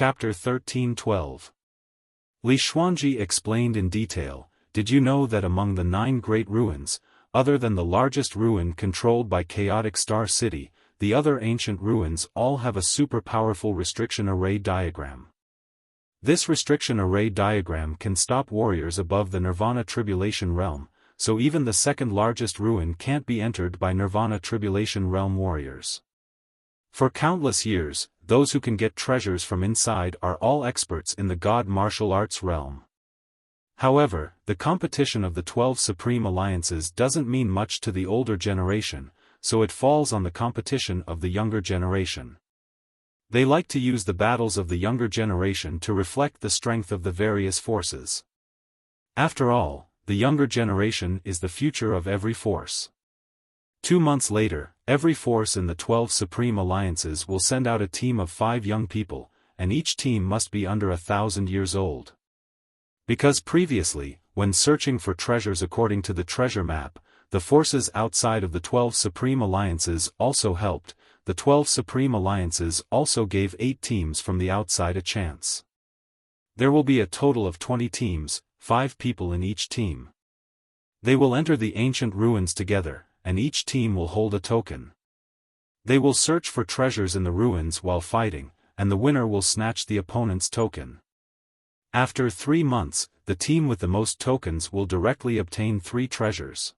Chapter 13:12. Li Xuanji explained in detail, "Did you know that among the 9 great ruins, other than the largest ruin controlled by chaotic Star City, the other ancient ruins all have a super powerful restriction array diagram? This restriction array diagram can stop warriors above the Nirvana Tribulation Realm, so even the second largest ruin can't be entered by Nirvana Tribulation Realm warriors. For countless years, those who can get treasures from inside are all experts in the God martial arts realm. However, the competition of the 12 Supreme Alliances doesn't mean much to the older generation, so it falls on the competition of the younger generation. They like to use the battles of the younger generation to reflect the strength of the various forces. After all, the younger generation is the future of every force. 2 months later, every force in the 12 Supreme Alliances will send out a team of 5 young people, and each team must be under 1,000 years old. Because previously, when searching for treasures according to the treasure map, the forces outside of the 12 Supreme Alliances also helped, the 12 Supreme Alliances also gave 8 teams from the outside a chance. There will be a total of 20 teams, 5 people in each team. They will enter the ancient ruins together, and each team will hold a token. They will search for treasures in the ruins while fighting, and the winner will snatch the opponent's token. After 3 months, the team with the most tokens will directly obtain 3 treasures.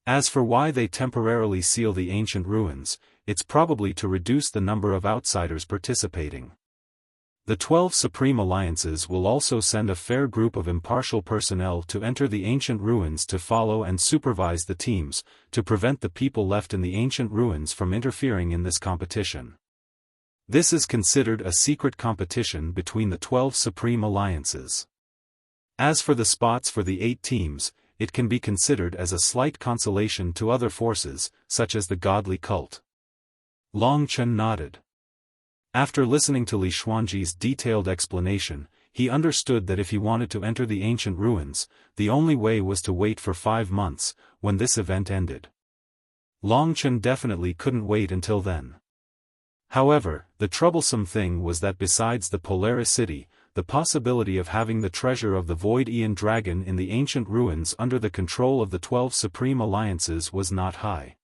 As for why they temporarily seal the ancient ruins, it's probably to reduce the number of outsiders participating. The 12 Supreme Alliances will also send a fair group of impartial personnel to enter the ancient ruins to follow and supervise the teams, to prevent the people left in the ancient ruins from interfering in this competition. This is considered a secret competition between the 12 Supreme Alliances. As for the spots for the 8 teams, it can be considered as a slight consolation to other forces, such as the godly cult. Long Chen nodded. After listening to Li Xuanji's detailed explanation, he understood that if he wanted to enter the ancient ruins, the only way was to wait for 5 months, when this event ended. Long Chen definitely couldn't wait until then. However, the troublesome thing was that besides the Polaris City, the possibility of having the treasure of the Void Aeon Dragon in the ancient ruins under the control of the 12 Supreme Alliances was not high.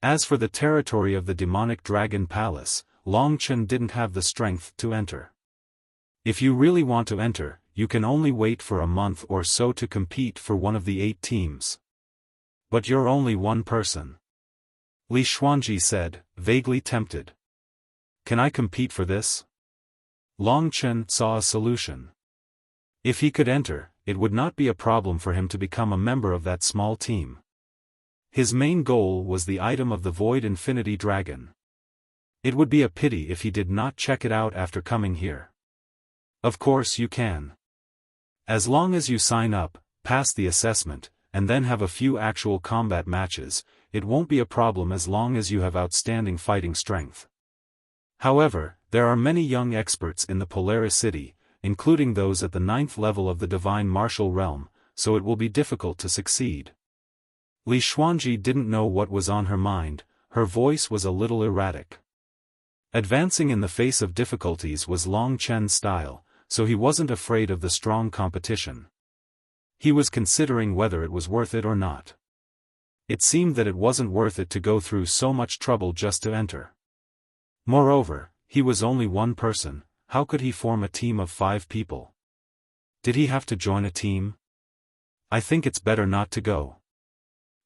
As for the territory of the demonic Dragon Palace, Long Chen didn't have the strength to enter. If you really want to enter, you can only wait for a month or so to compete for one of the 8 teams. But you're only one person. Li Xuanji said, vaguely tempted. Can I compete for this? Long Chen saw a solution. If he could enter, it would not be a problem for him to become a member of that small team. His main goal was the item of the Void Infinity Dragon. It would be a pity if he did not check it out after coming here. Of course you can. As long as you sign up, pass the assessment, and then have a few actual combat matches, it won't be a problem as long as you have outstanding fighting strength. However, there are many young experts in the Polaris City, including those at the 9th level of the Divine Martial Realm, so it will be difficult to succeed. Li Xuanji didn't know what was on her mind, her voice was a little erratic. Advancing in the face of difficulties was Long Chen's style, so he wasn't afraid of the strong competition. He was considering whether it was worth it or not. It seemed that it wasn't worth it to go through so much trouble just to enter. Moreover, he was only one person, how could he form a team of 5 people? Did he have to join a team? I think it's better not to go.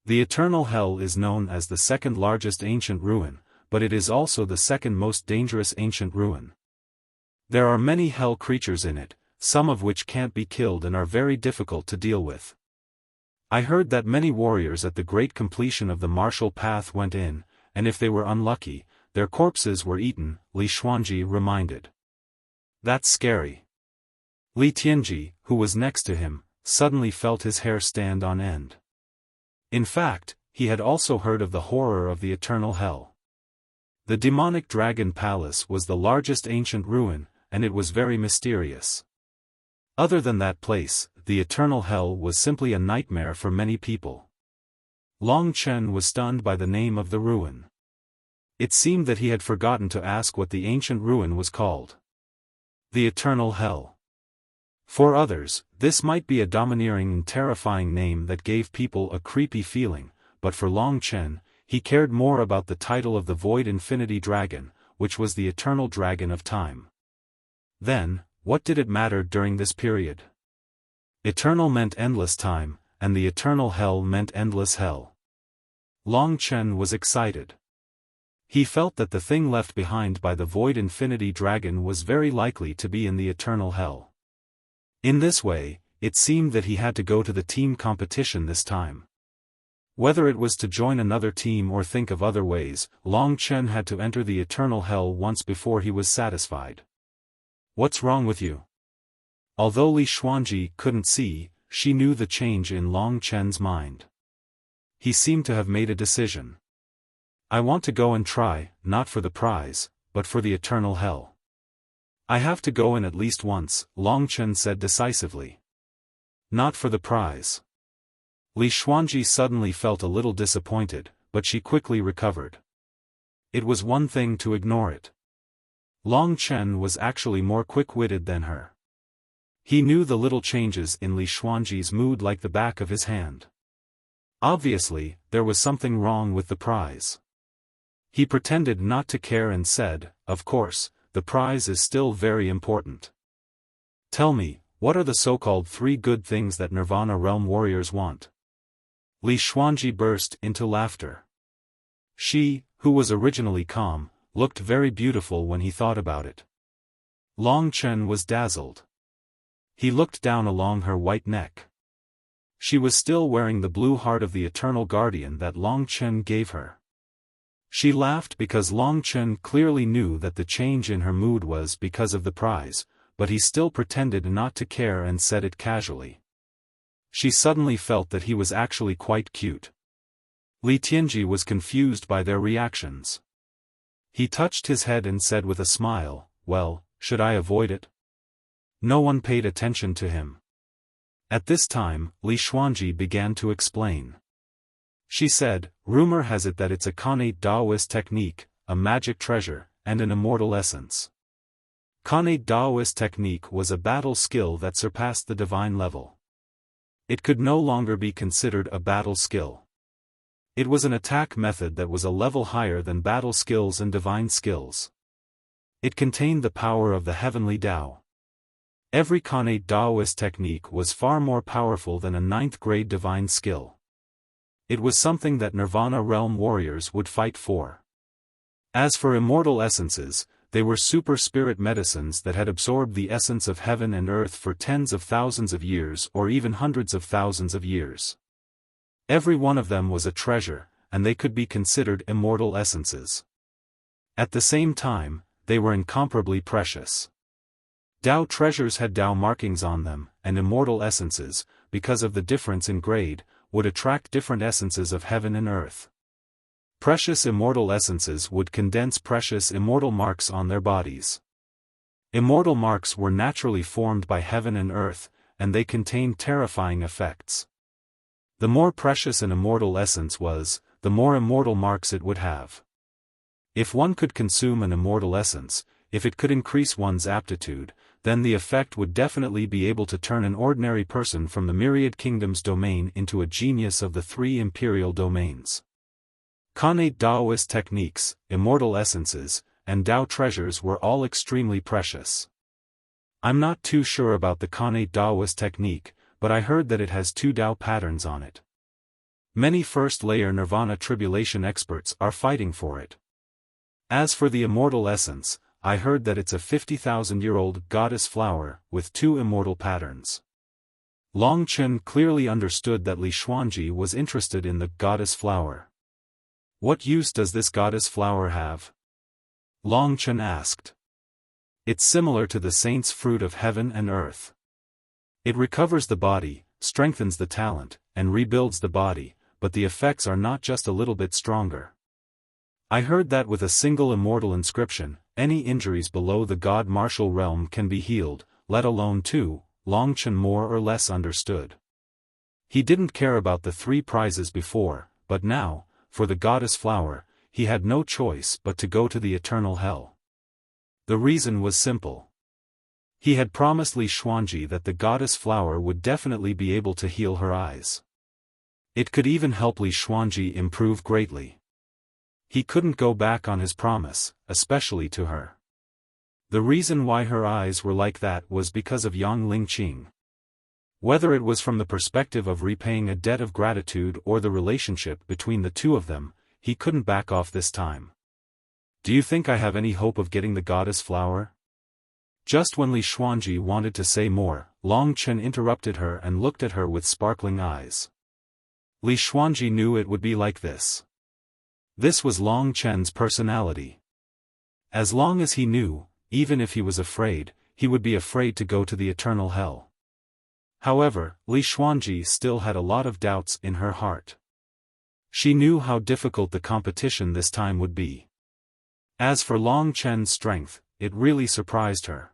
The Eternal Hell is known as the 2nd largest ancient ruin, but it is also the 2nd most dangerous ancient ruin. There are many hell creatures in it, some of which can't be killed and are very difficult to deal with. I heard that many warriors at the great completion of the martial path went in, and if they were unlucky, their corpses were eaten, Li Xuanji reminded. That's scary. Li Tianji, who was next to him, suddenly felt his hair stand on end. In fact, he had also heard of the horror of the Eternal Hell. The demonic Dragon Palace was the largest ancient ruin, and it was very mysterious. Other than that place, the Eternal Hell was simply a nightmare for many people. Long Chen was stunned by the name of the ruin. It seemed that he had forgotten to ask what the ancient ruin was called. The eternal hell. For others, this might be a domineering and terrifying name that gave people a creepy feeling, but for Long Chen, he cared more about the title of the Void Infinity Dragon, which was the eternal dragon of time. Then, what did it matter during this period? Eternal meant endless time, and the eternal hell meant endless hell. Long Chen was excited. He felt that the thing left behind by the Void Infinity Dragon was very likely to be in the eternal hell. In this way, it seemed that he had to go to the team competition this time. Whether it was to join another team or think of other ways, Long Chen had to enter the eternal hell once before he was satisfied. What's wrong with you? Although Li Xuanji couldn't see, she knew the change in Long Chen's mind. He seemed to have made a decision. I want to go and try, not for the prize, but for the eternal hell. I have to go in at least once, Long Chen said decisively. Not for the prize. Li Xuanji suddenly felt a little disappointed, but she quickly recovered. It was one thing to ignore it. Long Chen was actually more quick-witted than her. He knew the little changes in Li Xuanji's mood like the back of his hand. Obviously, there was something wrong with the prize. He pretended not to care and said, "Of course, the prize is still very important. Tell me, what are the so-called 3 good things that Nirvana Realm warriors want?" Li Xuanji burst into laughter. She, who was originally calm, looked very beautiful when he thought about it. Long Chen was dazzled. He looked down along her white neck. She was still wearing the blue heart of the Eternal Guardian that Long Chen gave her. She laughed because Long Chen clearly knew that the change in her mood was because of the prize, but he still pretended not to care and said it casually. She suddenly felt that he was actually quite cute. Li Tianji was confused by their reactions. He touched his head and said with a smile, "Well, should I avoid it?" No one paid attention to him. At this time, Li Xuanji began to explain. She said, "Rumor has it that it's a Khanate Taoist technique, a magic treasure, and an immortal essence." Khanate Taoist technique was a battle skill that surpassed the divine level. It could no longer be considered a battle skill. It was an attack method that was a level higher than battle skills and divine skills. It contained the power of the heavenly Tao. Every Khanate Taoist technique was far more powerful than a 9th-grade divine skill. It was something that Nirvana Realm warriors would fight for. As for immortal essences, they were super spirit medicines that had absorbed the essence of heaven and earth for tens of thousands of years or even hundreds of thousands of years. Every one of them was a treasure, and they could be considered immortal essences. At the same time, they were incomparably precious. Tao treasures had Tao markings on them, and immortal essences, because of the difference in grade, would attract different essences of heaven and earth. Precious immortal essences would condense precious immortal marks on their bodies. Immortal marks were naturally formed by heaven and earth, and they contained terrifying effects. The more precious an immortal essence was, the more immortal marks it would have. If one could consume an immortal essence, if it could increase one's aptitude, then the effect would definitely be able to turn an ordinary person from the Myriad Kingdoms domain into a genius of the 3 imperial domains. Khanate Taoist techniques, immortal essences, and Tao treasures were all extremely precious. I'm not too sure about the Khanate Taoist technique, but I heard that it has 2 Tao patterns on it. Many first-layer Nirvana tribulation experts are fighting for it. As for the immortal essence, I heard that it's a 50,000-year-old goddess flower with 2 immortal patterns. Long Chen clearly understood that Li Xuanji was interested in the goddess flower. What use does this goddess flower have? Long Chen asked. It's similar to the saint's fruit of heaven and earth. It recovers the body, strengthens the talent, and rebuilds the body, but the effects are not just a little bit stronger. I heard that with a single immortal inscription, any injuries below the God Martial realm can be healed, let alone 2, Long Chen more or less understood. He didn't care about the 3 prizes before, but now, for the goddess flower, he had no choice but to go to the eternal hell. The reason was simple. He had promised Li Xuanji that the goddess flower would definitely be able to heal her eyes. It could even help Li Xuanji improve greatly. He couldn't go back on his promise, especially to her. The reason why her eyes were like that was because of Yang Lingqing. Whether it was from the perspective of repaying a debt of gratitude or the relationship between the two of them, he couldn't back off this time. Do you think I have any hope of getting the goddess flower? Just when Li Xuanji wanted to say more, Long Chen interrupted her and looked at her with sparkling eyes. Li Xuanji knew it would be like this. This was Long Chen's personality. As long as he knew, even if he was afraid, he would be afraid to go to the eternal hell. However, Li Xuanji still had a lot of doubts in her heart. She knew how difficult the competition this time would be. As for Long Chen's strength, it really surprised her.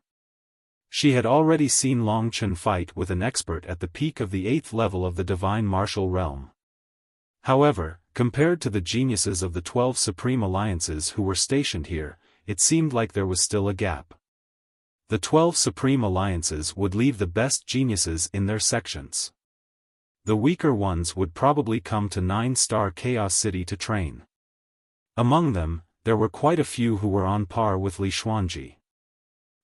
She had already seen Long Chen fight with an expert at the peak of the 8th level of the divine martial realm. However, compared to the geniuses of the 12 supreme alliances who were stationed here, it seemed like there was still a gap. The 12 supreme alliances would leave the best geniuses in their sections. The weaker ones would probably come to 9-star Chaos City to train. Among them, there were quite a few who were on par with Li Xuanji.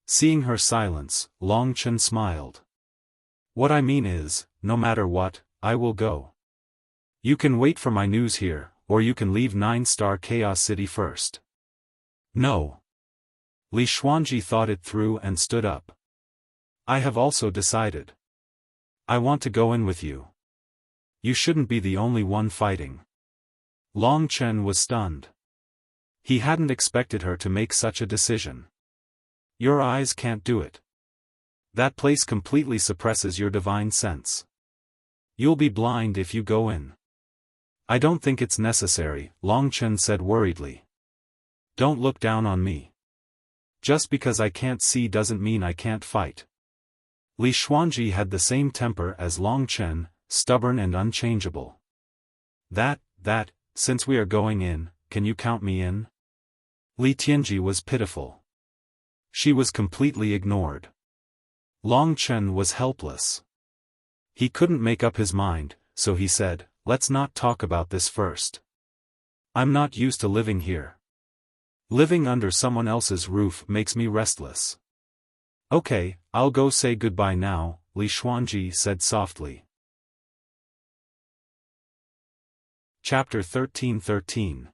Seeing her silence, Long Chen smiled. What I mean is, no matter what, I will go. You can wait for my news here, or you can leave 9-star Chaos City first. No. Li Xuanji thought it through and stood up. I have also decided. I want to go in with you. You shouldn't be the only one fighting. Long Chen was stunned. He hadn't expected her to make such a decision. Your eyes can't do it. That place completely suppresses your divine sense. You'll be blind if you go in. I don't think it's necessary, Long Chen said worriedly. Don't look down on me. Just because I can't see doesn't mean I can't fight. Li Xuanji had the same temper as Long Chen, stubborn and unchangeable. Since we are going in, can you count me in? Li Tianji was pitiful. She was completely ignored. Long Chen was helpless. He couldn't make up his mind, so he said, let's not talk about this first. I'm not used to living here. Living under someone else's roof makes me restless. Okay, I'll go say goodbye now, Li Xuanji said softly. Chapter 13:13.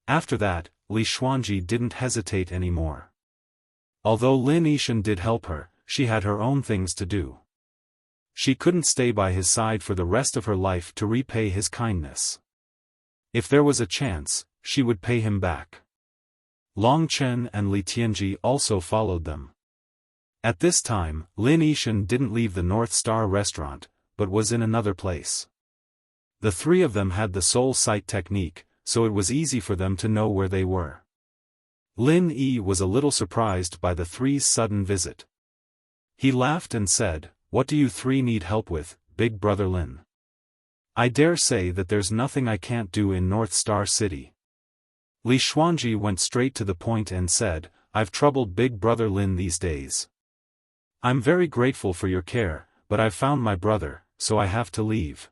After that, Li Xuanji didn't hesitate anymore. Although Lin Yishan did help her, she had her own things to do. She couldn't stay by his side for the rest of her life to repay his kindness. If there was a chance, she would pay him back. Long Chen and Li Tianji also followed them. At this time, Lin Yishan didn't leave the North Star restaurant, but was in another place. The three of them had the soul sight technique, so it was easy for them to know where they were. Lin Yi was a little surprised by the three's sudden visit. He laughed and said, "What do you three need help with, Big Brother Lin? I dare say that there's nothing I can't do in North Star City." Li Xuanji went straight to the point and said, "I've troubled Big Brother Lin these days. I'm very grateful for your care, but I've found my brother, so I have to leave.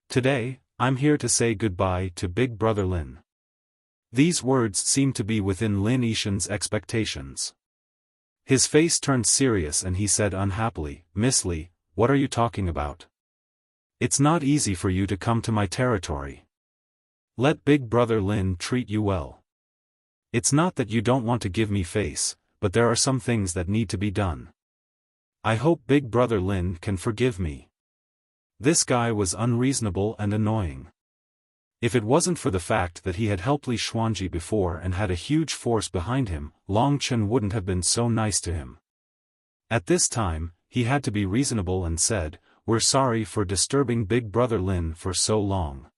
Today, I'm here to say goodbye to Big Brother Lin." These words seemed to be within Lin Yishan's expectations. His face turned serious and he said unhappily, "Miss Li, what are you talking about? It's not easy for you to come to my territory. Let Big Brother Lin treat you well. It's not that you don't want to give me face, but there are some things that need to be done. I hope Big Brother Lin can forgive me." This guy was unreasonable and annoying. If it wasn't for the fact that he had helped Li Xuanji before and had a huge force behind him, Long Chen wouldn't have been so nice to him. At this time, he had to be reasonable and said, "We're sorry for disturbing Big Brother Lin for so long.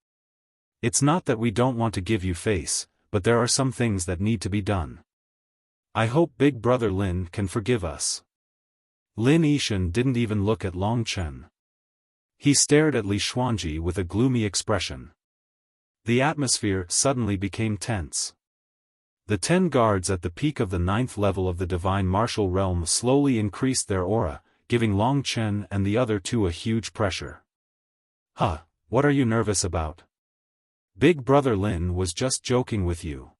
It's not that we don't want to give you face, but there are some things that need to be done. I hope Big Brother Lin can forgive us." Lin Yishan didn't even look at Long Chen. He stared at Li Xuanji with a gloomy expression. The atmosphere suddenly became tense. The 10 guards at the peak of the 9th level of the divine martial realm slowly increased their aura, giving Long Chen and the other two a huge pressure. Huh, what are you nervous about? Big brother Lin was just joking with you.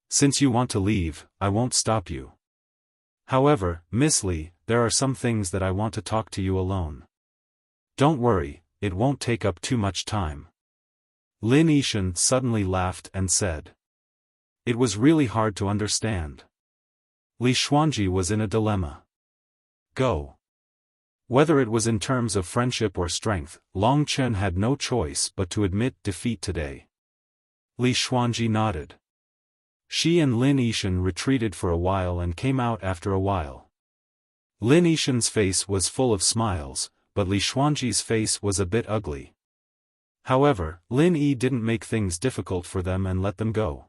Since you want to leave, I won't stop you. However, Miss Li, there are some things that I want to talk to you alone. Don't worry, it won't take up too much time. Lin Yishan suddenly laughed and said. It was really hard to understand. Li Xuanji was in a dilemma. Go. Whether it was in terms of friendship or strength, Long Chen had no choice but to admit defeat today. Li Xuanji nodded. She and Lin Yishan retreated for a while and came out after a while. Lin Yishan's face was full of smiles, but Li Xuanji's face was a bit ugly. However, Lin Yi didn't make things difficult for them and let them go.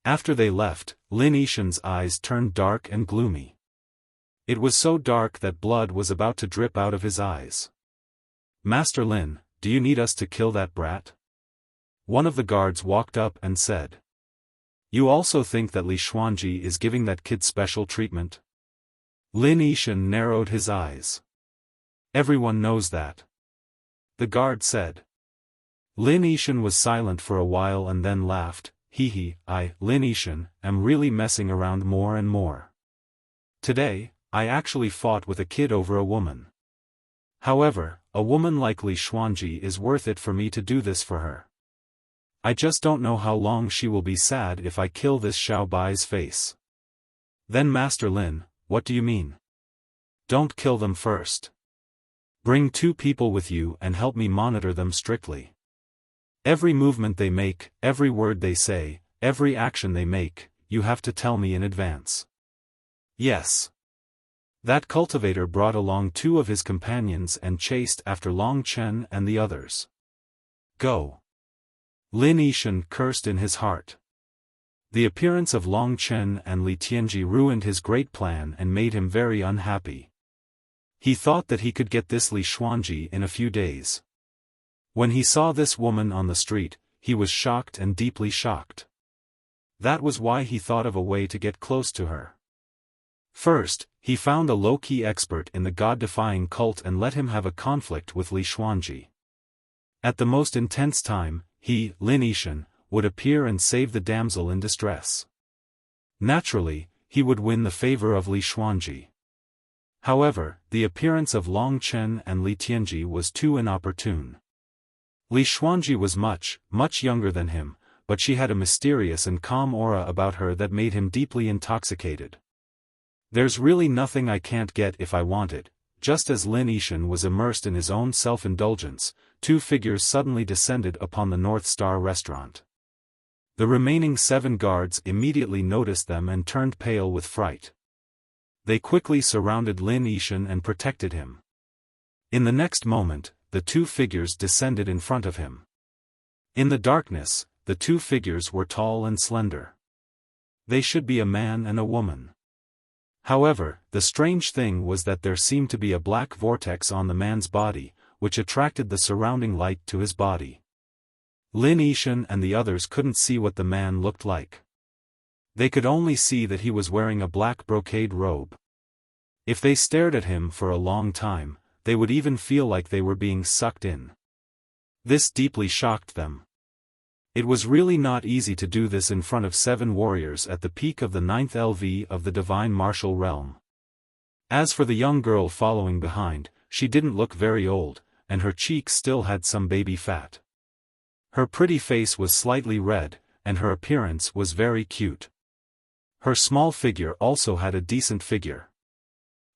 After they left, Lin Yishan's eyes turned dark and gloomy. It was so dark that blood was about to drip out of his eyes. Master Lin, do you need us to kill that brat? One of the guards walked up and said. You also think that Li Xuanji is giving that kid special treatment? Lin Yishan narrowed his eyes. Everyone knows that. The guard said. Lin Yishan was silent for a while and then laughed. Hee, Lin Yishan, am really messing around more and more. Today, I actually fought with a kid over a woman. However, a woman like Li Xuanji is worth it for me to do this for her. I just don't know how long she will be sad if I kill this Xiao Bai's face. Then Master Lin, what do you mean? Don't kill them first. Bring 2 people with you and help me monitor them strictly. Every movement they make, every word they say, every action they make, you have to tell me in advance. Yes. That cultivator brought along 2 of his companions and chased after Long Chen and the others. Go. Lin Yishan cursed in his heart. The appearance of Long Chen and Li Tianji ruined his great plan and made him very unhappy. He thought that he could get this Li Xuanji in a few days. When he saw this woman on the street, he was shocked and deeply shocked. That was why he thought of a way to get close to her. First, he found a low-key expert in the god-defying cult and let him have a conflict with Li Xuanji. At the most intense time, he, Lin Yishan, would appear and save the damsel in distress. Naturally, he would win the favor of Li Xuanji. However, the appearance of Long Chen and Li Tianji was too inopportune. Li Xuanji was much younger than him, but she had a mysterious and calm aura about her that made him deeply intoxicated. There's really nothing I can't get if I want it. Just as Lin Yishan was immersed in his own self-indulgence, 2 figures suddenly descended upon the North Star restaurant. The remaining 7 guards immediately noticed them and turned pale with fright. They quickly surrounded Lin Yishan and protected him. In the next moment, the 2 figures descended in front of him. In the darkness, the 2 figures were tall and slender. They should be a man and a woman. However, the strange thing was that there seemed to be a black vortex on the man's body, which attracted the surrounding light to his body. Lin Yishan and the others couldn't see what the man looked like. They could only see that he was wearing a black brocade robe. If they stared at him for a long time, they would even feel like they were being sucked in. This deeply shocked them. It was really not easy to do this in front of 7 warriors at the peak of the 9th LV of the divine martial realm. As for the young girl following behind, she didn't look very old, and her cheeks still had some baby fat. Her pretty face was slightly red, and her appearance was very cute. Her small figure also had a decent figure.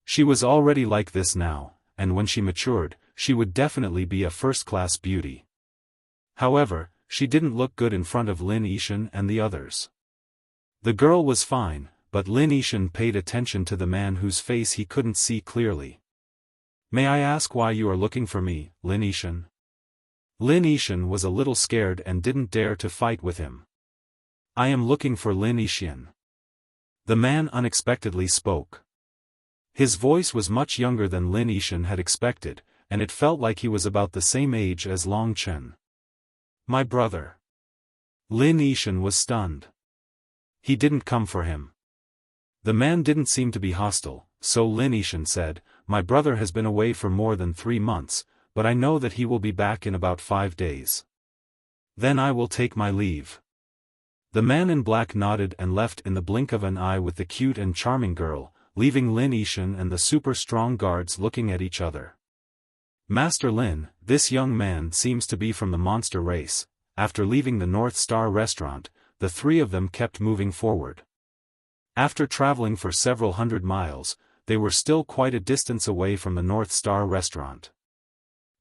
She was already like this now, and when she matured, she would definitely be a first-class beauty. However, she didn't look good in front of Lin Yishan and the others. The girl was fine, but Lin Yishan paid attention to the man whose face he couldn't see clearly. May I ask why you are looking for me, Lin Yishan? Lin Yishan was a little scared and didn't dare to fight with him. I am looking for Lin Yishan. The man unexpectedly spoke. His voice was much younger than Lin Yishan had expected, and it felt like he was about the same age as Long Chen. My brother. Lin Yishan was stunned. he didn't come for him. The man didn't seem to be hostile, so Lin Yishan said, "My brother has been away for more than 3 months, but I know that he will be back in about 5 days. Then I will take my leave." The man in black nodded and left in the blink of an eye with the cute and charming girl, leaving Lin Yishan and the super strong guards looking at each other. "Master Lin, this young man seems to be from the monster race." After leaving the North Star restaurant, the three of them kept moving forward. After traveling for several hundred miles, they were still quite a distance away from the North Star restaurant.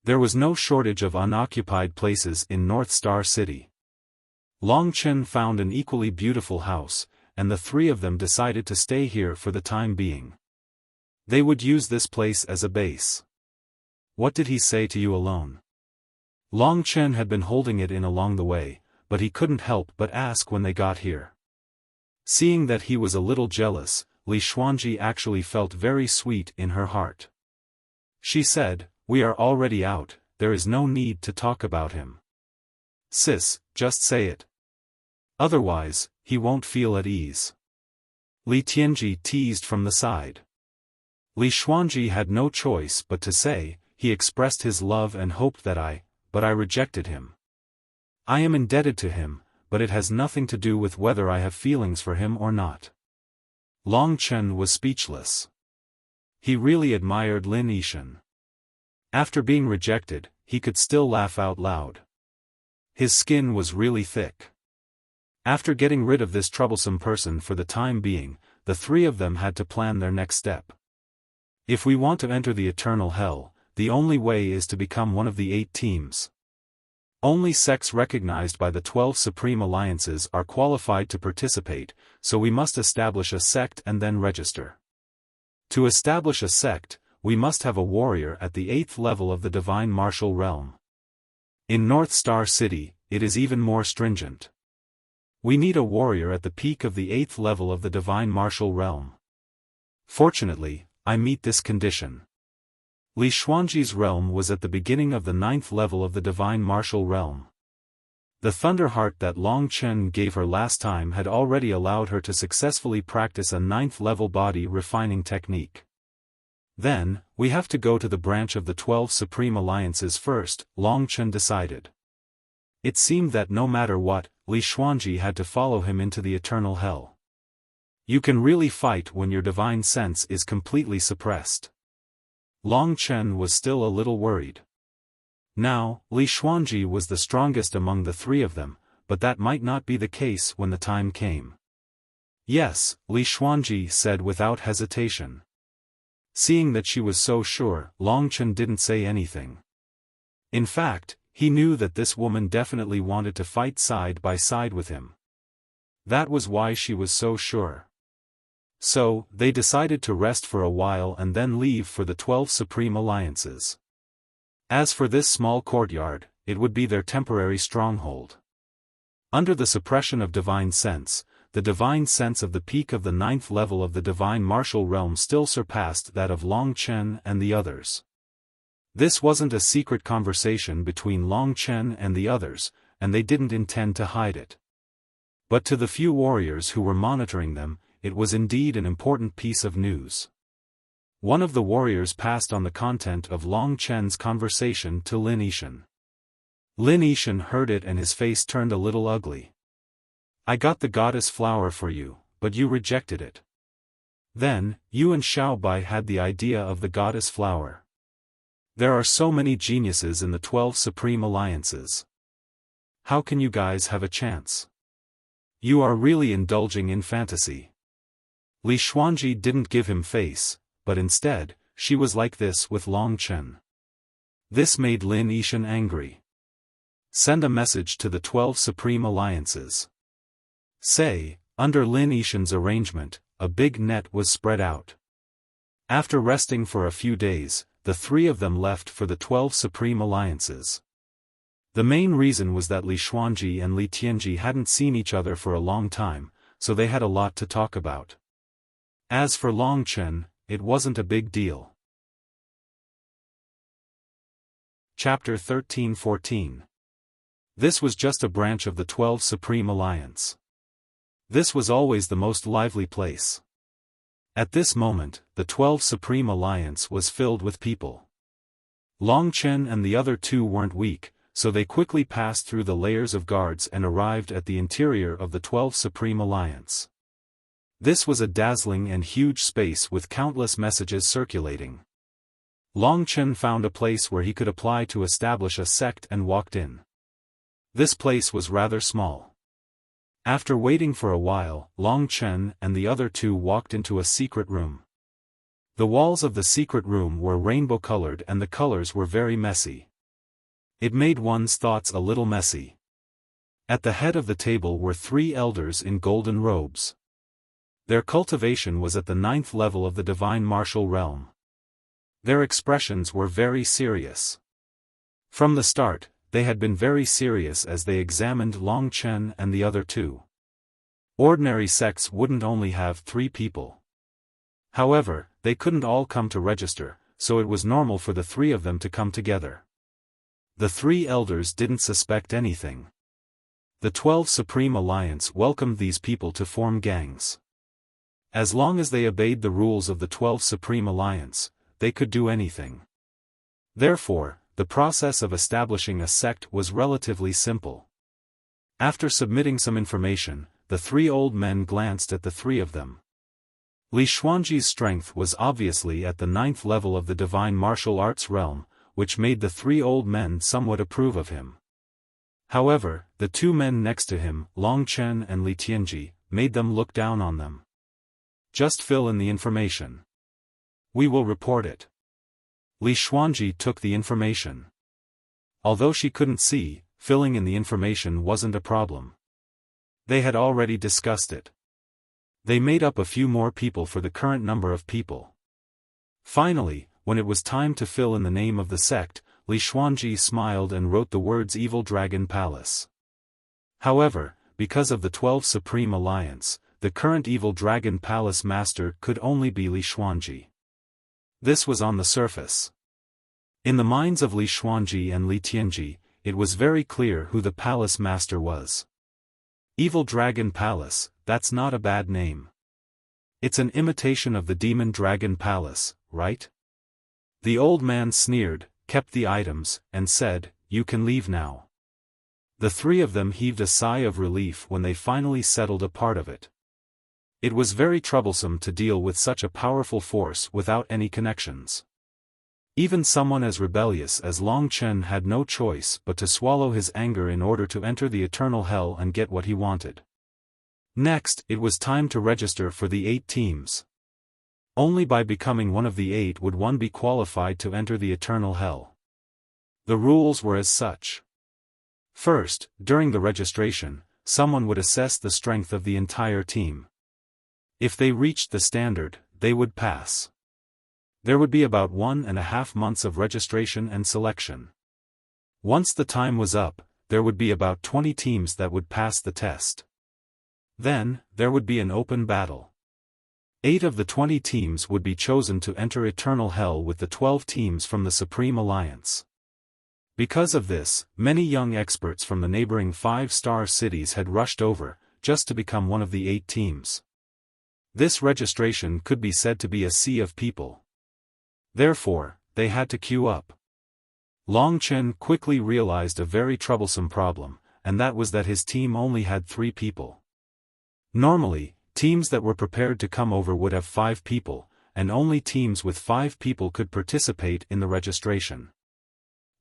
There was no shortage of unoccupied places in North Star City. Long Chen found an equally beautiful house, and the three of them decided to stay here for the time being. They would use this place as a base. "What did he say to you alone?" Long Chen had been holding it in along the way, but he couldn't help but ask when they got here. Seeing that he was a little jealous, Li Xuanji actually felt very sweet in her heart. She said, "We are already out, there is no need to talk about him. Sis, just say it. Otherwise, he won't feel at ease." Li Tianji teased from the side. Li Xuanji had no choice but to say, "He expressed his love and hoped that but I rejected him. I am indebted to him, but it has nothing to do with whether I have feelings for him or not." Long Chen was speechless. He really admired Lin Yishan. After being rejected, he could still laugh out loud. His skin was really thick. After getting rid of this troublesome person for the time being, the three of them had to plan their next step. If we want to enter the eternal hell, the only way is to become one of the 8 teams. Only sects recognized by the 12 Supreme Alliances are qualified to participate, so we must establish a sect and then register. To establish a sect, we must have a warrior at the 8th level of the Divine Martial Realm. In North Star City, it is even more stringent. We need a warrior at the peak of the 8th level of the Divine Martial Realm. Fortunately, I meet this condition. Li Xuanji's realm was at the beginning of the 9th level of the Divine Martial Realm. The Thunder Heart that Long Chen gave her last time had already allowed her to successfully practice a 9th level body refining technique. Then, we have to go to the branch of the 12 Supreme Alliances first, Long Chen decided. It seemed that no matter what, Li Xuanji had to follow him into the eternal hell. You can really fight when your divine sense is completely suppressed. Long Chen was still a little worried. Now, Li Xuanji was the strongest among the three of them, but that might not be the case when the time came. "Yes," Li Xuanji said without hesitation. Seeing that she was so sure, Long Chen didn't say anything. In fact, he knew that this woman definitely wanted to fight side by side with him. That was why she was so sure. So, they decided to rest for a while and then leave for the 12 Supreme Alliances. As for this small courtyard, it would be their temporary stronghold. Under the suppression of divine sense, the divine sense of the peak of the 9th level of the Divine Martial Realm still surpassed that of Long Chen and the others. This wasn't a secret conversation between Long Chen and the others, and they didn't intend to hide it. But to the few warriors who were monitoring them, it was indeed an important piece of news. One of the warriors passed on the content of Long Chen's conversation to Lin Yishan. Lin Yishan heard it and his face turned a little ugly. "I got the goddess flower for you, but you rejected it. Then, you and Xiaobai had the idea of the goddess flower. There are so many geniuses in the 12 Supreme Alliances. How can you guys have a chance? You are really indulging in fantasy." Li Xuanji didn't give him face, but instead, she was like this with Long Chen. This made Lin Yishan angry. "Send a message to the 12 Supreme Alliances. Say, under Lin Yishan's arrangement, a big net was spread out." After resting for a few days, the three of them left for the 12 Supreme Alliances. The main reason was that Li Xuanji and Li Tianji hadn't seen each other for a long time, so they had a lot to talk about. As for Long Chen, it wasn't a big deal. Chapter 13-14. This was just a branch of the 12 Supreme Alliance. This was always the most lively place. At this moment, the 12 Supreme Alliance was filled with people. Long Chen and the other two weren't weak, so they quickly passed through the layers of guards and arrived at the interior of the 12 Supreme Alliance. This was a dazzling and huge space with countless messages circulating. Long Chen found a place where he could apply to establish a sect and walked in. This place was rather small. After waiting for a while, Long Chen and the other two walked into a secret room. The walls of the secret room were rainbow-colored and the colors were very messy. It made one's thoughts a little messy. At the head of the table were 3 elders in golden robes. Their cultivation was at the 9th level of the divine martial realm. Their expressions were very serious. From the start, they had been very serious as they examined Long Chen and the other two. Ordinary sects wouldn't only have 3 people. However, they couldn't all come to register, so it was normal for the 3 of them to come together. The 3 elders didn't suspect anything. The 12 Supreme Alliance welcomed these people to form gangs. As long as they obeyed the rules of the 12 Supreme Alliance, they could do anything. Therefore, the process of establishing a sect was relatively simple. After submitting some information, the 3 old men glanced at the 3 of them. Li Xuanji's strength was obviously at the 9th level of the divine martial arts realm, which made the 3 old men somewhat approve of him. However, the 2 men next to him, Long Chen and Li Tianji, made them look down on them. Just fill in the information. We will report it. Li Xuanji took the information. Although she couldn't see, filling in the information wasn't a problem. They had already discussed it. They made up a few more people for the current number of people. Finally, when it was time to fill in the name of the sect, Li Xuanji smiled and wrote the words Evil Dragon Palace. However, because of the 12 Supreme Alliance, the current Evil Dragon Palace Master could only be Li Xuanji. This was on the surface. In the minds of Li Xuanji and Li Tianji, it was very clear who the Palace Master was. Evil Dragon Palace, that's not a bad name. It's an imitation of the Demon Dragon Palace, right? The old man sneered, kept the items, and said, "You can leave now." The 3 of them heaved a sigh of relief when they finally settled a part of it. It was very troublesome to deal with such a powerful force without any connections. Even someone as rebellious as Long Chen had no choice but to swallow his anger in order to enter the eternal hell and get what he wanted. Next, it was time to register for the 8 teams. Only by becoming one of the 8 would one be qualified to enter the eternal hell. The rules were as such. First, during the registration, someone would assess the strength of the entire team. If they reached the standard, they would pass. There would be about 1.5 months of registration and selection. Once the time was up, there would be about 20 teams that would pass the test. Then, there would be an open battle. 8 of the 20 teams would be chosen to enter eternal hell with the 12 teams from the Supreme Alliance. Because of this, many young experts from the neighboring 5-star cities had rushed over, just to become one of the 8 teams. This registration could be said to be a sea of people. Therefore, they had to queue up. Long Chen quickly realized a very troublesome problem, and that was that his team only had 3 people. Normally, teams that were prepared to come over would have 5 people, and only teams with 5 people could participate in the registration.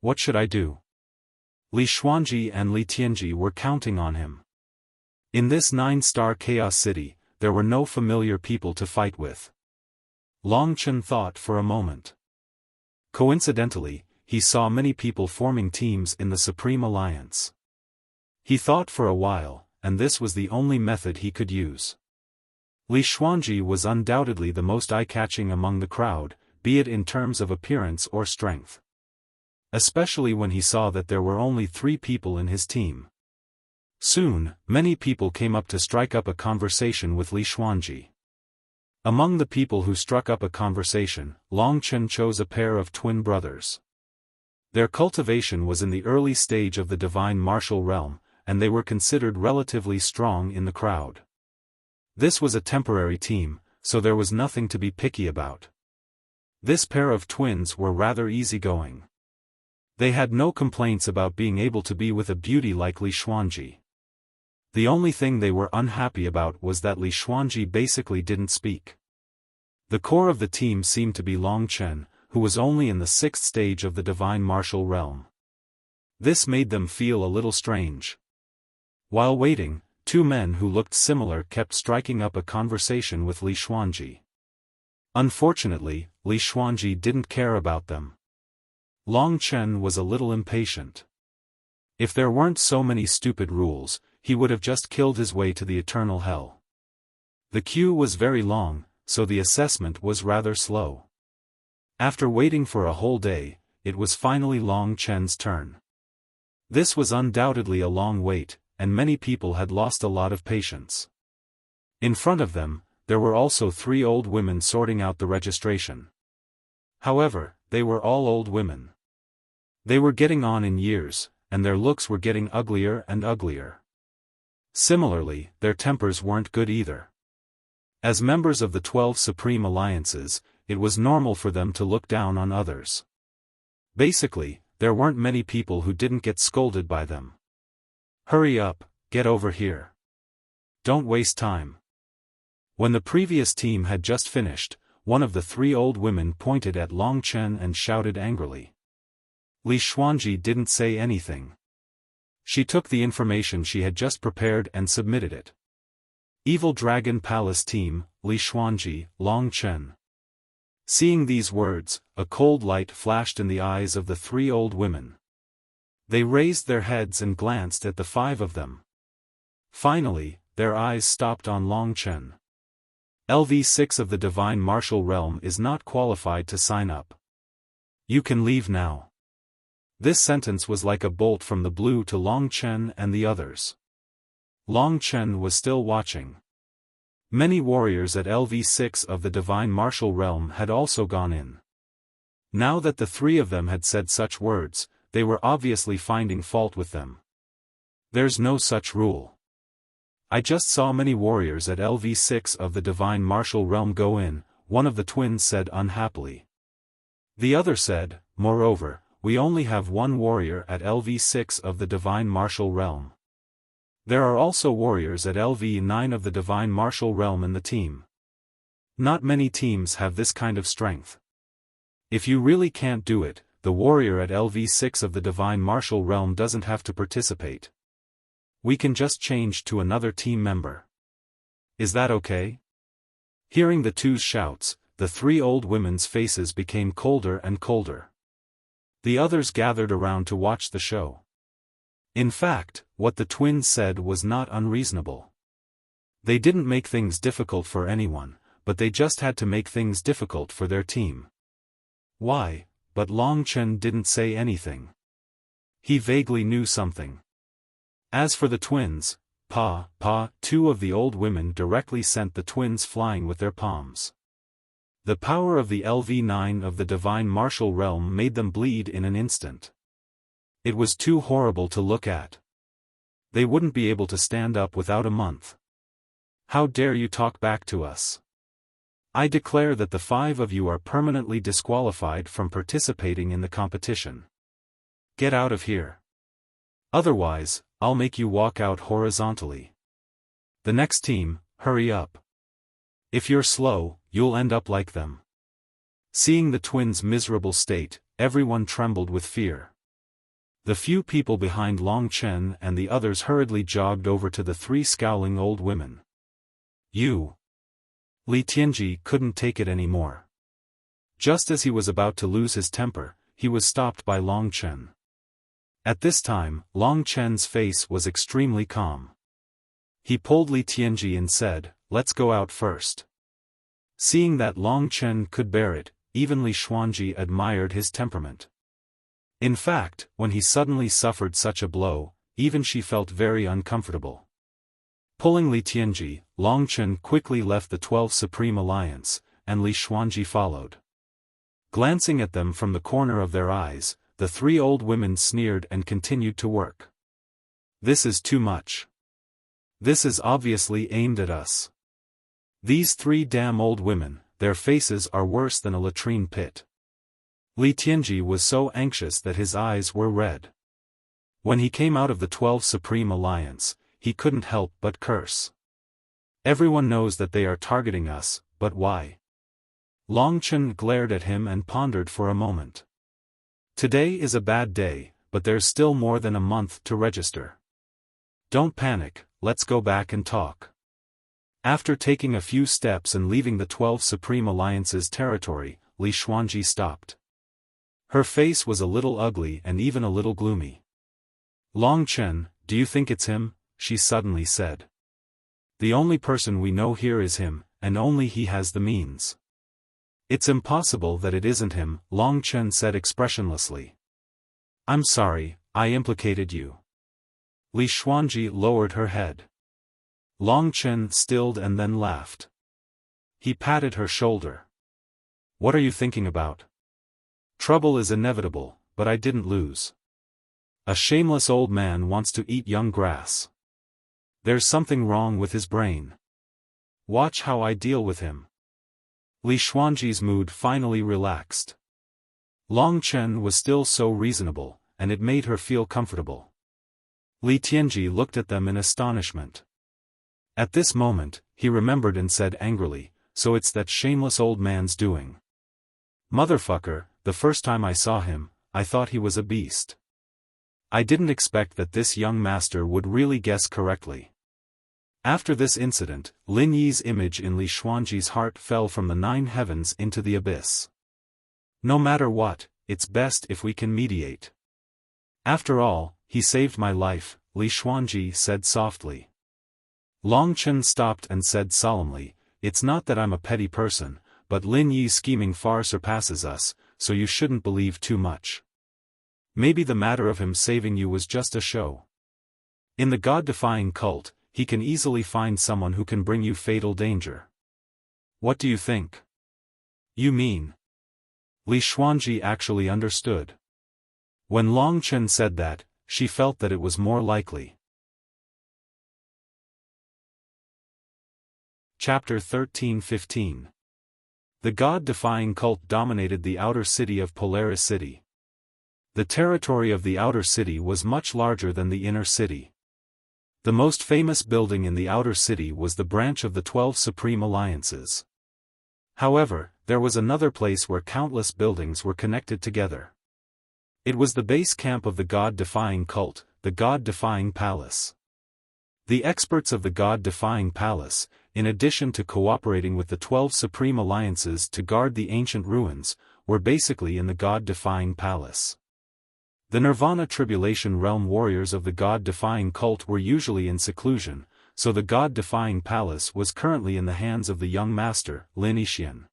What should I do? Li Xuanji and Li Tianji were counting on him. In this 9-star chaos city, there were no familiar people to fight with. Long Chen thought for a moment. Coincidentally, he saw many people forming teams in the Supreme Alliance. He thought for a while, and this was the only method he could use. Li Xuanji was undoubtedly the most eye-catching among the crowd, be it in terms of appearance or strength. Especially when he saw that there were only 3 people in his team. Soon, many people came up to strike up a conversation with Li Xuanji. Among the people who struck up a conversation, Long Chen chose a pair of twin brothers. Their cultivation was in the early stage of the divine martial realm, and they were considered relatively strong in the crowd. This was a temporary team, so there was nothing to be picky about. This pair of twins were rather easygoing. They had no complaints about being able to be with a beauty like Li Xuanji. The only thing they were unhappy about was that Li Xuanji basically didn't speak. The core of the team seemed to be Long Chen, who was only in the 6th stage of the divine martial realm. This made them feel a little strange. While waiting, two men who looked similar kept striking up a conversation with Li Xuanji. Unfortunately, Li Xuanji didn't care about them. Long Chen was a little impatient. If there weren't so many stupid rules, he would have just killed his way to the eternal hell. The queue was very long, so the assessment was rather slow. After waiting for a whole day, it was finally Long Chen's turn. This was undoubtedly a long wait, and many people had lost a lot of patience. In front of them, there were also 3 old women sorting out the registration. However, they were all old women. They were getting on in years, and their looks were getting uglier and uglier. Similarly, their tempers weren't good either. As members of the 12 Supreme Alliances, it was normal for them to look down on others. Basically, there weren't many people who didn't get scolded by them. Hurry up, get over here. Don't waste time. When the previous team had just finished, one of the 3 old women pointed at Long Chen and shouted angrily. Li Xuanji didn't say anything. She took the information she had just prepared and submitted it. Evil Dragon Palace Team, Li Xuanji, Long Chen. Seeing these words, a cold light flashed in the eyes of the 3 old women. They raised their heads and glanced at the 5 of them. Finally, their eyes stopped on Long Chen. LV6 of the Divine Martial Realm is not qualified to sign up. You can leave now. This sentence was like a bolt from the blue to Long Chen and the others. Long Chen was still watching. Many warriors at LV6 of the Divine Martial Realm had also gone in. Now that the 3 of them had said such words, they were obviously finding fault with them. There's no such rule. I just saw many warriors at LV6 of the Divine Martial Realm go in, one of the twins said unhappily. The other said, moreover, we only have 1 warrior at LV6 of the Divine Martial Realm. There are also warriors at LV9 of the Divine Martial Realm in the team. Not many teams have this kind of strength. If you really can't do it, the warrior at LV6 of the Divine Martial Realm doesn't have to participate. We can just change to another team member. Is that okay? Hearing the 2's shouts, the 3 old women's faces became colder and colder. The others gathered around to watch the show. In fact, what the twins said was not unreasonable. They didn't make things difficult for anyone, but they just had to make things difficult for their team. Why? But Long Chen didn't say anything. He vaguely knew something. As for the twins, 2 of the old women directly sent the twins flying with their palms. The power of the LV9 of the Divine Martial Realm made them bleed in an instant. It was too horrible to look at. They wouldn't be able to stand up without a month. How dare you talk back to us? I declare that the 5 of you are permanently disqualified from participating in the competition. Get out of here. Otherwise, I'll make you walk out horizontally. The next team, hurry up. If you're slow, you'll end up like them. Seeing the twins' miserable state, everyone trembled with fear. The few people behind Long Chen and the others hurriedly jogged over to the 3 scowling old women. You. Li Tianji couldn't take it anymore. Just as he was about to lose his temper, he was stopped by Long Chen. At this time, Long Chen's face was extremely calm. He pulled Li Tianji and said, "Let's go out first." Seeing that Long Chen could bear it, even Li Xuanji admired his temperament. In fact, when he suddenly suffered such a blow, even she felt very uncomfortable. Pulling Li Tianji, Long Chen quickly left the 12 Supreme Alliance, and Li Xuanji followed. Glancing at them from the corner of their eyes, the 3 old women sneered and continued to work. This is too much. This is obviously aimed at us. These 3 damn old women, their faces are worse than a latrine pit. Li Tianji was so anxious that his eyes were red. When he came out of the 12 Supreme Alliance, he couldn't help but curse. Everyone knows that they are targeting us, but why? Long Chen glared at him and pondered for a moment. Today is a bad day, but there's still more than a month to register. Don't panic, let's go back and talk. After taking a few steps and leaving the 12 Supreme Alliance's territory, Li Xuanji stopped. Her face was a little ugly and even a little gloomy. Long Chen, do you think it's him? She suddenly said. The only person we know here is him, and only he has the means. It's impossible that it isn't him, Long Chen said expressionlessly. I'm sorry, I implicated you. Li Xuanji lowered her head. Long Chen stilled and then laughed. He patted her shoulder. What are you thinking about? Trouble is inevitable, but I didn't lose. A shameless old man wants to eat young grass. There's something wrong with his brain. Watch how I deal with him. Li Xuanji's mood finally relaxed. Long Chen was still so reasonable, and it made her feel comfortable. Li Tianji looked at them in astonishment. At this moment, he remembered and said angrily, so it's that shameless old man's doing. Motherfucker, the first time I saw him, I thought he was a beast. I didn't expect that this young master would really guess correctly. After this incident, Lin Yi's image in Li Xuanji's heart fell from the 9 heavens into the abyss. No matter what, it's best if we can mediate. After all, he saved my life, Li Xuanji said softly. Long Chen stopped and said solemnly, it's not that I'm a petty person, but Lin Yi's scheming far surpasses us, so you shouldn't believe too much. Maybe the matter of him saving you was just a show. In the God-defying cult, he can easily find someone who can bring you fatal danger. What do you think? You mean? Li Xuanji actually understood. When Long Chen said that, she felt that it was more likely. Chapter 13-15. The God-defying cult dominated the outer city of Polaris City. The territory of the outer city was much larger than the inner city. The most famous building in the outer city was the branch of the 12 Supreme Alliances. However, there was another place where countless buildings were connected together. It was the base camp of the God-defying cult, the God-defying Palace. The experts of the God-defying Palace, in addition to cooperating with the 12 Supreme Alliances to guard the ancient ruins, were basically in the God-defying Palace. The Nirvana Tribulation Realm warriors of the God-defying cult were usually in seclusion, so the God-defying Palace was currently in the hands of the young master, Lin Yixian.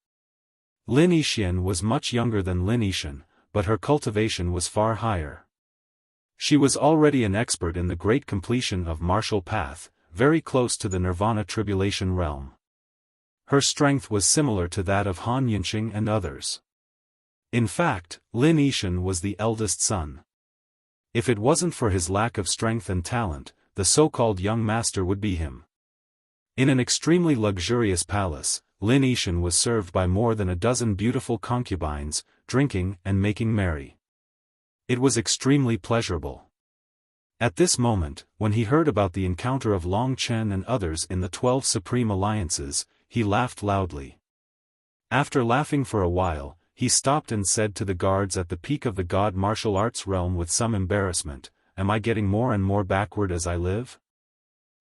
Lin Yixian was much younger than Lin Yishan, but her cultivation was far higher. She was already an expert in the great completion of martial path, very close to the Nirvana Tribulation Realm. Her strength was similar to that of Han Yunqing and others. In fact, Lin Yishan was the eldest son. If it wasn't for his lack of strength and talent, the so-called young master would be him. In an extremely luxurious palace, Lin Yishan was served by more than a dozen beautiful concubines, drinking and making merry. It was extremely pleasurable. At this moment, when he heard about the encounter of Long Chen and others in the 12 Supreme Alliances, he laughed loudly. After laughing for a while, he stopped and said to the guards at the peak of the God martial arts realm with some embarrassment, "Am I getting more and more backward as I live?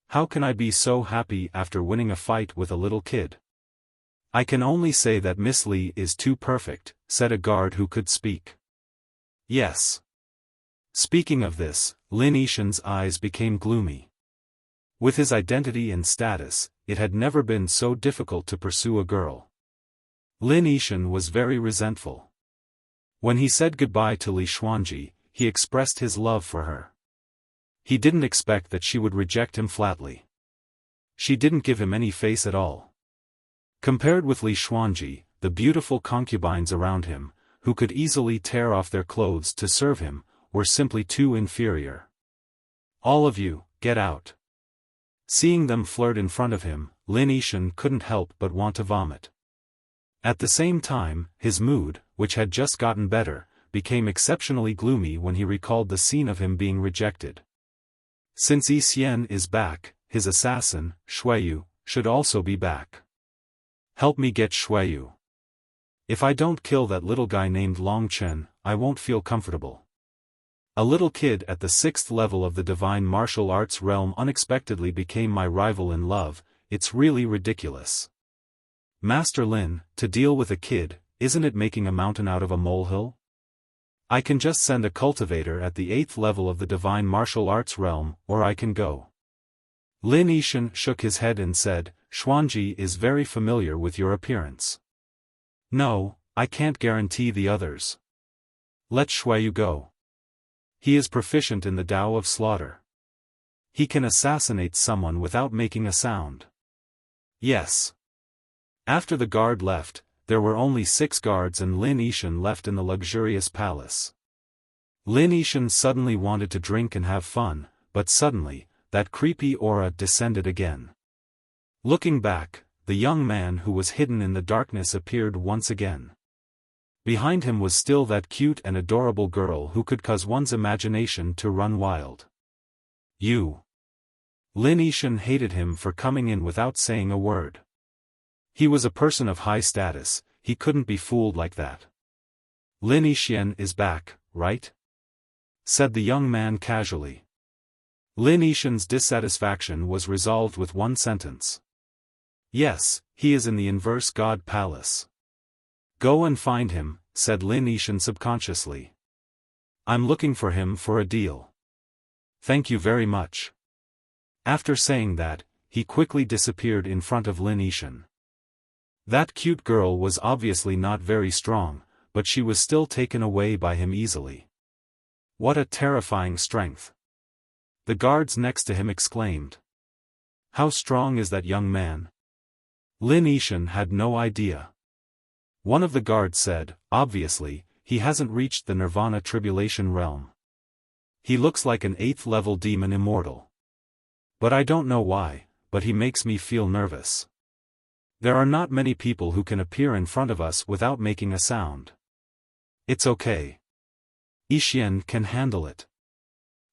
How can I be so happy after winning a fight with a little kid?" "I can only say that Miss Li is too perfect," said a guard who could speak. "Yes." Speaking of this, Lin Yishan's eyes became gloomy. With his identity and status, it had never been so difficult to pursue a girl. Lin Yishan was very resentful. When he said goodbye to Li Xuanji, he expressed his love for her. He didn't expect that she would reject him flatly. She didn't give him any face at all. Compared with Li Xuanji, the beautiful concubines around him, who could easily tear off their clothes to serve him, were simply too inferior. "All of you, get out," Seeing them flirt in front of him, Lin Yishan couldn't help but want to vomit. At the same time, his mood, which had just gotten better, became exceptionally gloomy when he recalled the scene of him being rejected. Since Yi Xian is back, his assassin, Xueyu, should also be back. Help me get Xueyu. If I don't kill that little guy named Long Chen, I won't feel comfortable. A little kid at the 6th level of the divine martial arts realm unexpectedly became my rival in love. It's really ridiculous. Master Lin, to deal with a kid, isn't it making a mountain out of a molehill? I can just send a cultivator at the 8th level of the divine martial arts realm, or I can go. Lin Yishan shook his head and said, Xuanji is very familiar with your appearance. No, I can't guarantee the others. Let Xueyu go. He is proficient in the Tao of slaughter. He can assassinate someone without making a sound. Yes. After the guard left, there were only 6 guards and Lin Yishan left in the luxurious palace. Lin Yishan suddenly wanted to drink and have fun, but suddenly, that creepy aura descended again. Looking back, the young man who was hidden in the darkness appeared once again. Behind him was still that cute and adorable girl who could cause one's imagination to run wild. You. Lin Yishan hated him for coming in without saying a word. He was a person of high status, he couldn't be fooled like that. Lin Yishan is back, right? Said the young man casually. Lin Yishan's dissatisfaction was resolved with one sentence. Yes, he is in the inverse god palace. Go and find him, said Lin Yishan subconsciously. I'm looking for him for a deal. Thank you very much. After saying that, he quickly disappeared in front of Lin Yishan. That cute girl was obviously not very strong, but she was still taken away by him easily. What a terrifying strength! The guards next to him exclaimed. How strong is that young man? Lin Yishan had no idea. One of the guards said, obviously, he hasn't reached the Nirvana Tribulation realm. He looks like an 8th level demon immortal. But I don't know why, but he makes me feel nervous. There are not many people who can appear in front of us without making a sound. It's okay. Yishan can handle it.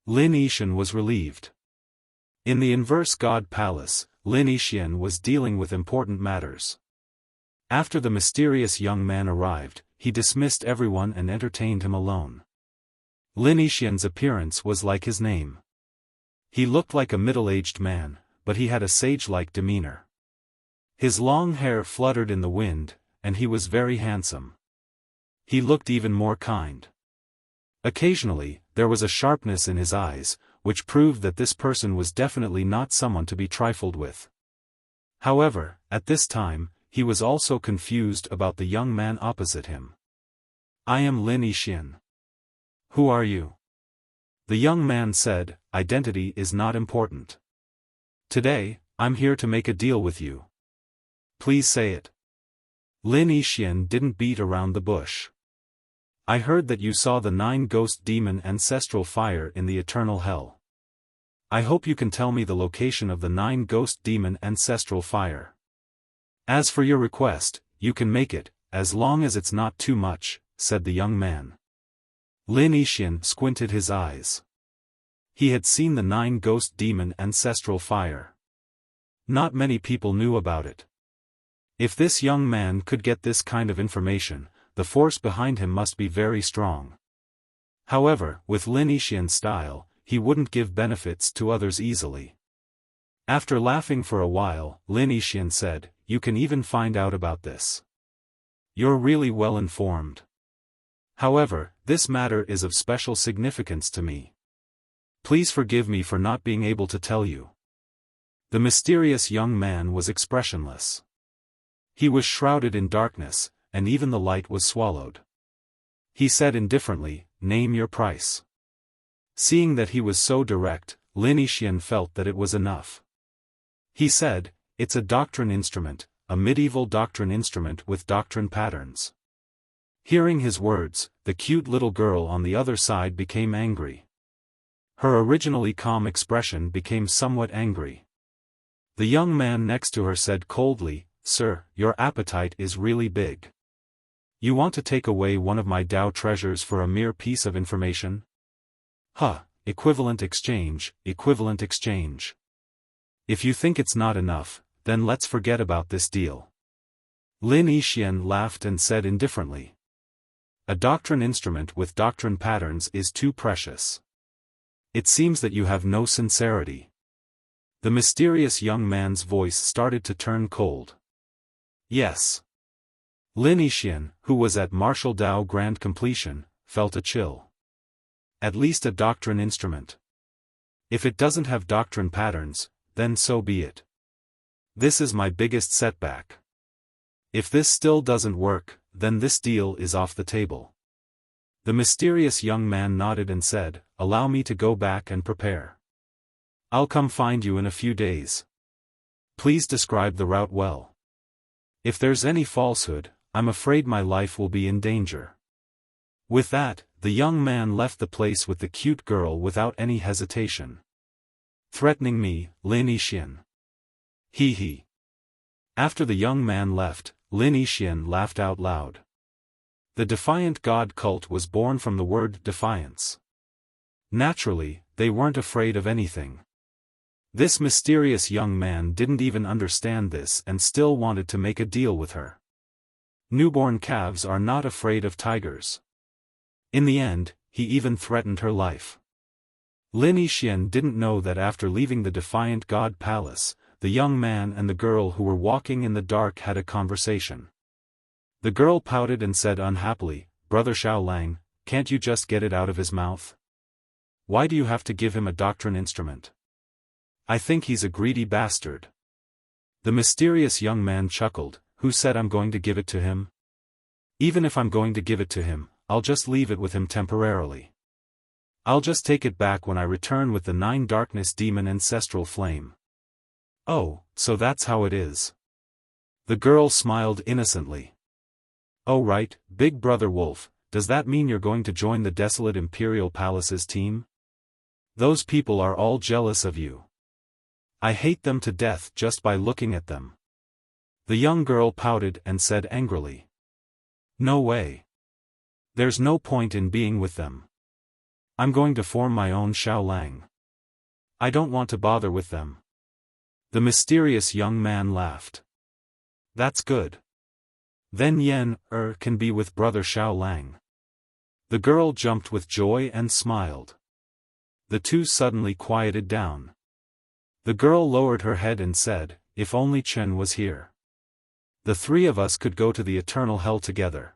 Lin Yishan was relieved. In the inverse god palace, Lin Yishan was dealing with important matters. After the mysterious young man arrived, he dismissed everyone and entertained him alone. Lin Yishan's appearance was like his name. He looked like a middle-aged man, but he had a sage-like demeanor. His long hair fluttered in the wind, and he was very handsome. He looked even more kind. Occasionally, there was a sharpness in his eyes, which proved that this person was definitely not someone to be trifled with. However, at this time, he was also confused about the young man opposite him. I am Lin Yishan. Who are you? The young man said, identity is not important. Today, I'm here to make a deal with you. Please say it. Lin Yishan didn't beat around the bush. I heard that you saw the 9-ghost demon ancestral fire in the eternal hell. I hope you can tell me the location of the 9-ghost demon ancestral fire. As for your request, you can make it, as long as it's not too much, said the young man. Lin Yishan squinted his eyes. He had seen the 9-ghost demon ancestral fire. Not many people knew about it. If this young man could get this kind of information, the force behind him must be very strong. However, with Lin Yishan's style, he wouldn't give benefits to others easily. After laughing for a while, Lin Yishan said, you can even find out about this. You're really well informed. However, this matter is of special significance to me. Please forgive me for not being able to tell you. The mysterious young man was expressionless. He was shrouded in darkness, and even the light was swallowed. He said indifferently, name your price. Seeing that he was so direct, Lin Yishan felt that it was enough. He said, it's a doctrine instrument, a medieval doctrine instrument with doctrine patterns. Hearing his words, the cute little girl on the other side became angry. Her originally calm expression became somewhat angry. The young man next to her said coldly, "Sir, your appetite is really big. You want to take away one of my Tao treasures for a mere piece of information? Huh, equivalent exchange, equivalent exchange. If you think it's not enough, then let's forget about this deal." Lin Yixian laughed and said indifferently, "A doctrine instrument with doctrine patterns is too precious. It seems that you have no sincerity." The mysterious young man's voice started to turn cold. "Yes." Lin Yixian, who was at martial Tao grand completion, felt a chill. At least a doctrine instrument. If it doesn't have doctrine patterns, then so be it. This is my biggest setback. If this still doesn't work, then this deal is off the table. The mysterious young man nodded and said, "Allow me to go back and prepare. I'll come find you in a few days. Please describe the route well. If there's any falsehood, I'm afraid my life will be in danger." With that, the young man left the place with the cute girl without any hesitation. "Threatening me, Lin Yixian." He he. After the young man left, Lin Yixian laughed out loud. The defiant god cult was born from the word defiance. Naturally, they weren't afraid of anything. This mysterious young man didn't even understand this and still wanted to make a deal with her. Newborn calves are not afraid of tigers. In the end, he even threatened her life. Lin Yixian didn't know that after leaving the defiant god palace, the young man and the girl who were walking in the dark had a conversation. The girl pouted and said unhappily, "Brother Xiaolang, can't you just get it out of his mouth? Why do you have to give him a doctrine instrument? I think he's a greedy bastard." The mysterious young man chuckled, "Who said I'm going to give it to him? Even if I'm going to give it to him, I'll just leave it with him temporarily. I'll just take it back when I return with the 9 darkness demon ancestral flame." "Oh, so that's how it is." The girl smiled innocently. "Oh right, Big Brother Wolf, does that mean you're going to join the desolate Imperial Palace's team? Those people are all jealous of you. I hate them to death just by looking at them." The young girl pouted and said angrily, "No way. There's no point in being with them. I'm going to form my own Xiaolang. I don't want to bother with them." The mysterious young man laughed. "That's good. Then Yen can be with Brother Xiaolang." The girl jumped with joy and smiled. The two suddenly quieted down. The girl lowered her head and said, "If only Chen was here. The 3 of us could go to the eternal hell together.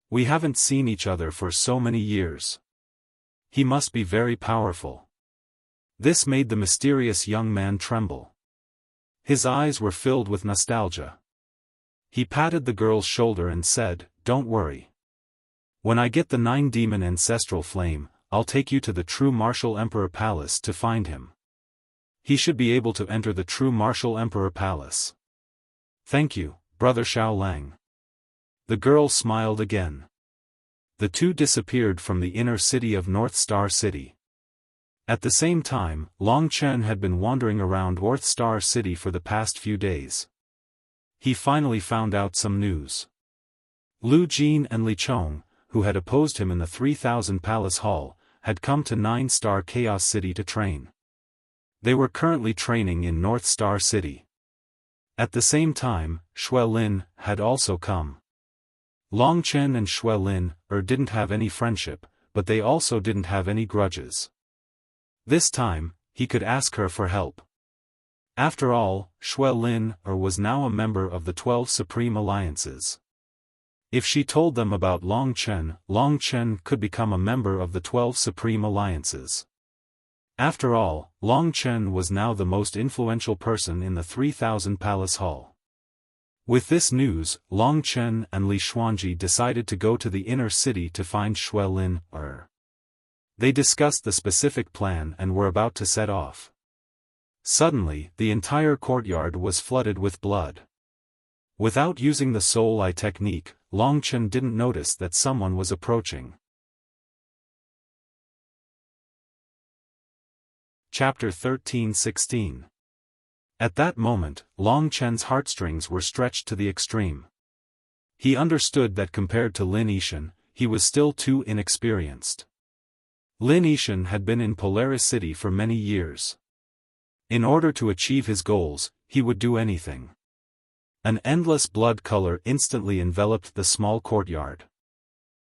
We haven't seen each other for so many years. He must be very powerful." This made the mysterious young man tremble. His eyes were filled with nostalgia. He patted the girl's shoulder and said, "Don't worry. When I get the 9 demon ancestral flame, I'll take you to the true martial emperor palace to find him. He should be able to enter the true martial emperor palace." "Thank you, Brother Xiaolang." The girl smiled again. The two disappeared from the inner city of North Star City. At the same time, Long Chen had been wandering around North Star City for the past few days. He finally found out some news. Lu Jin and Li Chong, who had opposed him in the 3000 Palace Hall, had come to 9-Star Chaos City to train. They were currently training in North Star City. At the same time, Xue Lin had also come. Long Chen and Xue Lin didn't have any friendship, but they also didn't have any grudges. This time, he could ask her for help. After all, Xue Lin was now a member of the 12 Supreme Alliances. If she told them about Long Chen could become a member of the 12 Supreme Alliances. After all, Long Chen was now the most influential person in the 3000 Palace Hall. With this news, Long Chen and Li Xuanji decided to go to the inner city to find Xue Lin. They discussed the specific plan and were about to set off. Suddenly, the entire courtyard was flooded with blood. Without using the soul eye technique, Long Chen didn't notice that someone was approaching. Chapter 13-16. At that moment, Long Chen's heartstrings were stretched to the extreme. He understood that compared to Lin Yishan, he was still too inexperienced. Lin Yishan had been in Polaris City for many years. In order to achieve his goals, he would do anything. An endless blood color instantly enveloped the small courtyard.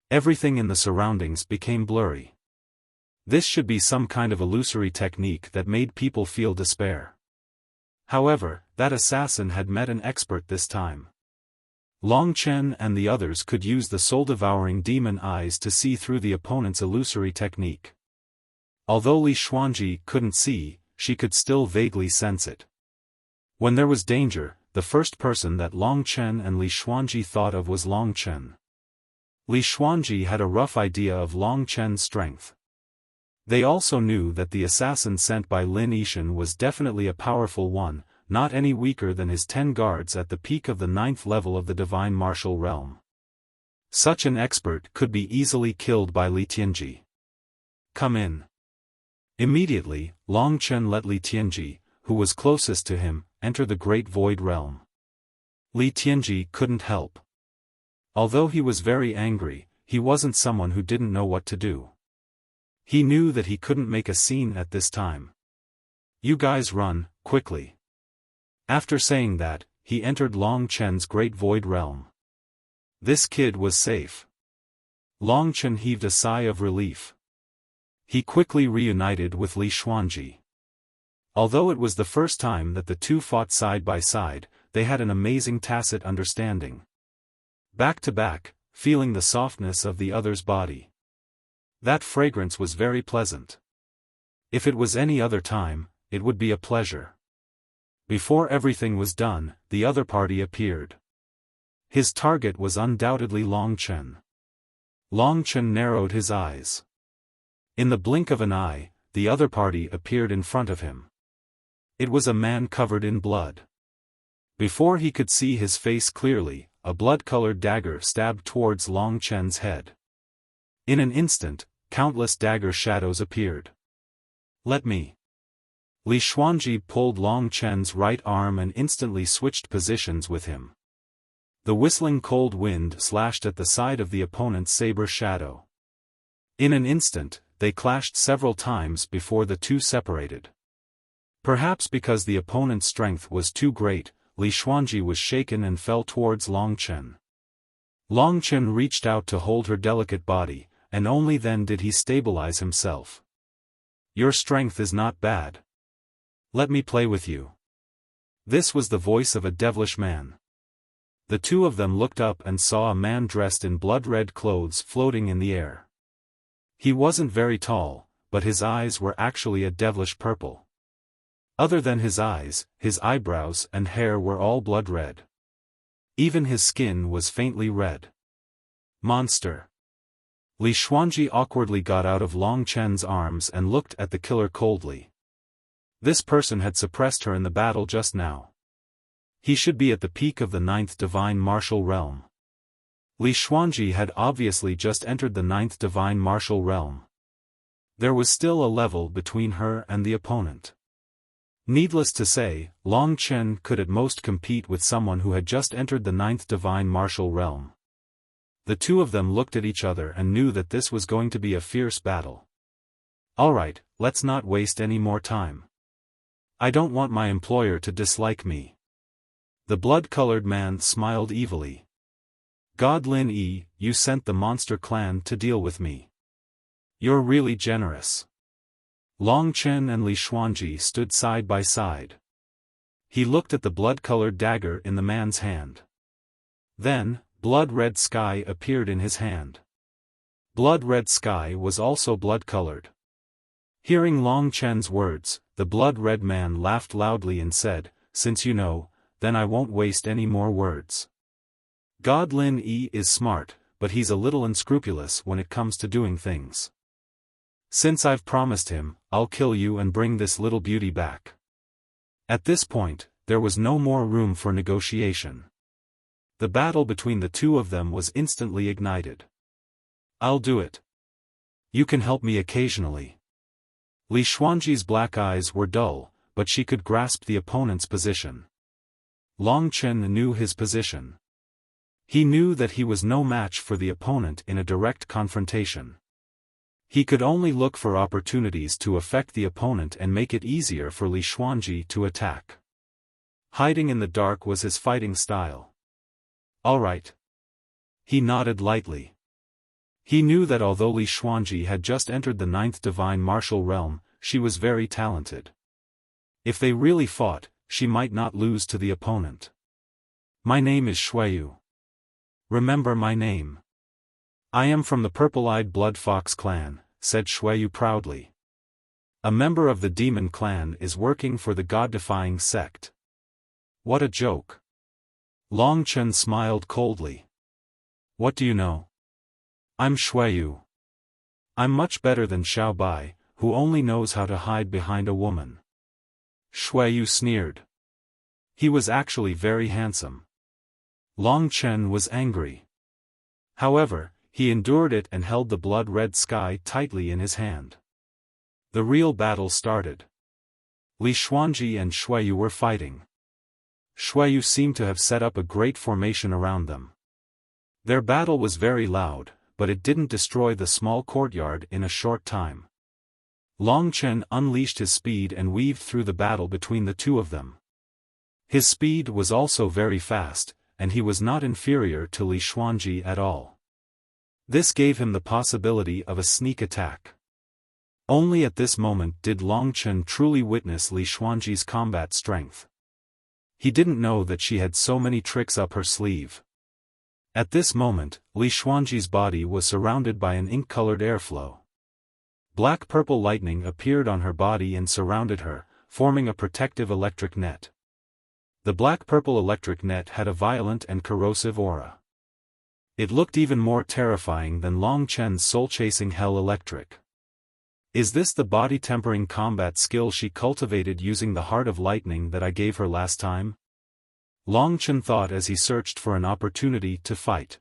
Everything in the surroundings became blurry. This should be some kind of illusory technique that made people feel despair. However, that assassin had met an expert this time. Long Chen and the others could use the soul-devouring demon eyes to see through the opponent's illusory technique. Although Li Xuanji couldn't see, she could still vaguely sense it. When there was danger, the first person that Long Chen and Li Xuanji thought of was Long Chen. Li Xuanji had a rough idea of Long Chen's strength. They also knew that the assassin sent by Lin Yishan was definitely a powerful one, not any weaker than his 10 guards at the peak of the 9th level of the divine martial realm. Such an expert could be easily killed by Li Tianji. Come in. Immediately, Long Chen let Li Tianji, who was closest to him, enter the great void realm. Li Tianji couldn't help. Although he was very angry, he wasn't someone who didn't know what to do. He knew that he couldn't make a scene at this time. You guys run, quickly. After saying that, he entered Long Chen's great void realm. This kid was safe. Long Chen heaved a sigh of relief. He quickly reunited with Li Xuanji. Although it was the first time that the two fought side by side, they had an amazing tacit understanding. Back to back, feeling the softness of the other's body. That fragrance was very pleasant. If it was any other time, it would be a pleasure. Before everything was done, the other party appeared. His target was undoubtedly Long Chen. Long Chen narrowed his eyes. In the blink of an eye, the other party appeared in front of him. It was a man covered in blood. Before he could see his face clearly, a blood-colored dagger stabbed towards Long Chen's head. In an instant, countless dagger shadows appeared. Let me. Li Xuanji pulled Long Chen's right arm and instantly switched positions with him. The whistling cold wind slashed at the side of the opponent's saber shadow. In an instant, they clashed several times before the two separated. Perhaps because the opponent's strength was too great, Li Xuanji was shaken and fell towards Long Chen. Long Chen reached out to hold her delicate body, and only then did he stabilize himself. Your strength is not bad. Let me play with you. This was the voice of a devilish man. The two of them looked up and saw a man dressed in blood-red clothes floating in the air. He wasn't very tall, but his eyes were actually a devilish purple. Other than his eyes, his eyebrows and hair were all blood-red. Even his skin was faintly red. Monster. Li Xuanji awkwardly got out of Long Chen's arms and looked at the killer coldly. This person had suppressed her in the battle just now. He should be at the peak of the 9th divine martial realm. Li Xuanji had obviously just entered the 9th divine martial realm. There was still a level between her and the opponent. Needless to say, Long Chen could at most compete with someone who had just entered the 9th divine martial realm. The two of them looked at each other and knew that this was going to be a fierce battle. Alright, let's not waste any more time. I don't want my employer to dislike me. The blood-colored man smiled evilly. God Lin Yi, you sent the monster clan to deal with me. You're really generous. Long Chen and Li Xuanji stood side by side. He looked at the blood-colored dagger in the man's hand. Then, blood-red sky appeared in his hand. Blood-red sky was also blood-colored. Hearing Long Chen's words, the blood-red man laughed loudly and said, "Since you know, then I won't waste any more words. God Lin Yi is smart, but he's a little unscrupulous when it comes to doing things. Since I've promised him, I'll kill you and bring this little beauty back." At this point, there was no more room for negotiation. The battle between the two of them was instantly ignited. I'll do it. You can help me occasionally. Li Xuanji's black eyes were dull, but she could grasp the opponent's position. Long Chen knew his position. He knew that he was no match for the opponent in a direct confrontation. He could only look for opportunities to affect the opponent and make it easier for Li Xuanji to attack. Hiding in the dark was his fighting style. All right. He nodded lightly. He knew that although Li Xuanji had just entered the 9th divine martial realm, she was very talented. If they really fought, she might not lose to the opponent. My name is Xueyu. Remember my name. I am from the Purple-Eyed Blood Fox clan, said Xueyu proudly. A member of the demon clan is working for the god-defying sect. What a joke. Long Chen smiled coldly. What do you know? I'm Xueyu. I'm much better than Xiao Bai, who only knows how to hide behind a woman. Xueyu sneered. He was actually very handsome. Long Chen was angry. However, he endured it and held the blood-red sky tightly in his hand. The real battle started. Li Xuanji and Xueyu were fighting. Xueyu seemed to have set up a great formation around them. Their battle was very loud, but it didn't destroy the small courtyard in a short time. Long Chen unleashed his speed and weaved through the battle between the two of them. His speed was also very fast, and he was not inferior to Li Xuanji at all. This gave him the possibility of a sneak attack. Only at this moment did Long Chen truly witness Li Xuanji's combat strength. He didn't know that she had so many tricks up her sleeve. At this moment, Li Xuanji's body was surrounded by an ink-colored airflow. Black-purple lightning appeared on her body and surrounded her, forming a protective electric net. The black-purple electric net had a violent and corrosive aura. It looked even more terrifying than Long Chen's soul-chasing hell electric. Is this the body-tempering combat skill she cultivated using the Heart of Lightning that I gave her last time? Long Chen thought as he searched for an opportunity to fight.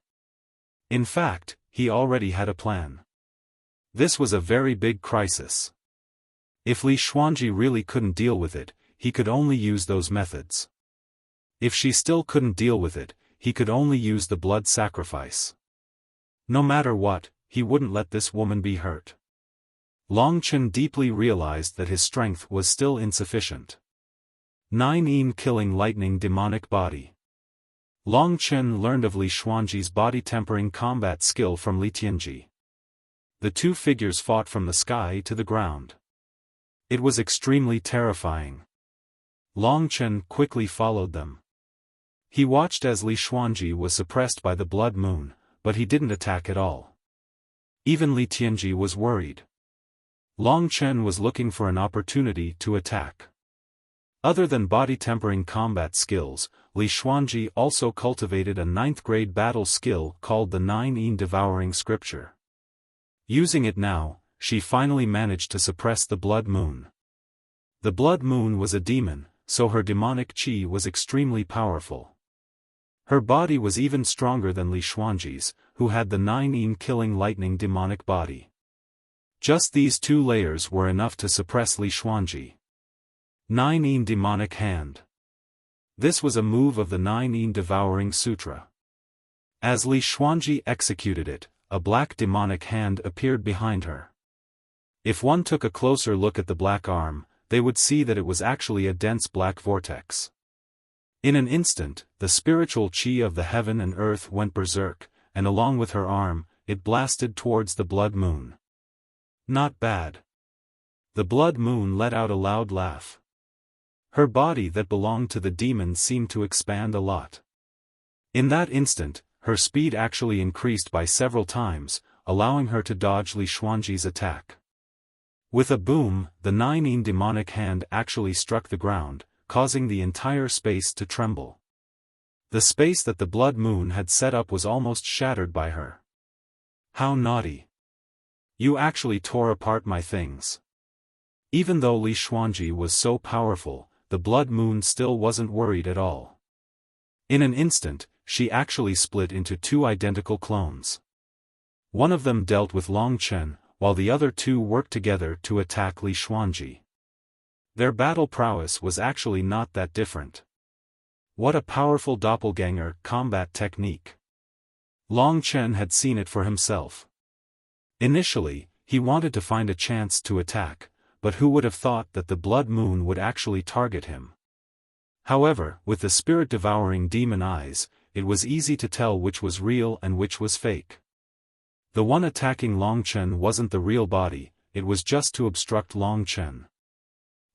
In fact, he already had a plan. This was a very big crisis. If Li Xuanji really couldn't deal with it, he could only use those methods. If she still couldn't deal with it, he could only use the blood sacrifice. No matter what, he wouldn't let this woman be hurt. Long Chen deeply realized that his strength was still insufficient. 9 killing lightning demonic body. Long Chen learned of Li Xuanji's body-tempering combat skill from Li Tianji. The two figures fought from the sky to the ground. It was extremely terrifying. Long Chen quickly followed them. He watched as Li Xuanji was suppressed by the blood moon, but he didn't attack at all. Even Li Tianji was worried. Long Chen was looking for an opportunity to attack. Other than body-tempering combat skills, Li Xuanji also cultivated a 9th-grade battle skill called the 9 Devouring Scripture. Using it now, she finally managed to suppress the blood moon. The blood moon was a demon, so her demonic qi was extremely powerful. Her body was even stronger than Li Xuanji's, who had the 9 killing lightning demonic body. Just these two layers were enough to suppress Li Xuanji. 9 demonic hand. This was a move of the 9 devouring sutra. As Li Xuanji executed it, a black demonic hand appeared behind her. If one took a closer look at the black arm, they would see that it was actually a dense black vortex. In an instant, the spiritual qi of the heaven and earth went berserk, and along with her arm, it blasted towards the blood moon. Not bad. The blood moon let out a loud laugh. Her body that belonged to the demon seemed to expand a lot. In that instant, her speed actually increased by several times, allowing her to dodge Li Xuanji's attack. With a boom, the 9 demonic hand actually struck the ground, causing the entire space to tremble. The space that the blood moon had set up was almost shattered by her. How naughty. You actually tore apart my things. Even though Li Xuanji was so powerful, the blood moon still wasn't worried at all. In an instant, she actually split into two identical clones. One of them dealt with Long Chen, while the other two worked together to attack Li Xuanji. Their battle prowess was actually not that different. What a powerful doppelganger combat technique. Long Chen had seen it for himself. Initially, he wanted to find a chance to attack, but who would have thought that the blood moon would actually target him? However, with the spirit-devouring demon eyes, it was easy to tell which was real and which was fake. The one attacking Long Chen wasn't the real body, it was just to obstruct Long Chen.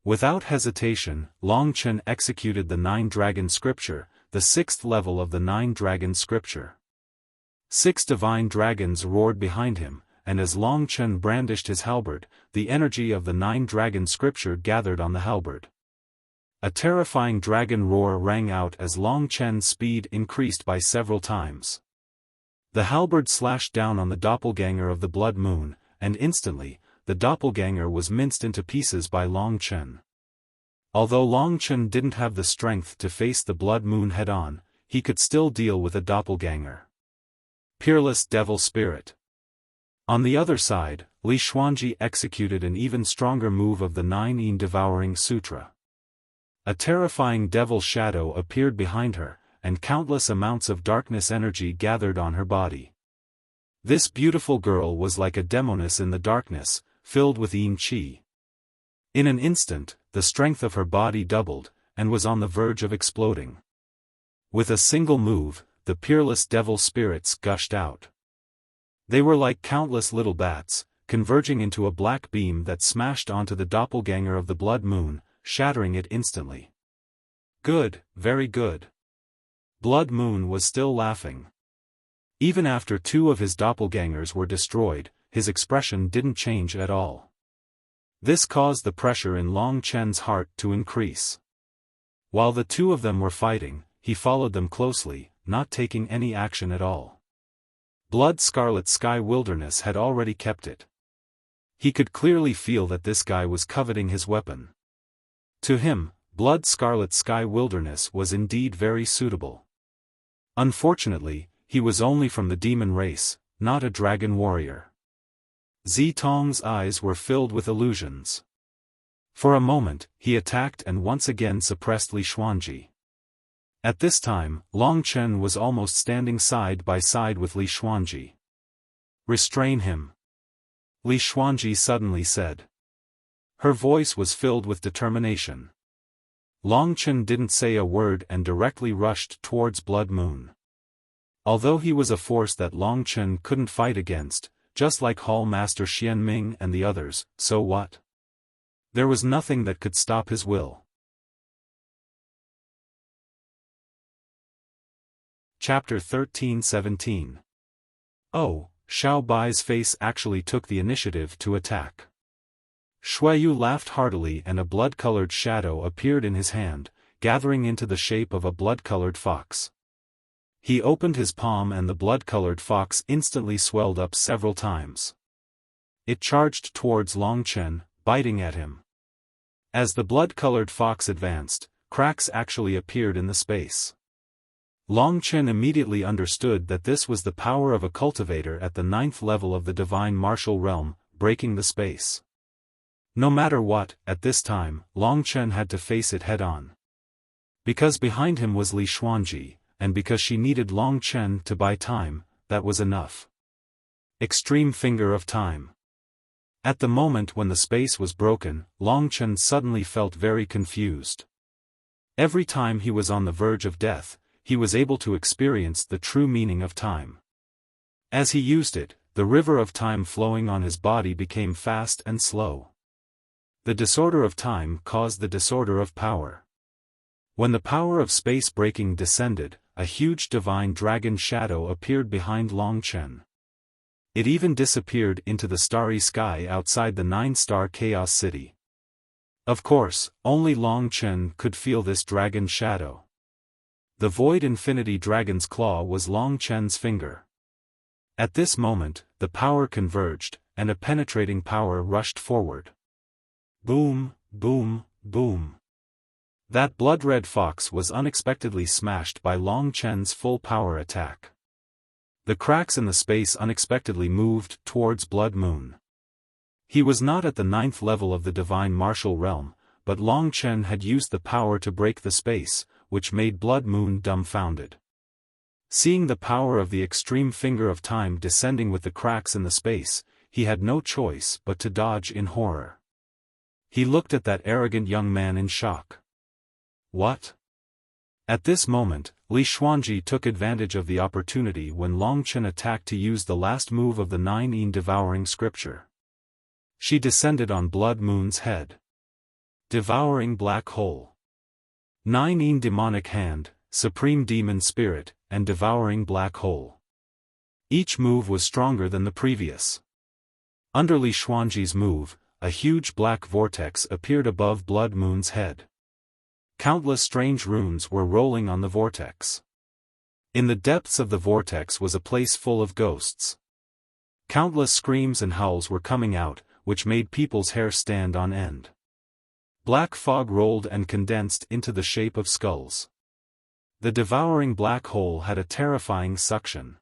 Without hesitation, Long Chen executed the Nine-Dragon Scripture, the 6th level of the Nine-Dragon Scripture. 6 divine dragons roared behind him, and as Long Chen brandished his halberd, the energy of the Nine-Dragon Scripture gathered on the halberd. A terrifying dragon roar rang out as Long Chen's speed increased by several times. The halberd slashed down on the doppelganger of the blood moon, and instantly, the doppelganger was minced into pieces by Long Chen. Although Long Chen didn't have the strength to face the blood moon head-on, he could still deal with a doppelganger. Peerless devil spirit. On the other side, Li Xuanji executed an even stronger move of the Nine Devouring Sutra. A terrifying devil shadow appeared behind her, and countless amounts of darkness energy gathered on her body. This beautiful girl was like a demoness in the darkness, filled with yin qi. In an instant, the strength of her body doubled, and was on the verge of exploding. With a single move, the peerless devil spirits gushed out. They were like countless little bats, converging into a black beam that smashed onto the doppelganger of the blood moon, shattering it instantly. Good, very good. Blood Moon was still laughing. Even after 2 of his doppelgangers were destroyed, his expression didn't change at all. This caused the pressure in Long Chen's heart to increase. While the 2 of them were fighting, he followed them closely, not taking any action at all. Blood Scarlet Sky Wilderness had already kept it. He could clearly feel that this guy was coveting his weapon. To him, Blood Scarlet Sky Wilderness was indeed very suitable. Unfortunately, he was only from the demon race, not a dragon warrior. Zitong's eyes were filled with illusions. For a moment, he attacked and once again suppressed Li Xuanji. At this time, Long Chen was almost standing side by side with Li Xuanji. Restrain him. Li Xuanji suddenly said. Her voice was filled with determination. Long Chen didn't say a word and directly rushed towards Blood Moon. Although he was a force that Long Chen couldn't fight against, just like Hall Master Xian Ming and the others, so what? There was nothing that could stop his will. Chapter 13-17. Oh, Xiao Bai's face actually took the initiative to attack. Shuiyu laughed heartily and a blood-colored shadow appeared in his hand, gathering into the shape of a blood-colored fox. He opened his palm and the blood-colored fox instantly swelled up several times. It charged towards Long Chen, biting at him. As the blood-colored fox advanced, cracks actually appeared in the space. Long Chen immediately understood that this was the power of a cultivator at the 9th level of the divine martial realm, breaking the space. No matter what, at this time, Long Chen had to face it head-on. Because behind him was Li Xuanji, and because she needed Long Chen to buy time, that was enough. Extreme Finger of Time. At the moment when the space was broken, Long Chen suddenly felt very confused. Every time he was on the verge of death, he was able to experience the true meaning of time. As he used it, the river of time flowing on his body became fast and slow. The disorder of time caused the disorder of power. When the power of space breaking descended, a huge divine dragon shadow appeared behind Long Chen. It even disappeared into the starry sky outside the 9-star Chaos City. Of course, only Long Chen could feel this dragon shadow. The Void Infinity Dragon's claw was Long Chen's finger. At this moment, the power converged, and a penetrating power rushed forward. Boom, boom, boom. That blood-red fox was unexpectedly smashed by Long Chen's full power attack. The cracks in the space unexpectedly moved towards Blood Moon. He was not at the 9th level of the divine martial realm, but Long Chen had used the power to break the space, which made Blood Moon dumbfounded. Seeing the power of the extreme finger of time descending with the cracks in the space, he had no choice but to dodge in horror. He looked at that arrogant young man in shock. What? At this moment, Li Xuanji took advantage of the opportunity when Long Chen attacked to use the last move of the 9 devouring scripture. She descended on Blood Moon's head. Devouring black hole. 9 demonic hand, supreme demon spirit, and devouring black hole. Each move was stronger than the previous. Under Li Xuanji's move, a huge black vortex appeared above Blood Moon's head. Countless strange runes were rolling on the vortex. In the depths of the vortex was a place full of ghosts. Countless screams and howls were coming out, which made people's hair stand on end. Black fog rolled and condensed into the shape of skulls. The devouring black hole had a terrifying suction.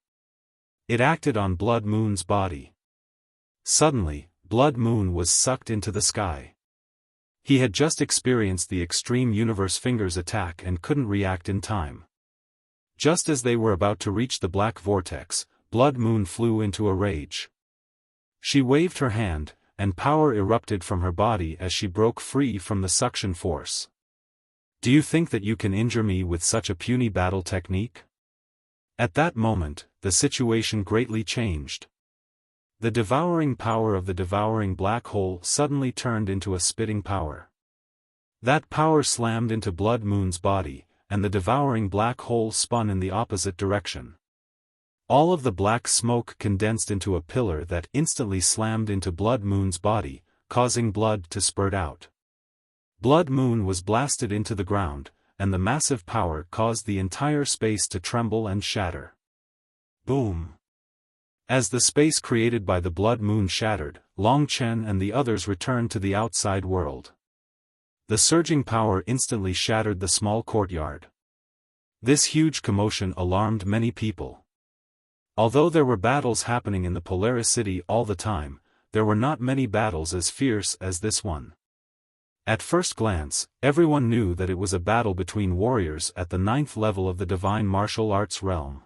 It acted on Blood Moon's body. Suddenly, Blood Moon was sucked into the sky. He had just experienced the extreme universe fingers attack and couldn't react in time. Just as they were about to reach the black vortex, Blood Moon flew into a rage. She waved her hand, and power erupted from her body as she broke free from the suction force. Do you think that you can injure me with such a puny battle technique? At that moment, the situation greatly changed. The devouring power of the devouring black hole suddenly turned into a spitting power. That power slammed into Blood Moon's body, and the devouring black hole spun in the opposite direction. All of the black smoke condensed into a pillar that instantly slammed into Blood Moon's body, causing blood to spurt out. Blood Moon was blasted into the ground, and the massive power caused the entire space to tremble and shatter. Boom! As the space created by the Blood Moon shattered, Long Chen and the others returned to the outside world. The surging power instantly shattered the small courtyard. This huge commotion alarmed many people. Although there were battles happening in the Polaris City all the time, there were not many battles as fierce as this one. At first glance, everyone knew that it was a battle between warriors at the 9th level of the divine martial arts realm.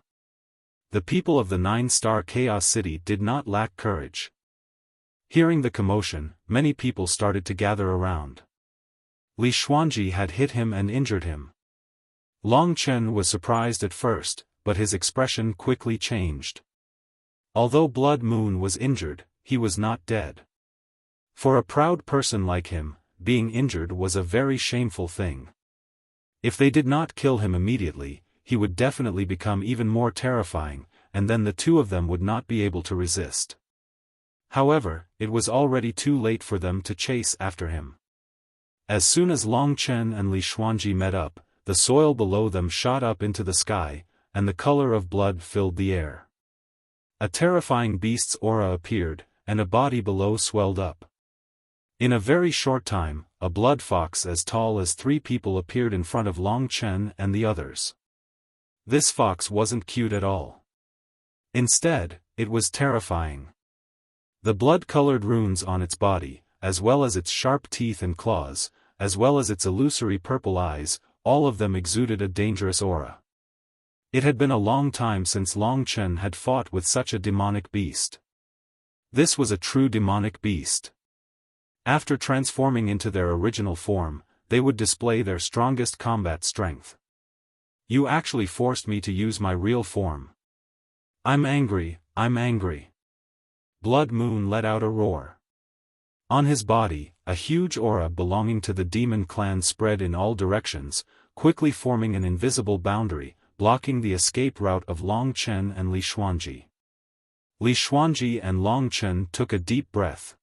The people of the 9-star Chaos City did not lack courage. Hearing the commotion, many people started to gather around. Li Xuanji had hit him and injured him. Long Chen was surprised at first, but his expression quickly changed. Although Blood Moon was injured, he was not dead. For a proud person like him, being injured was a very shameful thing. If they did not kill him immediately, he would definitely become even more terrifying, and then the two of them would not be able to resist. However, it was already too late for them to chase after him. As soon as Long Chen and Li Xuanji met up, the soil below them shot up into the sky, and the color of blood filled the air. A terrifying beast's aura appeared, and a body below swelled up. In a very short time, a blood fox as tall as 3 people appeared in front of Long Chen and the others. This fox wasn't cute at all. Instead, it was terrifying. The blood-colored runes on its body, as well as its sharp teeth and claws, as well as its illusory purple eyes, all of them exuded a dangerous aura. It had been a long time since Long Chen had fought with such a demonic beast. This was a true demonic beast. After transforming into their original form, they would display their strongest combat strength. You actually forced me to use my real form. I'm angry, I'm angry. Blood Moon let out a roar. On his body, a huge aura belonging to the demon clan spread in all directions, quickly forming an invisible boundary, blocking the escape route of Long Chen and Li Xuanji. Li Xuanji and Long Chen took a deep breath.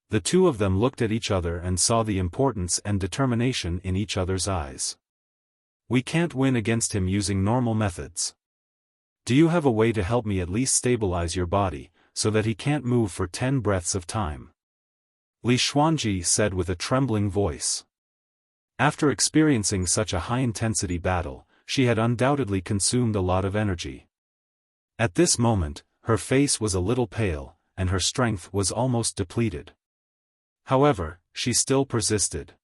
The two of them looked at each other and saw the importance and determination in each other's eyes. We can't win against him using normal methods. Do you have a way to help me at least stabilize your body, so that he can't move for 10 breaths of time? Li Xuanji said with a trembling voice. After experiencing such a high-intensity battle, she had undoubtedly consumed a lot of energy. At this moment, her face was a little pale, and her strength was almost depleted. However, she still persisted.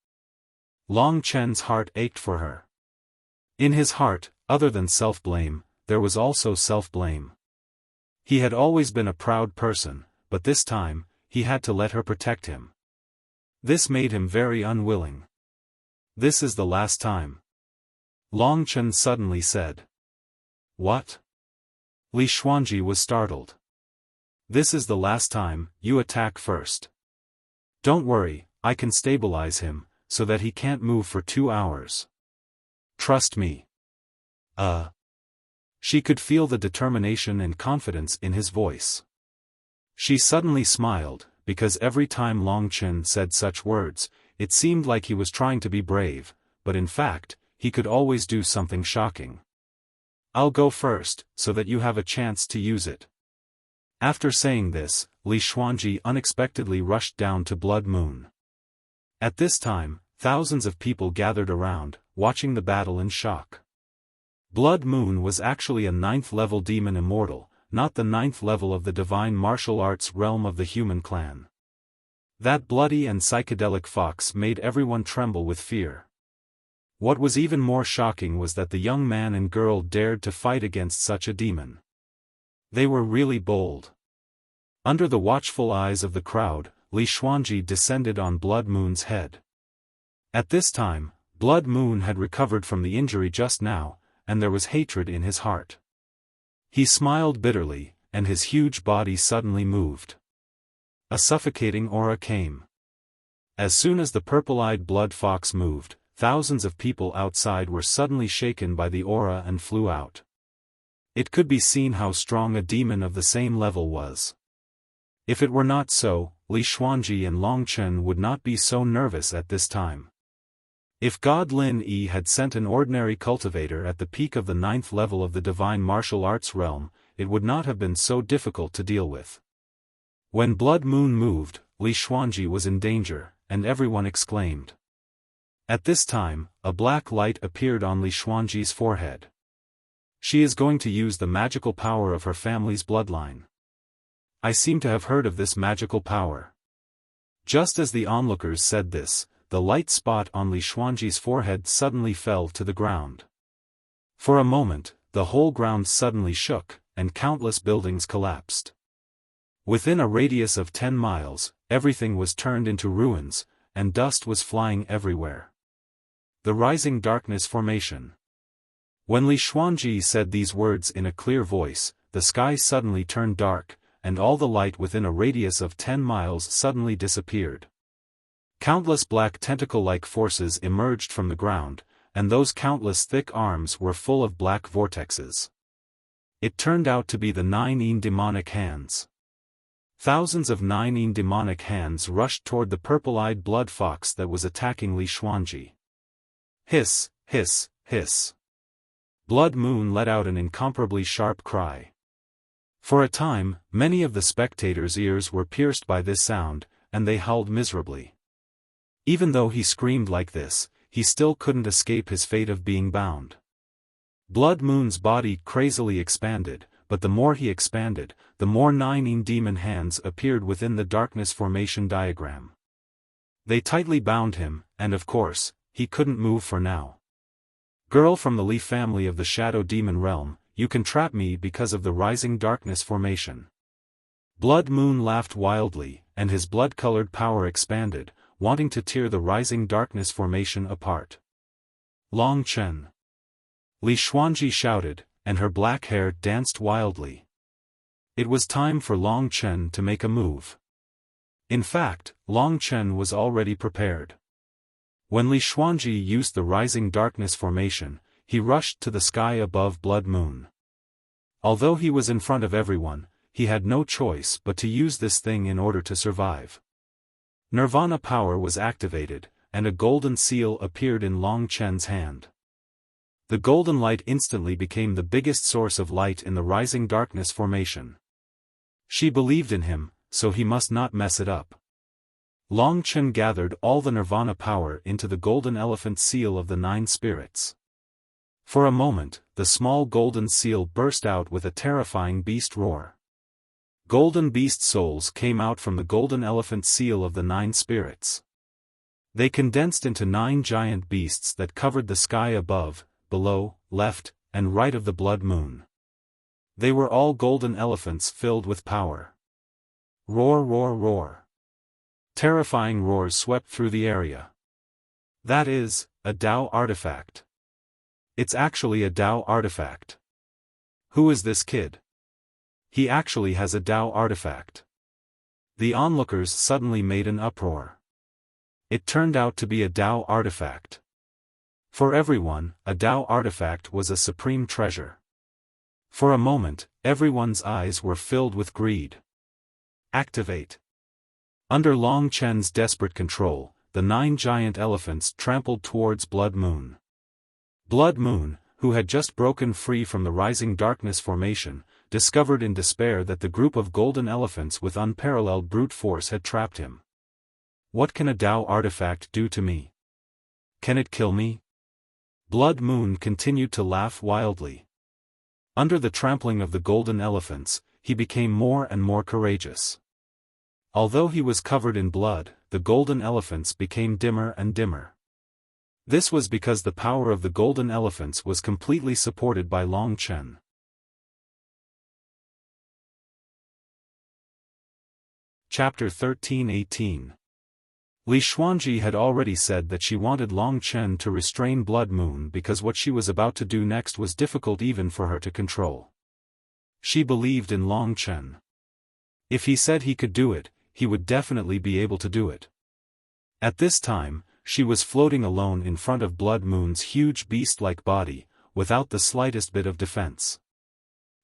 Long Chen's heart ached for her. In his heart, other than self-blame, there was also self-blame. He had always been a proud person, but this time, he had to let her protect him. This made him very unwilling. "This is the last time," Long Chen suddenly said. "What?" Li Xuanji was startled. "This is the last time, you attack first. Don't worry, I can stabilize him, so that he can't move for 2 hours. Trust me." She could feel the determination and confidence in his voice. She suddenly smiled, because every time Long Chen said such words, it seemed like he was trying to be brave, but in fact, he could always do something shocking. "I'll go first, so that you have a chance to use it." After saying this, Li Xuanji unexpectedly rushed down to Blood Moon. At this time, thousands of people gathered around, watching the battle in shock. Blood Moon was actually a 9th-level demon immortal, not the 9th level of the divine martial arts realm of the human clan. That bloody and psychedelic fox made everyone tremble with fear. What was even more shocking was that the young man and girl dared to fight against such a demon. They were really bold. Under the watchful eyes of the crowd, Li Xuanji descended on Blood Moon's head. At this time, Blood Moon had recovered from the injury just now, and there was hatred in his heart. He smiled bitterly, and his huge body suddenly moved. A suffocating aura came. As soon as the purple-eyed blood fox moved, thousands of people outside were suddenly shaken by the aura and flew out. It could be seen how strong a demon of the same level was. If it were not so, Li Xuanji and Long Chen would not be so nervous at this time. If God Lin Yi had sent an ordinary cultivator at the peak of the 9th level of the divine martial arts realm, it would not have been so difficult to deal with. When Blood Moon moved, Li Xuanji was in danger, and everyone exclaimed. At this time, a black light appeared on Li Xuanji's forehead. She is going to use the magical power of her family's bloodline. I seem to have heard of this magical power. Just as the onlookers said this, the light spot on Li Xuanji's forehead suddenly fell to the ground. For a moment, the whole ground suddenly shook, and countless buildings collapsed. Within a radius of 10 miles, everything was turned into ruins, and dust was flying everywhere. The rising darkness formation. When Li Xuanji said these words in a clear voice, the sky suddenly turned dark, and all the light within a radius of 10 miles suddenly disappeared. Countless black tentacle-like forces emerged from the ground, and those countless thick arms were full of black vortexes. It turned out to be the 9 demonic hands. Thousands of 9 demonic hands rushed toward the purple-eyed blood fox that was attacking Li Xuanji. Hiss, hiss, hiss. Blood Moon let out an incomparably sharp cry. For a time, many of the spectators' ears were pierced by this sound, and they howled miserably. Even though he screamed like this, he still couldn't escape his fate of being bound. Blood Moon's body crazily expanded, but the more he expanded, the more 9 demon hands appeared within the darkness formation diagram. They tightly bound him, and of course, he couldn't move for now. Girl from the Li family of the Shadow Demon realm, you can trap me because of the rising darkness formation. Blood Moon laughed wildly, and his blood-colored power expanded, wanting to tear the rising darkness formation apart. Long Chen. Li Xuanji shouted, and her black hair danced wildly. It was time for Long Chen to make a move. In fact, Long Chen was already prepared. When Li Xuanji used the rising darkness formation, he rushed to the sky above Blood Moon. Although he was in front of everyone, he had no choice but to use this thing in order to survive. Nirvana power was activated, and a golden seal appeared in Long Chen's hand. The golden light instantly became the biggest source of light in the rising darkness formation. She believed in him, so he must not mess it up. Long Chen gathered all the Nirvana power into the golden elephant seal of the 9 spirits. For a moment, the small golden seal burst out with a terrifying beast roar. Golden beast souls came out from the golden elephant seal of the 9 spirits. They condensed into 9 giant beasts that covered the sky above, below, left, and right of the blood moon. They were all golden elephants filled with power. Roar, roar, roar. Terrifying roars swept through the area. That is, a Tao artifact. It's actually a Tao artifact. Who is this kid? He actually has a Tao artifact. The onlookers suddenly made an uproar. It turned out to be a Tao artifact. For everyone, a Tao artifact was a supreme treasure. For a moment, everyone's eyes were filled with greed. Activate. Under Long Chen's desperate control, the 9 giant elephants trampled towards Blood Moon. Blood Moon, who had just broken free from the rising darkness formation, discovered in despair that the group of golden elephants with unparalleled brute force had trapped him. What can a Tao artifact do to me? Can it kill me? Blood Moon continued to laugh wildly. Under the trampling of the golden elephants, he became more and more courageous. Although he was covered in blood, the golden elephants became dimmer and dimmer. This was because the power of the golden elephants was completely supported by Long Chen. Chapter 13-18. Li Xuanji had already said that she wanted Long Chen to restrain Blood Moon because what she was about to do next was difficult even for her to control. She believed in Long Chen. If he said he could do it, he would definitely be able to do it. At this time, she was floating alone in front of Blood Moon's huge beast-like body, without the slightest bit of defense.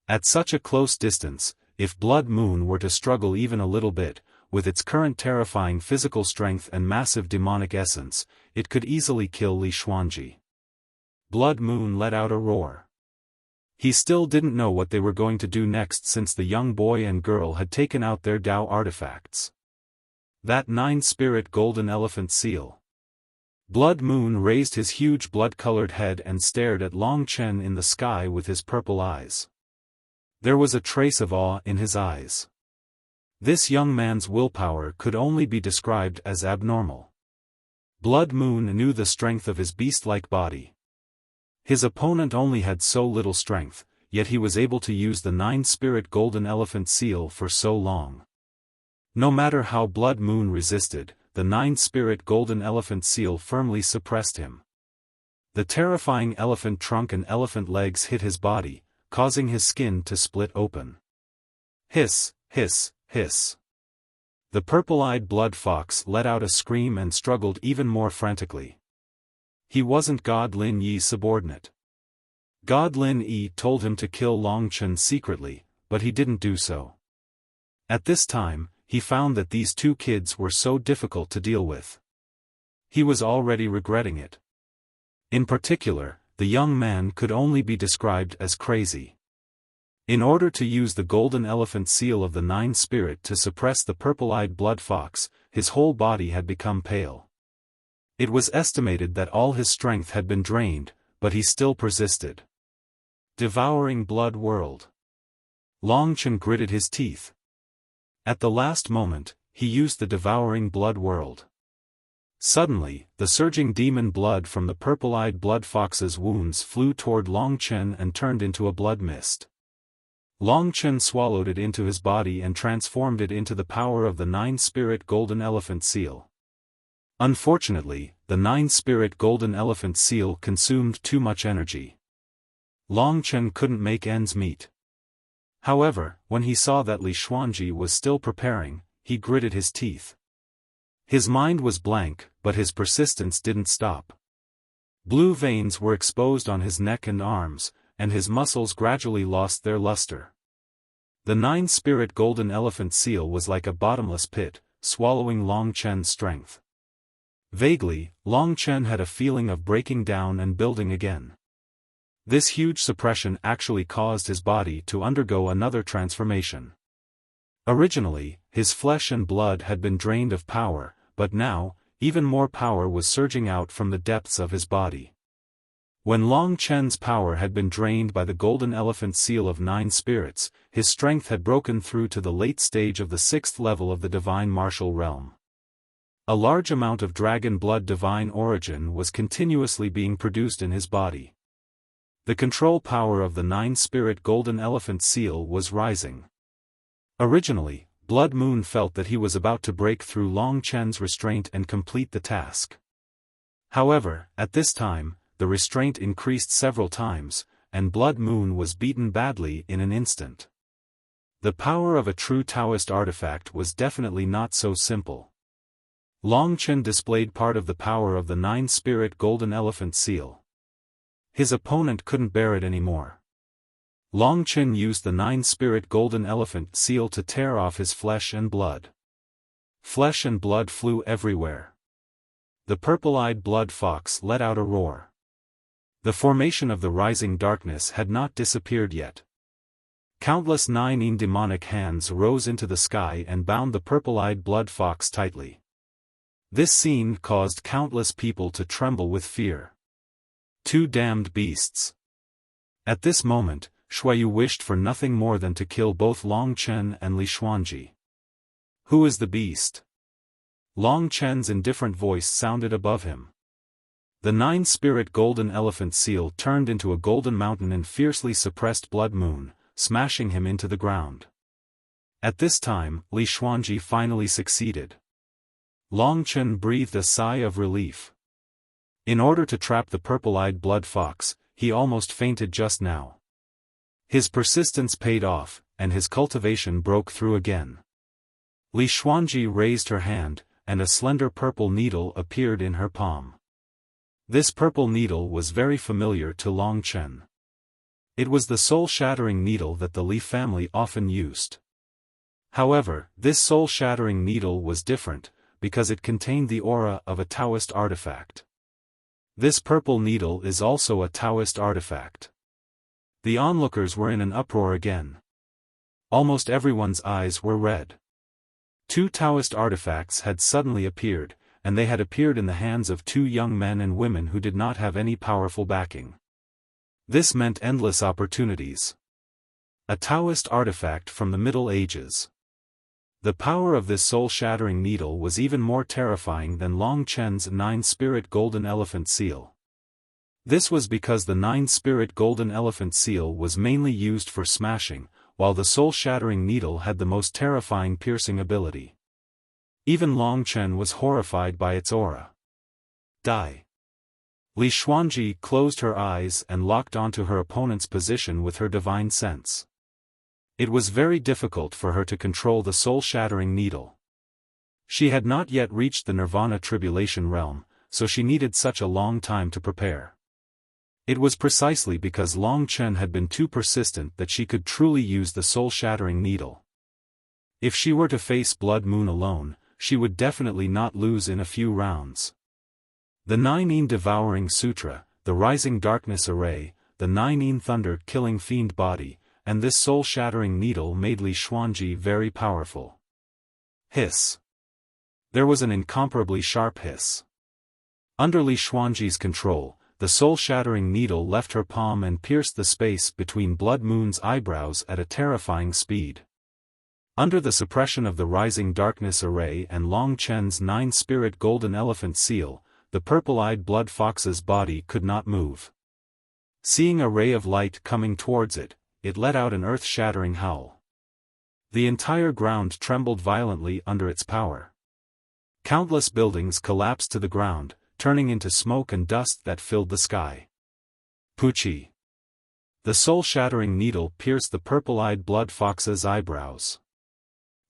At such a close distance, if Blood Moon were to struggle even a little bit, with its current terrifying physical strength and massive demonic essence, it could easily kill Li Xuanji. Blood Moon let out a roar. He still didn't know what they were going to do next since the young boy and girl had taken out their Tao artifacts. That 9-spirit golden elephant seal. Blood Moon raised his huge blood-colored head and stared at Long Chen in the sky with his purple eyes. There was a trace of awe in his eyes. This young man's willpower could only be described as abnormal. Blood Moon knew the strength of his beast-like body. His opponent only had so little strength, yet he was able to use the 9-spirit golden elephant seal for so long. No matter how Blood Moon resisted, the 9-spirit golden elephant seal firmly suppressed him. The terrifying elephant trunk and elephant legs hit his body, causing his skin to split open. Hiss, hiss, hiss. The purple-eyed blood fox let out a scream and struggled even more frantically. He wasn't God Lin Yi's subordinate. God Lin Yi told him to kill Long Chen secretly, but he didn't do so. At this time, he found that these 2 kids were so difficult to deal with. He was already regretting it. In particular, the young man could only be described as crazy. In order to use the golden elephant seal of the 9-spirit to suppress the purple-eyed blood fox, his whole body had become pale. It was estimated that all his strength had been drained, but he still persisted. Devouring blood world. Long Chen gritted his teeth. At the last moment, he used the devouring blood world. Suddenly, the surging demon blood from the purple-eyed blood fox's wounds flew toward Long Chen and turned into a blood mist. Long Chen swallowed it into his body and transformed it into the power of the 9-spirit golden elephant seal. Unfortunately, the 9-spirit golden elephant seal consumed too much energy. Long Chen couldn't make ends meet. However, when he saw that Li Xuanji was still preparing, he gritted his teeth. His mind was blank, but his persistence didn't stop. Blue veins were exposed on his neck and arms, and his muscles gradually lost their luster. The 9-spirit golden elephant seal was like a bottomless pit, swallowing Long Chen's strength. Vaguely, Long Chen had a feeling of breaking down and building again. This huge suppression actually caused his body to undergo another transformation. Originally, his flesh and blood had been drained of power, but now, even more power was surging out from the depths of his body. When Long Chen's power had been drained by the golden elephant seal of 9 spirits, his strength had broken through to the late stage of the 6th level of the divine martial realm. A large amount of dragon blood divine origin was continuously being produced in his body. The control power of the nine-spirit golden elephant seal was rising. Originally, Blood Moon felt that he was about to break through Long Chen's restraint and complete the task. However, at this time, the restraint increased several times, and Blood Moon was beaten badly in an instant. The power of a true Taoist artifact was definitely not so simple. Long Chen displayed part of the power of the nine-spirit golden elephant seal. His opponent couldn't bear it anymore. Long Chen used the nine-spirit golden elephant seal to tear off his flesh and blood. Flesh and blood flew everywhere. The purple-eyed blood fox let out a roar. The formation of the rising darkness had not disappeared yet. Countless nine demonic hands rose into the sky and bound the purple-eyed blood fox tightly. This scene caused countless people to tremble with fear. Two damned beasts. At this moment, Shuayu wished for nothing more than to kill both Long Chen and Li Xuanji. Who is the beast? Long Chen's indifferent voice sounded above him. The nine-spirit golden elephant seal turned into a golden mountain and fiercely suppressed Blood Moon, smashing him into the ground. At this time, Li Xuanji finally succeeded. Long Chen breathed a sigh of relief. In order to trap the purple-eyed blood fox, he almost fainted just now. His persistence paid off, and his cultivation broke through again. Li Xuanji raised her hand, and a slender purple needle appeared in her palm. This purple needle was very familiar to Long Chen. It was the soul-shattering needle that the Li family often used. However, this soul-shattering needle was different, because it contained the aura of a Taoist artifact. This purple needle is also a Taoist artifact. The onlookers were in an uproar again. Almost everyone's eyes were red. Two Taoist artifacts had suddenly appeared, and they had appeared in the hands of two young men and women who did not have any powerful backing. This meant endless opportunities. A Taoist artifact from the Middle Ages. The power of this soul-shattering needle was even more terrifying than Long Chen's nine-spirit golden elephant seal. This was because the nine-spirit golden elephant seal was mainly used for smashing, while the soul-shattering needle had the most terrifying piercing ability. Even Long Chen was horrified by its aura. Die. Li Xuanji closed her eyes and locked onto her opponent's position with her divine sense. It was very difficult for her to control the soul-shattering needle. She had not yet reached the Nirvana tribulation realm, so she needed such a long time to prepare. It was precisely because Long Chen had been too persistent that she could truly use the soul-shattering needle. If she were to face Blood Moon alone, she would definitely not lose in a few rounds. The Nine Devouring Sutra, the Rising Darkness Array, the Nine Thunder Killing Fiend Body, and this soul-shattering needle made Li Xuanji very powerful. Hiss. There was an incomparably sharp hiss. Under Li Xuanji's control, the soul-shattering needle left her palm and pierced the space between Blood Moon's eyebrows at a terrifying speed. Under the suppression of the Rising Darkness Array and Long Chen's nine-spirit golden elephant seal, the purple-eyed blood fox's body could not move. Seeing a ray of light coming towards it, it let out an earth-shattering howl. The entire ground trembled violently under its power. Countless buildings collapsed to the ground, turning into smoke and dust that filled the sky. Puchi. The soul-shattering needle pierced the purple-eyed blood fox's eyebrows.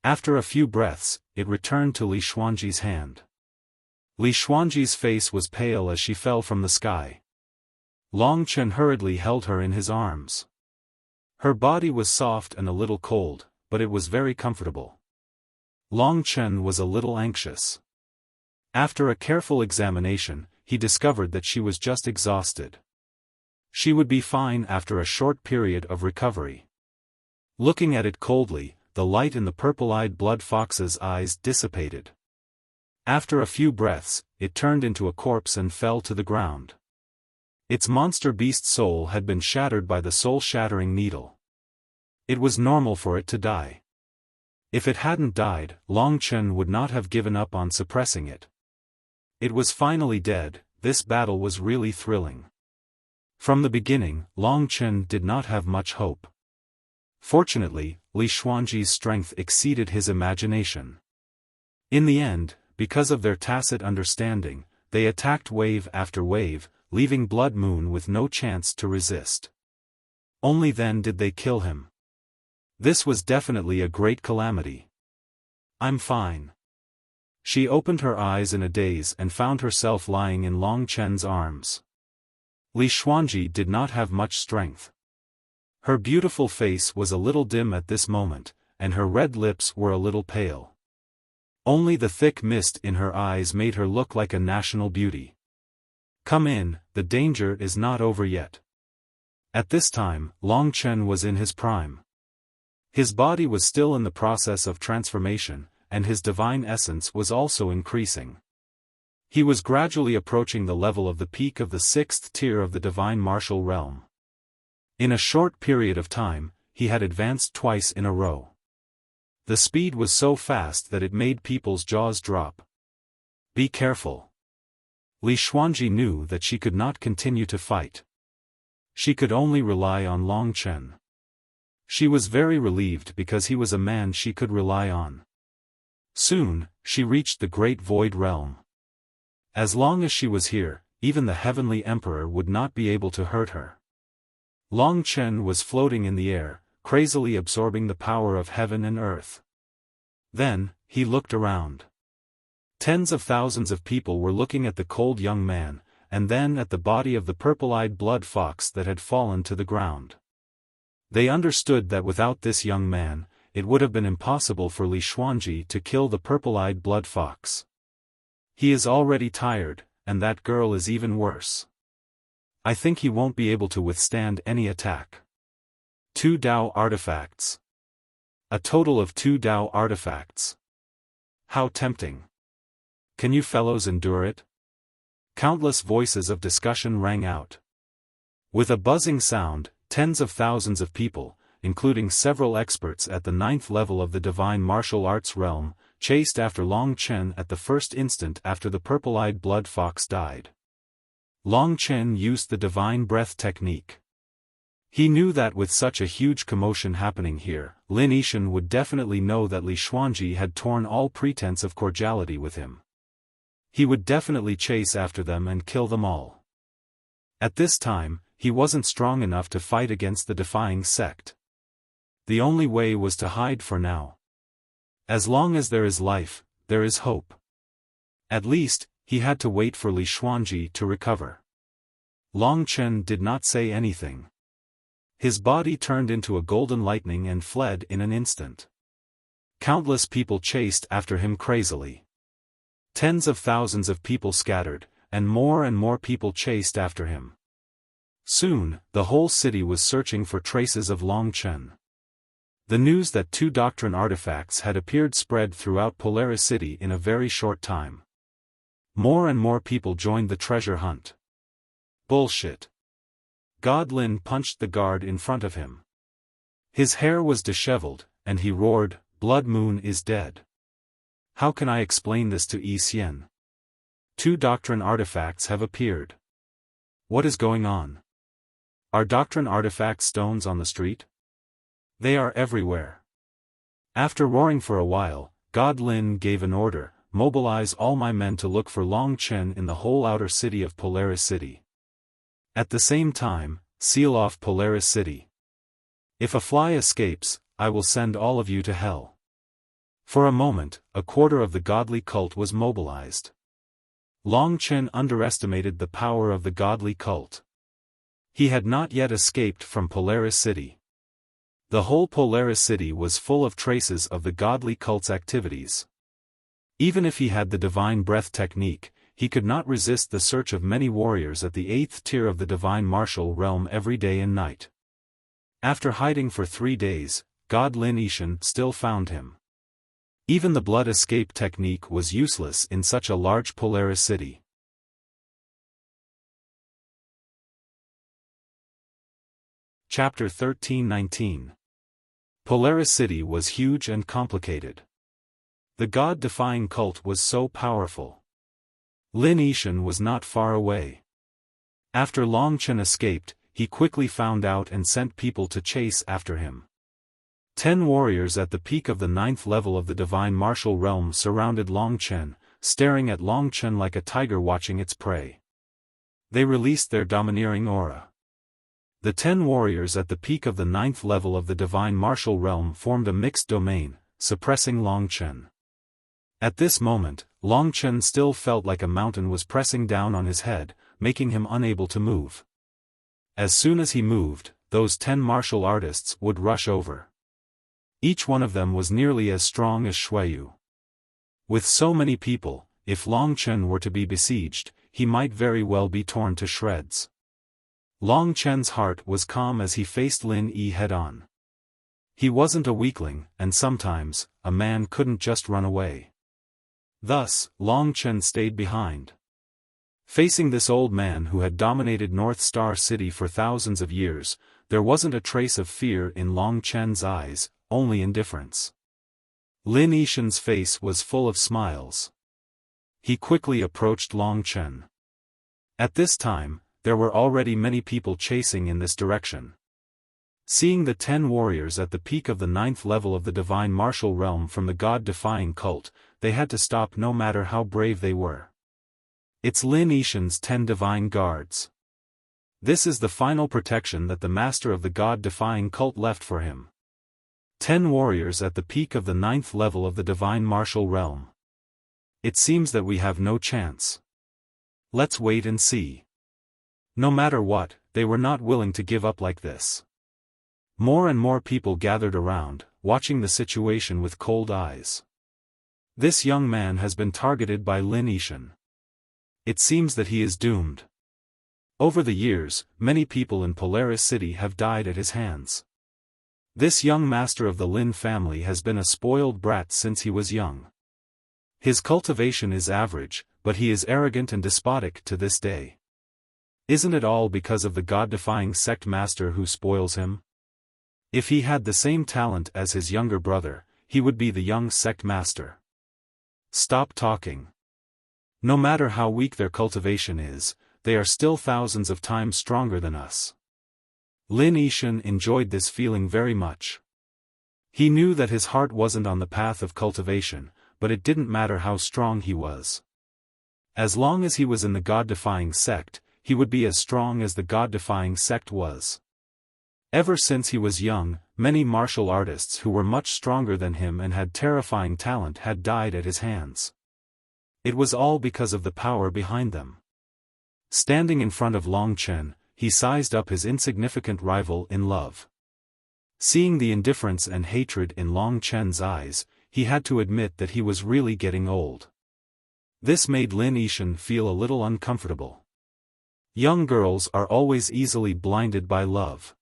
After a few breaths, it returned to Li Xuanji's hand. Li Xuanji's face was pale as she fell from the sky. Long Chen hurriedly held her in his arms. Her body was soft and a little cold, but it was very comfortable. Long Chen was a little anxious. After a careful examination, he discovered that she was just exhausted. She would be fine after a short period of recovery. Looking at it coldly, the light in the purple-eyed blood fox's eyes dissipated. After a few breaths, it turned into a corpse and fell to the ground. Its monster beast soul had been shattered by the soul-shattering needle. It was normal for it to die. If it hadn't died, Long Chen would not have given up on suppressing it. It was finally dead. This battle was really thrilling. From the beginning, Long Chen did not have much hope. Fortunately, Li Xuanji's strength exceeded his imagination. In the end, because of their tacit understanding, they attacked wave after wave, leaving Blood Moon with no chance to resist. Only then did they kill him. This was definitely a great calamity. I'm fine. She opened her eyes in a daze and found herself lying in Long Chen's arms. Li Xuanji did not have much strength. Her beautiful face was a little dim at this moment, and her red lips were a little pale. Only the thick mist in her eyes made her look like a national beauty. Come in, the danger is not over yet. At this time, Long Chen was in his prime. His body was still in the process of transformation, and his divine essence was also increasing. He was gradually approaching the level of the peak of the 6th tier of the divine martial realm. In a short period of time, he had advanced twice in a row. The speed was so fast that it made people's jaws drop. Be careful. Li Xuanji knew that she could not continue to fight. She could only rely on Long Chen. She was very relieved because he was a man she could rely on. Soon, she reached the Great Void Realm. As long as she was here, even the Heavenly Emperor would not be able to hurt her. Long Chen was floating in the air, crazily absorbing the power of heaven and earth. Then, he looked around. Tens of thousands of people were looking at the cold young man, and then at the body of the purple-eyed blood fox that had fallen to the ground. They understood that without this young man, it would have been impossible for Li Xuanji to kill the purple-eyed blood fox. He is already tired, and that girl is even worse. I think he won't be able to withstand any attack. 2 Dao artifacts. A total of 2 Dao artifacts. How tempting. Can you fellows endure it? Countless voices of discussion rang out. With a buzzing sound, tens of thousands of people, including several experts at the 9th level of the divine martial arts realm, chased after Long Chen at the first instant after the purple-eyed blood fox died. Long Chen used the divine breath technique. He knew that with such a huge commotion happening here, Lin Yishan would definitely know that Li Xuanji had torn all pretense of cordiality with him. He would definitely chase after them and kill them all. At this time, he wasn't strong enough to fight against the defying sect. The only way was to hide for now. As long as there is life, there is hope. At least, he had to wait for Li Xuanji to recover. Long Chen did not say anything. His body turned into a golden lightning and fled in an instant. Countless people chased after him crazily. Tens of thousands of people scattered, and more people chased after him. Soon, the whole city was searching for traces of Long Chen. The news that 2 doctrine artifacts had appeared spread throughout Polaris City in a very short time. More and more people joined the treasure hunt. Bullshit. God Lin punched the guard in front of him. His hair was disheveled, and he roared, "Blood Moon is dead." How can I explain this to Yi Xian? 2 doctrine artifacts have appeared. What is going on? Are doctrine artifact stones on the street? They are everywhere. After roaring for a while, God Lin gave an order, "Mobilize all my men to look for Long Chen in the whole outer city of Polaris City. At the same time, seal off Polaris City. If a fly escapes, I will send all of you to hell." For a moment, a quarter of the godly cult was mobilized. Long Chen underestimated the power of the godly cult. He had not yet escaped from Polaris City. The whole Polaris City was full of traces of the godly cult's activities. Even if he had the divine breath technique, he could not resist the search of many warriors at the 8th tier of the divine martial realm every day and night. After hiding for 3 days, God Lin Yishan still found him. Even the blood escape technique was useless in such a large Polaris City. Chapter 13-19. Polaris City was huge and complicated. The god-defying cult was so powerful. Lin Yishan was not far away. After Long Chen escaped, he quickly found out and sent people to chase after him. 10 warriors at the peak of the 9th level of the divine martial realm surrounded Long Chen, staring at Long Chen like a tiger watching its prey. They released their domineering aura. The 10 warriors at the peak of the 9th level of the divine martial realm formed a mixed domain, suppressing Long Chen. At this moment, Long Chen still felt like a mountain was pressing down on his head, making him unable to move. As soon as he moved, those 10 martial artists would rush over. Each one of them was nearly as strong as Xueyu. With so many people, if Long Chen were to be besieged, he might very well be torn to shreds. Long Chen's heart was calm as he faced Lin Yi head-on. He wasn't a weakling, and sometimes, a man couldn't just run away. Thus, Long Chen stayed behind. Facing this old man who had dominated North Star City for thousands of years, there wasn't a trace of fear in Long Chen's eyes, only indifference. Lin Yishan's face was full of smiles. He quickly approached Long Chen. At this time, there were already many people chasing in this direction. Seeing the 10 warriors at the peak of the 9th level of the divine martial realm from the god-defying cult, they had to stop no matter how brave they were. It's Lin Yishan's 10 divine guards. This is the final protection that the master of the god-defying cult left for him. 10 warriors at the peak of the 9th level of the divine martial realm. It seems that we have no chance. Let's wait and see. No matter what, they were not willing to give up like this. More and more people gathered around, watching the situation with cold eyes. This young man has been targeted by Lin Yishan. It seems that he is doomed. Over the years, many people in Polaris City have died at his hands. This young master of the Lin family has been a spoiled brat since he was young. His cultivation is average, but he is arrogant and despotic to this day. Isn't it all because of the god-defying sect master who spoils him? If he had the same talent as his younger brother, he would be the young sect master. Stop talking. No matter how weak their cultivation is, they are still thousands of times stronger than us. Lin Yishan enjoyed this feeling very much. He knew that his heart wasn't on the path of cultivation, but it didn't matter how strong he was. As long as he was in the god-defying sect, he would be as strong as the god-defying sect was. Ever since he was young, many martial artists who were much stronger than him and had terrifying talent had died at his hands. It was all because of the power behind them. Standing in front of Long Chen, he sized up his insignificant rival in love. Seeing the indifference and hatred in Long Chen's eyes, he had to admit that he was really getting old. This made Lin Yishan feel a little uncomfortable. Young girls are always easily blinded by love.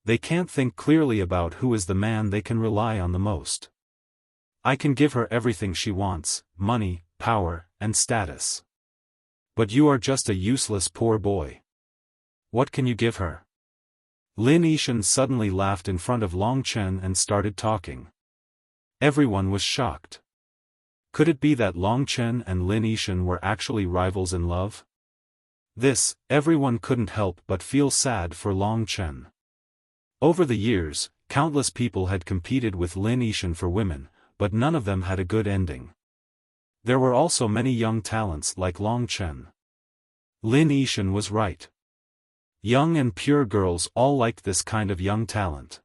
They can't think clearly about who is the man they can rely on the most. I can give her everything she wants, money, power, and status. But you are just a useless poor boy. What can you give her? Lin Yishan suddenly laughed in front of Long Chen and started talking. Everyone was shocked. Could it be that Long Chen and Lin Yishan were actually rivals in love? This, everyone couldn't help but feel sad for Long Chen. Over the years, countless people had competed with Lin Yishan for women, but none of them had a good ending. There were also many young talents like Long Chen. Lin Yishan was right. Young and pure girls all liked this kind of young talent.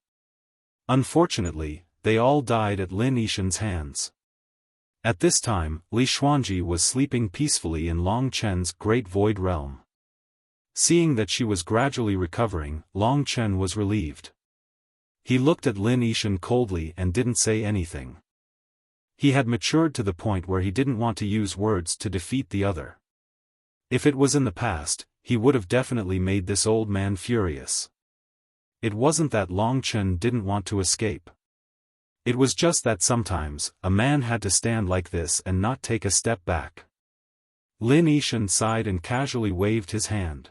Unfortunately, they all died at Lin Yishan's hands. At this time, Li Xuanji was sleeping peacefully in Long Chen's great void realm. Seeing that she was gradually recovering, Long Chen was relieved. He looked at Lin Yishan coldly and didn't say anything. He had matured to the point where he didn't want to use words to defeat the other. If it was in the past, he would have definitely made this old man furious. It wasn't that Long Chen didn't want to escape. It was just that sometimes, a man had to stand like this and not take a step back. Lin Yishan sighed and casually waved his hand.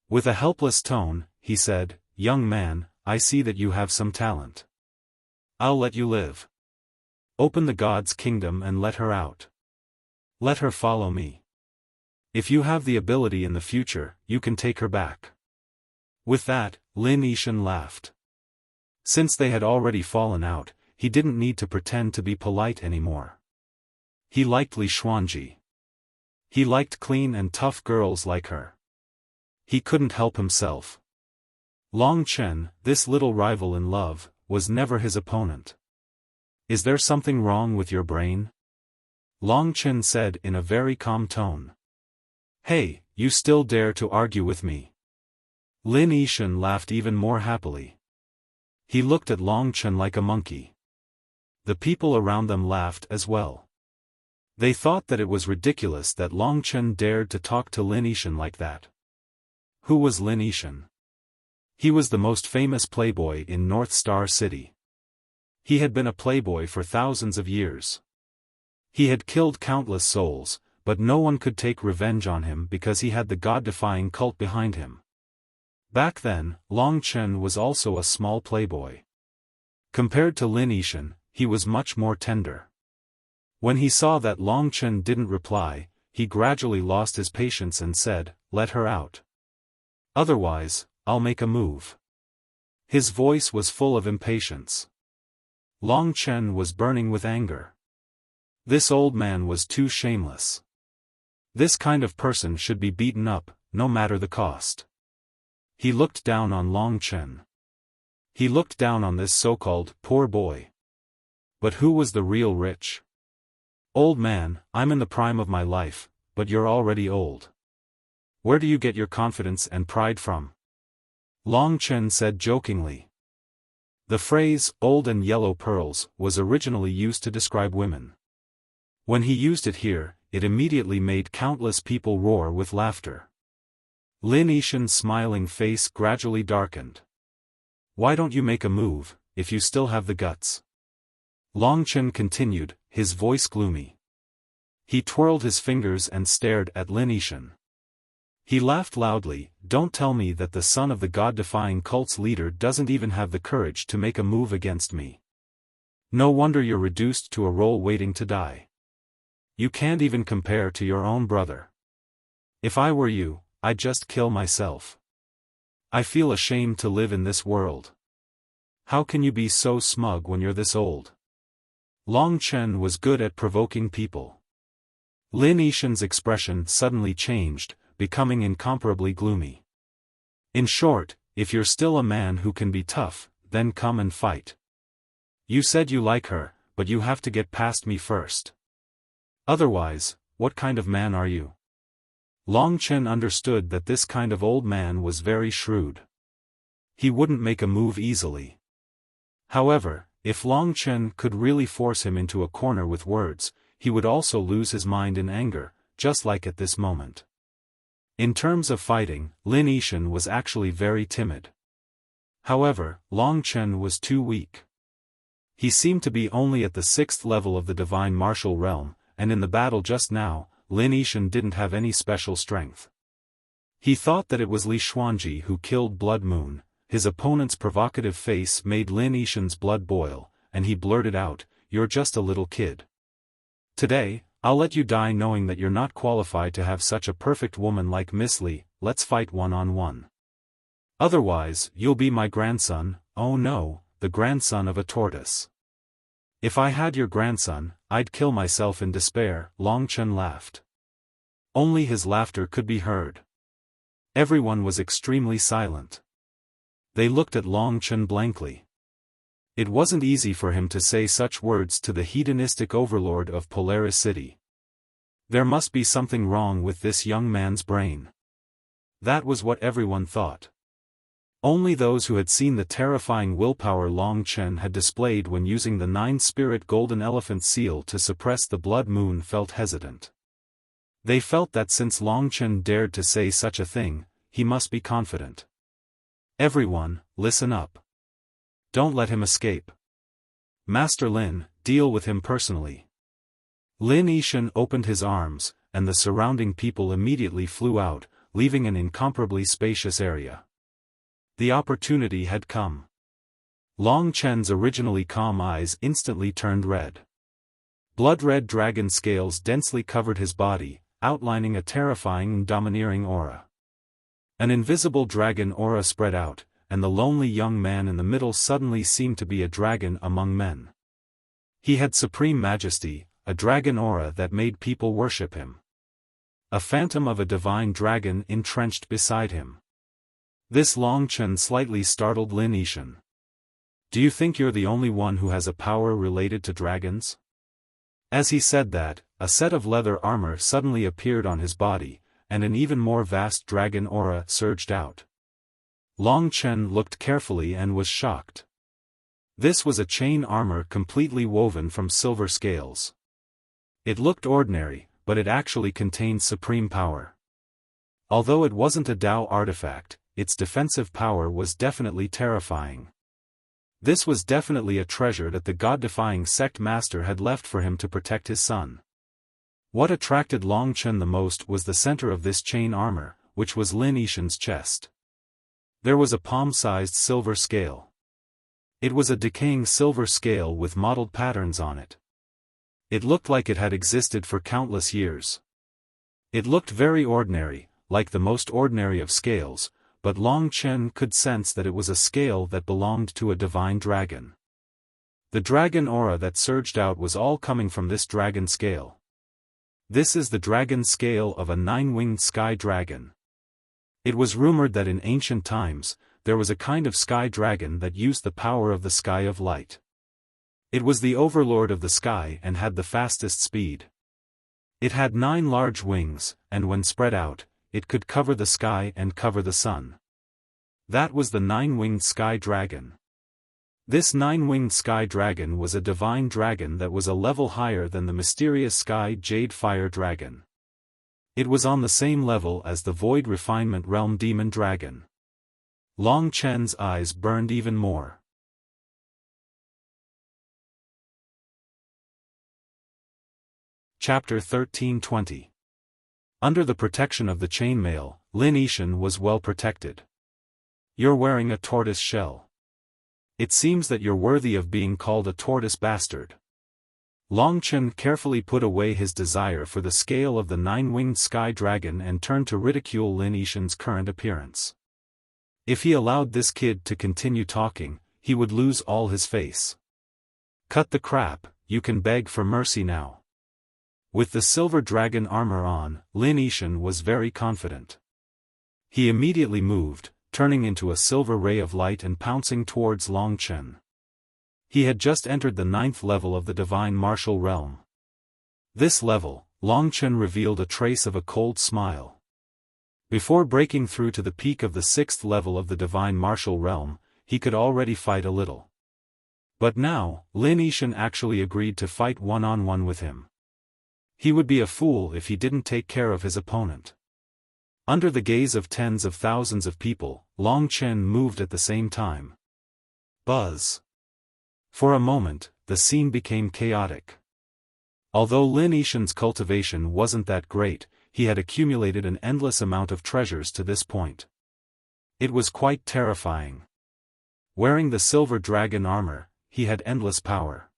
With a helpless tone, he said, "Young man, I see that you have some talent. I'll let you live. Open the god's kingdom and let her out. Let her follow me. If you have the ability in the future, you can take her back." With that, Lin Yishan laughed. Since they had already fallen out, he didn't need to pretend to be polite anymore. He liked Li Xuanji. He liked clean and tough girls like her. He couldn't help himself. Long Chen, this little rival in love, was never his opponent. "Is there something wrong with your brain?" Long Chen said in a very calm tone. "Hey, you still dare to argue with me?" Lin Yishan laughed even more happily. He looked at Long Chen like a monkey. The people around them laughed as well. They thought that it was ridiculous that Long Chen dared to talk to Lin Yishan like that. Who was Lin Yishan? He was the most famous playboy in North Star City. He had been a playboy for thousands of years. He had killed countless souls, but no one could take revenge on him because he had the god-defying cult behind him. Back then, Long Chen was also a small playboy. Compared to Lin Yishan, he was much more tender. When he saw that Long Chen didn't reply, he gradually lost his patience and said, "Let her out. Otherwise, I'll make a move." His voice was full of impatience. Long Chen was burning with anger. This old man was too shameless. This kind of person should be beaten up, no matter the cost. He looked down on Long Chen. He looked down on this so-called poor boy. But who was the real rich? "Old man, I'm in the prime of my life, but you're already old. Where do you get your confidence and pride from?" Long Chen said jokingly. The phrase, "old and yellow pearls," was originally used to describe women. When he used it here, it immediately made countless people roar with laughter. Lin Yishan's smiling face gradually darkened. "Why don't you make a move, if you still have the guts?" Long Chen continued, his voice gloomy. He twirled his fingers and stared at Lin Yishan. He laughed loudly. "Don't tell me that the son of the god-defying cult's leader doesn't even have the courage to make a move against me. No wonder you're reduced to a role waiting to die. You can't even compare to your own brother. If I were you, I'd just kill myself. I feel ashamed to live in this world. How can you be so smug when you're this old?" Long Chen was good at provoking people. Lin Yishan's expression suddenly changed, becoming incomparably gloomy. "In short, if you're still a man who can be tough, then come and fight. You said you like her, but you have to get past me first. Otherwise, what kind of man are you?" Long Chen understood that this kind of old man was very shrewd. He wouldn't make a move easily. However, if Long Chen could really force him into a corner with words, he would also lose his mind in anger, just like at this moment. In terms of fighting, Lin Yishan was actually very timid. However, Long Chen was too weak. He seemed to be only at the 6th level of the divine martial realm, and in the battle just now, Lin Yishan didn't have any special strength. He thought that it was Li Xuanji who killed Blood Moon. His opponent's provocative face made Lin Yishan's blood boil, and he blurted out, "You're just a little kid. Today, I'll let you die knowing that you're not qualified to have such a perfect woman like Miss Li. Let's fight one-on-one. Otherwise, you'll be my grandson." "Oh no, the grandson of a tortoise. If I had your grandson, I'd kill myself in despair." Long Chen laughed. Only his laughter could be heard. Everyone was extremely silent. They looked at Long Chen blankly. It wasn't easy for him to say such words to the hedonistic overlord of Polaris City. There must be something wrong with this young man's brain. That was what everyone thought. Only those who had seen the terrifying willpower Long Chen had displayed when using the 9-spirit golden elephant seal to suppress the Blood Moon felt hesitant. They felt that since Long Chen dared to say such a thing, he must be confident. "Everyone, listen up. Don't let him escape. Master Lin, deal with him personally." Lin Yishan opened his arms, and the surrounding people immediately flew out, leaving an incomparably spacious area. The opportunity had come. Long Chen's originally calm eyes instantly turned red. Blood-red dragon scales densely covered his body, outlining a terrifying and domineering aura. An invisible dragon aura spread out, and the lonely young man in the middle suddenly seemed to be a dragon among men. He had supreme majesty, a dragon aura that made people worship him. A phantom of a divine dragon entrenched beside him. This Long Chen slightly startled Lin Yishan. "Do you think you're the only one who has a power related to dragons?" As he said that, a set of leather armor suddenly appeared on his body, and an even more vast dragon aura surged out. Long Chen looked carefully and was shocked. This was a chain armor completely woven from silver scales. It looked ordinary, but it actually contained supreme power. Although it wasn't a Dao artifact, its defensive power was definitely terrifying. This was definitely a treasure that the god-defying sect master had left for him to protect his son. What attracted Long Chen the most was the center of this chain armor, which was Lin Yishan's chest. There was a palm-sized silver scale. It was a decaying silver scale with mottled patterns on it. It looked like it had existed for countless years. It looked very ordinary, like the most ordinary of scales, but Long Chen could sense that it was a scale that belonged to a divine dragon. The dragon aura that surged out was all coming from this dragon scale. This is the dragon scale of a nine-winged sky dragon. It was rumored that in ancient times, there was a kind of sky dragon that used the power of the sky of light. It was the overlord of the sky and had the fastest speed. It had 9 large wings, and when spread out, it could cover the sky and cover the sun. That was the 9-winged sky dragon. This 9-winged sky dragon was a divine dragon that was a level higher than the mysterious sky jade fire dragon. It was on the same level as the void refinement realm demon dragon. Long Chen's eyes burned even more. Chapter 1320. Under the protection of the chainmail, Lin Yishan was well protected. "You're wearing a tortoise shell. It seems that you're worthy of being called a tortoise bastard." Long Chen carefully put away his desire for the scale of the 9-winged sky dragon and turned to ridicule Lin Yishan's current appearance. If he allowed this kid to continue talking, he would lose all his face. "Cut the crap, you can beg for mercy now." With the silver dragon armor on, Lin Yishan was very confident. He immediately moved, turning into a silver ray of light and pouncing towards Long Chen. He had just entered the 9th level of the divine martial realm. This level, Long Chen revealed a trace of a cold smile. Before breaking through to the peak of the 6th level of the divine martial realm, he could already fight a little. But now, Lin Yishan actually agreed to fight one-on-one with him. He would be a fool if he didn't take care of his opponent. Under the gaze of tens of thousands of people, Long Chen moved at the same time. Buzz. For a moment, the scene became chaotic. Although Lin Yishan's cultivation wasn't that great, he had accumulated an endless amount of treasures to this point. It was quite terrifying. Wearing the silver dragon armor, he had endless power.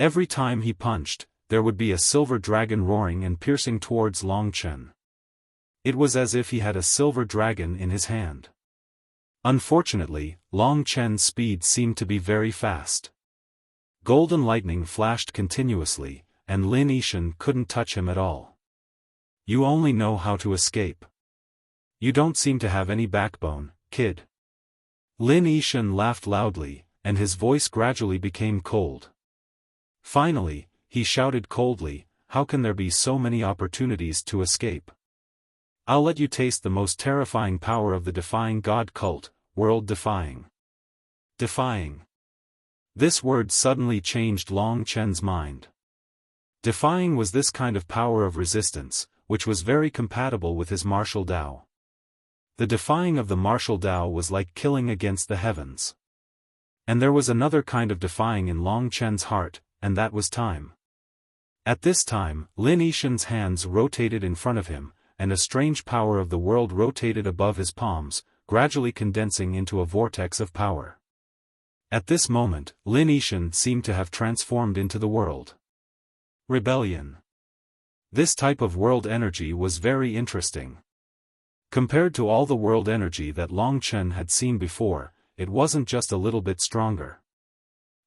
Every time he punched, there would be a silver dragon roaring and piercing towards Long Chen. It was as if he had a silver dragon in his hand. Unfortunately, Long Chen's speed seemed to be very fast. Golden lightning flashed continuously, and Lin Yishan couldn't touch him at all. "You only know how to escape. You don't seem to have any backbone, kid." Lin Yishan laughed loudly, and his voice gradually became cold. Finally, he shouted coldly, "How can there be so many opportunities to escape? I'll let you taste the most terrifying power of the defying god cult, world-defying." Defying. This word suddenly changed Long Chen's mind. Defying was this kind of power of resistance, which was very compatible with his martial Dao. The defying of the martial Dao was like killing against the heavens. And there was another kind of defying in Long Chen's heart, and that was time. At this time, Lin Yishan's hands rotated in front of him, and a strange power of the world rotated above his palms, gradually condensing into a vortex of power. At this moment, Lin Yishan seemed to have transformed into the world. Rebellion. This type of world energy was very interesting. Compared to all the world energy that Long Chen had seen before, it wasn't just a little bit stronger.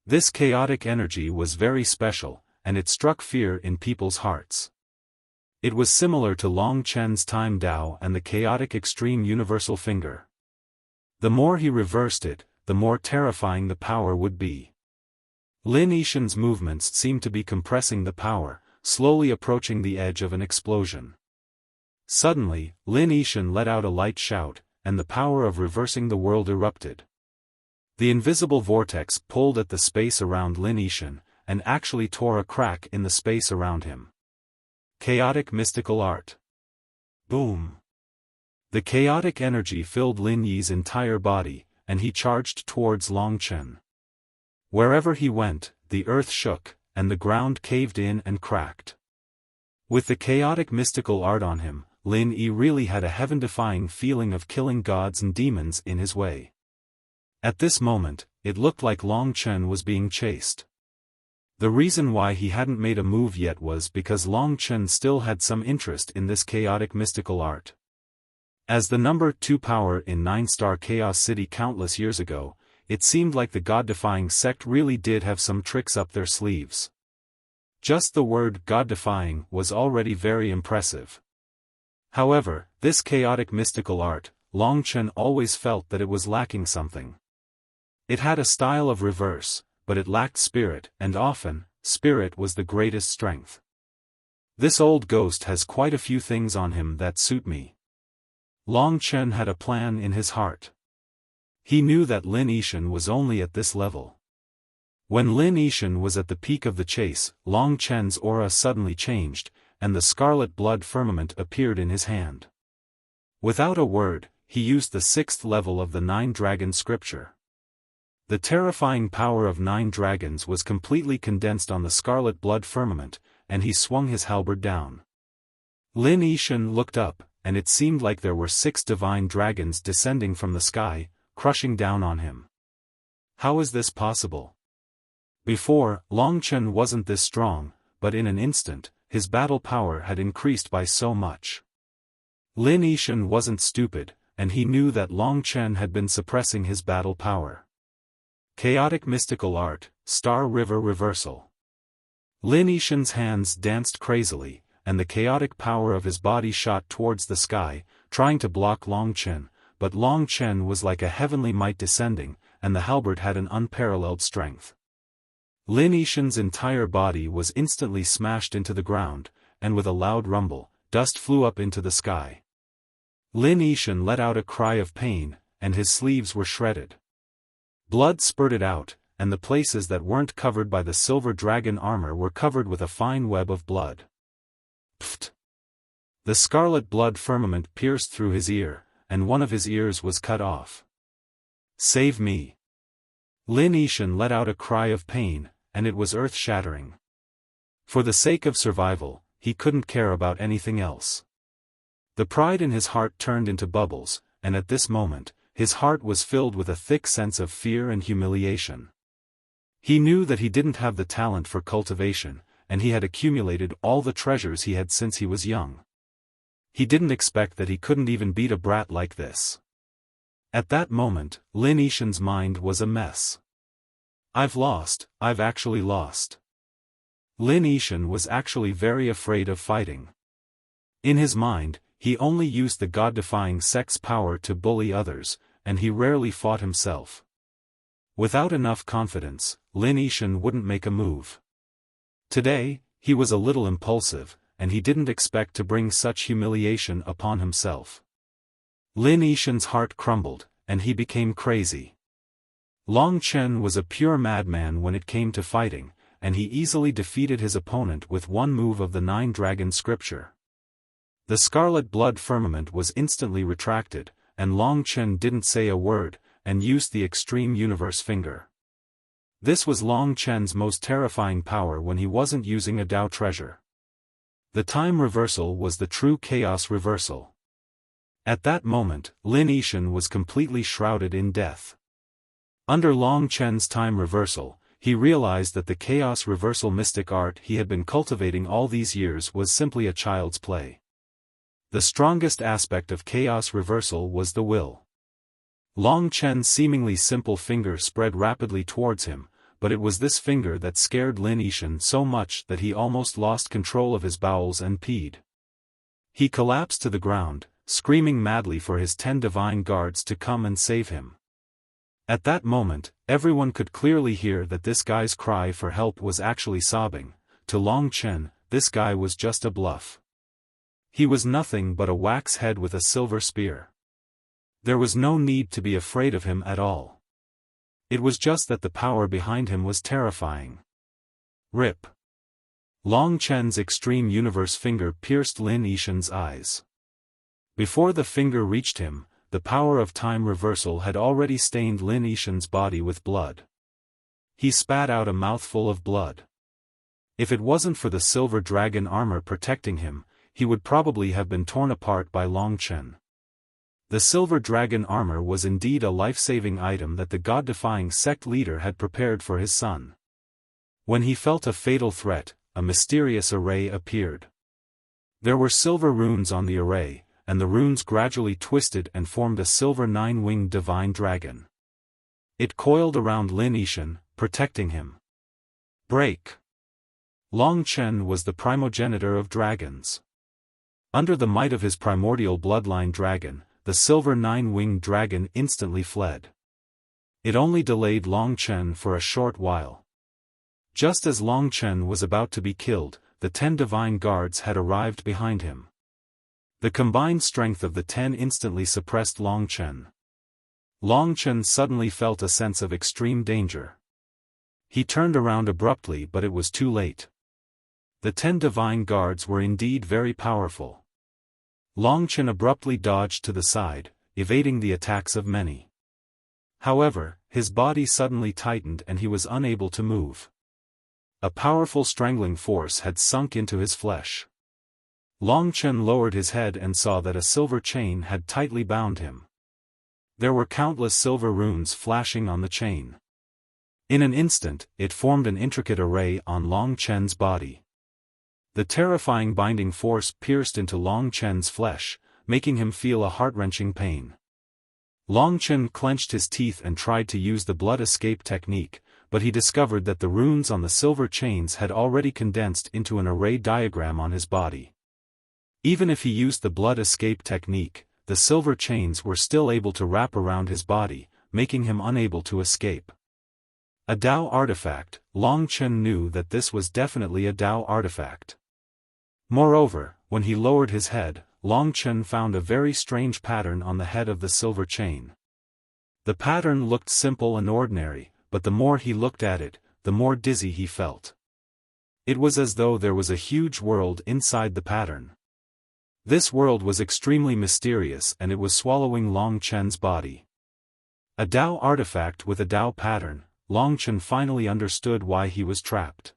This chaotic energy was very special, and it struck fear in people's hearts. It was similar to Long Chen's Time Dao and the chaotic extreme universal finger. The more he reversed it, the more terrifying the power would be. Lin Yishan's movements seemed to be compressing the power, slowly approaching the edge of an explosion. Suddenly, Lin Yishan let out a light shout, and the power of reversing the world erupted. The invisible vortex pulled at the space around Lin Yishan, and actually tore a crack in the space around him. Chaotic mystical art. Boom! The chaotic energy filled Lin Yi's entire body, and he charged towards Long Chen. Wherever he went, the earth shook, and the ground caved in and cracked. With the chaotic mystical art on him, Lin Yi really had a heaven-defying feeling of killing gods and demons in his way. At this moment, it looked like Long Chen was being chased. The reason why he hadn't made a move yet was because Long Chen still had some interest in this chaotic mystical art. As the number 2 power in 9-star Chaos City countless years ago, it seemed like the god-defying sect really did have some tricks up their sleeves. Just the word god-defying was already very impressive. However, this chaotic mystical art, Long Chen always felt that it was lacking something. It had a style of reverse, but it lacked spirit, and often, spirit was the greatest strength. This old ghost has quite a few things on him that suit me. Long Chen had a plan in his heart. He knew that Lin Yishan was only at this level. When Lin Yishan was at the peak of the chase, Long Chen's aura suddenly changed, and the scarlet blood firmament appeared in his hand. Without a word, he used the 6th level of the 9-dragon scripture. The terrifying power of 9 dragons was completely condensed on the scarlet blood firmament, and he swung his halberd down. Lin Yishan looked up, and it seemed like there were 6 divine dragons descending from the sky, crushing down on him. How is this possible? Before, Long Chen wasn't this strong, but in an instant, his battle power had increased by so much. Lin Yishan wasn't stupid, and he knew that Long Chen had been suppressing his battle power. Chaotic mystical art, Star River Reversal. Lin Yishan's hands danced crazily, and the chaotic power of his body shot towards the sky, trying to block Long Chen, but Long Chen was like a heavenly might descending, and the halberd had an unparalleled strength. Lin Yishan's entire body was instantly smashed into the ground, and with a loud rumble, dust flew up into the sky. Lin Yishan let out a cry of pain, and his sleeves were shredded. Blood spurted out, and the places that weren't covered by the silver dragon armor were covered with a fine web of blood. Pfft! The scarlet blood firmament pierced through his ear, and one of his ears was cut off. Save me! Lin Yishan let out a cry of pain, and it was earth-shattering. For the sake of survival, he couldn't care about anything else. The pride in his heart turned into bubbles, and at this moment, his heart was filled with a thick sense of fear and humiliation. He knew that he didn't have the talent for cultivation, and he had accumulated all the treasures he had since he was young. He didn't expect that he couldn't even beat a brat like this. At that moment, Lin Yishan's mind was a mess. I've actually lost. Lin Yishan was actually very afraid of fighting. In his mind, he only used the god-defying sect's power to bully others, and he rarely fought himself. Without enough confidence, Lin Yishan wouldn't make a move. Today, he was a little impulsive, and he didn't expect to bring such humiliation upon himself. Lin Yishan's heart crumbled, and he became crazy. Long Chen was a pure madman when it came to fighting, and he easily defeated his opponent with one move of the 9-dragon scripture. The scarlet blood firmament was instantly retracted, and Long Chen didn't say a word, and used the extreme universe finger. This was Long Chen's most terrifying power when he wasn't using a Dao treasure. The time reversal was the true chaos reversal. At that moment, Lin Yishan was completely shrouded in death. Under Long Chen's time reversal, he realized that the chaos reversal mystic art he had been cultivating all these years was simply a child's play. The strongest aspect of chaos reversal was the will. Long Chen's seemingly simple finger spread rapidly towards him, but it was this finger that scared Lin Yishan so much that he almost lost control of his bowels and peed. He collapsed to the ground, screaming madly for his 10 divine guards to come and save him. At that moment, everyone could clearly hear that this guy's cry for help was actually sobbing. To Long Chen, this guy was just a bluff. He was nothing but a wax head with a silver spear. There was no need to be afraid of him at all. It was just that the power behind him was terrifying. Rip. Long Chen's extreme universe finger pierced Lin Yishan's eyes. Before the finger reached him, the power of time reversal had already stained Lin Yishan's body with blood. He spat out a mouthful of blood. If it wasn't for the silver dragon armor protecting him, he would probably have been torn apart by Long Chen. The silver dragon armor was indeed a life-saving item that the god-defying sect leader had prepared for his son. When he felt a fatal threat, a mysterious array appeared. There were silver runes on the array, and the runes gradually twisted and formed a silver 9-winged divine dragon. It coiled around Lin Yishan, protecting him. Break! Long Chen was the primogenitor of dragons. Under the might of his primordial bloodline dragon, the silver 9-winged dragon instantly fled. It only delayed Long Chen for a short while. Just as Long Chen was about to be killed, the 10 divine guards had arrived behind him. The combined strength of the 10 instantly suppressed Long Chen. Long Chen suddenly felt a sense of extreme danger. He turned around abruptly, but it was too late. The 10 divine guards were indeed very powerful. Long Chen abruptly dodged to the side, evading the attacks of many. However, his body suddenly tightened and he was unable to move. A powerful strangling force had sunk into his flesh. Long Chen lowered his head and saw that a silver chain had tightly bound him. There were countless silver runes flashing on the chain. In an instant, it formed an intricate array on Long Chen's body. The terrifying binding force pierced into Long Chen's flesh, making him feel a heart-wrenching pain. Long Chen clenched his teeth and tried to use the blood escape technique, but he discovered that the runes on the silver chains had already condensed into an array diagram on his body. Even if he used the blood escape technique, the silver chains were still able to wrap around his body, making him unable to escape. A Dao artifact. Long Chen knew that this was definitely a Dao artifact. Moreover, when he lowered his head, Long Chen found a very strange pattern on the head of the silver chain. The pattern looked simple and ordinary, but the more he looked at it, the more dizzy he felt. It was as though there was a huge world inside the pattern. This world was extremely mysterious and it was swallowing Long Chen's body. A Dao artifact with a Dao pattern. Long Chen finally understood why he was trapped.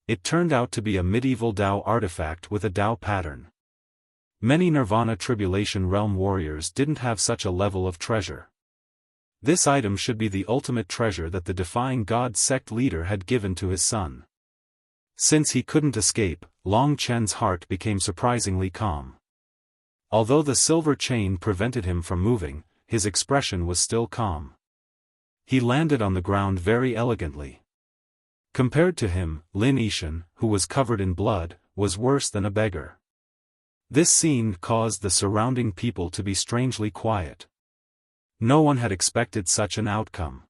It turned out to be a medieval Dao artifact with a Dao pattern. Many Nirvana Tribulation Realm warriors didn't have such a level of treasure. This item should be the ultimate treasure that the defying god sect leader had given to his son. Since he couldn't escape, Long Chen's heart became surprisingly calm. Although the silver chain prevented him from moving, his expression was still calm. He landed on the ground very elegantly. Compared to him, Lin Yishan, who was covered in blood, was worse than a beggar. This scene caused the surrounding people to be strangely quiet. No one had expected such an outcome.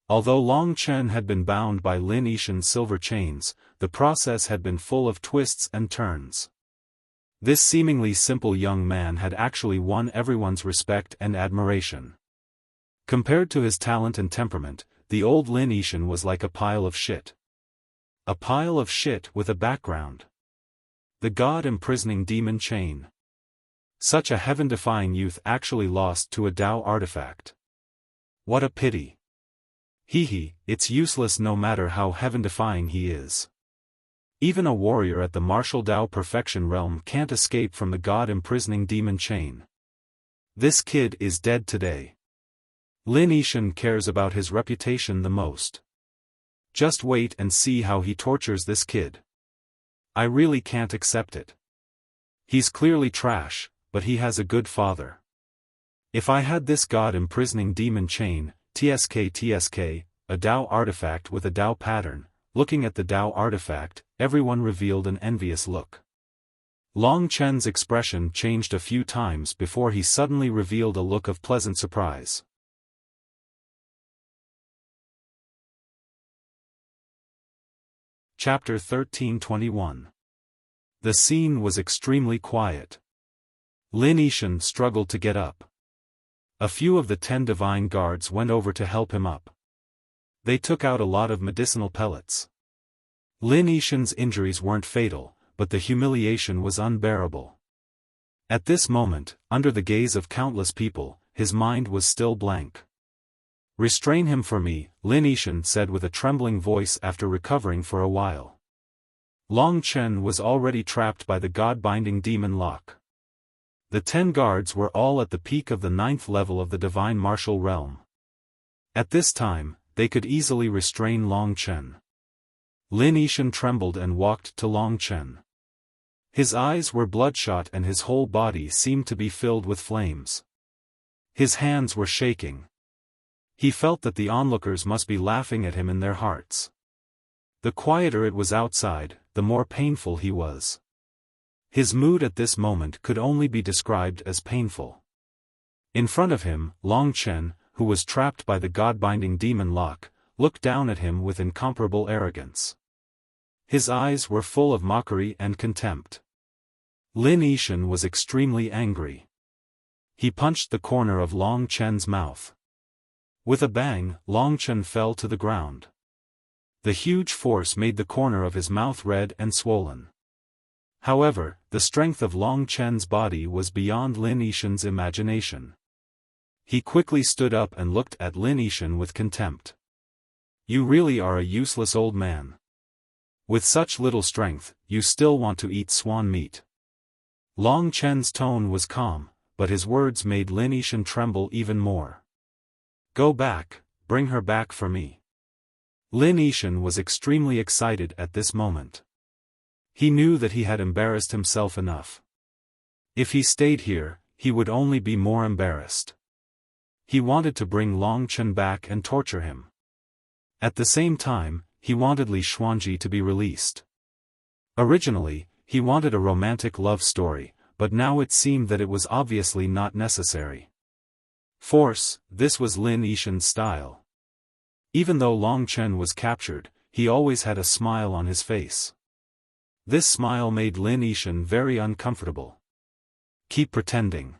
Although Long Chen had been bound by Lin Yishan's silver chains, the process had been full of twists and turns. This seemingly simple young man had actually won everyone's respect and admiration. Compared to his talent and temperament, the old Lin Yishan was like a pile of shit. A pile of shit with a background. The god-imprisoning demon chain. Such a heaven-defying youth actually lost to a Dao artifact. What a pity. It's useless no matter how heaven-defying he is. Even a warrior at the martial Dao perfection realm can't escape from the god-imprisoning demon chain. This kid is dead today. Lin Yishan cares about his reputation the most. Just wait and see how he tortures this kid. I really can't accept it. He's clearly trash, but he has a good father. If I had this god-imprisoning demon chain, TSK, a Dao artifact with a Dao pattern, looking at the Dao artifact, everyone revealed an envious look. Long Chen's expression changed a few times before he suddenly revealed a look of pleasant surprise. Chapter 1321. The scene was extremely quiet. Lin Yishan struggled to get up. A few of the 10 divine guards went over to help him up. They took out a lot of medicinal pellets. Lin Yishan's injuries weren't fatal, but the humiliation was unbearable. At this moment, under the gaze of countless people, his mind was still blank. "Restrain him for me," Lin Yishan said with a trembling voice after recovering for a while. Long Chen was already trapped by the god-binding demon lock. The 10 guards were all at the peak of the 9th level of the divine martial realm. At this time, they could easily restrain Long Chen. Lin Yishan trembled and walked to Long Chen. His eyes were bloodshot and his whole body seemed to be filled with flames. His hands were shaking. He felt that the onlookers must be laughing at him in their hearts. The quieter it was outside, the more painful he was. His mood at this moment could only be described as painful. In front of him, Long Chen, who was trapped by the god-binding demon lock, looked down at him with incomparable arrogance. His eyes were full of mockery and contempt. Lin Yishan was extremely angry. He punched the corner of Long Chen's mouth. With a bang, Long Chen fell to the ground. The huge force made the corner of his mouth red and swollen. However, the strength of Long Chen's body was beyond Lin Yishan's imagination. He quickly stood up and looked at Lin Yishan with contempt. "You really are a useless old man. With such little strength, you still want to eat swan meat." Long Chen's tone was calm, but his words made Lin Yishan tremble even more. "Go back, bring her back for me." Lin Yishan was extremely excited at this moment. He knew that he had embarrassed himself enough. If he stayed here, he would only be more embarrassed. He wanted to bring Long Chen back and torture him. At the same time, he wanted Li Xuanji to be released. Originally, he wanted a romantic love story, but now it seemed that it was obviously not necessary. Force, this was Lin Yishan's style. Even though Long Chen was captured, he always had a smile on his face. This smile made Lin Yishan very uncomfortable. "Keep pretending.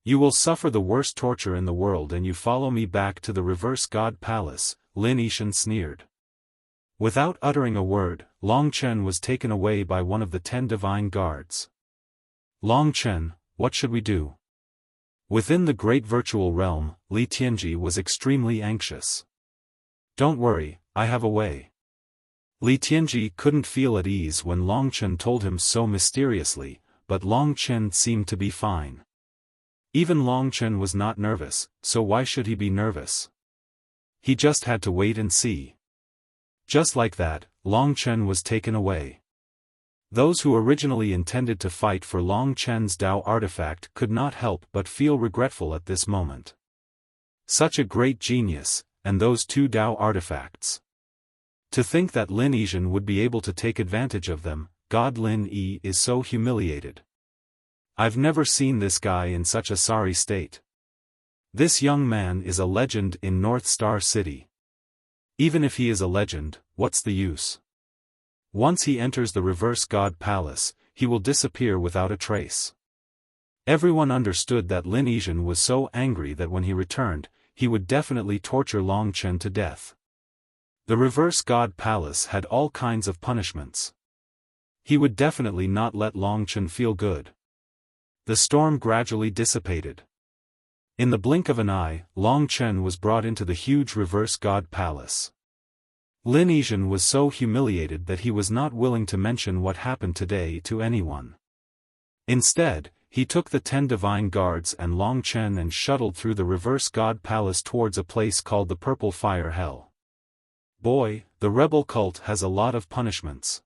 You will suffer the worst torture in the world and you follow me back to the reverse god palace," Lin Yishan sneered. Without uttering a word, Long Chen was taken away by one of the 10 divine guards. "Long Chen, what should we do?" Within the great virtual realm, Li Tianji was extremely anxious. "Don't worry, I have a way." Li Tianji couldn't feel at ease when Long Chen told him so mysteriously, but Long Chen seemed to be fine. Even Long Chen was not nervous, so why should he be nervous? He just had to wait and see. Just like that, Long Chen was taken away. Those who originally intended to fight for Long Chen's Dao artifact could not help but feel regretful at this moment. Such a great genius, and those 2 Dao artifacts. To think that Lin Yishan would be able to take advantage of them, God Lin Yi is so humiliated. I've never seen this guy in such a sorry state. This young man is a legend in North Star City. Even if he is a legend, what's the use? Once he enters the reverse god palace, he will disappear without a trace. Everyone understood that Lin Yishan was so angry that when he returned, he would definitely torture Long Chen to death. The reverse god palace had all kinds of punishments. He would definitely not let Long Chen feel good. The storm gradually dissipated. In the blink of an eye, Long Chen was brought into the huge reverse god palace. Lin Yishan was so humiliated that he was not willing to mention what happened today to anyone. Instead, He took the 10 divine guards and Long Chen and shuttled through the reverse god palace towards a place called the Purple Fire Hell. Boy, the rebel cult has a lot of punishments.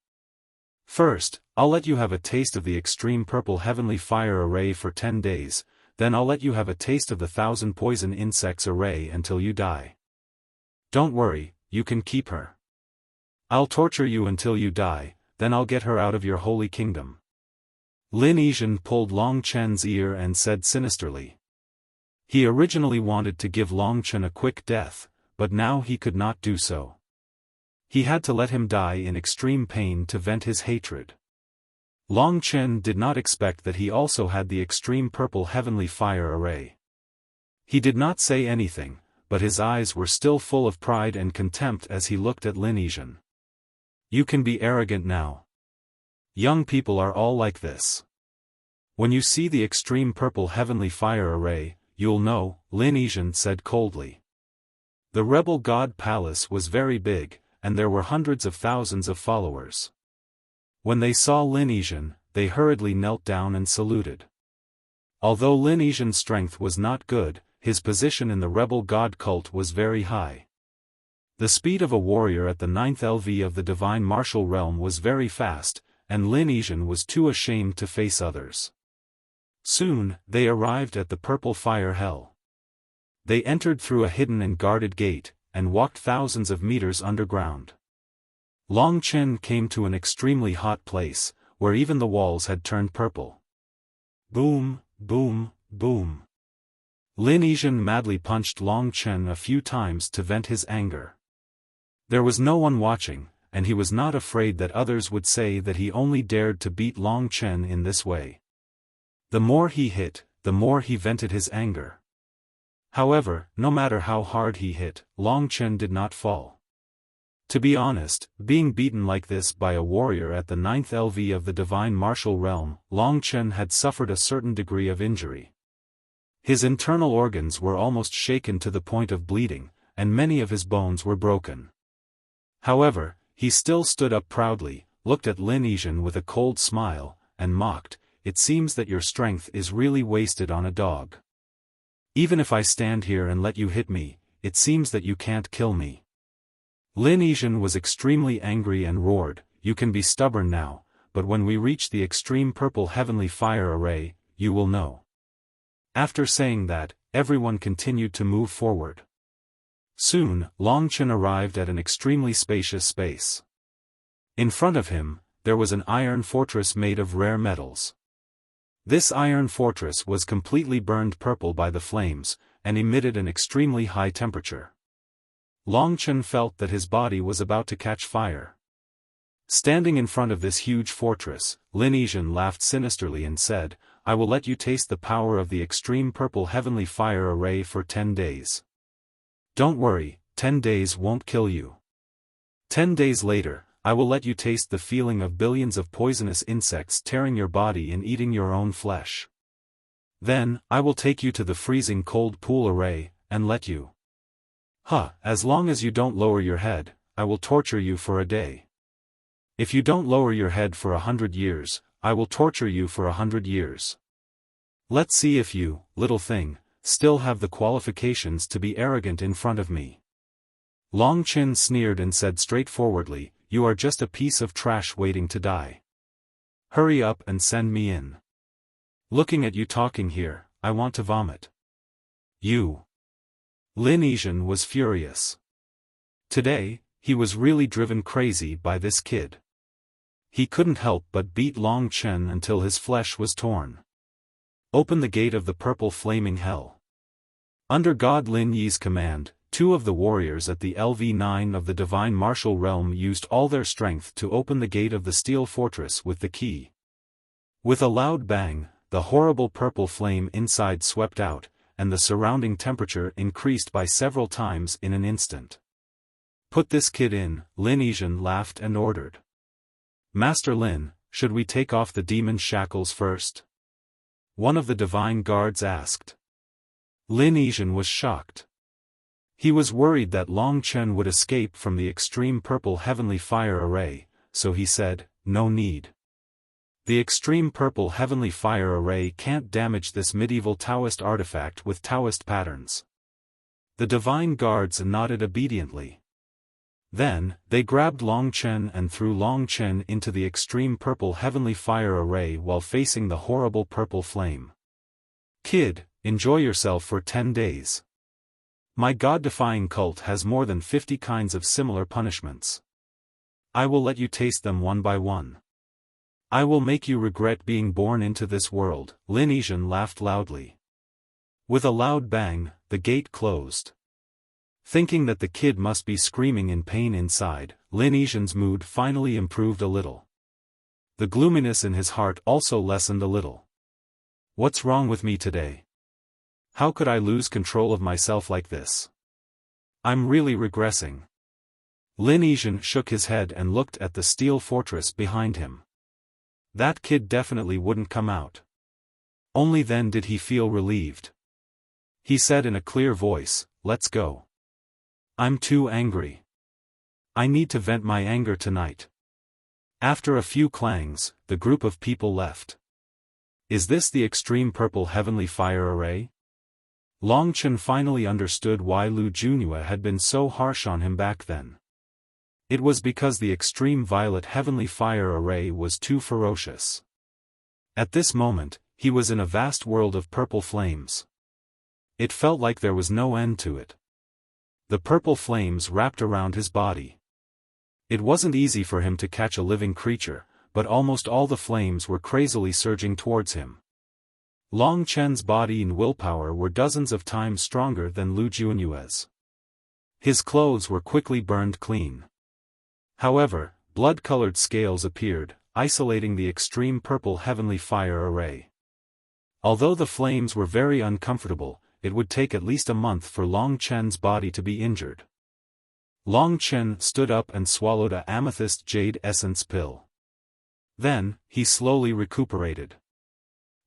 First, I'll let you have a taste of the extreme purple heavenly fire array for 10 days, then I'll let you have a taste of the 1,000 poison insects array until you die. Don't worry, you can keep her. I'll torture you until you die, then I'll get her out of your holy kingdom. Lin Yizhen pulled Long Chen's ear and said sinisterly. He originally wanted to give Long Chen a quick death, but now he could not do so. He had to let him die in extreme pain to vent his hatred. Long Chen did not expect that he also had the extreme purple heavenly fire array. He did not say anything, but his eyes were still full of pride and contempt as he looked at Lin Yizhen. You can be arrogant now. Young people are all like this. When you see the extreme purple heavenly fire array, you'll know, Lin Yizhen said coldly. The rebel god palace was very big, and there were hundreds of thousands of followers. When they saw Lin Yizhen, they hurriedly knelt down and saluted. Although Lin Yizhen's strength was not good, his position in the rebel god cult was very high. The speed of a warrior at the 9th LV of the divine martial realm was very fast, and Lin Yizhen was too ashamed to face others. Soon, they arrived at the Purple Fire Hell. They entered through a hidden and guarded gate, and walked thousands of meters underground. Long Chen came to an extremely hot place, where even the walls had turned purple. Boom, boom, boom. Lin Yizhen madly punched Long Chen a few times to vent his anger. There was no one watching, and he was not afraid that others would say that he only dared to beat Long Chen in this way. The more he hit, the more he vented his anger. However, no matter how hard he hit, Long Chen did not fall. To be honest, being beaten like this by a warrior at the 9th LV of the divine martial realm, Long Chen had suffered a certain degree of injury. His internal organs were almost shaken to the point of bleeding, and many of his bones were broken. However, he still stood up proudly, looked at Lin Yizhen with a cold smile, and mocked, "It seems that your strength is really wasted on a dog. Even if I stand here and let you hit me, it seems that you can't kill me." Lin Yizhen was extremely angry and roared, "You can be stubborn now, but when we reach the extreme purple heavenly fire array, you will know." After saying that, everyone continued to move forward. Soon, Long Chen arrived at an extremely spacious space. In front of him, there was an iron fortress made of rare metals. This iron fortress was completely burned purple by the flames, and emitted an extremely high temperature. Long Chen felt that his body was about to catch fire. Standing in front of this huge fortress, Lin Yizhen laughed sinisterly and said, "I will let you taste the power of the extreme purple heavenly fire array for 10 days. Don't worry, 10 days won't kill you. 10 days later, I will let you taste the feeling of billions of poisonous insects tearing your body and eating your own flesh. Then, I will take you to the freezing cold pool array, and let you. As long as you don't lower your head, I will torture you for a day. If you don't lower your head for 100 years, I will torture you for 100 years. Let's see if you, little thing, still have the qualifications to be arrogant in front of me." Long Chen sneered and said straightforwardly, "You are just a piece of trash waiting to die. Hurry up and send me in. Looking at you talking here, I want to vomit. You." Lin Yizhen was furious. Today, he was really driven crazy by this kid. He couldn't help but beat Long Chen until his flesh was torn. "Open the gate of the purple flaming hell." Under God Lin Yi's command, 2 of the warriors at the LV9 of the divine martial realm used all their strength to open the gate of the steel fortress with the key. With a loud bang, the horrible purple flame inside swept out, and the surrounding temperature increased by several times in an instant. "Put this kid in," Lin Yizhen laughed and ordered. "Master Lin, should we take off the demon's shackles first?" one of the divine guards asked. Lin Yizhen was shocked. He was worried that Long Chen would escape from the extreme purple heavenly fire array, so he said, "No need. The extreme purple heavenly fire array can't damage this medieval Taoist artifact with Taoist patterns. The divine guards nodded obediently. Then, they grabbed Long Chen and threw Long Chen into the extreme purple heavenly fire array while facing the horrible purple flame. Kid, enjoy yourself for 10 days. My god-defying cult has more than 50 kinds of similar punishments. I will let you taste them one by one. I will make you regret being born into this world. Lin Yizhen laughed loudly. With a loud bang, the gate closed. Thinking that the kid must be screaming in pain inside, Lin Yizhen's mood finally improved a little. The gloominess in his heart also lessened a little. What's wrong with me today? How could I lose control of myself like this? I'm really regressing. Lin Yizhen shook his head and looked at the steel fortress behind him. That kid definitely wouldn't come out. Only then did he feel relieved. He said in a clear voice, "Let's go. I'm too angry. I need to vent my anger tonight." After a few clangs, the group of people left. Is this the extreme purple heavenly fire array? Long Chen finally understood why Lu Junhua had been so harsh on him back then. It was because the extreme violet heavenly fire array was too ferocious. At this moment, he was in a vast world of purple flames. It felt like there was no end to it. The purple flames wrapped around his body. It wasn't easy for him to catch a living creature, but almost all the flames were crazily surging towards him. Long Chen's body and willpower were dozens of times stronger than Lu Junhua's. His clothes were quickly burned clean. However, blood-colored scales appeared, isolating the extreme purple heavenly fire array. Although the flames were very uncomfortable, it would take at least a month for Long Chen's body to be injured. Long Chen stood up and swallowed a amethyst jade essence pill. Then, he slowly recuperated.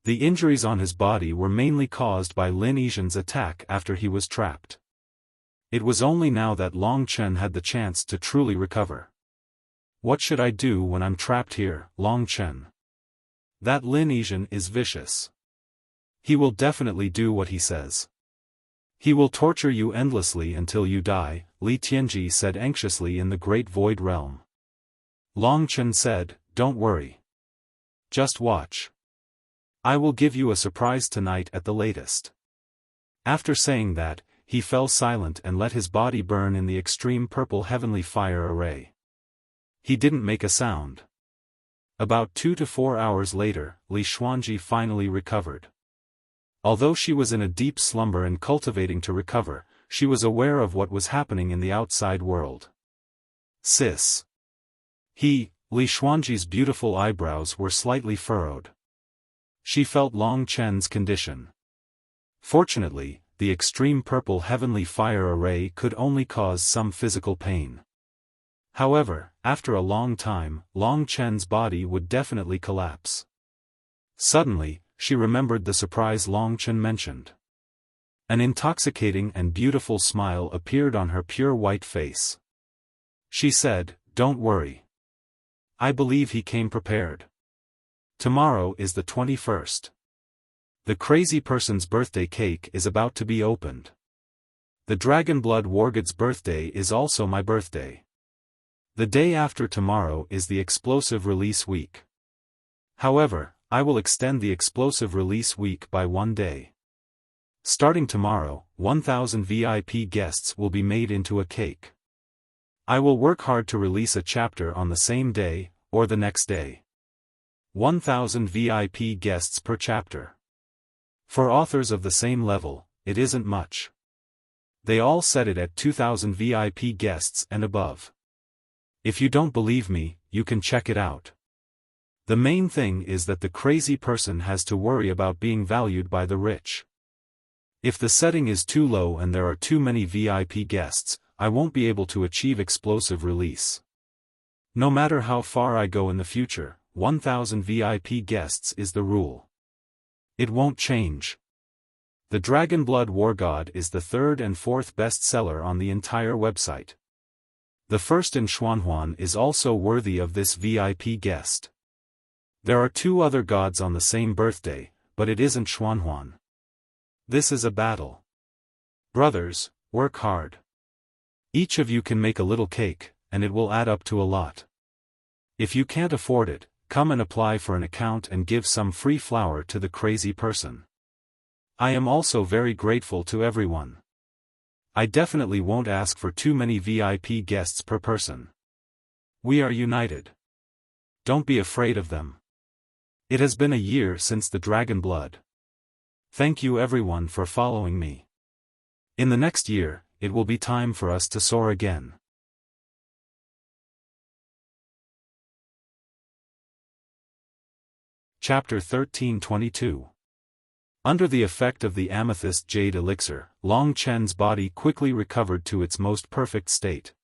The injuries on his body were mainly caused by Lin Yizhen's attack after he was trapped. It was only now that Long Chen had the chance to truly recover. What should I do when I'm trapped here, Long Chen? That Lin Yizhen is vicious. He will definitely do what he says. He will torture you endlessly until you die, Li Tianji said anxiously in the Great Void Realm. Long Chen said, "Don't worry. Just watch. I will give you a surprise tonight at the latest." After saying that, he fell silent and let his body burn in the extreme purple heavenly fire array. He didn't make a sound. About 2 to 4 hours later, Li Xuanji finally recovered. Although she was in a deep slumber and cultivating to recover, she was aware of what was happening in the outside world. Sis. Li Xuanji's beautiful eyebrows were slightly furrowed. She felt Long Chen's condition. Fortunately, the extreme purple heavenly fire array could only cause some physical pain. However, after a long time, Long Chen's body would definitely collapse. Suddenly, she remembered the surprise Long Chen mentioned. An intoxicating and beautiful smile appeared on her pure white face. She said, "Don't worry. I believe he came prepared. Tomorrow is the 21st. The crazy person's birthday cake is about to be opened. The Dragonblood Wargod's birthday is also my birthday. The day after tomorrow is the explosive release week. However, I will extend the explosive release week by 1 day. Starting tomorrow, 1,000 VIP guests will be made into a cake. I will work hard to release a chapter on the same day, or the next day. 1,000 VIP guests per chapter. For authors of the same level, it isn't much. They all set it at 2,000 VIP guests and above. If you don't believe me, you can check it out. The main thing is that the crazy person has to worry about being valued by the rich. If the setting is too low and there are too many VIP guests, I won't be able to achieve explosive release. No matter how far I go in the future, 1,000 VIP guests is the rule. It won't change. The Dragonblood Wargod is the 3rd and 4th bestseller on the entire website. The first in Xuanhuan is also worthy of this VIP guest. There are two other gods on the same birthday, but it isn't Xuanhuan. This is a battle. Brothers, work hard. Each of you can make a little cake, and it will add up to a lot. If you can't afford it, come and apply for an account and give some free flour to the crazy person. I am also very grateful to everyone. I definitely won't ask for too many VIP guests per person. We are united. Don't be afraid of them. It has been a year since the dragon blood. Thank you everyone for following me. In the next year, it will be time for us to soar again. Chapter 13:22. Under the effect of the amethyst jade elixir, Long Chen's body quickly recovered to its most perfect state.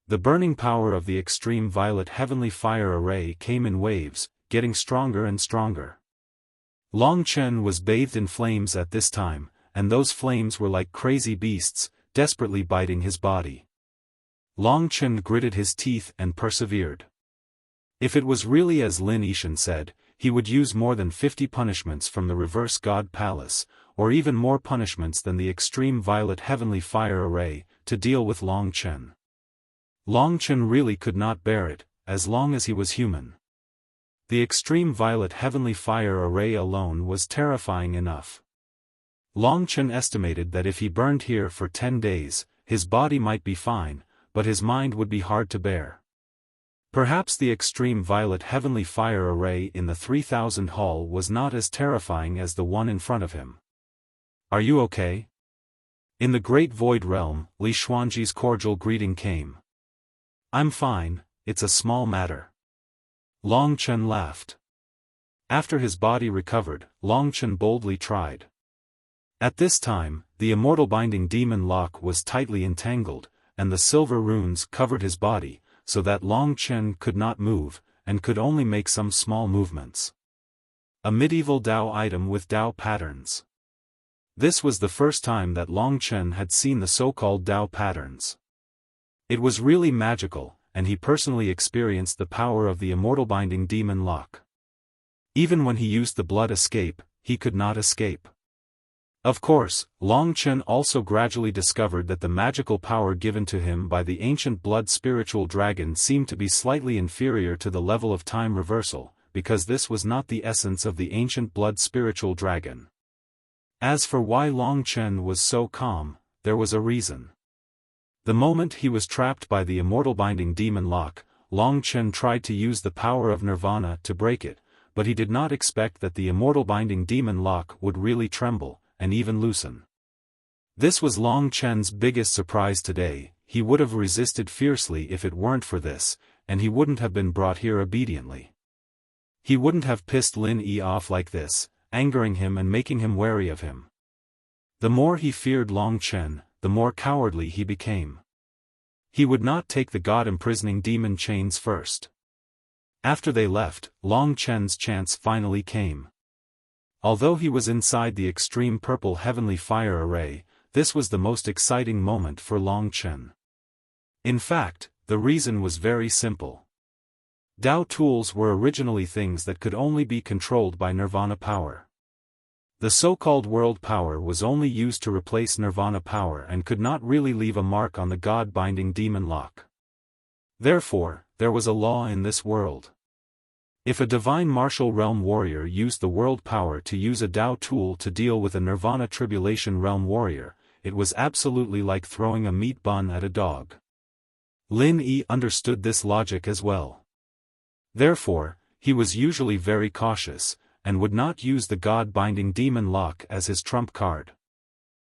The burning power of the extreme violet heavenly fire array came in waves, getting stronger and stronger. Long Chen was bathed in flames at this time, and those flames were like crazy beasts, desperately biting his body. Long Chen gritted his teeth and persevered. If it was really as Lin Yishan said, he would use more than 50 punishments from the reverse god palace, or even more punishments than the extreme violet heavenly fire array, to deal with Long Chen. Long Chen really could not bear it, as long as he was human. The extreme violet heavenly fire array alone was terrifying enough. Long Chen estimated that if he burned here for 10 days, his body might be fine, but his mind would be hard to bear. Perhaps the extreme violet heavenly fire array in the 3000 hall was not as terrifying as the one in front of him. Are you okay? In the great void realm, Li Xuanji's cordial greeting came. I'm fine, it's a small matter. Long Chen laughed. After his body recovered, Long Chen boldly tried. At this time, the immortal binding demon lock was tightly entangled, and the silver runes covered his body, so that Long Chen could not move, and could only make some small movements. A medieval Dao item with Dao patterns. This was the first time that Long Chen had seen the so-called Dao patterns. It was really magical, and he personally experienced the power of the immortal binding demon lock. Even when he used the blood escape, he could not escape. Of course, Long Chen also gradually discovered that the magical power given to him by the ancient blood spiritual dragon seemed to be slightly inferior to the level of time reversal, because this was not the essence of the ancient blood spiritual dragon. As for why Long Chen was so calm, there was a reason. The moment he was trapped by the immortal binding demon lock, Long Chen tried to use the power of nirvana to break it, but he did not expect that the immortal binding demon lock would really tremble, and even loosen. This was Long Chen's biggest surprise today. He would have resisted fiercely if it weren't for this, and he wouldn't have been brought here obediently. He wouldn't have pissed Lin Yi off like this, angering him and making him wary of him. The more he feared Long Chen, the more cowardly he became. He would not take the god-imprisoning demon chains first. After they left, Long Chen's chance finally came. Although he was inside the extreme purple heavenly fire array, this was the most exciting moment for Long Chen. In fact, the reason was very simple. Dao tools were originally things that could only be controlled by nirvana power. The so-called world power was only used to replace nirvana power and could not really leave a mark on the god-binding demon lock. Therefore, there was a law in this world. If a divine martial realm warrior used the world power to use a Dao tool to deal with a nirvana tribulation realm warrior, it was absolutely like throwing a meat bun at a dog. Lin Yi understood this logic as well. Therefore, he was usually very cautious, and would not use the god-binding demon lock as his trump card.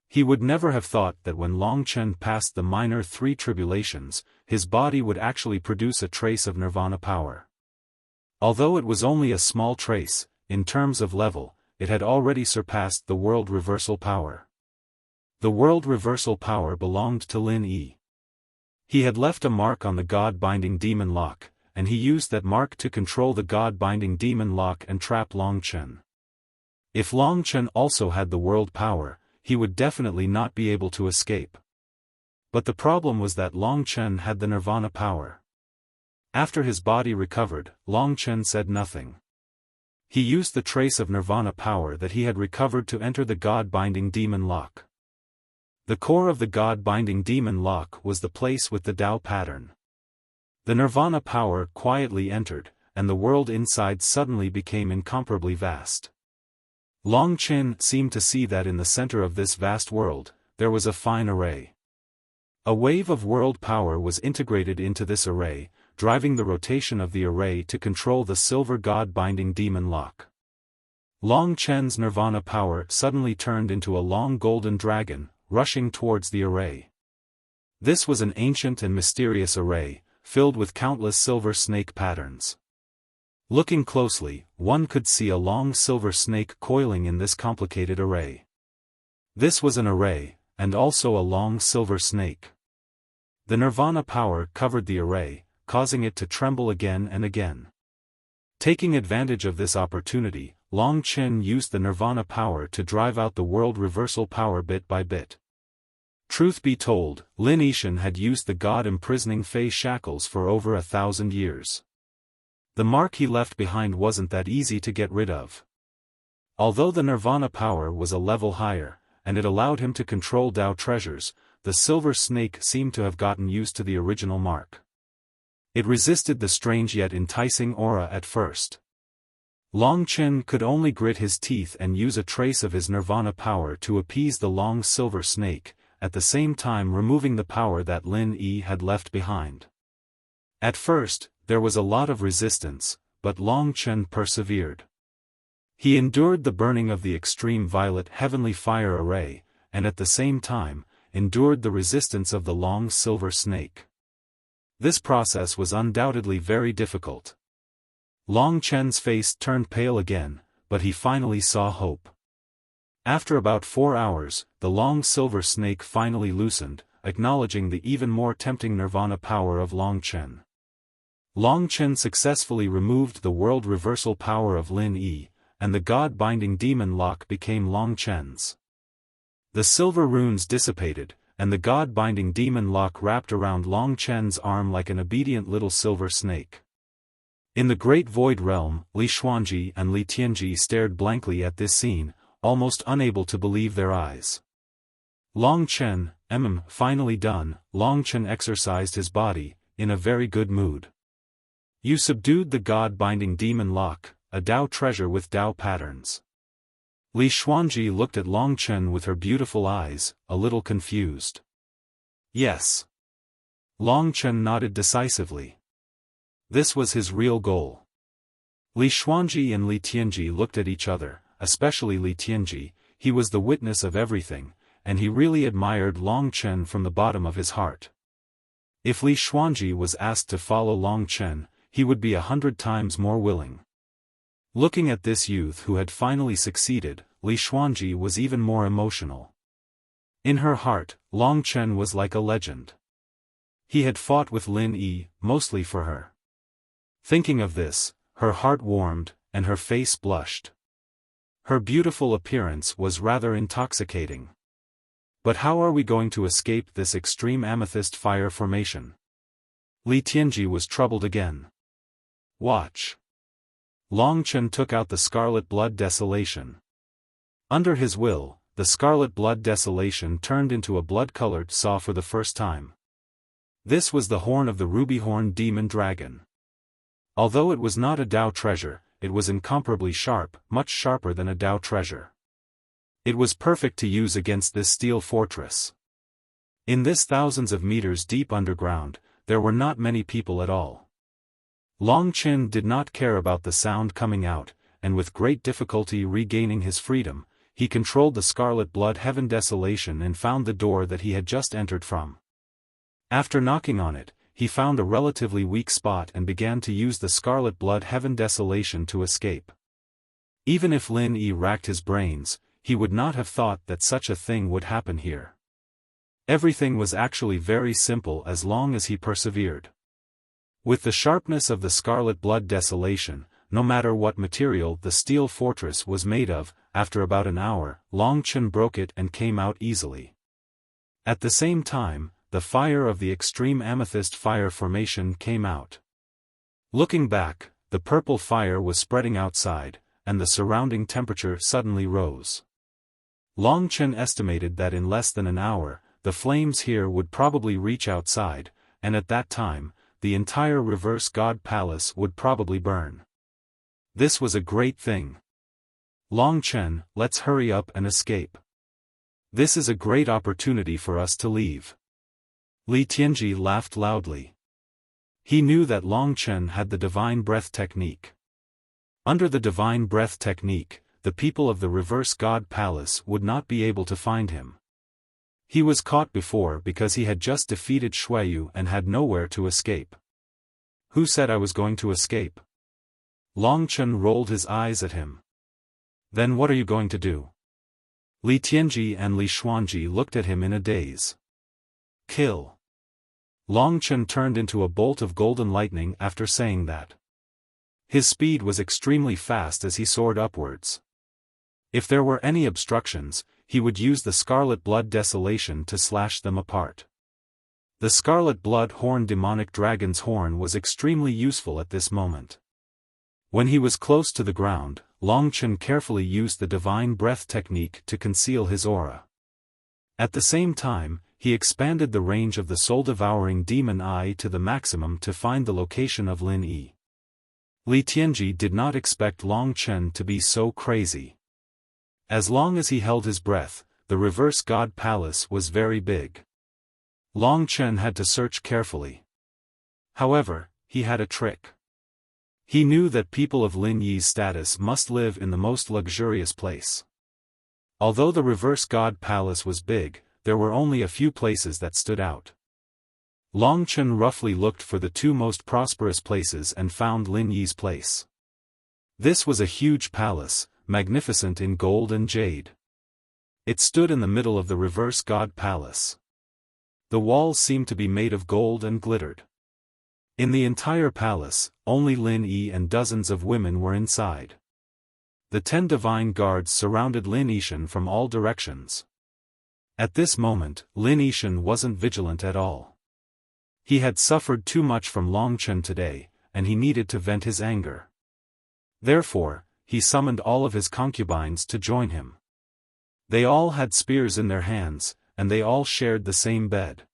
He would never have thought that when Long Chen passed the minor 3 tribulations, his body would actually produce a trace of nirvana power. Although it was only a small trace, in terms of level, it had already surpassed the world reversal power. The world reversal power belonged to Lin Yi. He had left a mark on the god-binding demon lock, and he used that mark to control the god-binding demon lock and trap Long Chen. If Long Chen also had the world power, he would definitely not be able to escape. But the problem was that Long Chen had the nirvana power. After his body recovered, Long Chen said nothing. He used the trace of nirvana power that he had recovered to enter the god-binding demon lock. The core of the god-binding demon lock was the place with the Tao pattern. The nirvana power quietly entered, and the world inside suddenly became incomparably vast. Long Chen seemed to see that in the center of this vast world, there was a fine array. A wave of world power was integrated into this array, driving the rotation of the array to control the silver god-binding demon lock. Long Chen's nirvana power suddenly turned into a long golden dragon, rushing towards the array. This was an ancient and mysterious array, filled with countless silver snake patterns. Looking closely, one could see a long silver snake coiling in this complicated array. This was an array, and also a long silver snake. The nirvana power covered the array, causing it to tremble again and again. Taking advantage of this opportunity, Long Chen used the nirvana power to drive out the world reversal power bit by bit. Truth be told, Lin Yishan had used the god-imprisoning Fei shackles for over 1,000 years. The mark he left behind wasn't that easy to get rid of. Although the nirvana power was a level higher, and it allowed him to control Tao treasures, the silver snake seemed to have gotten used to the original mark. It resisted the strange yet enticing aura at first. Long Chen could only grit his teeth and use a trace of his nirvana power to appease the long silver snake, at the same time removing the power that Lin Yi had left behind. At first, there was a lot of resistance, but Long Chen persevered. He endured the burning of the extreme violet heavenly fire array, and at the same time, endured the resistance of the long silver snake. This process was undoubtedly very difficult. Long Chen's face turned pale again, but he finally saw hope. After about 4 hours, the long silver snake finally loosened, acknowledging the even more tempting nirvana power of Long Chen. Long Chen successfully removed the world reversal power of Lin Yi, and the god-binding demon lock became Long Chen's. The silver runes dissipated, and the god-binding demon lock wrapped around Long Chen's arm like an obedient little silver snake. In the great void realm, Li Xuanji and Li Tianji stared blankly at this scene, almost unable to believe their eyes. Long Chen, finally done. Long Chen exercised his body, in a very good mood. You subdued the god-binding demon lock, a Tao treasure with Tao patterns. Li Xuanji looked at Long Chen with her beautiful eyes, a little confused. Yes. Long Chen nodded decisively. This was his real goal. Li Xuanji and Li Tianji looked at each other, especially Li Tianji. He was the witness of everything, and he really admired Long Chen from the bottom of his heart. If Li Xuanji was asked to follow Long Chen, he would be 100 times more willing. Looking at this youth who had finally succeeded, Li Xuanji was even more emotional. In her heart, Long Chen was like a legend. He had fought with Lin Yi, mostly for her. Thinking of this, her heart warmed, and her face blushed. Her beautiful appearance was rather intoxicating. But how are we going to escape this extreme amethyst fire formation? Li Tianji was troubled again. Watch. Long Chen took out the scarlet blood desolation. Under his will, the scarlet blood desolation turned into a blood-colored saw for the first time. This was the horn of the ruby-horned demon dragon. Although it was not a Tao treasure, it was incomparably sharp, much sharper than a Tao treasure. It was perfect to use against this steel fortress. In this thousands of meters deep underground, there were not many people at all. Long Chen did not care about the sound coming out, and with great difficulty regaining his freedom, he controlled the scarlet blood heaven desolation and found the door that he had just entered from. After knocking on it, he found a relatively weak spot and began to use the scarlet blood heaven desolation to escape. Even if Lin Yi racked his brains, he would not have thought that such a thing would happen here. Everything was actually very simple as long as he persevered. With the sharpness of the scarlet blood desolation, no matter what material the steel fortress was made of, after about an hour, Long Chen broke it and came out easily. At the same time, the fire of the extreme amethyst fire formation came out. Looking back, the purple fire was spreading outside, and the surrounding temperature suddenly rose. Long Chen estimated that in less than an hour, the flames here would probably reach outside, and at that time, the entire reverse god palace would probably burn. This was a great thing. Long Chen, let's hurry up and escape. This is a great opportunity for us to leave. Li Tianji laughed loudly. He knew that Long Chen had the divine breath technique. Under the divine breath technique, the people of the reverse god palace would not be able to find him. He was caught before because he had just defeated Xueyu and had nowhere to escape. Who said I was going to escape? Long Chen rolled his eyes at him. Then what are you going to do? Li Tianji and Li Xuanji looked at him in a daze. Kill. Long Chen turned into a bolt of golden lightning after saying that. His speed was extremely fast as he soared upwards. If there were any obstructions, he would use the Scarlet Blood Desolation to slash them apart. The Scarlet Blood Horn demonic dragon's horn was extremely useful at this moment. When he was close to the ground, Long Chen carefully used the divine breath technique to conceal his aura. At the same time, he expanded the range of the soul-devouring demon eye to the maximum to find the location of Lin Yi. Li Tianji did not expect Long Chen to be so crazy. As long as he held his breath, the reverse god palace was very big. Long Chen had to search carefully. However, he had a trick. He knew that people of Lin Yi's status must live in the most luxurious place. Although the reverse god palace was big, there were only a few places that stood out. Long Chen roughly looked for the two most prosperous places and found Lin Yi's place. This was a huge palace, magnificent in gold and jade. It stood in the middle of the reverse god palace. The walls seemed to be made of gold and glittered. In the entire palace, only Lin Yi and dozens of women were inside. The 10 divine guards surrounded Lin Yishan from all directions. At this moment, Lin Yishan wasn't vigilant at all. He had suffered too much from Long Chen today, and he needed to vent his anger. Therefore, he summoned all of his concubines to join him. They all had spears in their hands, and they all shared the same bed.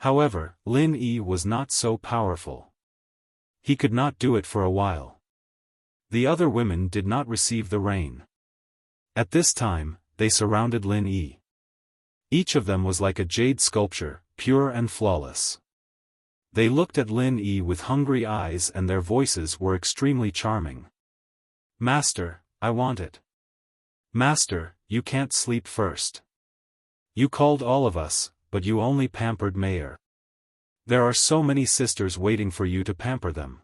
However, Lin Yi was not so powerful. He could not do it for a while. The other women did not receive the rain. At this time, they surrounded Lin Yi. Each of them was like a jade sculpture, pure and flawless. They looked at Lin Yi with hungry eyes and their voices were extremely charming. Master, I want it. Master, you can't sleep first. You called all of us, but you only pampered Mayor. There are so many sisters waiting for you to pamper them.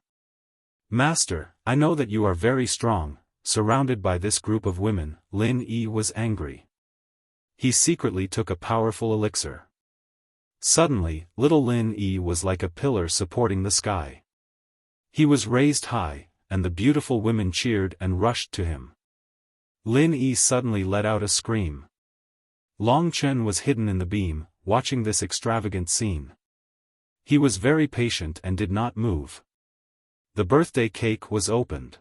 Master, I know that you are very strong. Surrounded by this group of women, Lin Yi was angry. He secretly took a powerful elixir. Suddenly, little Lin Yi was like a pillar supporting the sky. He was raised high, and the beautiful women cheered and rushed to him. Lin Yi suddenly let out a scream. Long Chen was hidden in the beam, watching this extravagant scene. He was very patient and did not move. The birthday cake was opened.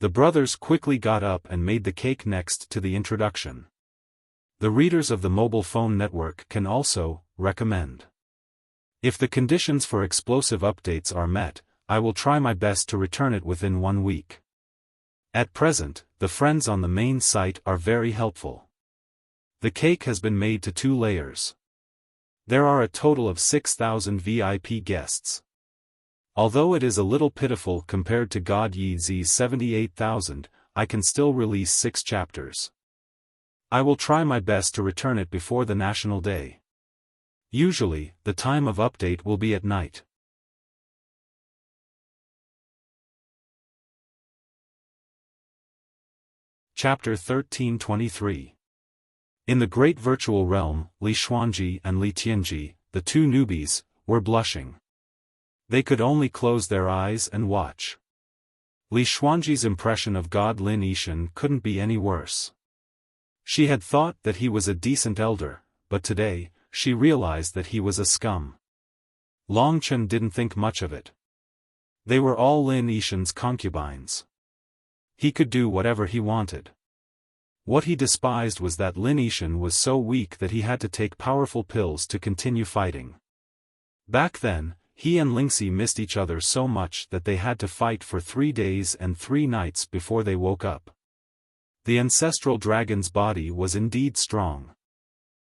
The brothers quickly got up and made the cake next to the introduction. The readers of the mobile phone network can also recommend. If the conditions for explosive updates are met, I will try my best to return it within 1 week. At present, the friends on the main site are very helpful. The cake has been made to 2 layers. There are a total of 6,000 VIP guests. Although it is a little pitiful compared to God Yi Z's 78,000, I can still release 6 chapters. I will try my best to return it before the National Day. Usually, the time of update will be at night. Chapter 1323. In the great virtual realm, Li Xuanji and Li Tianji, the 2 newbies, were blushing. They could only close their eyes and watch. Li Xuanji's impression of God Lin Yishan couldn't be any worse. She had thought that he was a decent elder, but today, she realized that he was a scum. Long Chen didn't think much of it. They were all Lin Yishan's concubines. He could do whatever he wanted. What he despised was that Lin Yixin was so weak that he had to take powerful pills to continue fighting. Back then, he and Lingxi missed each other so much that they had to fight for 3 days and 3 nights before they woke up. The ancestral dragon's body was indeed strong.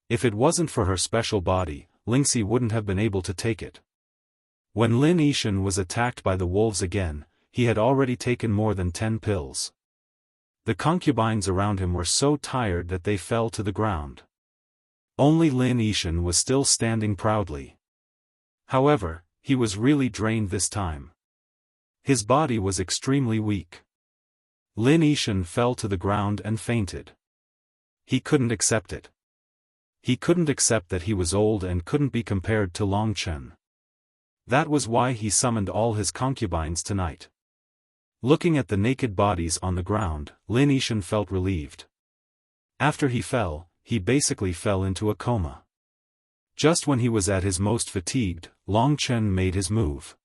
If it wasn't for her special body, Lingxi wouldn't have been able to take it. When Lin Yixin was attacked by the wolves again, he had already taken more than 10 pills. The concubines around him were so tired that they fell to the ground. Only Lin Yixin was still standing proudly. However, he was really drained this time. His body was extremely weak. Lin Yixin fell to the ground and fainted. He couldn't accept it. He couldn't accept that he was old and couldn't be compared to Long Chen. That was why he summoned all his concubines tonight. Looking at the naked bodies on the ground, Lin Yixin felt relieved. After he fell, he basically fell into a coma. Just when he was at his most fatigued, Long Chen made his move.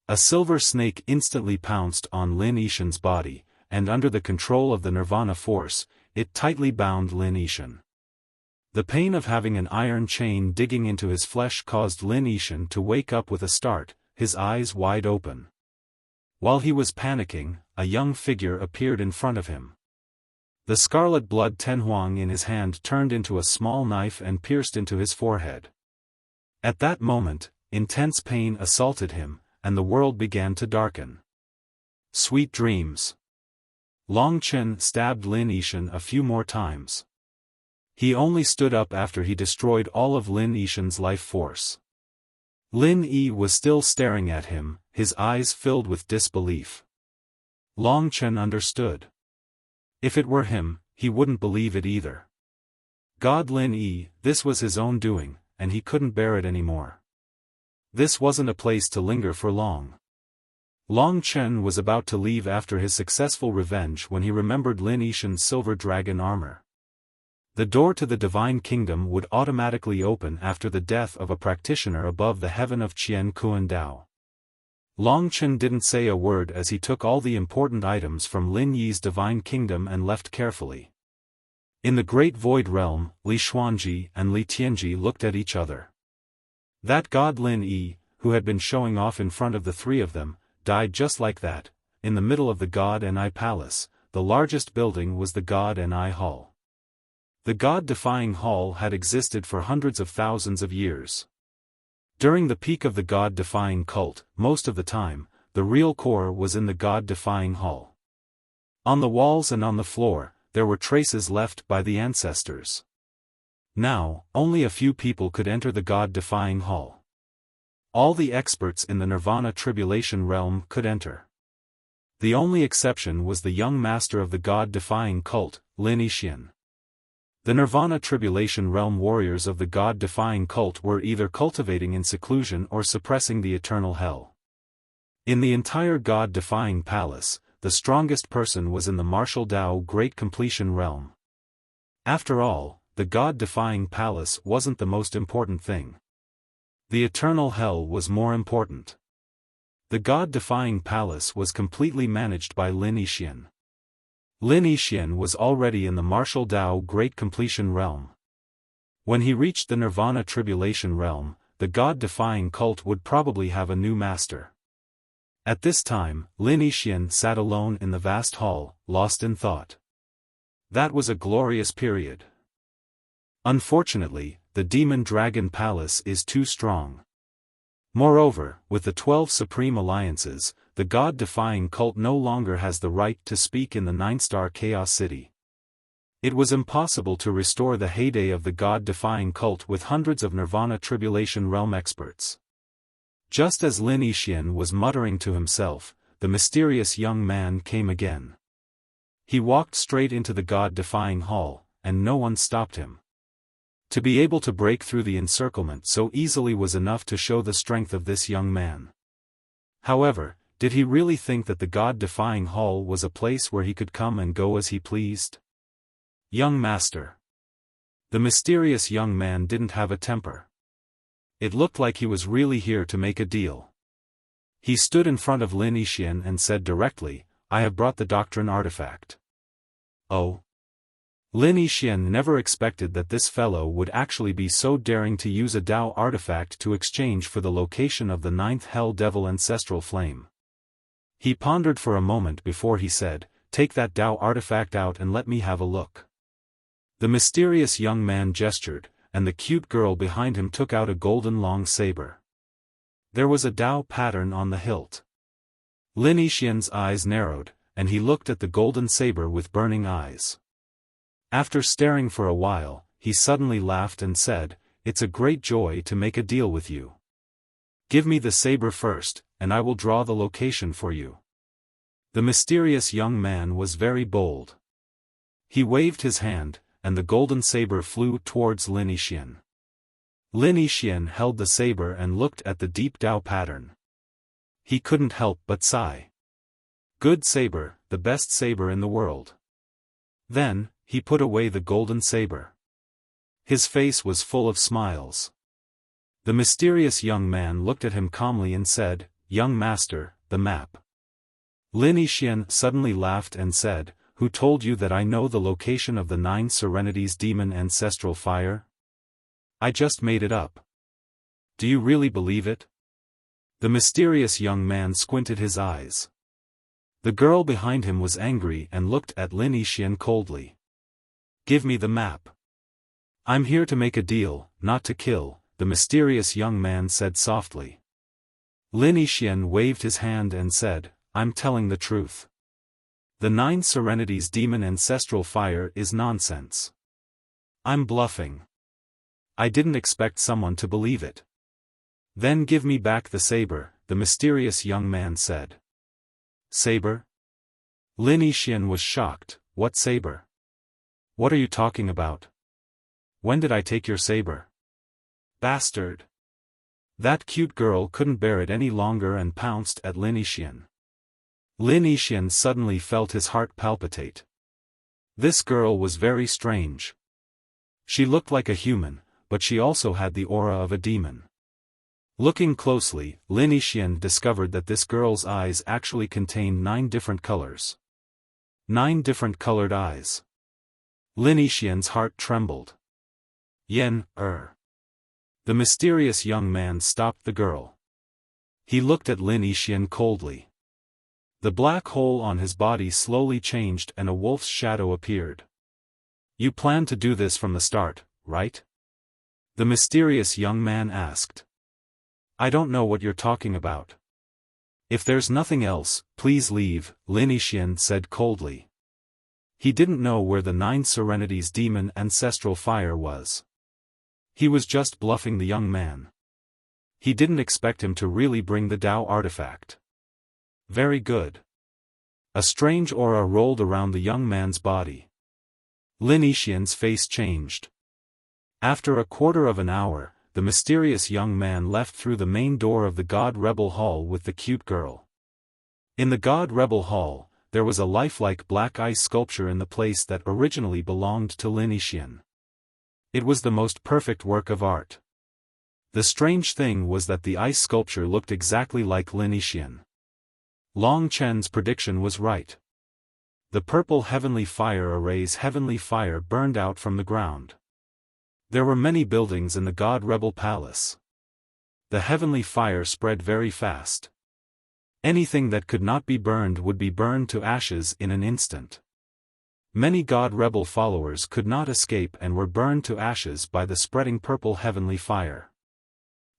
A silver snake instantly pounced on Lin Yixin's body, and under the control of the Nirvana force, it tightly bound Lin Yixin. The pain of having an iron chain digging into his flesh caused Lin Yixin to wake up with a start, his eyes wide open. While he was panicking, a young figure appeared in front of him. The scarlet blood tenhuang in his hand turned into a small knife and pierced into his forehead. At that moment, intense pain assaulted him, and the world began to darken. Sweet dreams. Long Chen stabbed Lin Yixin a few more times. He only stood up after he destroyed all of Lin Yixin's life force. Lin Yi was still staring at him, his eyes filled with disbelief. Long Chen understood. If it were him, he wouldn't believe it either. God Lin Yi, this was his own doing, and he couldn't bear it anymore. This wasn't a place to linger for long. Long Chen was about to leave after his successful revenge when he remembered Lin Yixin's silver dragon armor. The door to the divine kingdom would automatically open after the death of a practitioner above the heaven of Qian Kuan Dao. Long Chen didn't say a word as he took all the important items from Lin Yi's divine kingdom and left carefully. In the great void realm, Li Xuanji and Li Tianji looked at each other. That god Lin Yi, who had been showing off in front of the 3 of them, died just like that. In the middle of the God and I Palace, the largest building was the God and I Hall. The God-defying hall had existed for hundreds of thousands of years. During the peak of the God-defying cult, most of the time, the real core was in the God-defying hall. On the walls and on the floor, there were traces left by the ancestors. Now, only a few people could enter the God-defying hall. All the experts in the Nirvana Tribulation realm could enter. The only exception was the young master of the God-defying cult, Lin Yixin. The Nirvana Tribulation realm warriors of the God-defying cult were either cultivating in seclusion or suppressing the eternal hell. In the entire God-defying palace, the strongest person was in the martial Dao Great Completion realm. After all, the God-defying palace wasn't the most important thing. The eternal hell was more important. The God-defying palace was completely managed by Lin Yixin. Lin Yixin was already in the martial Dao Great Completion realm. When he reached the Nirvana Tribulation realm, the God-defying cult would probably have a new master. At this time, Lin Yixin sat alone in the vast hall, lost in thought. That was a glorious period. Unfortunately, the Demon Dragon Palace is too strong. Moreover, with the 12 Supreme Alliances, the God-defying cult no longer has the right to speak in the 9-star Chaos City. It was impossible to restore the heyday of the God-defying cult with hundreds of Nirvana Tribulation realm experts. Just as Lin Yixin was muttering to himself, the mysterious young man came again. He walked straight into the God-defying hall, and no one stopped him. To be able to break through the encirclement so easily was enough to show the strength of this young man. However, did he really think that the God-defying hall was a place where he could come and go as he pleased? Young master. The mysterious young man didn't have a temper. It looked like he was really here to make a deal. He stood in front of Lin Yixin and said directly, I have brought the doctrine artifact. Oh. Lin Yixin never expected that this fellow would actually be so daring to use a Dao artifact to exchange for the location of the 9th Hell Devil ancestral flame. He pondered for a moment before he said, "Take that Dao artifact out and let me have a look." The mysterious young man gestured, and the cute girl behind him took out a golden long saber. There was a Dao pattern on the hilt. Lin Yixin's eyes narrowed, and he looked at the golden saber with burning eyes. After staring for a while, he suddenly laughed and said, "It's a great joy to make a deal with you. Give me the saber first, and I will draw the location for you." The mysterious young man was very bold. He waved his hand, and the golden saber flew towards Lin Yixin. Lin Yixin held the saber and looked at the deep Dao pattern. He couldn't help but sigh. Good saber, the best saber in the world. Then, he put away the golden saber. His face was full of smiles. The mysterious young man looked at him calmly and said, "Young master, the map." Lin Yixin suddenly laughed and said, "Who told you that I know the location of the 9 Serenities demon ancestral fire? I just made it up. Do you really believe it?" The mysterious young man squinted his eyes. The girl behind him was angry and looked at Lin Yixin coldly. "Give me the map." "I'm here to make a deal, not to kill," the mysterious young man said softly. Lin Yixin waved his hand and said, "I'm telling the truth. The 9 Serenities demon ancestral fire is nonsense. I'm bluffing. I didn't expect someone to believe it." "Then give me back the saber," the mysterious young man said. "Saber?" Lin Yixin was shocked. "What saber? What are you talking about? When did I take your saber? Bastard!" That cute girl couldn't bear it any longer and pounced at Lin Yixin. Lin Yixin suddenly felt his heart palpitate. This girl was very strange. She looked like a human, but she also had the aura of a demon. Looking closely, Lin Yixin discovered that this girl's eyes actually contained 9 different colors. 9 different colored eyes. Lin Yixin's heart trembled. "Yen, The mysterious young man stopped the girl. He looked at Lin Yixin coldly. The black hole on his body slowly changed and a wolf's shadow appeared. "You planned to do this from the start, right?" the mysterious young man asked. "I don't know what you're talking about. If there's nothing else, please leave," Lin Yixin said coldly. He didn't know where the 9 Serenities demon ancestral fire was. He was just bluffing the young man. He didn't expect him to really bring the Dao artifact. Very good. A strange aura rolled around the young man's body. Lin Yixin's face changed. After a quarter of an hour, the mysterious young man left through the main door of the God Rebel Hall with the cute girl. In the God Rebel Hall, there was a lifelike black ice sculpture in the place that originally belonged to Lin Yixin. It was the most perfect work of art. The strange thing was that the ice sculpture looked exactly like Lin Yixin. Long Chen's prediction was right. The purple heavenly fire array's heavenly fire burned out from the ground. There were many buildings in the God Rebel Palace. The heavenly fire spread very fast. Anything that could not be burned would be burned to ashes in an instant. Many God Rebel followers could not escape and were burned to ashes by the spreading purple heavenly fire.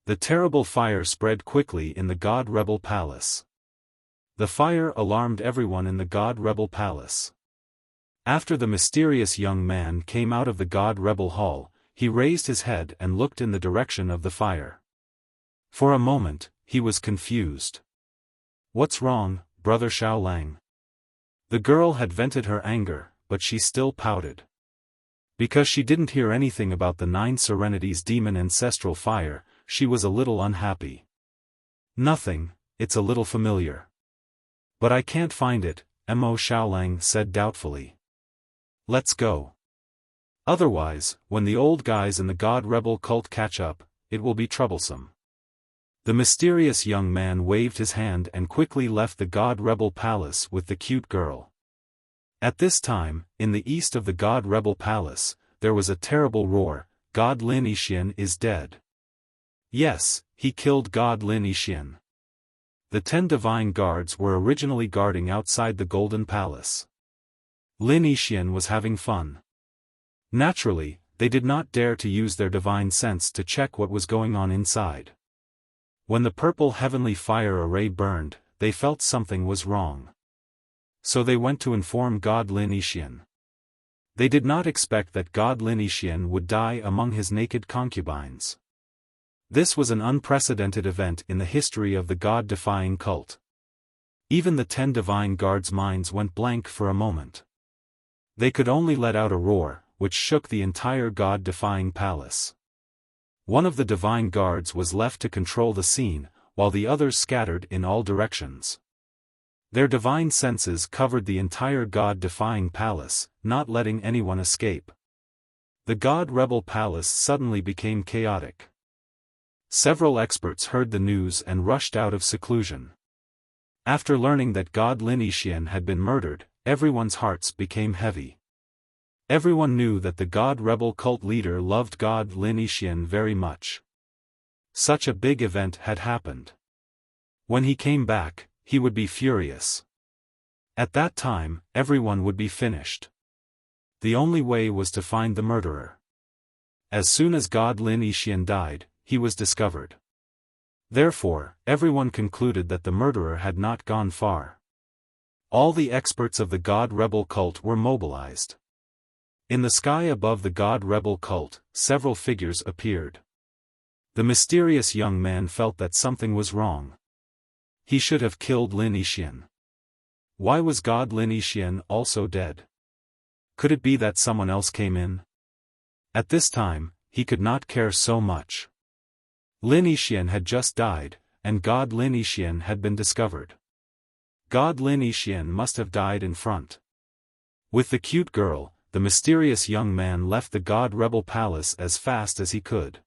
The terrible fire spread quickly in the God Rebel Palace. The fire alarmed everyone in the God Rebel Palace. After the mysterious young man came out of the God Rebel Hall, he raised his head and looked in the direction of the fire. For a moment, he was confused. "What's wrong, Brother Xiaolang?" The girl had vented her anger, but she still pouted. Because she didn't hear anything about the 9 Serenities demon ancestral fire, she was a little unhappy. "Nothing, it's a little familiar. But I can't find it," Mo Xiaolang said doubtfully. "Let's go. Otherwise, when the old guys in the God Rebel cult catch up, it will be troublesome." The mysterious young man waved his hand and quickly left the God Rebel Palace with the cute girl. At this time, in the east of the God Rebel Palace, there was a terrible roar. God Lin Yixian is dead. Yes, he killed God Lin Yixian. The 10 divine guards were originally guarding outside the Golden Palace. Lin Yixian was having fun. Naturally, they did not dare to use their divine sense to check what was going on inside. When the purple heavenly fire array burned, they felt something was wrong. So they went to inform God Lin Yixian. They did not expect that God Lin Yixian would die among his naked concubines. This was an unprecedented event in the history of the God-defying cult. Even the 10 divine guards' minds went blank for a moment. They could only let out a roar, which shook the entire God-defying palace. One of the divine guards was left to control the scene, while the others scattered in all directions. Their divine senses covered the entire God-defying palace, not letting anyone escape. The God Rebel Palace suddenly became chaotic. Several experts heard the news and rushed out of seclusion. After learning that God Lin Yixian had been murdered, everyone's hearts became heavy. Everyone knew that the God Rebel cult leader loved God Lin Yixian very much. Such a big event had happened. When he came back, he would be furious. At that time, everyone would be finished. The only way was to find the murderer. As soon as God Lin Yixian died, he was discovered. Therefore, everyone concluded that the murderer had not gone far. All the experts of the God Rebel cult were mobilized. In the sky above the God Rebel cult, several figures appeared. The mysterious young man felt that something was wrong. He should have killed Lin Yixian. Why was God Lin Yixian also dead? Could it be that someone else came in? At this time, he could not care so much. Lin Yixian had just died, and God Lin Yixian had been discovered. God Lin Yixian must have died in front. With the cute girl, the mysterious young man left the God Rebel Palace as fast as he could.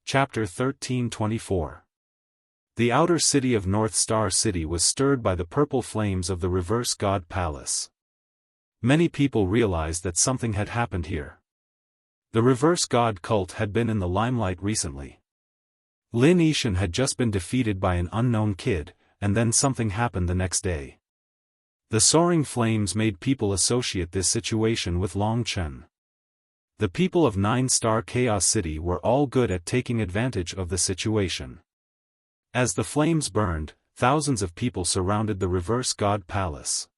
Chapter 1324. The outer city of North Star City was stirred by the purple flames of the Reverse God Palace. Many people realized that something had happened here. The Reverse God cult had been in the limelight recently. Lin Yixian had just been defeated by an unknown kid, and then something happened the next day. The soaring flames made people associate this situation with Long Chen. The people of 9-Star Chaos City were all good at taking advantage of the situation. As the flames burned, thousands of people surrounded the Reverse God Palace.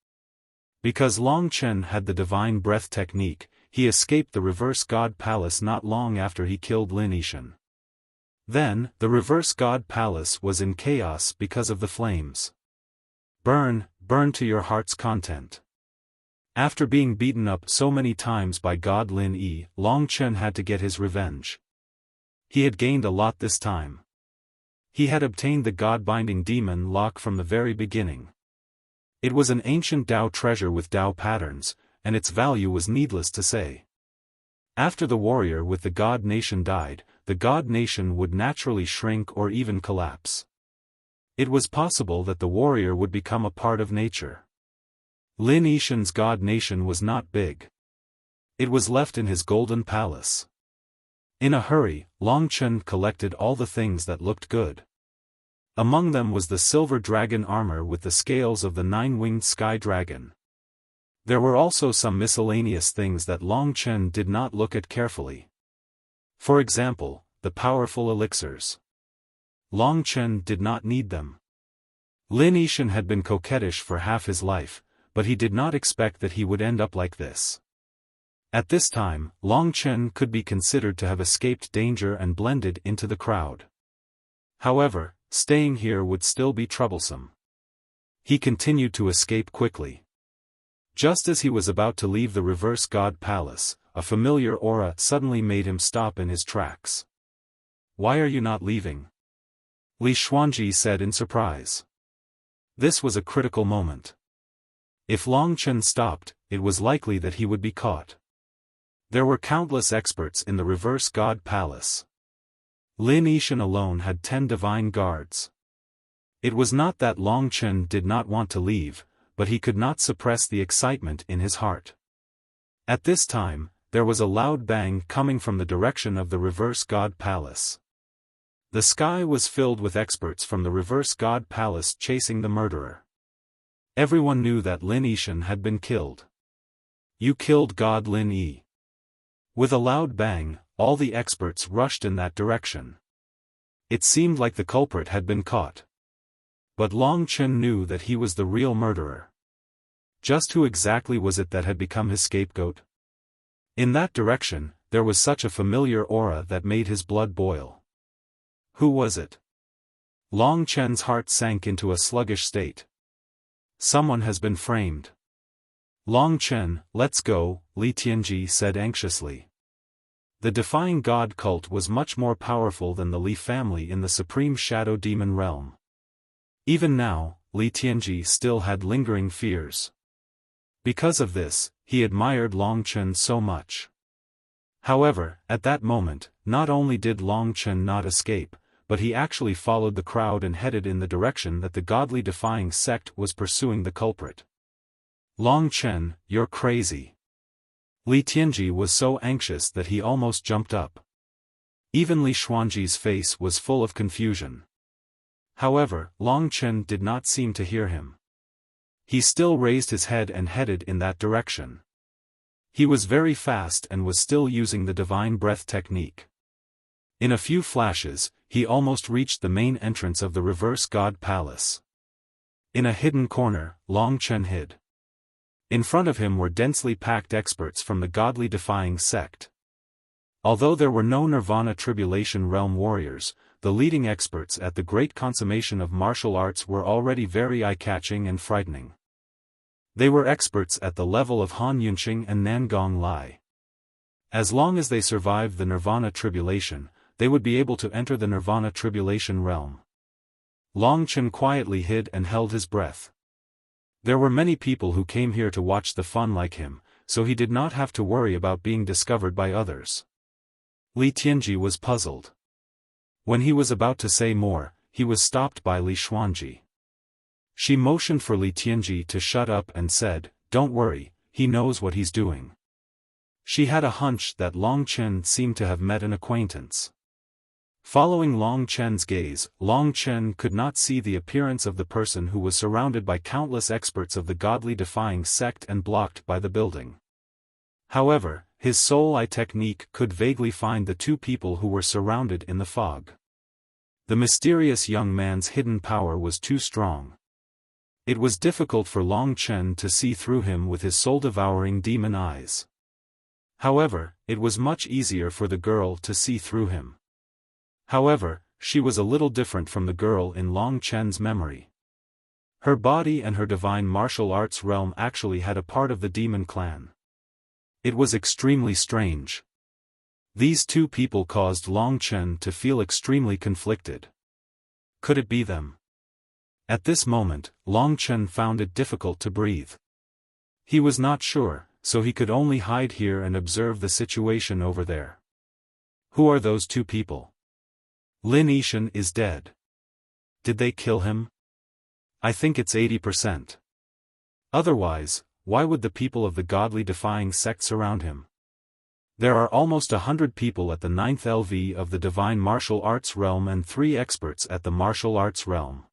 Because Long Chen had the divine breath technique, he escaped the Reverse God Palace not long after he killed Lin Yixian. Then, the Reverse God Palace was in chaos because of the flames. Burn, burn to your heart's content. After being beaten up so many times by God Lin Yi, Long Chen had to get his revenge. He had gained a lot this time. He had obtained the God-binding demon lock from the very beginning. It was an ancient Dao treasure with Dao patterns, and its value was needless to say. After the warrior with the God Nation died, the God Nation would naturally shrink or even collapse. It was possible that the warrior would become a part of nature. Lin Yixian's God Nation was not big. It was left in his golden palace. In a hurry, Long Chen collected all the things that looked good. Among them was the silver dragon armor with the scales of the 9-winged sky dragon. There were also some miscellaneous things that Long Chen did not look at carefully. For example, the powerful elixirs. Long Chen did not need them. Lin Yixian had been coquettish for half his life, but he did not expect that he would end up like this. At this time, Long Chen could be considered to have escaped danger and blended into the crowd. However, staying here would still be troublesome. He continued to escape quickly. Just as he was about to leave the Reverse God Palace, a familiar aura suddenly made him stop in his tracks. "Why are you not leaving?" Li Xuanji said in surprise. This was a critical moment. If Long Chen stopped, it was likely that he would be caught. There were countless experts in the Reverse God Palace. Lin Yishan alone had 10 divine guards. It was not that Long Chen did not want to leave, but he could not suppress the excitement in his heart. At this time, there was a loud bang coming from the direction of the Reverse God Palace. The sky was filled with experts from the Reverse God Palace chasing the murderer. Everyone knew that Lin Yishan had been killed. You killed God Lin Yi. With a loud bang, all the experts rushed in that direction. It seemed like the culprit had been caught. But Long Chen knew that he was the real murderer. Just who exactly was it that had become his scapegoat? In that direction, there was such a familiar aura that made his blood boil. Who was it? Long Chen's heart sank into a sluggish state. Someone has been framed. Long Chen, let's go, Li Tianji said anxiously. The Defying God cult was much more powerful than the Li family in the Supreme Shadow Demon realm. Even now, Li Tianji still had lingering fears. Because of this, he admired Long Chen so much. However, at that moment, not only did Long Chen not escape, but he actually followed the crowd and headed in the direction that the godly defying sect was pursuing the culprit. Long Chen, you're crazy. Li Tianji was so anxious that he almost jumped up. Even Li Xuanji's face was full of confusion. However, Long Chen did not seem to hear him. He still raised his head and headed in that direction. He was very fast and was still using the divine breath technique. In a few flashes, he almost reached the main entrance of the Reverse God Palace. In a hidden corner, Long Chen hid. In front of him were densely packed experts from the godly defying sect. Although there were no Nirvana Tribulation Realm warriors, the leading experts at the great consummation of martial arts were already very eye-catching and frightening. They were experts at the level of Han Yunqing and Nangong Lai. As long as they survived the Nirvana Tribulation, they would be able to enter the Nirvana Tribulation realm. Long Chen quietly hid and held his breath. There were many people who came here to watch the fun like him, so he did not have to worry about being discovered by others. Li Tianji was puzzled. When he was about to say more, he was stopped by Li Xuanji. She motioned for Li Tianji to shut up and said, "Don't worry, he knows what he's doing." She had a hunch that Long Chen seemed to have met an acquaintance. Following Long Chen's gaze, Long Chen could not see the appearance of the person who was surrounded by countless experts of the godly defying sect and blocked by the building. However, his soul eye technique could vaguely find the two people who were surrounded in the fog. The mysterious young man's hidden power was too strong. It was difficult for Long Chen to see through him with his soul-devouring demon eyes. However, it was much easier for the girl to see through him. However, she was a little different from the girl in Long Chen's memory. Her body and her divine martial arts realm actually had a part of the demon clan. It was extremely strange. These two people caused Long Chen to feel extremely conflicted. Could it be them? At this moment, Long Chen found it difficult to breathe. He was not sure, so he could only hide here and observe the situation over there. Who are those two people? Lin Yishan is dead. Did they kill him? I think it's 80%. Otherwise, why would the people of the godly defying sect surround him? There are almost 100 people at the 9th LV of the divine martial arts realm and 3 experts at the martial arts realm.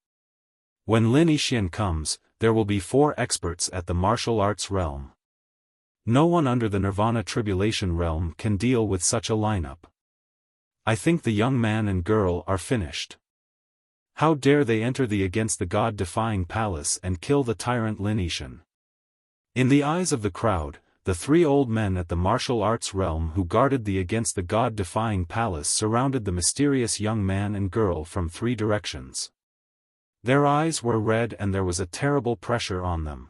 When Lin Yishan comes, there will be 4 experts at the martial arts realm. No one under the Nirvana Tribulation realm can deal with such a lineup. I think the young man and girl are finished. How dare they enter the against the God-defying palace and kill the tyrant Lin Yishan? In the eyes of the crowd, the 3 old men at the martial arts realm who guarded the against the God-defying palace surrounded the mysterious young man and girl from 3 directions. Their eyes were red and there was a terrible pressure on them.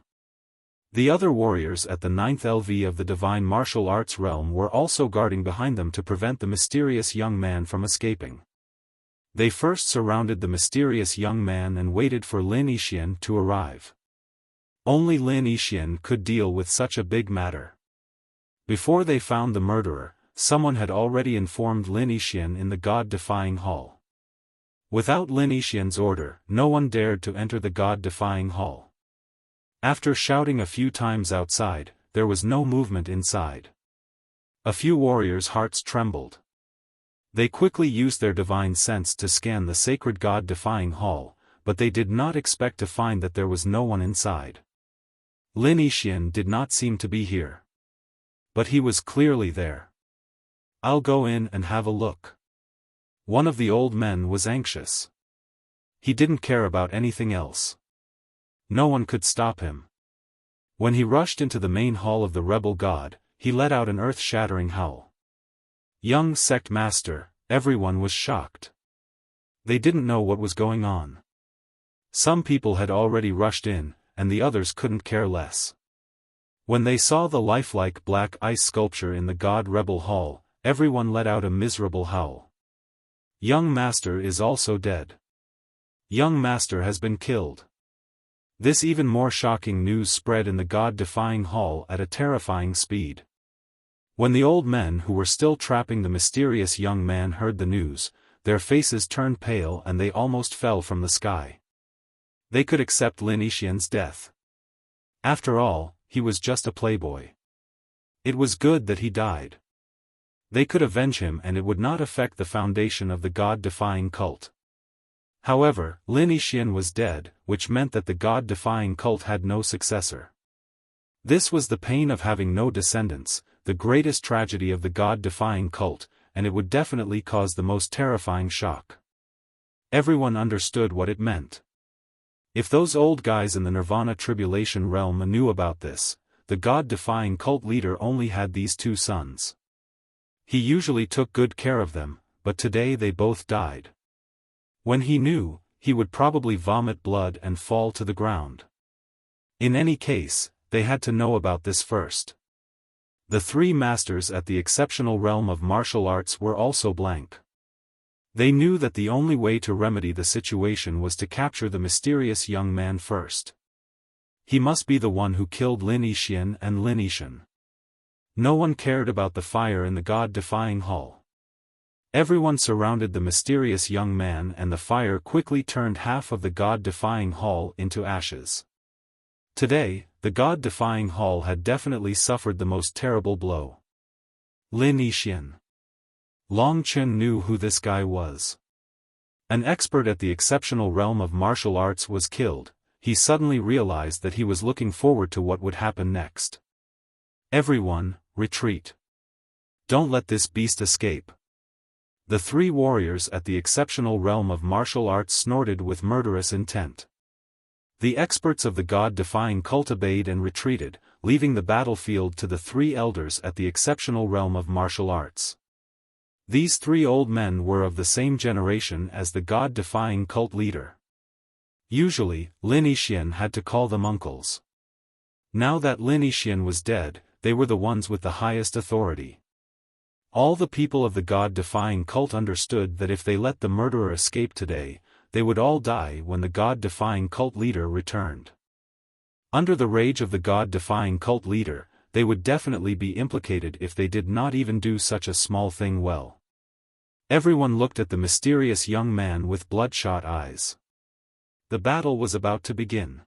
The other warriors at the 9th LV of the divine martial arts realm were also guarding behind them to prevent the mysterious young man from escaping. They first surrounded the mysterious young man and waited for Lin Yishan to arrive. Only Lin Yishan could deal with such a big matter. Before they found the murderer, someone had already informed Lin Yixian in the God-defying hall. Without Lin Yixian's order, no one dared to enter the God-defying hall. After shouting a few times outside, there was no movement inside. A few warriors' hearts trembled. They quickly used their divine sense to scan the sacred God-defying hall, but they did not expect to find that there was no one inside. Lin Yixian did not seem to be here. But he was clearly there. "I'll go in and have a look." One of the old men was anxious. He didn't care about anything else. No one could stop him. When he rushed into the main hall of the rebel god, he let out an earth-shattering howl. Young sect master, everyone was shocked. They didn't know what was going on. Some people had already rushed in, and the others couldn't care less. When they saw the lifelike black ice sculpture in the god rebel hall, everyone let out a miserable howl. Young master is also dead. Young master has been killed. This even more shocking news spread in the God-defying hall at a terrifying speed. When the old men who were still trapping the mysterious young man heard the news, their faces turned pale and they almost fell from the sky. They could accept Lin Yixian's death. After all, he was just a playboy. It was good that he died. They could avenge him and it would not affect the foundation of the God-defying cult. However, Lin Yixian was dead, which meant that the God-defying cult had no successor. This was the pain of having no descendants, the greatest tragedy of the God-defying cult, and it would definitely cause the most terrifying shock. Everyone understood what it meant. If those old guys in the Nirvana Tribulation realm knew about this, the God-defying cult leader only had these two sons. He usually took good care of them, but today they both died. When he knew, he would probably vomit blood and fall to the ground. In any case, they had to know about this first. The three masters at the exceptional realm of martial arts were also blank. They knew that the only way to remedy the situation was to capture the mysterious young man first. He must be the one who killed Lin Yixian and Lin Yixian. No one cared about the fire in the God-defying hall. Everyone surrounded the mysterious young man and the fire quickly turned half of the God-defying hall into ashes. Today, the God-defying hall had definitely suffered the most terrible blow. Lin Yixian. Long Chen knew who this guy was. An expert at the exceptional realm of martial arts was killed. He suddenly realized that he was looking forward to what would happen next. Everyone, retreat. Don't let this beast escape. The three warriors at the exceptional realm of martial arts snorted with murderous intent. The experts of the God-defying cult obeyed and retreated, leaving the battlefield to the three elders at the exceptional realm of martial arts. These three old men were of the same generation as the God-defying cult leader. Usually, Lin Yixian had to call them uncles. Now that Lin Yixian was dead, they were the ones with the highest authority. All the people of the God-defying cult understood that if they let the murderer escape today, they would all die when the God-defying cult leader returned. Under the rage of the God-defying cult leader, they would definitely be implicated if they did not even do such a small thing well. Everyone looked at the mysterious young man with bloodshot eyes. The battle was about to begin.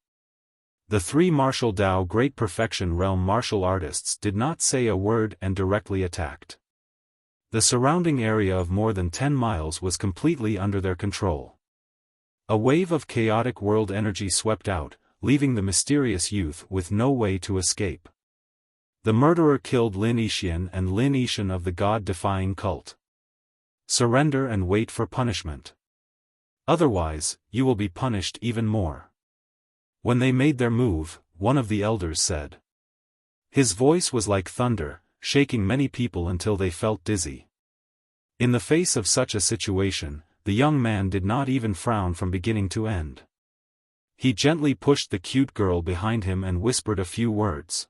The three martial Dao Great Perfection Realm martial artists did not say a word and directly attacked. The surrounding area of more than 10 miles was completely under their control. A wave of chaotic world energy swept out, leaving the mysterious youth with no way to escape. The murderer killed Lin Yixian and Lin Yixian of the God-defying cult. Surrender and wait for punishment. Otherwise, you will be punished even more. When they made their move, one of the elders said. His voice was like thunder, shaking many people until they felt dizzy. In the face of such a situation, the young man did not even frown from beginning to end. He gently pushed the cute girl behind him and whispered a few words.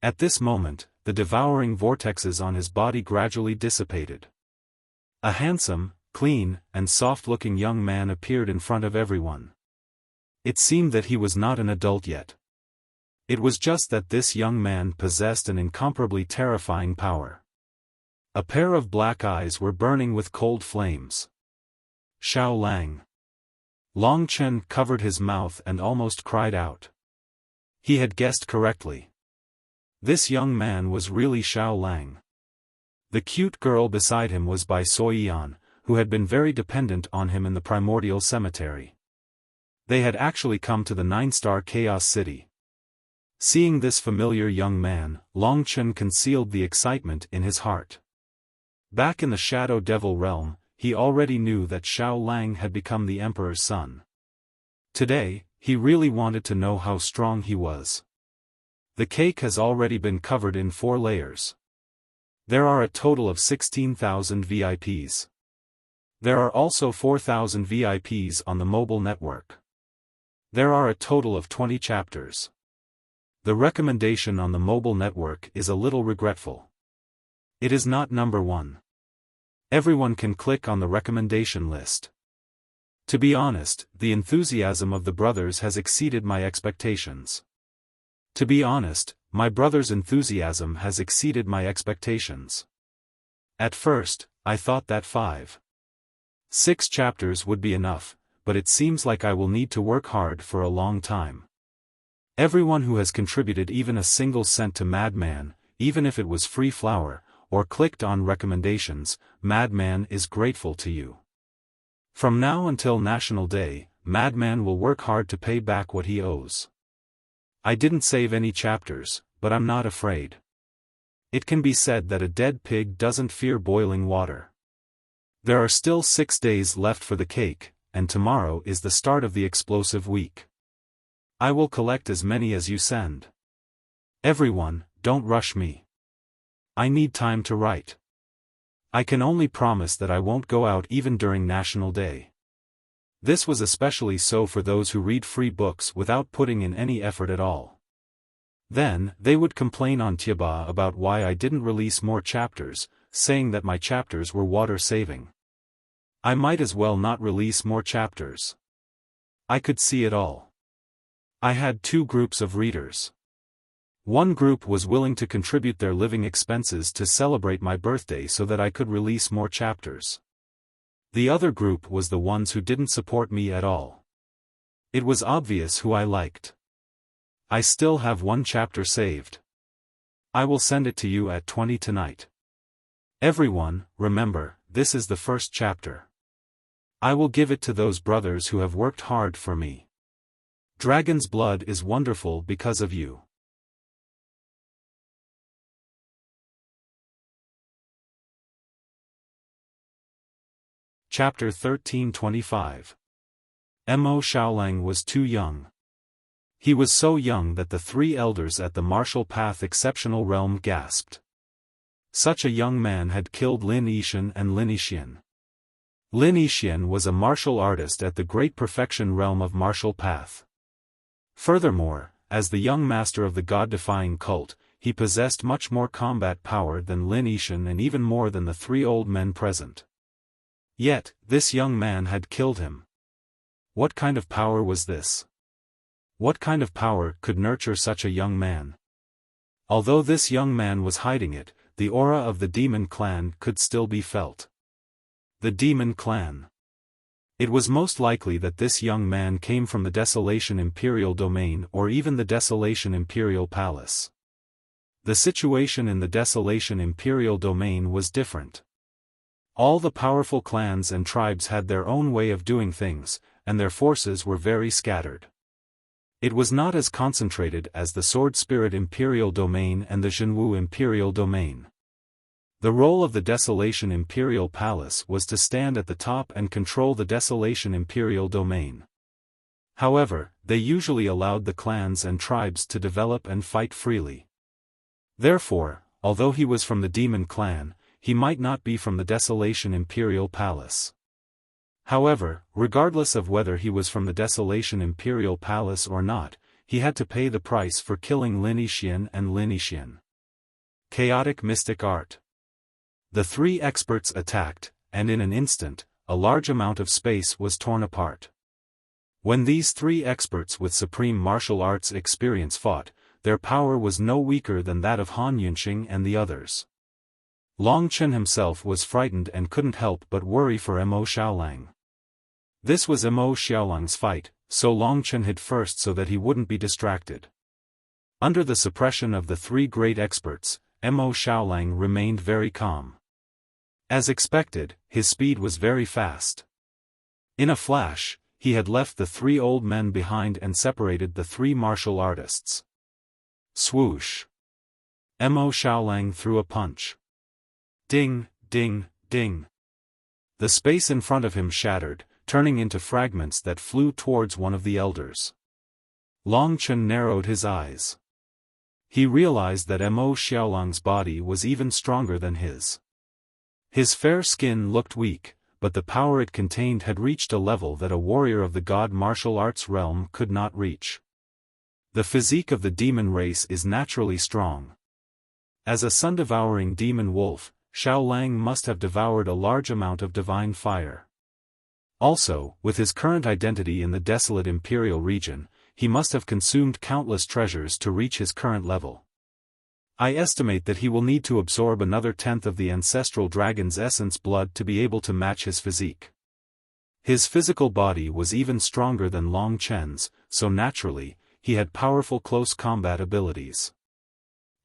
At this moment, the devouring vortexes on his body gradually dissipated. A handsome, clean, and soft-looking young man appeared in front of everyone. It seemed that he was not an adult yet. It was just that this young man possessed an incomparably terrifying power. A pair of black eyes were burning with cold flames. Xiao Lang. Long Chen covered his mouth and almost cried out. He had guessed correctly. This young man was really Xiao Lang. The cute girl beside him was Bai Soiyan, who had been very dependent on him in the primordial cemetery. They had actually come to the 9-star Chaos City. Seeing this familiar young man, Long Chen concealed the excitement in his heart. Back in the Shadow Devil realm, he already knew that Xiao Lang had become the Emperor's son. Today, he really wanted to know how strong he was. The cake has already been covered in 4 layers. There are a total of 16,000 VIPs. There are also 4,000 VIPs on the mobile network. There are a total of 20 chapters. The recommendation on the mobile network is a little regretful. It is not number 1. Everyone can click on the recommendation list. To be honest, the enthusiasm of the brothers has exceeded my expectations. To be honest, my brother's enthusiasm has exceeded my expectations. At first, I thought that 5-6 chapters would be enough, but it seems like I will need to work hard for a long time. Everyone who has contributed even a single cent to Madman, even if it was free flour, or clicked on recommendations, Madman is grateful to you. From now until National Day, Madman will work hard to pay back what he owes. I didn't save any chapters, but I'm not afraid. It can be said that a dead pig doesn't fear boiling water. There are still 6 days left for the cake, and tomorrow is the start of the explosive week. I will collect as many as you send. Everyone, don't rush me. I need time to write. I can only promise that I won't go out even during National Day. This was especially so for those who read free books without putting in any effort at all. Then, they would complain on Tiaba about why I didn't release more chapters, saying that my chapters were water-saving. I might as well not release more chapters. I could see it all. I had 2 groups of readers. One group was willing to contribute their living expenses to celebrate my birthday so that I could release more chapters. The other group was the ones who didn't support me at all. It was obvious who I liked. I still have 1 chapter saved. I will send it to you at 20 tonight. Everyone, remember, this is the first chapter. I will give it to those brothers who have worked hard for me. Dragon's blood is wonderful because of you. Chapter 1325. Mo Xiaolang was too young. He was so young that the 3 elders at the Martial Path Exceptional Realm gasped. Such a young man had killed Lin Yishan and Lin Yixian. Lin Yixian was a martial artist at the Great Perfection Realm of Martial Path. Furthermore, as the young master of the God-defying cult, he possessed much more combat power than Lin Yishan and even more than the 3 old men present. Yet, this young man had killed him. What kind of power was this? What kind of power could nurture such a young man? Although this young man was hiding it, the aura of the demon clan could still be felt. The demon clan. It was most likely that this young man came from the Desolation Imperial Domain or even the Desolation Imperial Palace. The situation in the Desolation Imperial Domain was different. All the powerful clans and tribes had their own way of doing things, and their forces were very scattered. It was not as concentrated as the Sword Spirit Imperial Domain and the Zhenwu Imperial Domain. The role of the Desolation Imperial Palace was to stand at the top and control the Desolation Imperial Domain. However, they usually allowed the clans and tribes to develop and fight freely. Therefore, although he was from the Demon Clan, he might not be from the Desolation Imperial Palace. However, regardless of whether he was from the Desolation Imperial Palace or not, he had to pay the price for killing Lin Yixian and Lin Yixian. Chaotic Mystic Art. The 3 experts attacked, and in an instant, a large amount of space was torn apart. When these 3 experts with supreme martial arts experience fought, their power was no weaker than that of Han Yunqing and the others. Long Chen himself was frightened and couldn't help but worry for Mo Xiaolang. This was Mo Xiaolang's fight, so Long Chen hid first so that he wouldn't be distracted. Under the suppression of the three great experts, Mo Xiaolang remained very calm. As expected, his speed was very fast. In a flash, he had left the three old men behind and separated the three martial artists. Swoosh! Mo Xiaolang threw a punch. Ding, ding, ding. The space in front of him shattered, turning into fragments that flew towards one of the elders. Long Chen narrowed his eyes. He realized that Mo Xiaolang's body was even stronger than his. His fair skin looked weak, but the power it contained had reached a level that a warrior of the god martial arts realm could not reach. The physique of the demon race is naturally strong. As a sun-devouring demon wolf, Xiaolang must have devoured a large amount of divine fire. Also, with his current identity in the desolate imperial region, he must have consumed countless treasures to reach his current level. I estimate that he will need to absorb another tenth of the ancestral dragon's essence blood to be able to match his physique. His physical body was even stronger than Long Chen's, so naturally, he had powerful close combat abilities.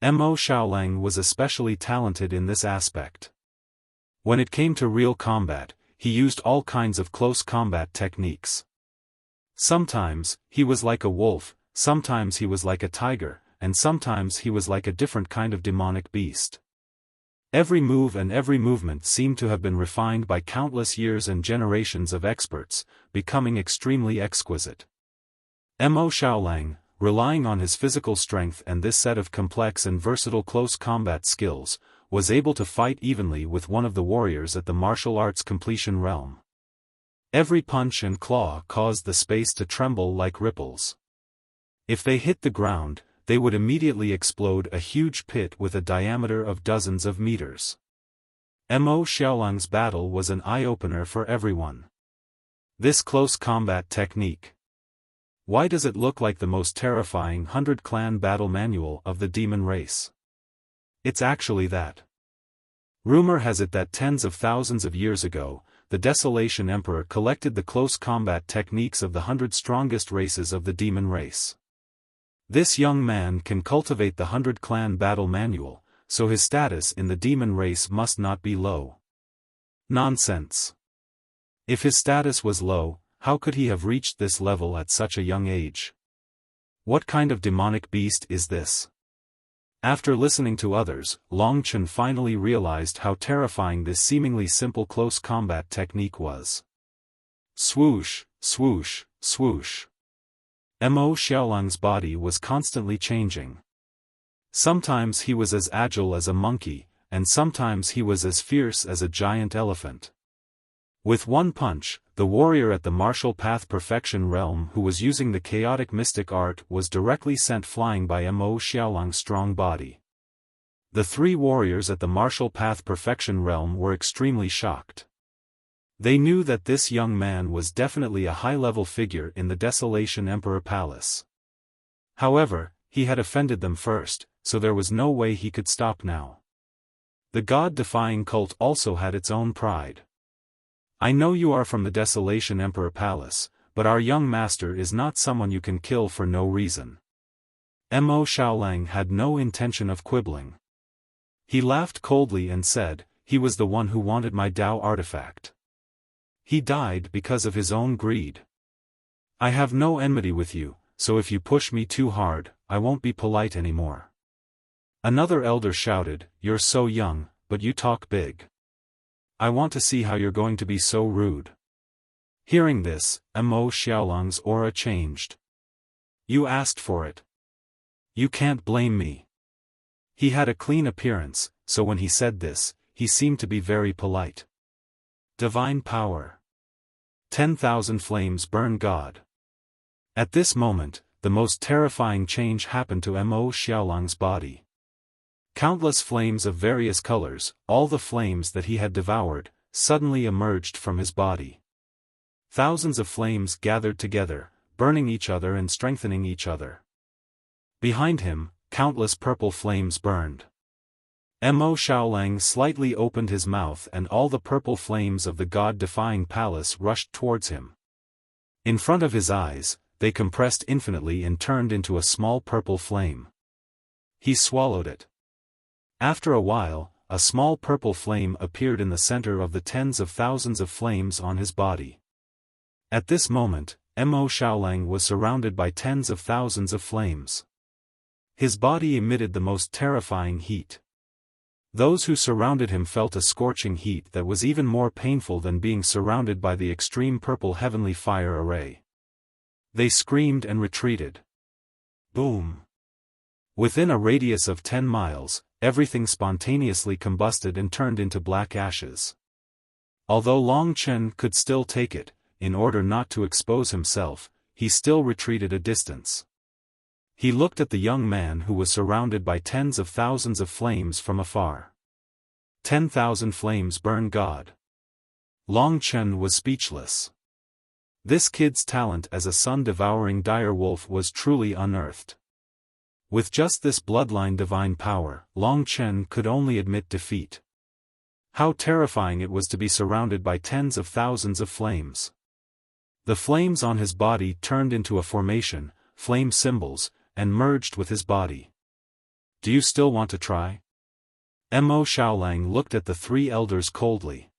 Mo Xiaolang was especially talented in this aspect. When it came to real combat, he used all kinds of close combat techniques. Sometimes, he was like a wolf, sometimes he was like a tiger, and sometimes he was like a different kind of demonic beast. Every move and every movement seemed to have been refined by countless years and generations of experts, becoming extremely exquisite. Mo Xiaolang, relying on his physical strength and this set of complex and versatile close combat skills, was able to fight evenly with one of the warriors at the martial arts completion realm. Every punch and claw caused the space to tremble like ripples. If they hit the ground, they would immediately explode a huge pit with a diameter of dozens of meters. Mo Xiaolang's battle was an eye-opener for everyone. This close combat technique. Why does it look like the most terrifying 100-clan battle manual of the demon race? It's actually that. Rumor has it that tens of thousands of years ago, the Desolation Emperor collected the close combat techniques of the 100 strongest races of the demon race. This young man can cultivate the 100-clan battle manual, so his status in the demon race must not be low. Nonsense. If his status was low, how could he have reached this level at such a young age? What kind of demonic beast is this? After listening to others, Long Chen finally realized how terrifying this seemingly simple close combat technique was. Swoosh, swoosh, swoosh. Mo Xiaolang's body was constantly changing. Sometimes he was as agile as a monkey, and sometimes he was as fierce as a giant elephant. With one punch, the warrior at the martial path perfection realm who was using the chaotic mystic art was directly sent flying by Mo Xiaolang's strong body. The three warriors at the martial path perfection realm were extremely shocked. They knew that this young man was definitely a high-level figure in the Desolation Emperor Palace. However, he had offended them first, so there was no way he could stop now. The god-defying cult also had its own pride. I know you are from the Desolation Emperor Palace, but our young master is not someone you can kill for no reason. Mo Xiaolang had no intention of quibbling. He laughed coldly and said, he was the one who wanted my Tao artifact. He died because of his own greed. I have no enmity with you, so if you push me too hard, I won't be polite anymore. Another elder shouted, you're so young, but you talk big. I want to see how you're going to be so rude. Hearing this, Mo Xiaolang's aura changed. You asked for it. You can't blame me. He had a clean appearance, so when he said this, he seemed to be very polite. Divine power. 10,000 flames burn God. At this moment, the most terrifying change happened to Mo Xiaolang's body. Countless flames of various colors, all the flames that he had devoured, suddenly emerged from his body. Thousands of flames gathered together, burning each other and strengthening each other. Behind him, countless purple flames burned. Mo Xiaolang slightly opened his mouth and all the purple flames of the god-defying palace rushed towards him. In front of his eyes, they compressed infinitely and turned into a small purple flame. He swallowed it. After a while, a small purple flame appeared in the center of the tens of thousands of flames on his body. At this moment, Mo Xiaolang was surrounded by tens of thousands of flames. His body emitted the most terrifying heat. Those who surrounded him felt a scorching heat that was even more painful than being surrounded by the extreme purple heavenly fire array. They screamed and retreated. Boom! Within a radius of 10 miles, everything spontaneously combusted and turned into black ashes. Although Long Chen could still take it, in order not to expose himself, he still retreated a distance. He looked at the young man who was surrounded by tens of thousands of flames from afar. 10,000 flames burn God. Long Chen was speechless. This kid's talent as a sun-devouring dire wolf was truly unearthed. With just this bloodline divine power, Long Chen could only admit defeat. How terrifying it was to be surrounded by tens of thousands of flames. The flames on his body turned into a formation, flame symbols, and merged with his body. Do you still want to try? Mo Xiaolang looked at the three elders coldly.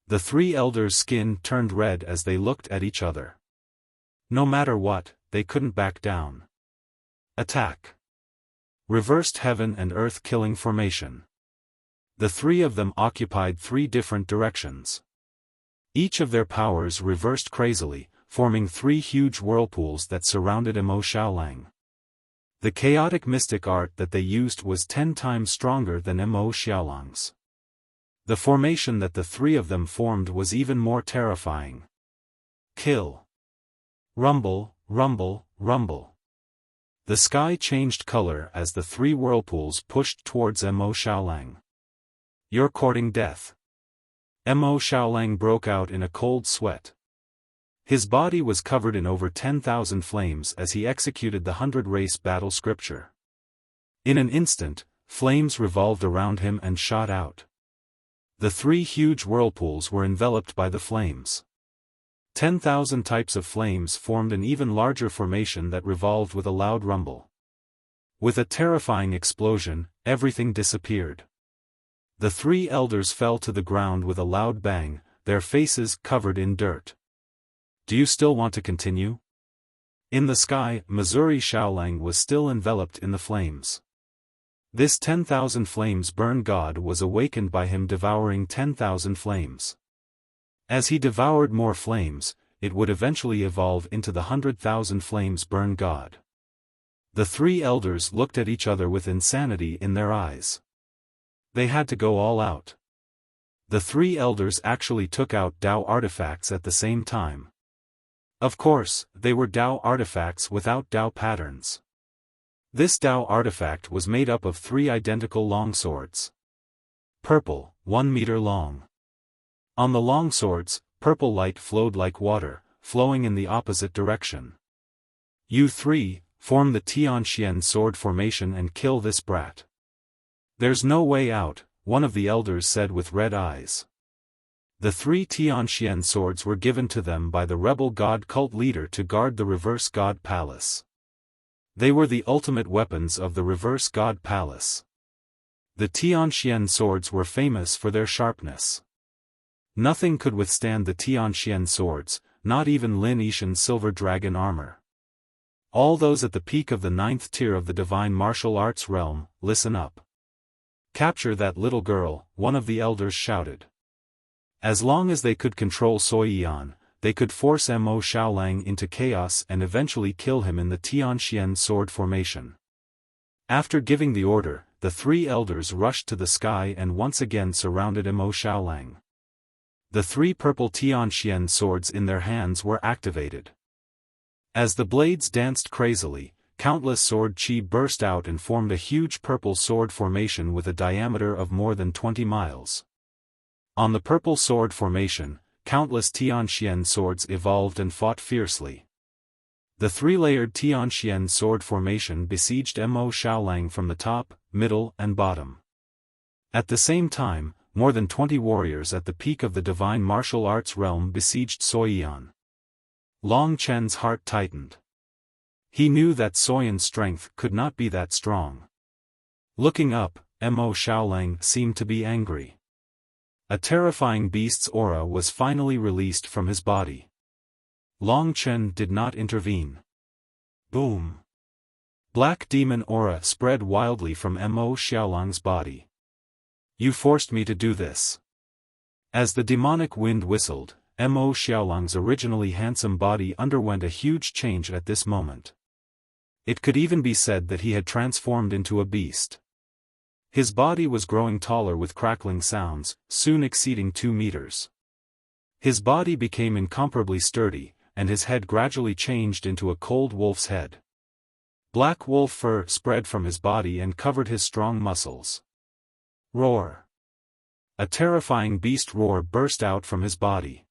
The three elders' skin turned red as they looked at each other. No matter what, they couldn't back down. Attack. Reversed heaven and earth killing formation. The three of them occupied three different directions. Each of their powers reversed crazily, forming three huge whirlpools that surrounded Mo Xiaolang. The chaotic mystic art that they used was 10 times stronger than Mo Xiaolang's. The formation that the three of them formed was even more terrifying. Kill. Rumble, rumble, rumble. The sky changed color as the three whirlpools pushed towards Mo Xiaolang. You're courting death. Mo Xiaolang broke out in a cold sweat. His body was covered in over 10,000 flames as he executed the 100-race battle scripture. In an instant, flames revolved around him and shot out. The three huge whirlpools were enveloped by the flames. 10,000 types of flames formed an even larger formation that revolved with a loud rumble. With a terrifying explosion, everything disappeared. The three elders fell to the ground with a loud bang, their faces covered in dirt. Do you still want to continue? In the sky, Missouri Xiaolang was still enveloped in the flames. This 10,000 flames burn God was awakened by him devouring 10,000 flames. As he devoured more flames, it would eventually evolve into the 100,000 flames burn God. The three elders looked at each other with insanity in their eyes. They had to go all out. The three elders actually took out Tao artifacts at the same time. Of course, they were Tao artifacts without Tao patterns. This Tao artifact was made up of three identical longswords. Purple, 1 meter long. On the longswords, purple light flowed like water, flowing in the opposite direction. You three, form the Tianxian sword formation and kill this brat. There's no way out, one of the elders said with red eyes. The three Tianxian swords were given to them by the rebel god cult leader to guard the reverse god palace. They were the ultimate weapons of the reverse god palace. The Tianxian swords were famous for their sharpness. Nothing could withstand the Tianxian swords, not even Lin Yishan's silver dragon armor. All those at the peak of the 9th tier of the divine martial arts realm, listen up. Capture that little girl, one of the elders shouted. As long as they could control Soyian, they could force Mo Xiaolang into chaos and eventually kill him in the Tianxian sword formation. After giving the order, the three elders rushed to the sky and once again surrounded Mo Xiaolang. The three purple Tianxian swords in their hands were activated. As the blades danced crazily, countless sword chi burst out and formed a huge purple sword formation with a diameter of more than 20 miles. On the purple sword formation, countless Tianxian swords evolved and fought fiercely. The three-layered Tianxian sword formation besieged Mo Xiaolang from the top, middle and bottom. At the same time, more than 20 warriors at the peak of the divine martial arts realm besieged Soyan. Long Chen's heart tightened. He knew that Soyan's strength could not be that strong. Looking up, Mo Xiaolang seemed to be angry. A terrifying beast's aura was finally released from his body. Long Chen did not intervene. Boom! Black demon aura spread wildly from Mo Xiaolang's body. You forced me to do this. As the demonic wind whistled, Mo Xiaolang's originally handsome body underwent a huge change at this moment. It could even be said that he had transformed into a beast. His body was growing taller with crackling sounds, soon exceeding 2 meters. His body became incomparably sturdy, and his head gradually changed into a cold wolf's head. Black wolf fur spread from his body and covered his strong muscles. Roar! A terrifying beast roar burst out from his body.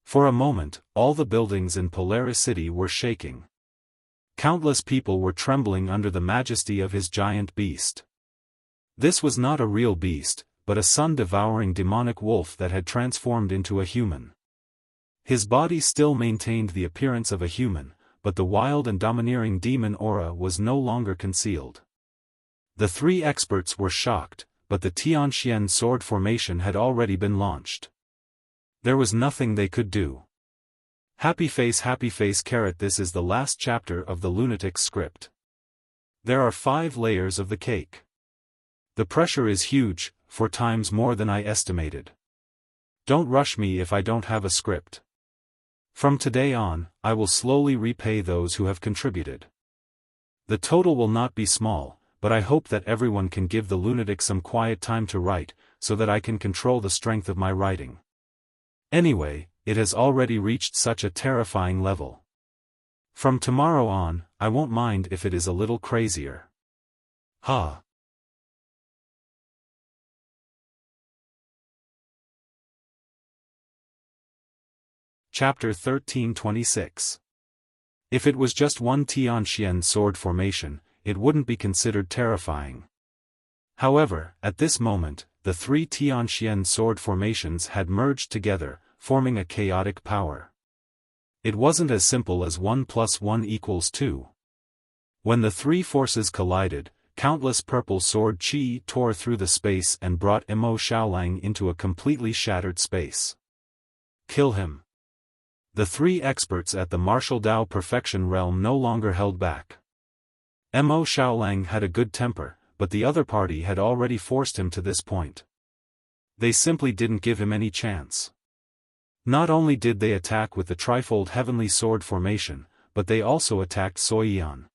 For a moment, all the buildings in Polaris City were shaking. Countless people were trembling under the majesty of his giant beast. This was not a real beast, but a sun-devouring demonic wolf that had transformed into a human. His body still maintained the appearance of a human, but the wild and domineering demon aura was no longer concealed. The three experts were shocked, but the Tianxian sword formation had already been launched. There was nothing they could do. Happy face, carrot. This is the last chapter of the lunatic script. There are 5 layers of the cake. The pressure is huge, 4 times more than I estimated. Don't rush me if I don't have a script. From today on, I will slowly repay those who have contributed. The total will not be small, but I hope that everyone can give the lunatic some quiet time to write, so that I can control the strength of my writing. Anyway, it has already reached such a terrifying level. From tomorrow on, I won't mind if it is a little crazier. Ha! Chapter 1326. If it was just one Tianxian sword formation, it wouldn't be considered terrifying. However, at this moment, the 3 Tianxian sword formations had merged together, forming a chaotic power. It wasn't as simple as 1 + 1 = 2. When the 3 forces collided, countless purple sword chi tore through the space and brought Mo Xiaolang into a completely shattered space. Kill him. The 3 experts at the martial Dao perfection realm no longer held back. Mo Xiaolang had a good temper, but the other party had already forced him to this point. They simply didn't give him any chance. Not only did they attack with the trifold heavenly sword formation, but they also attacked Soyan.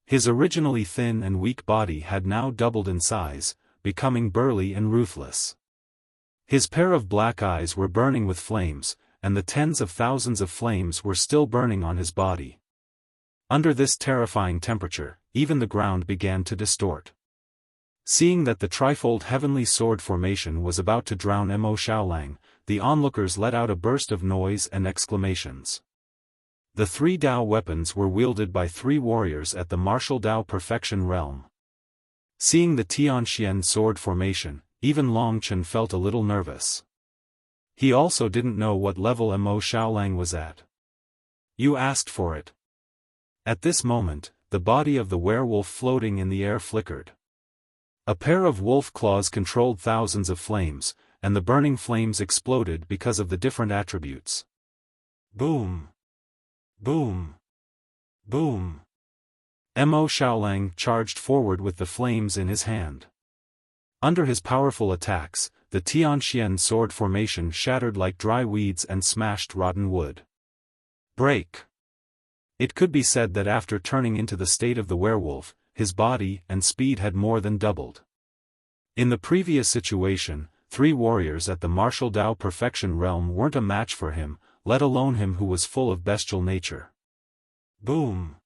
His originally thin and weak body had now doubled in size, becoming burly and ruthless. His pair of black eyes were burning with flames, and the tens of thousands of flames were still burning on his body. Under this terrifying temperature, even the ground began to distort. Seeing that the trifold heavenly sword formation was about to drown Mo Xiaolang, the onlookers let out a burst of noise and exclamations. The 3 Dao weapons were wielded by 3 warriors at the martial Dao perfection realm. Seeing the Tianxian sword formation, even Long Chen felt a little nervous. He also didn't know what level Mo Xiaolang was at. You asked for it. At this moment, the body of the werewolf floating in the air flickered. A pair of wolf claws controlled thousands of flames, and the burning flames exploded because of the different attributes. Boom! Boom! Boom! Mo Xiaolang charged forward with the flames in his hand. Under his powerful attacks, the Tianxian sword formation shattered like dry weeds and smashed rotten wood. Break! It could be said that after turning into the state of the werewolf, his body and speed had more than doubled. In the previous situation, 3 warriors at the martial Dao perfection realm weren't a match for him, let alone him who was full of bestial nature. Boom!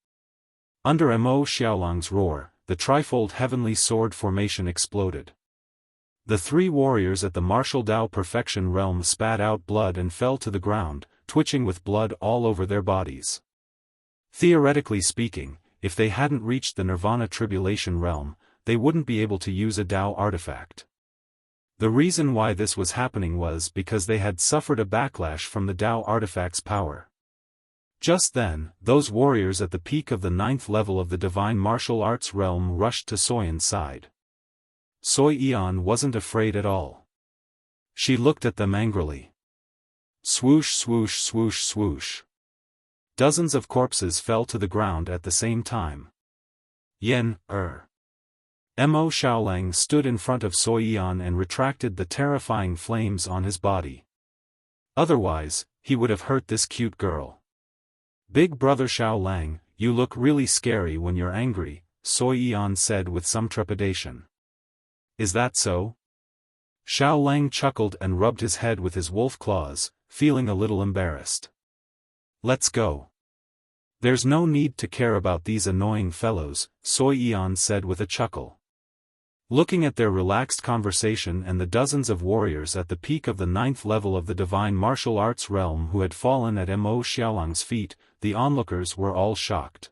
Under Mo Xiaolang's roar, the trifold heavenly sword formation exploded. The 3 warriors at the martial Dao perfection realm spat out blood and fell to the ground, twitching with blood all over their bodies. Theoretically speaking, if they hadn't reached the Nirvana Tribulation realm, they wouldn't be able to use a Tao artifact. The reason why this was happening was because they had suffered a backlash from the Tao artifact's power. Just then, those warriors at the peak of the 9th level of the divine martial arts realm rushed to Soyan's side. Soy Eon wasn't afraid at all. She looked at them angrily. Swoosh swoosh swoosh swoosh. Dozens of corpses fell to the ground at the same time. Mo Xiaolang stood in front of Soy Eon and retracted the terrifying flames on his body. Otherwise, he would have hurt this cute girl. Big brother Xiaolang, you look really scary when you're angry, Soy Eon said with some trepidation. Is that so? Xiaolang chuckled and rubbed his head with his wolf claws, feeling a little embarrassed. Let's go. There's no need to care about these annoying fellows, Soy Eon said with a chuckle. Looking at their relaxed conversation and the dozens of warriors at the peak of the 9th level of the divine martial arts realm who had fallen at Mo Xiaolang's feet, the onlookers were all shocked.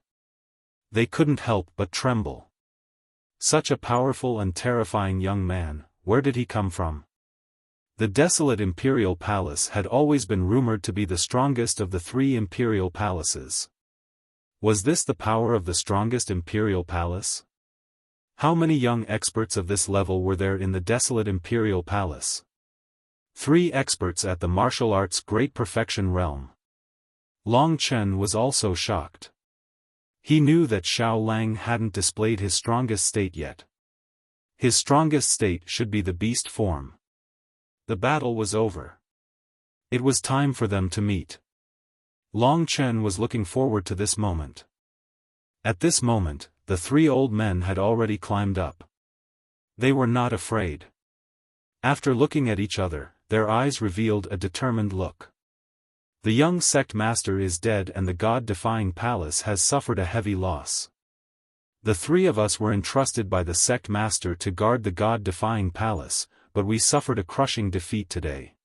They couldn't help but tremble. Such a powerful and terrifying young man, where did he come from? The desolate imperial palace had always been rumored to be the strongest of the 3 imperial palaces. Was this the power of the strongest imperial palace? How many young experts of this level were there in the desolate imperial palace? 3 experts at the martial arts great perfection realm. Long Chen was also shocked. He knew that Xiaolang hadn't displayed his strongest state yet. His strongest state should be the beast form. The battle was over. It was time for them to meet. Long Chen was looking forward to this moment. At this moment, the 3 old men had already climbed up. They were not afraid. After looking at each other, their eyes revealed a determined look. The young sect master is dead and the god-defying palace has suffered a heavy loss. The 3 of us were entrusted by the sect master to guard the god-defying palace, but we suffered a crushing defeat today.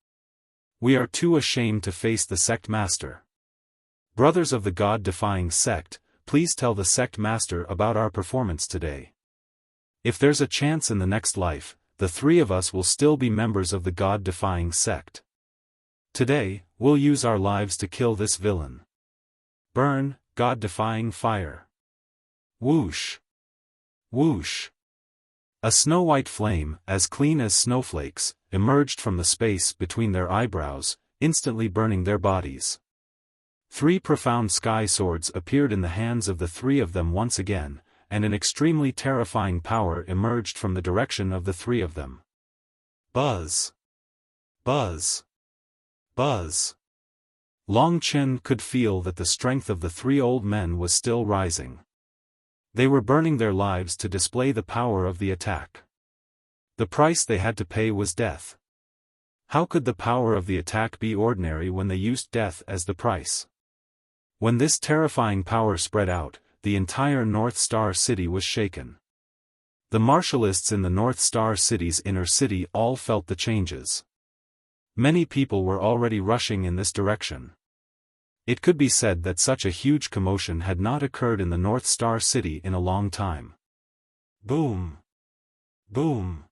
We are too ashamed to face the sect master. Brothers of the god-defying sect, please tell the sect master about our performance today. If there's a chance in the next life, the 3 of us will still be members of the god-defying sect. Today, we'll use our lives to kill this villain. Burn, god-defying fire. Whoosh! Whoosh! A snow-white flame, as clean as snowflakes, emerged from the space between their eyebrows, instantly burning their bodies. 3 profound sky swords appeared in the hands of the 3 of them once again, and an extremely terrifying power emerged from the direction of the 3 of them. Buzz! Buzz! Buzz! Long Chen could feel that the strength of the 3 old men was still rising. They were burning their lives to display the power of the attack. The price they had to pay was death. How could the power of the attack be ordinary when they used death as the price? When this terrifying power spread out, the entire North Star City was shaken. The martialists in the North Star City's inner city all felt the changes. Many people were already rushing in this direction. It could be said that such a huge commotion had not occurred in the North Star City in a long time. Boom! Boom!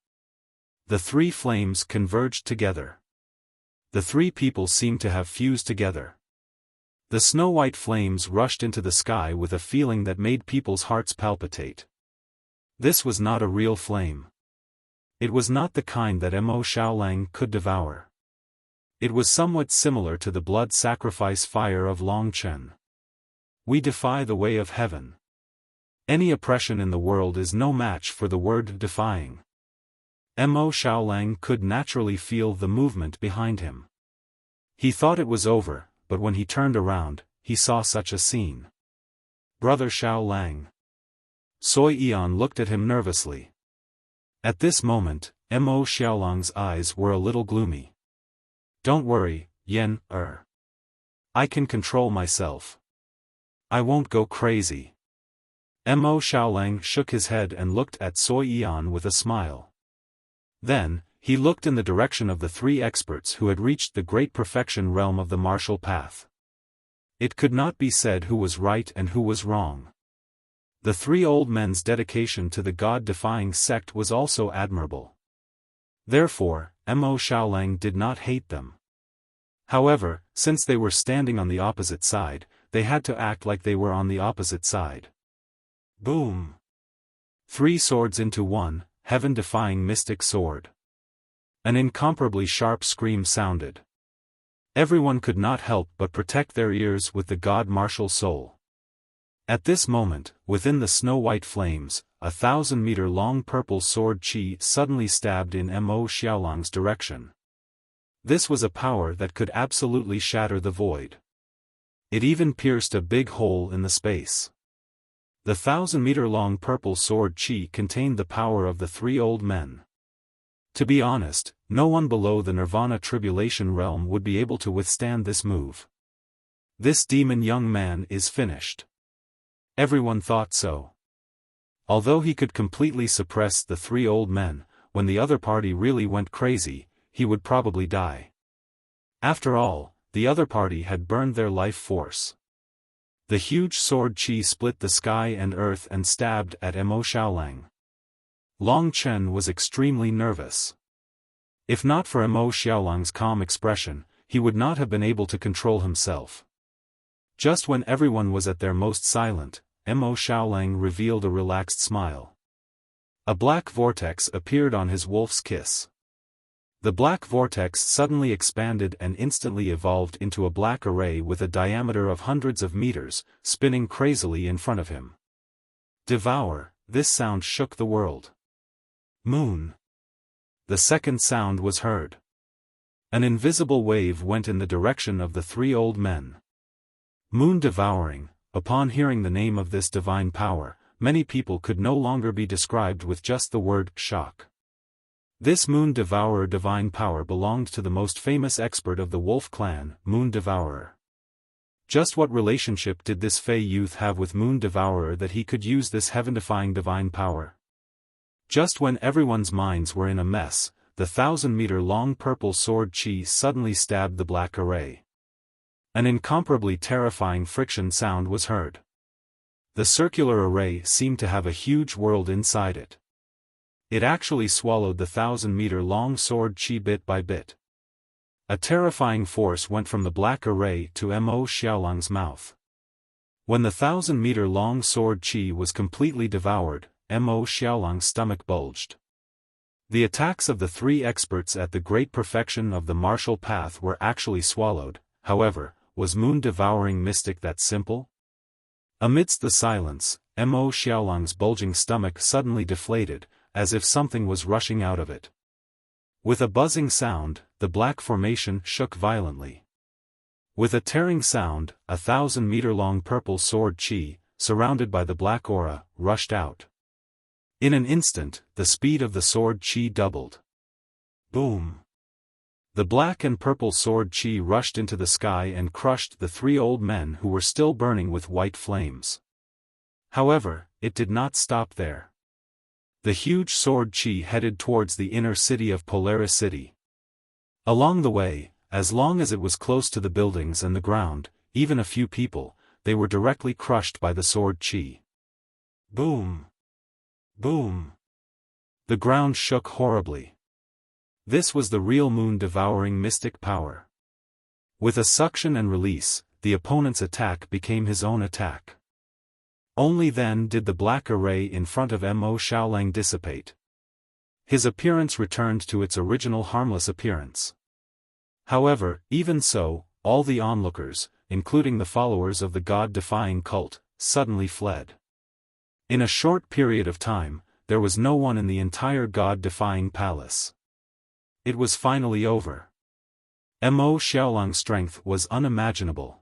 The 3 flames converged together. The 3 people seemed to have fused together. The snow-white flames rushed into the sky with a feeling that made people's hearts palpitate. This was not a real flame. It was not the kind that Mo Xiaolang could devour. It was somewhat similar to the blood sacrifice fire of Long Chen. We defy the way of heaven. Any oppression in the world is no match for the word defying. Mo Xiaolang could naturally feel the movement behind him. He thought it was over, but when he turned around, he saw such a scene. Brother Xiaolang. Soy Eon looked at him nervously. At this moment, Mo Xiaolang's eyes were a little gloomy. Don't worry, I can control myself. I won't go crazy. Mo Xiaolang shook his head and looked at Soy Eon with a smile. Then, he looked in the direction of the 3 experts who had reached the great perfection realm of the martial path. it could not be said who was right and who was wrong. The three old men's dedication to the God-defying sect was also admirable. Therefore, Mo Xiaolang did not hate them. However, since they were standing on the opposite side, they had to act like they were on the opposite side. Boom! 3 swords into one, heaven-defying mystic sword. An incomparably sharp scream sounded. Everyone could not help but protect their ears with the god-martial soul. At this moment, within the snow-white flames, a 1,000-meter-long purple sword chi suddenly stabbed in Mo Xiaolang's direction. This was a power that could absolutely shatter the void. It even pierced a big hole in the space. The 1,000-meter-long purple sword chi contained the power of the 3 old men. To be honest, no one below the Nirvana Tribulation realm would be able to withstand this move. This demon young man is finished. Everyone thought so. Although he could completely suppress the 3 old men, when the other party really went crazy, he would probably die. After all, the other party had burned their life force. The huge sword chi split the sky and earth and stabbed at Mo Xiaolang. Long Chen was extremely nervous. If not for Mo Xiaolang's calm expression, he would not have been able to control himself. Just when everyone was at their most silent, Mo Xiaolang revealed a relaxed smile. A black vortex appeared on his wolf's kiss. The black vortex suddenly expanded and instantly evolved into a black array with a diameter of hundreds of meters, spinning crazily in front of him. Devour, this sound shook the world. Moon. The second sound was heard. An invisible wave went in the direction of the 3 old men. Moon devouring. Upon hearing the name of this divine power, many people could no longer be described with just the word shock. This Moon Devourer divine power belonged to the most famous expert of the Wolf clan, Moon Devourer. Just what relationship did this Fey youth have with Moon Devourer that he could use this heaven-defying divine power? Just when everyone's minds were in a mess, the 1,000-meter-long purple sword chi suddenly stabbed the black array. An incomparably terrifying friction sound was heard. The circular array seemed to have a huge world inside it. It actually swallowed the 1,000-meter-long sword chi bit by bit. A terrifying force went from the black array to Mo Xiaolang's mouth. When the 1,000-meter-long sword chi was completely devoured, Mo Xiaolang's stomach bulged. The attacks of the 3 experts at the great perfection of the martial path were actually swallowed. However, was moon-devouring mystic that simple? Amidst the silence, Mo Xiaolang's bulging stomach suddenly deflated, as if something was rushing out of it. With a buzzing sound, the black formation shook violently. With a tearing sound, a 1,000-meter-long purple sword chi, surrounded by the black aura, rushed out. In an instant, the speed of the sword chi doubled. Boom! The black and purple sword chi rushed into the sky and crushed the 3 old men who were still burning with white flames. However, it did not stop there. The huge sword chi headed towards the inner city of Polaris City. Along the way, as long as it was close to the buildings and the ground, even a few people, they were directly crushed by the sword chi. Boom! Boom! The ground shook horribly. This was the real moon-devouring mystic power. With a suction and release, the opponent's attack became his own attack. Only then did the black array in front of Mo Xiaolang dissipate. His appearance returned to its original harmless appearance. However, even so, all the onlookers, including the followers of the god-defying cult, suddenly fled. In a short period of time, there was no one in the entire god-defying palace. It was finally over. Mo Xiaolang's strength was unimaginable.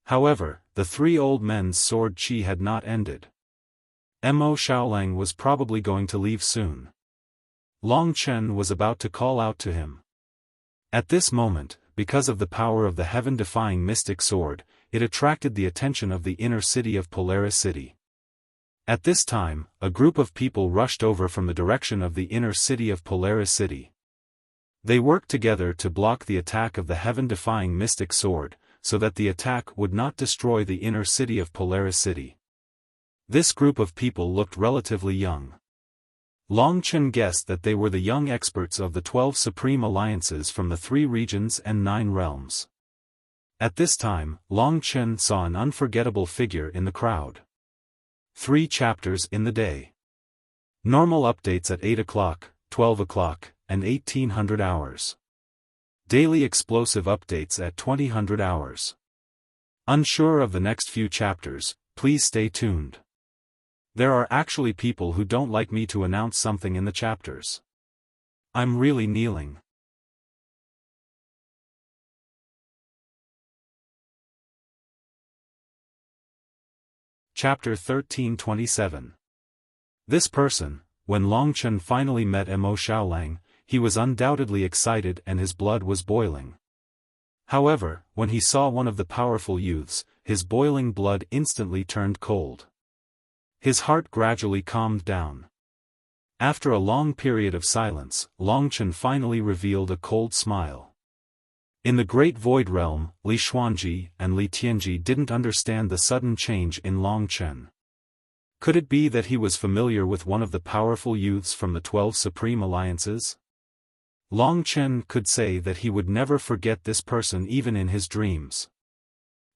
However, the 3 old men's sword chi had not ended. Mo Xiaolang was probably going to leave soon. Long Chen was about to call out to him. At this moment, because of the power of the heaven-defying mystic sword, it attracted the attention of the inner city of Polaris City. At this time, a group of people rushed over from the direction of the inner city of Polaris City. They worked together to block the attack of the heaven-defying mystic sword, so that the attack would not destroy the inner city of Polaris City. This group of people looked relatively young. Long Chen guessed that they were the young experts of the 12 Supreme Alliances from the 3 regions and 9 realms. At this time, Long Chen saw an unforgettable figure in the crowd. 3 chapters in the day. Normal updates at 8 o'clock, 12 o'clock, and 1800 hours. Daily explosive updates at 2000 hours. Unsure of the next few chapters, please stay tuned. There are actually people who don't like me to announce something in the chapters. I'm really kneeling. Chapter 1327. This person, when Long Chen finally met Mo Xiaolang, he was undoubtedly excited and his blood was boiling. However, when he saw one of the powerful youths, his boiling blood instantly turned cold. His heart gradually calmed down. After a long period of silence, Long Chen finally revealed a cold smile. In the Great Void Realm, Li Xuanji and Li Tianji didn't understand the sudden change in Long Chen. Could it be that he was familiar with one of the powerful youths from the 12 Supreme Alliances? Long Chen could say that he would never forget this person even in his dreams.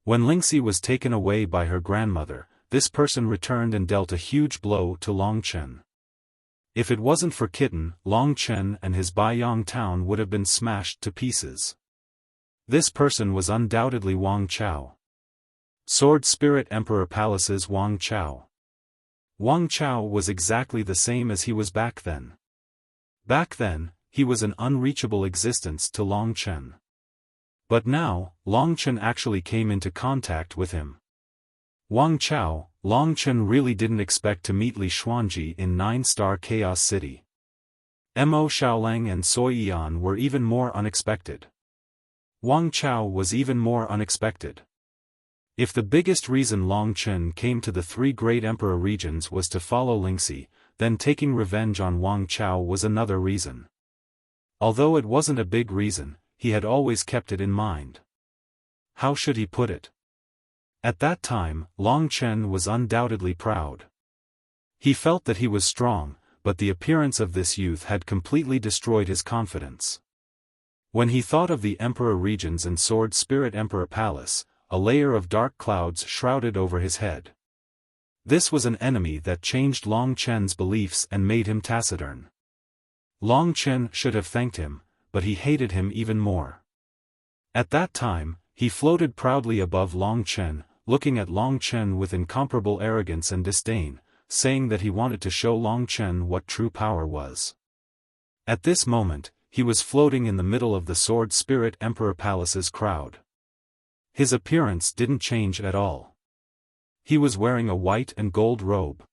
When Lingxi was taken away by her grandmother, this person returned and dealt a huge blow to Long Chen. If it wasn't for Kitten, Long Chen and his Baiyang town would have been smashed to pieces. This person was undoubtedly Wang Chao. Sword Spirit Emperor Palace's Wang Chao. Wang Chao was exactly the same as he was back then. Back then, he was an unreachable existence to Long Chen. But now, Long Chen actually came into contact with him. Wang Chao, Long Chen really didn't expect to meet Li Xuanji in 9-star Chaos City. Mo Xiaolang and Soi Yan were even more unexpected. Wang Chao was even more unexpected. If the biggest reason Long Chen came to the 3 great emperor regions was to follow Lingxi, then taking revenge on Wang Chao was another reason. Although it wasn't a big reason, he had always kept it in mind. How should he put it? At that time, Long Chen was undoubtedly proud. He felt that he was strong, but the appearance of this youth had completely destroyed his confidence. When he thought of the Emperor regions and Sword Spirit Emperor Palace, a layer of dark clouds shrouded over his head. This was an enemy that changed Long Chen's beliefs and made him taciturn. Long Chen should have thanked him, but he hated him even more. At that time, he floated proudly above Long Chen, looking at Long Chen with incomparable arrogance and disdain, saying that he wanted to show Long Chen what true power was. At this moment, he was floating in the middle of the Sword Spirit Emperor Palace's crowd. His appearance didn't change at all. He was wearing a white and gold robe.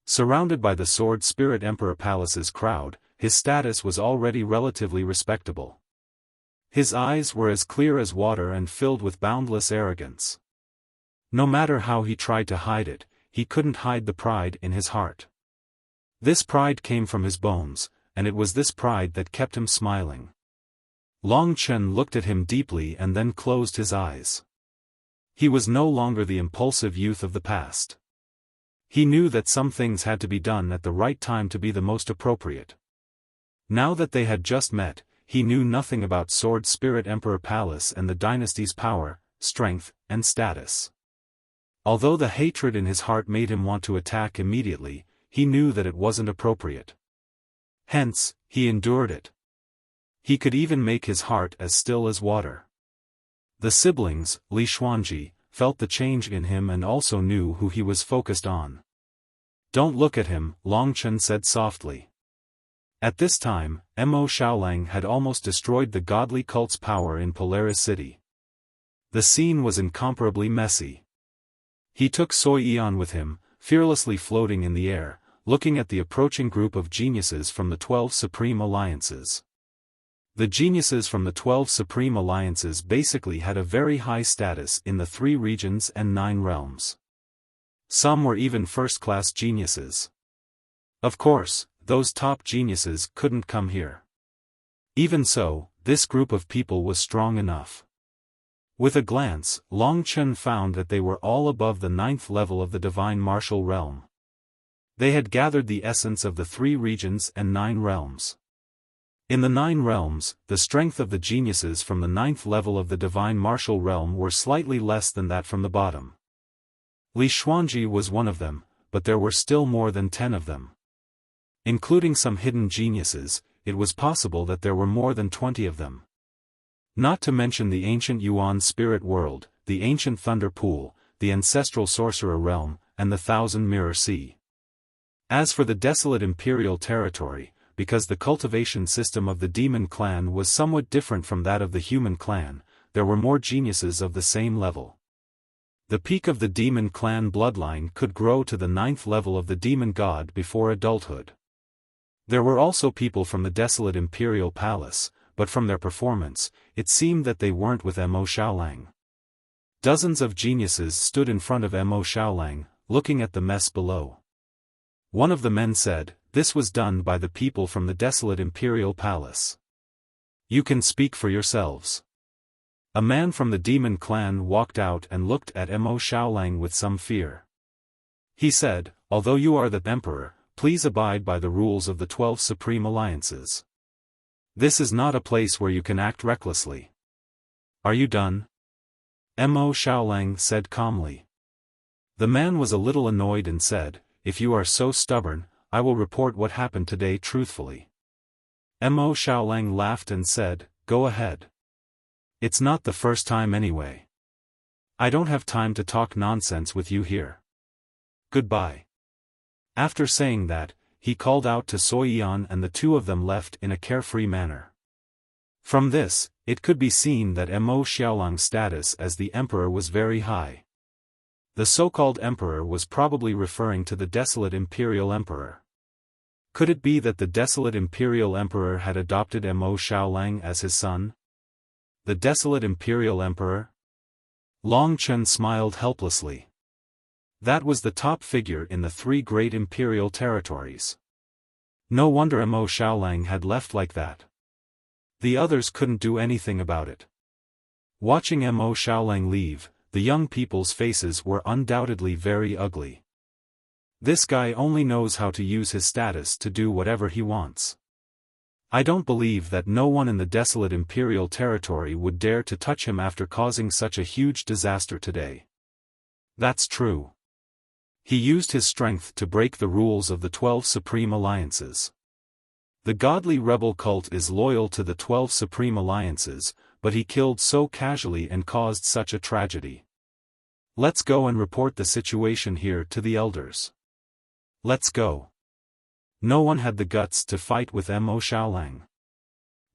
Surrounded by the Sword Spirit Emperor Palace's crowd, his status was already relatively respectable. His eyes were as clear as water and filled with boundless arrogance. No matter how he tried to hide it, he couldn't hide the pride in his heart. This pride came from his bones, and it was this pride that kept him smiling. Long Chen looked at him deeply and then closed his eyes. He was no longer the impulsive youth of the past. He knew that some things had to be done at the right time to be the most appropriate. Now that they had just met, he knew nothing about Sword Spirit Emperor Palace and the dynasty's power, strength, and status. Although the hatred in his heart made him want to attack immediately, he knew that it wasn't appropriate. Hence, he endured it. He could even make his heart as still as water. The siblings, Li Xuanji, felt the change in him and also knew who he was focused on. "Don't look at him," Long Chen said softly. At this time, Mo Xiaolang had almost destroyed the godly cult's power in Polaris City. The scene was incomparably messy. He took Soi Yan with him, fearlessly floating in the air, looking at the approaching group of geniuses from the 12 Supreme Alliances. The geniuses from the 12 Supreme Alliances basically had a very high status in the 3 regions and 9 realms. Some were even first-class geniuses. Of course, those top geniuses couldn't come here. Even so, this group of people was strong enough. With a glance, Long Chen found that they were all above the 9th level of the divine martial realm. They had gathered the essence of the 3 regions and 9 realms. In the 9 realms, the strength of the geniuses from the 9th level of the divine martial realm were slightly less than that from the bottom. Li Xuanji was one of them, but there were still more than 10 of them. Including some hidden geniuses, it was possible that there were more than 20 of them. Not to mention the ancient Yuan spirit world, the ancient thunder pool, the ancestral sorcerer realm, and the thousand mirror sea. As for the desolate imperial territory, because the cultivation system of the demon clan was somewhat different from that of the human clan, there were more geniuses of the same level. The peak of the demon clan bloodline could grow to the 9th level of the demon god before adulthood. There were also people from the desolate imperial palace, but from their performance, it seemed that they weren't with Mo Xiaolang. Dozens of geniuses stood in front of Mo Xiaolang, looking at the mess below. One of the men said, "This was done by the people from the desolate imperial palace. You can speak for yourselves." A man from the demon clan walked out and looked at Mo Xiaolang with some fear. He said, "Although you are the emperor, please abide by the rules of the 12 supreme alliances. This is not a place where you can act recklessly. Are you done?" Mo Xiaolang said calmly. The man was a little annoyed and said, "If you are so stubborn, I will report what happened today truthfully." Mo Xiaolang laughed and said, "Go ahead. It's not the first time anyway. I don't have time to talk nonsense with you here. Goodbye." After saying that, he called out to Soyan and the 2 of them left in a carefree manner. From this, it could be seen that Mo Xiaolang's status as the emperor was very high. The so-called emperor was probably referring to the desolate imperial emperor. Could it be that the desolate imperial emperor had adopted Mo Xiaolang as his son? The desolate imperial emperor? Long Chen smiled helplessly. That was the top figure in the 3 great imperial territories. No wonder Mo Xiaolang had left like that. The others couldn't do anything about it. Watching Mo Xiaolang leave, the young people's faces were undoubtedly very ugly. This guy only knows how to use his status to do whatever he wants. I don't believe that no one in the desolate imperial territory would dare to touch him after causing such a huge disaster today. That's true. He used his strength to break the rules of the 12 supreme alliances. The godly rebel cult is loyal to the 12 supreme alliances, but he killed so casually and caused such a tragedy. Let's go and report the situation here to the elders. Let's go. No one had the guts to fight with Mo Xiaolang.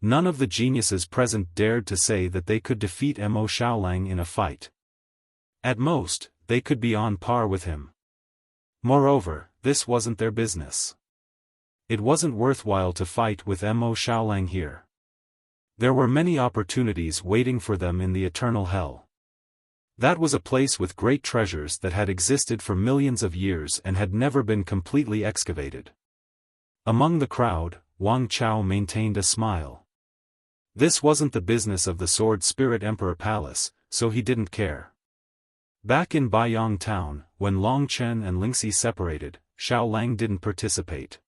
None of the geniuses present dared to say that they could defeat Mo Xiaolang in a fight. At most, they could be on par with him. Moreover, this wasn't their business. It wasn't worthwhile to fight with Mo Xiaolang here. There were many opportunities waiting for them in the eternal hell. That was a place with great treasures that had existed for millions of years and had never been completely excavated. Among the crowd, Wang Chao maintained a smile. This wasn't the business of the Sword Spirit Emperor Palace, so he didn't care. Back in Baiyang town, when Long Chen and Lingxi separated, Xiao Lang didn't participate.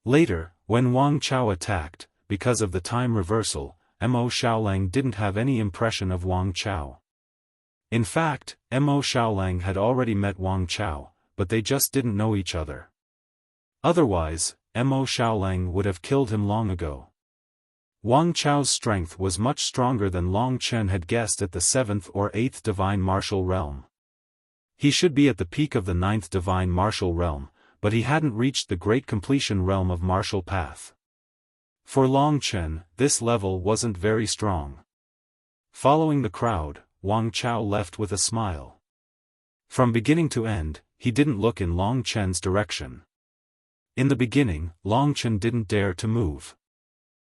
Later, when Wang Chao attacked, because of the time reversal, Mo Xiaolang didn't have any impression of Wang Chao. In fact, Mo Xiaolang had already met Wang Chao, but they just didn't know each other. Otherwise, Mo Xiaolang would have killed him long ago. Wang Chao's strength was much stronger than Long Chen had guessed at the 7th or 8th divine martial realm. He should be at the peak of the 9th divine martial realm, but he hadn't reached the great completion realm of martial path. For Long Chen, this level wasn't very strong. Following the crowd, Wang Chao left with a smile. From beginning to end, he didn't look in Long Chen's direction. In the beginning, Long Chen didn't dare to move.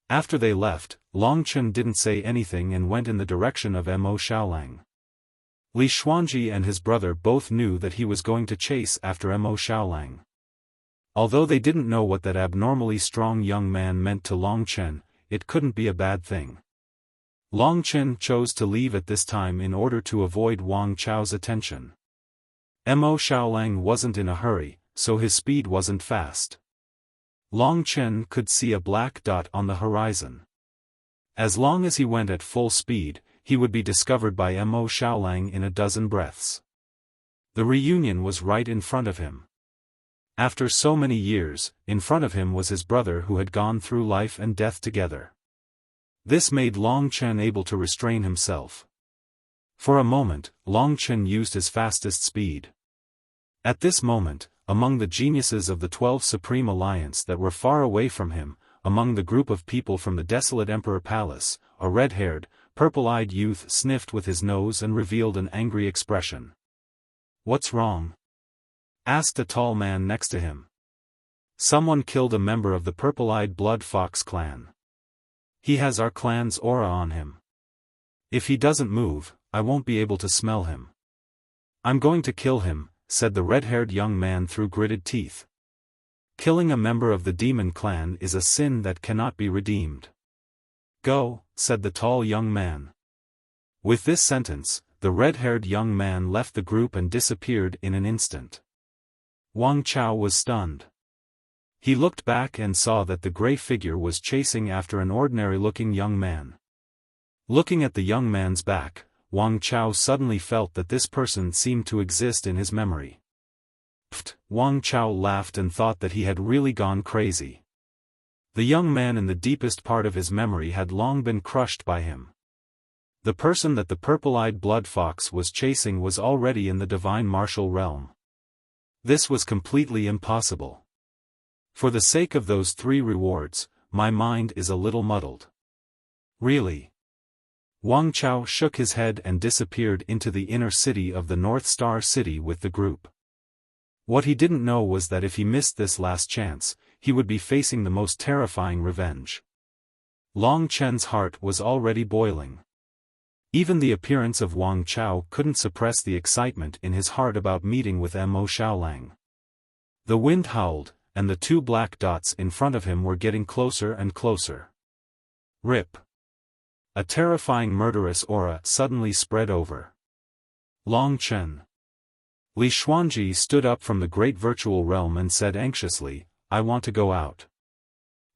After they left, Long Chen didn't say anything and went in the direction of Mo Xiaolang. Li Xuanji and his brother both knew that he was going to chase after Mo Xiaolang. Although they didn't know what that abnormally strong young man meant to Long Chen, it couldn't be a bad thing. Long Chen chose to leave at this time in order to avoid Wang Chao's attention. Mo Xiaolang wasn't in a hurry, so his speed wasn't fast. Long Chen could see a black dot on the horizon. As long as he went at full speed, he would be discovered by Mo Xiaolang in a dozen breaths. The reunion was right in front of him. After so many years, in front of him was his brother who had gone through life and death together. This made Long Chen able to restrain himself. For a moment, Long Chen used his fastest speed. At this moment, among the geniuses of the 12 Supreme Alliance that were far away from him, among the group of people from the desolate Emperor Palace, a red-haired, purple-eyed youth sniffed with his nose and revealed an angry expression. "What's wrong?" asked a tall man next to him. "Someone killed a member of the purple-eyed Blood Fox clan. He has our clan's aura on him. If he doesn't move, I won't be able to smell him. I'm going to kill him," said the red-haired young man through gritted teeth. "Killing a member of the demon clan is a sin that cannot be redeemed." "Go," said the tall young man. With this sentence, the red-haired young man left the group and disappeared in an instant. Wang Chao was stunned. He looked back and saw that the gray figure was chasing after an ordinary-looking young man. Looking at the young man's back, Wang Chao suddenly felt that this person seemed to exist in his memory. Pfft! Wang Chao laughed and thought that he had really gone crazy. The young man in the deepest part of his memory had long been crushed by him. The person that the purple-eyed Blood Fox was chasing was already in the divine martial realm. This was completely impossible. For the sake of those 3 rewards, my mind is a little muddled. Really? Wang Chao shook his head and disappeared into the inner city of the North Star City with the group. What he didn't know was that if he missed this last chance, he would be facing the most terrifying revenge. Long Chen's heart was already boiling. Even the appearance of Wang Chao couldn't suppress the excitement in his heart about meeting with Mo Xiaolang. The wind howled, and the 2 black dots in front of him were getting closer and closer. Rip! A terrifying murderous aura suddenly spread over Long Chen. Li Xuanji stood up from the great virtual realm and said anxiously, "I want to go out.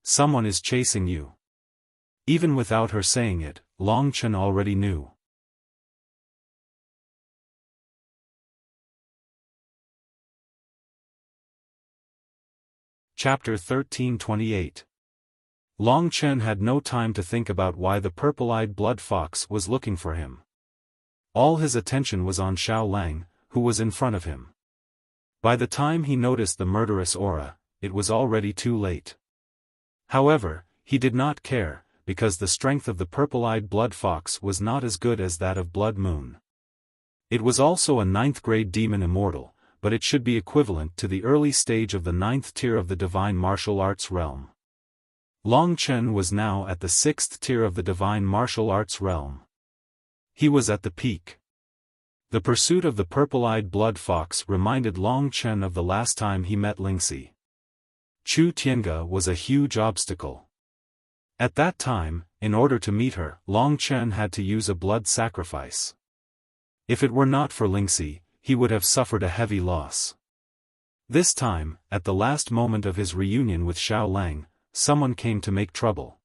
Someone is chasing you." Even without her saying it, Long Chen already knew. Chapter 1328. Long Chen had no time to think about why the purple-eyed Blood Fox was looking for him. All his attention was on Xiaolang, who was in front of him. By the time he noticed the murderous aura, it was already too late. However, he did not care, because the strength of the purple-eyed Blood Fox was not as good as that of Blood Moon. It was also a 9th-grade demon immortal, but it should be equivalent to the early stage of the 9th tier of the divine martial arts realm. Long Chen was now at the 6th tier of the divine martial arts realm. He was at the peak. The pursuit of the purple-eyed Blood Fox reminded Long Chen of the last time he met Lingxi. Chu Tiange was a huge obstacle. At that time, in order to meet her, Long Chen had to use a blood sacrifice. If it were not for Lingxi, he would have suffered a heavy loss. This time, at the last moment of his reunion with Xiaolang, someone came to make trouble.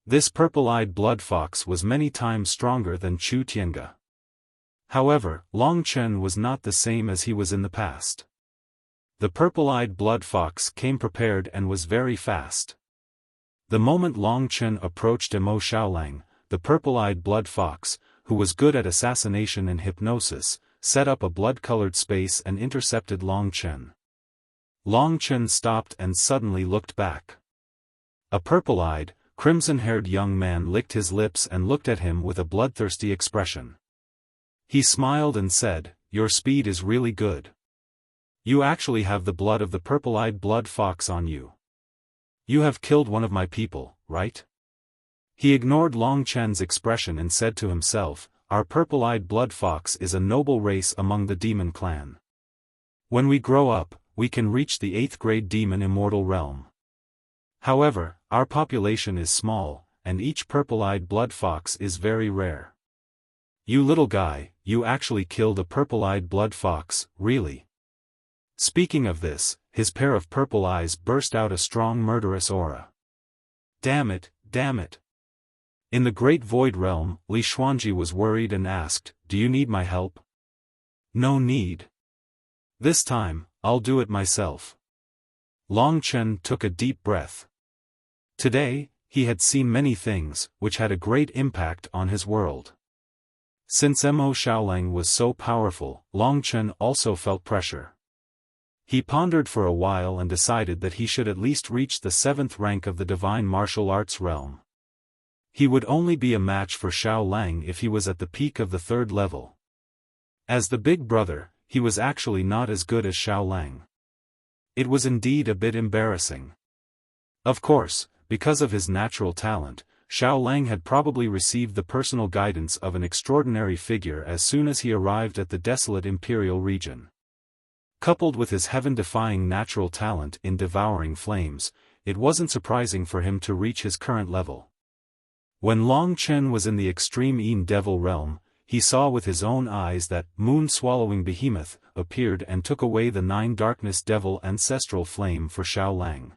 This purple-eyed Blood Fox was many times stronger than Chu Tiange. However, Long Chen was not the same as he was in the past. The purple-eyed Blood Fox came prepared and was very fast. The moment Long Chen approached Mo Xiaolang, the purple-eyed Blood Fox, who was good at assassination and hypnosis, set up a blood-colored space and intercepted Long Chen. Long Chen stopped and suddenly looked back. A purple-eyed, crimson-haired young man licked his lips and looked at him with a bloodthirsty expression. He smiled and said, "Your speed is really good. You actually have the blood of the purple-eyed Blood Fox on you. You have killed one of my people, right?" He ignored Long Chen's expression and said to himself, "Our purple-eyed Blood Fox is a noble race among the demon clan. When we grow up, we can reach the 8th grade demon immortal realm. However, our population is small, and each purple-eyed blood fox is very rare. You little guy, you actually killed a purple-eyed blood fox, really? Speaking of this, his pair of purple eyes burst out a strong murderous aura. Damn it, damn it. In the Great Void Realm, Li Xuanji was worried and asked, do you need my help? No need. This time, I'll do it myself. Long Chen took a deep breath. Today, he had seen many things, which had a great impact on his world. Since Mo Xiaolang was so powerful, Long Chen also felt pressure. He pondered for a while and decided that he should at least reach the 7th rank of the divine martial arts realm. He would only be a match for Xiaolang if he was at the peak of the 3rd level. As the big brother, he was actually not as good as Xiaolang. It was indeed a bit embarrassing. Of course, because of his natural talent, Xiaolang had probably received the personal guidance of an extraordinary figure as soon as he arrived at the desolate imperial region. Coupled with his heaven-defying natural talent in devouring flames, it wasn't surprising for him to reach his current level. When Long Chen was in the extreme Yin Devil realm, he saw with his own eyes that moon-swallowing behemoth appeared and took away the 9 darkness devil ancestral flame for Xiaolang.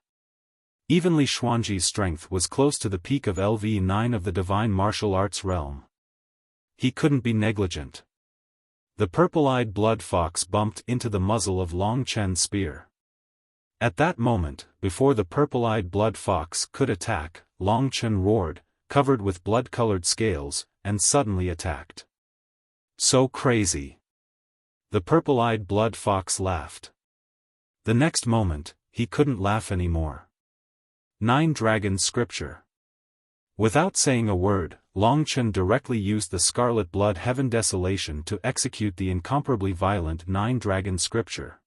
Even Li Xuanji's strength was close to the peak of LV9 of the divine martial arts realm. He couldn't be negligent. The purple-eyed blood fox bumped into the muzzle of Long Chen's spear. At that moment, before the purple-eyed blood fox could attack, Long Chen roared, covered with blood-colored scales, and suddenly attacked. So crazy. The purple-eyed blood fox laughed. The next moment, he couldn't laugh anymore. 9 Dragon Scripture. Without saying a word, Long Chen directly used the Scarlet Blood Heaven Desolation to execute the incomparably violent 9 Dragon Scripture.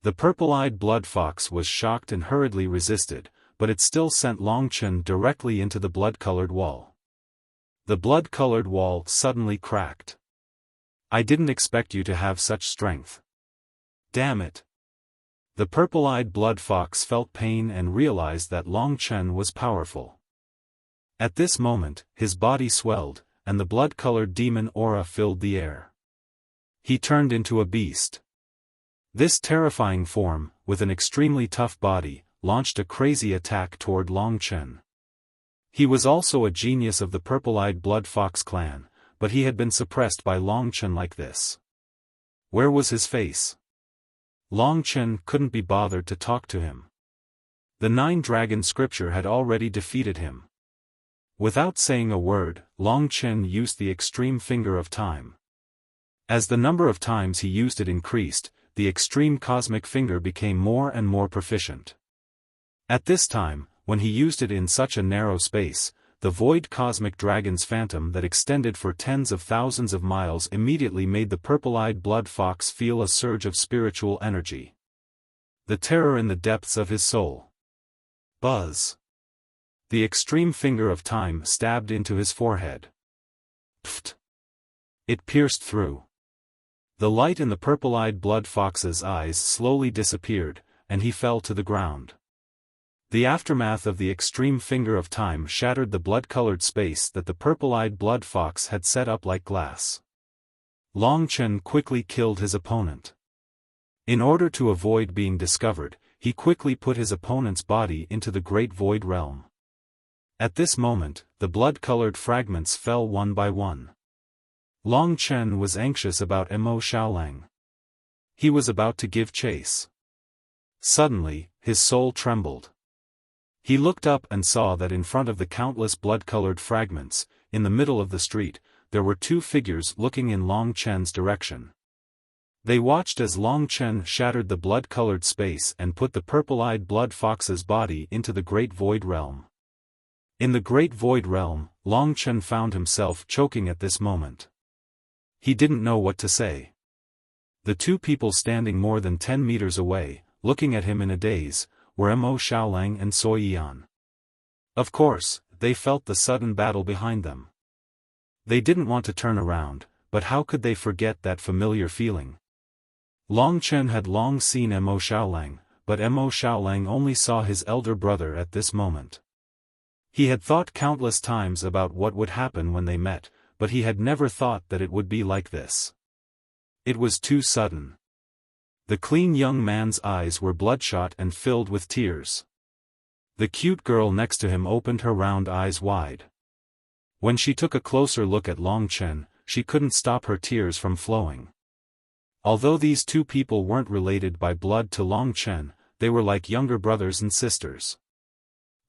The purple-eyed blood fox was shocked and hurriedly resisted, but it still sent Long Chen directly into the blood-colored wall. The blood-colored wall suddenly cracked. I didn't expect you to have such strength. Damn it. The purple-eyed blood fox felt pain and realized that Long Chen was powerful. At this moment, his body swelled, and the blood-colored demon aura filled the air. He turned into a beast. This terrifying form, with an extremely tough body, launched a crazy attack toward Long Chen. He was also a genius of the purple-eyed blood fox clan, but he had been suppressed by Long Chen like this. Where was his face? Long Chen couldn't be bothered to talk to him. The 9 Dragon Scripture had already defeated him. Without saying a word, Long Chen used the extreme finger of time. As the number of times he used it increased, the extreme cosmic finger became more and more proficient. At this time, when he used it in such a narrow space, the void cosmic dragon's phantom that extended for tens of thousands of miles immediately made the purple-eyed blood fox feel a surge of spiritual energy. The terror in the depths of his soul. Buzz. The extreme finger of time stabbed into his forehead. Pfft. It pierced through. The light in the purple-eyed blood fox's eyes slowly disappeared, and he fell to the ground. The aftermath of the extreme finger of time shattered the blood-colored space that the purple-eyed blood fox had set up like glass. Long Chen quickly killed his opponent. In order to avoid being discovered, he quickly put his opponent's body into the Great Void Realm. At this moment, the blood-colored fragments fell one by one. Long Chen was anxious about Mo Xiaolang. He was about to give chase. Suddenly, his soul trembled. He looked up and saw that in front of the countless blood-colored fragments, in the middle of the street, there were 2 figures looking in Long Chen's direction. They watched as Long Chen shattered the blood-colored space and put the purple-eyed blood fox's body into the Great Void Realm. In the Great Void Realm, Long Chen found himself choking at this moment. He didn't know what to say. The 2 people standing more than 10 meters away, looking at him in a daze, were Mo Xiaolang and Sui Yan. Of course, they felt the sudden battle behind them. They didn't want to turn around, but how could they forget that familiar feeling? Long Chen had long seen Mo Xiaolang, but Mo Xiaolang only saw his elder brother at this moment. He had thought countless times about what would happen when they met, but he had never thought that it would be like this. It was too sudden. The clean young man's eyes were bloodshot and filled with tears. The cute girl next to him opened her round eyes wide. When she took a closer look at Long Chen, she couldn't stop her tears from flowing. Although these two people weren't related by blood to Long Chen, they were like younger brothers and sisters.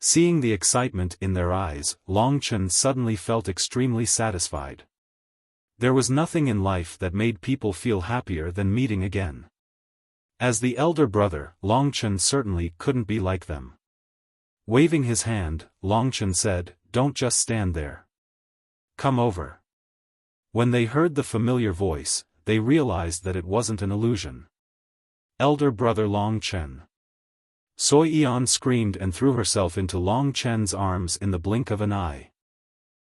Seeing the excitement in their eyes, Long Chen suddenly felt extremely satisfied. There was nothing in life that made people feel happier than meeting again. As the elder brother, Long Chen certainly couldn't be like them. Waving his hand, Long Chen said, "Don't just stand there. Come over." When they heard the familiar voice, they realized that it wasn't an illusion. Elder brother Long Chen. Soi Yan screamed and threw herself into Long Chen's arms in the blink of an eye.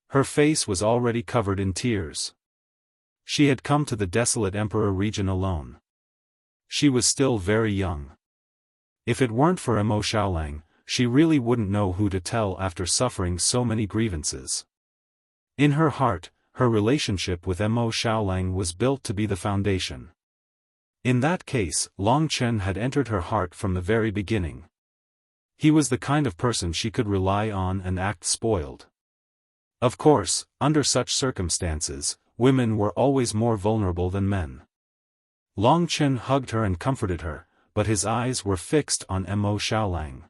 Her face was already covered in tears. She had come to the desolate Emperor region alone. She was still very young. If it weren't for Mo Xiaolang, she really wouldn't know who to tell after suffering so many grievances. In her heart, her relationship with Mo Xiaolang was built to be the foundation. In that case, Long Chen had entered her heart from the very beginning. He was the kind of person she could rely on and act spoiled. Of course, under such circumstances, women were always more vulnerable than men. Long Chen hugged her and comforted her, but his eyes were fixed on Mo Xiaolang.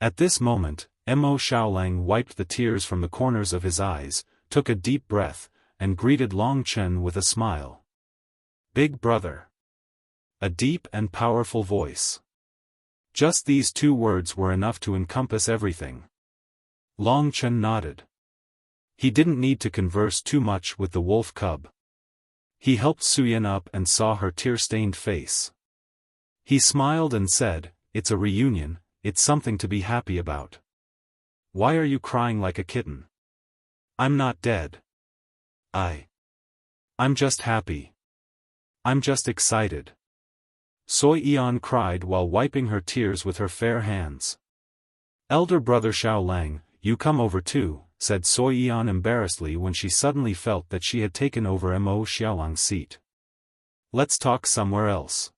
At this moment, Mo Xiaolang wiped the tears from the corners of his eyes, took a deep breath, and greeted Long Chen with a smile. "Big brother." A deep and powerful voice. Just these two words were enough to encompass everything. Long Chen nodded. He didn't need to converse too much with the wolf cub. He helped Suyin up and saw her tear-stained face. He smiled and said, "It's a reunion, it's something to be happy about. Why are you crying like a kitten? I'm not dead. I'm just happy. I'm just excited." Soi Yan cried while wiping her tears with her fair hands. "Elder brother Xiaolang, you come over too," said Soi Yan embarrassedly when she suddenly felt that she had taken over Mo Xiaolang's seat. "Let's talk somewhere else."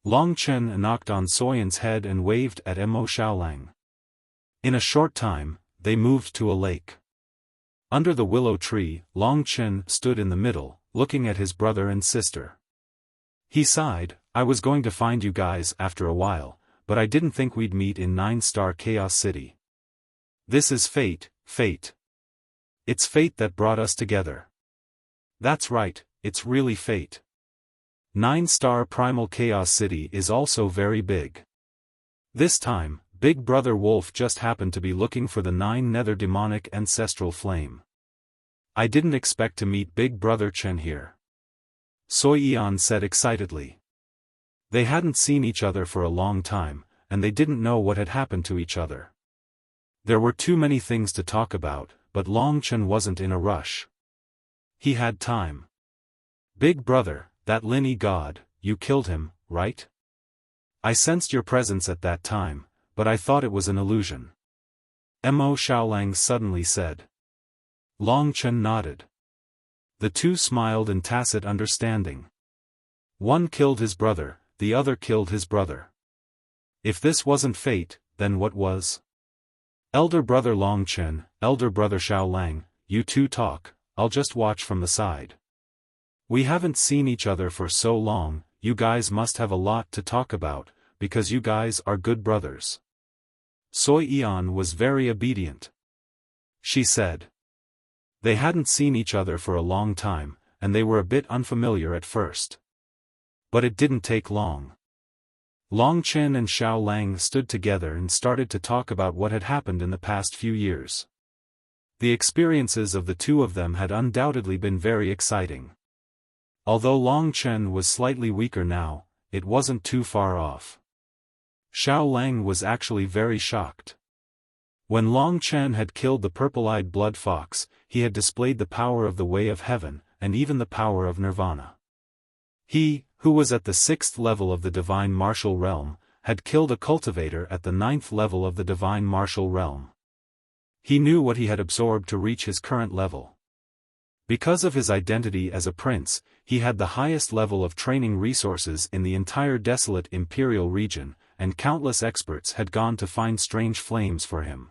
Long Chen knocked on Soyan's head and waved at Mo Xiaolang. In a short time, they moved to a lake. Under the willow tree, Long Chen stood in the middle, looking at his brother and sister. He sighed, "I was going to find you guys after a while, but I didn't think we'd meet in 9-star Chaos City. This is fate, fate. It's fate that brought us together." "That's right, it's really fate. 9-star Primal Chaos City is also very big. This time, Big Brother Wolf just happened to be looking for the 9 nether demonic ancestral flame. I didn't expect to meet Big Brother Chen here." Soi Yan said excitedly. They hadn't seen each other for a long time, and they didn't know what had happened to each other. There were too many things to talk about, but Long Chen wasn't in a rush. He had time. "Big brother, that Linny god, you killed him, right? I sensed your presence at that time, but I thought it was an illusion." Mo Xiaolang suddenly said. Long Chen nodded. The two smiled in tacit understanding. One killed his brother, the other killed his brother. If this wasn't fate, then what was? "Elder brother Long Chen, elder brother Xiaolang, you two talk, I'll just watch from the side. We haven't seen each other for so long, you guys must have a lot to talk about, because you guys are good brothers." Soi Yan was very obedient. She said. They hadn't seen each other for a long time, and they were a bit unfamiliar at first. But it didn't take long. Long Chen and Xiaolang stood together and started to talk about what had happened in the past few years. The experiences of the two of them had undoubtedly been very exciting. Although Long Chen was slightly weaker now, it wasn't too far off. Xiaolang was actually very shocked. When Long Chen had killed the purple-eyed blood fox, he had displayed the power of the Way of Heaven, and even the power of Nirvana. He, who was at the 6th level of the Divine Martial Realm, had killed a cultivator at the 9th level of the Divine Martial Realm. He knew what he had absorbed to reach his current level. Because of his identity as a prince, he had the highest level of training resources in the entire desolate imperial region, and countless experts had gone to find strange flames for him.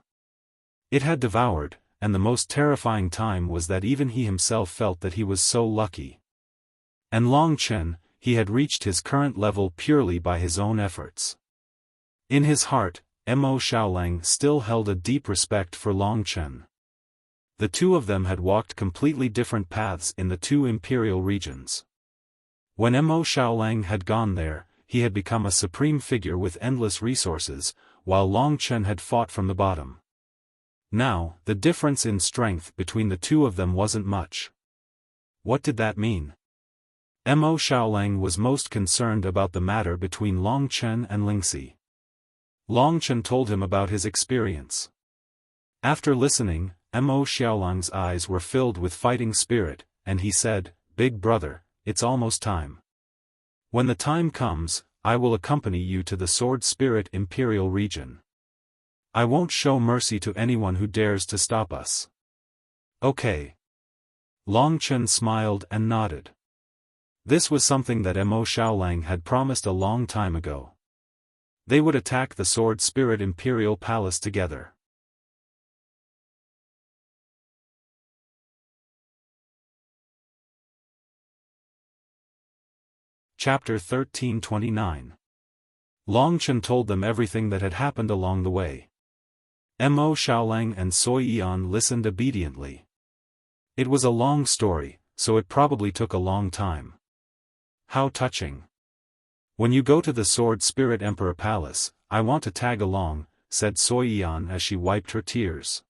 It had devoured, and the most terrifying time was that even he himself felt that he was so lucky. And Long Chen, he had reached his current level purely by his own efforts. In his heart, Mo Xiaolang still held a deep respect for Long Chen. The two of them had walked completely different paths in the two imperial regions. When Mo Xiaolang had gone there, he had become a supreme figure with endless resources, while Long Chen had fought from the bottom. Now, the difference in strength between the two of them wasn't much. What did that mean? Mo Xiaolang was most concerned about the matter between Long Chen and Lingxi. Long Chen told him about his experience. After listening, Mo Xiaolang's eyes were filled with fighting spirit, and he said, "Big brother, it's almost time. When the time comes, I will accompany you to the Sword Spirit Imperial region. I won't show mercy to anyone who dares to stop us." "Okay." Long Chen smiled and nodded. This was something that Mo Xiaolang had promised a long time ago. They would attack the Sword Spirit Imperial Palace together. Chapter 1329. Long Chen told them everything that had happened along the way. Mo Xiaolang and Sui Yan listened obediently. It was a long story, so it probably took a long time. How touching. "When you go to the Sword Spirit Emperor Palace, I want to tag along," said Sui Yan as she wiped her tears.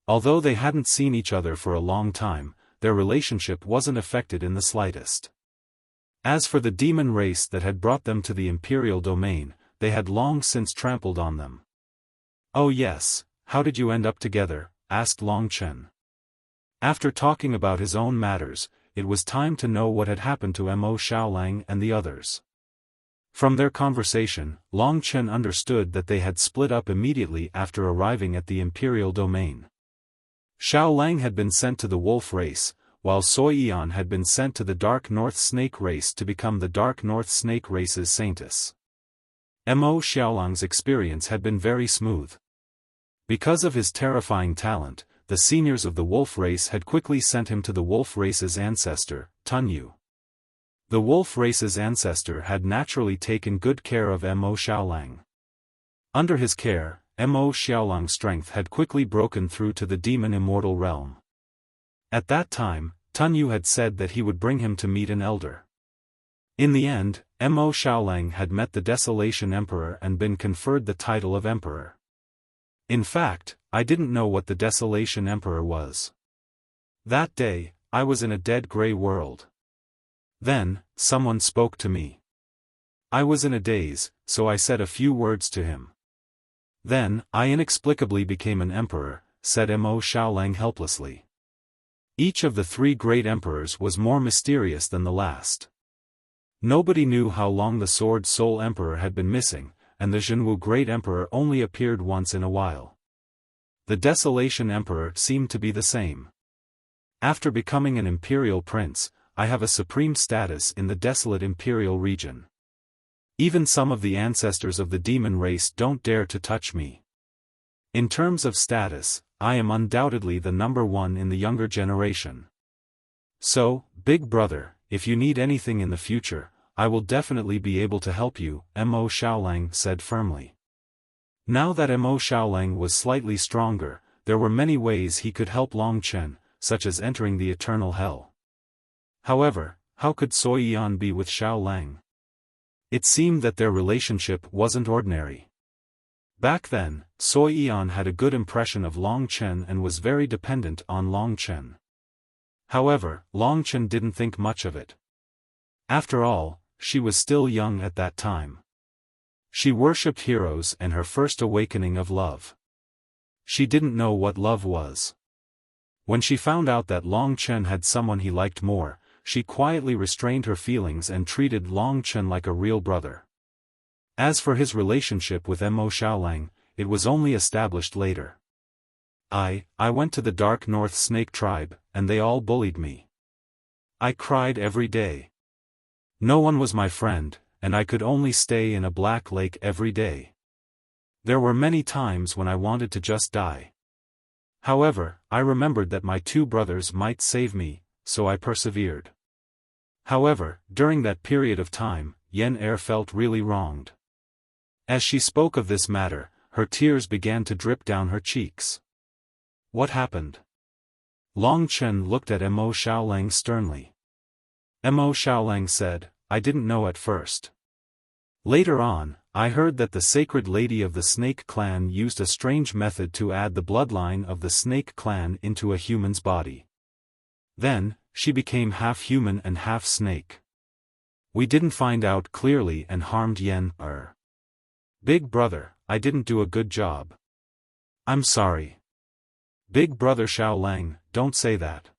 Although they hadn't seen each other for a long time, their relationship wasn't affected in the slightest. As for the demon race that had brought them to the imperial domain, they had long since trampled on them. "Oh yes, how did you end up together?" asked Long Chen. After talking about his own matters, it was time to know what had happened to Mo Xiaolang and the others. From their conversation, Long Chen understood that they had split up immediately after arriving at the imperial domain. Xiaolang had been sent to the wolf race, while Sui Yan had been sent to the Dark North Snake race to become the Dark North Snake race's saintess. Mo Xiaolang's experience had been very smooth. Because of his terrifying talent, the seniors of the wolf race had quickly sent him to the wolf race's ancestor, Tunyu. The wolf race's ancestor had naturally taken good care of Mo Xiaolang. Under his care, Mo Xiaolang's strength had quickly broken through to the demon immortal realm. At that time, Tunyu had said that he would bring him to meet an elder. In the end, Mo Xiaolang had met the Desolation Emperor and been conferred the title of Emperor. In fact, I didn't know what the Desolation Emperor was. That day, I was in a dead gray world. Then, someone spoke to me. I was in a daze, so I said a few words to him. Then, I inexplicably became an emperor, said Mo Xiaolang helplessly. Each of the three great emperors was more mysterious than the last. Nobody knew how long the Sword Soul Emperor had been missing, and the Zhenwu Great Emperor only appeared once in a while. The Desolation Emperor seemed to be the same. After becoming an imperial prince, I have a supreme status in the desolate imperial region. Even some of the ancestors of the demon race don't dare to touch me. In terms of status, I am undoubtedly the number one in the younger generation. So, big brother, if you need anything in the future, I will definitely be able to help you, Mo Xiaolang said firmly. Now that Mo Xiaolang was slightly stronger, there were many ways he could help Long Chen, such as entering the eternal hell. However, how could Sui Yan be with Xiaolang? It seemed that their relationship wasn't ordinary. Back then, Sui Yan had a good impression of Long Chen and was very dependent on Long Chen. However, Long Chen didn't think much of it. After all, she was still young at that time. She worshipped heroes and her first awakening of love. She didn't know what love was. When she found out that Long Chen had someone he liked more, she quietly restrained her feelings and treated Long Chen like a real brother. As for his relationship with Mo Xiaolang, it was only established later. I went to the Dark North Snake tribe, and they all bullied me. I cried every day. No one was my friend, and I could only stay in a black lake every day. There were many times when I wanted to just die. However, I remembered that my 2 brothers might save me, so I persevered. However, during that period of time, Yen felt really wronged. As she spoke of this matter, her tears began to drip down her cheeks. What happened? Long Chen looked at Mo Xiaolang sternly. Mo Xiaolang said, I didn't know at first. Later on, I heard that the sacred lady of the Snake clan used a strange method to add the bloodline of the Snake clan into a human's body. Then, she became half human and half snake. We didn't find out clearly and harmed Yen. Big brother, I didn't do a good job. I'm sorry. Big brother Xiaolang, don't say that.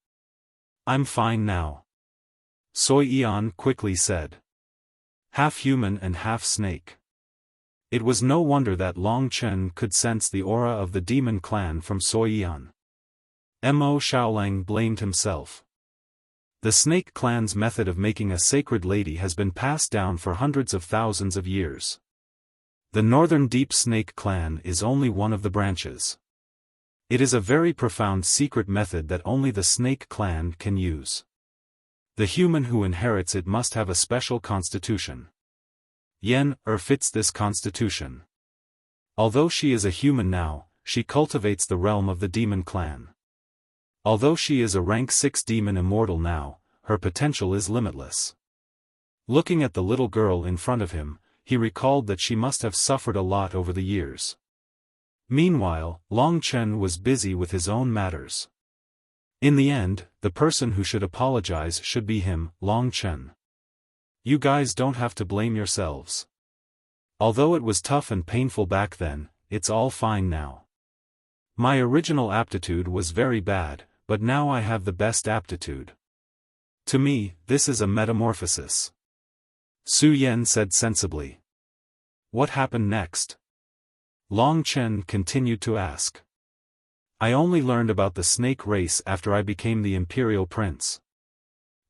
I'm fine now. Soi Yan quickly said. Half human and half snake. It was no wonder that Long Chen could sense the aura of the demon clan from Soi Yan. Mo Xiaolang blamed himself. The Snake clan's method of making a sacred lady has been passed down for hundreds of thousands of years. The Northern Deep Snake clan is only one of the branches. It is a very profound secret method that only the Snake clan can use. The human who inherits it must have a special constitution. Yen fits this constitution. Although she is a human now, she cultivates the realm of the demon clan. Although she is a rank 6 demon immortal now, her potential is limitless. Looking at the little girl in front of him, he recalled that she must have suffered a lot over the years. Meanwhile, Long Chen was busy with his own matters. In the end, the person who should apologize should be him, Long Chen. You guys don't have to blame yourselves. Although it was tough and painful back then, it's all fine now. My original aptitude was very bad, but now I have the best aptitude. To me, this is a metamorphosis. Su Yen said sensibly. What happened next? Long Chen continued to ask. I only learned about the snake race after I became the imperial prince.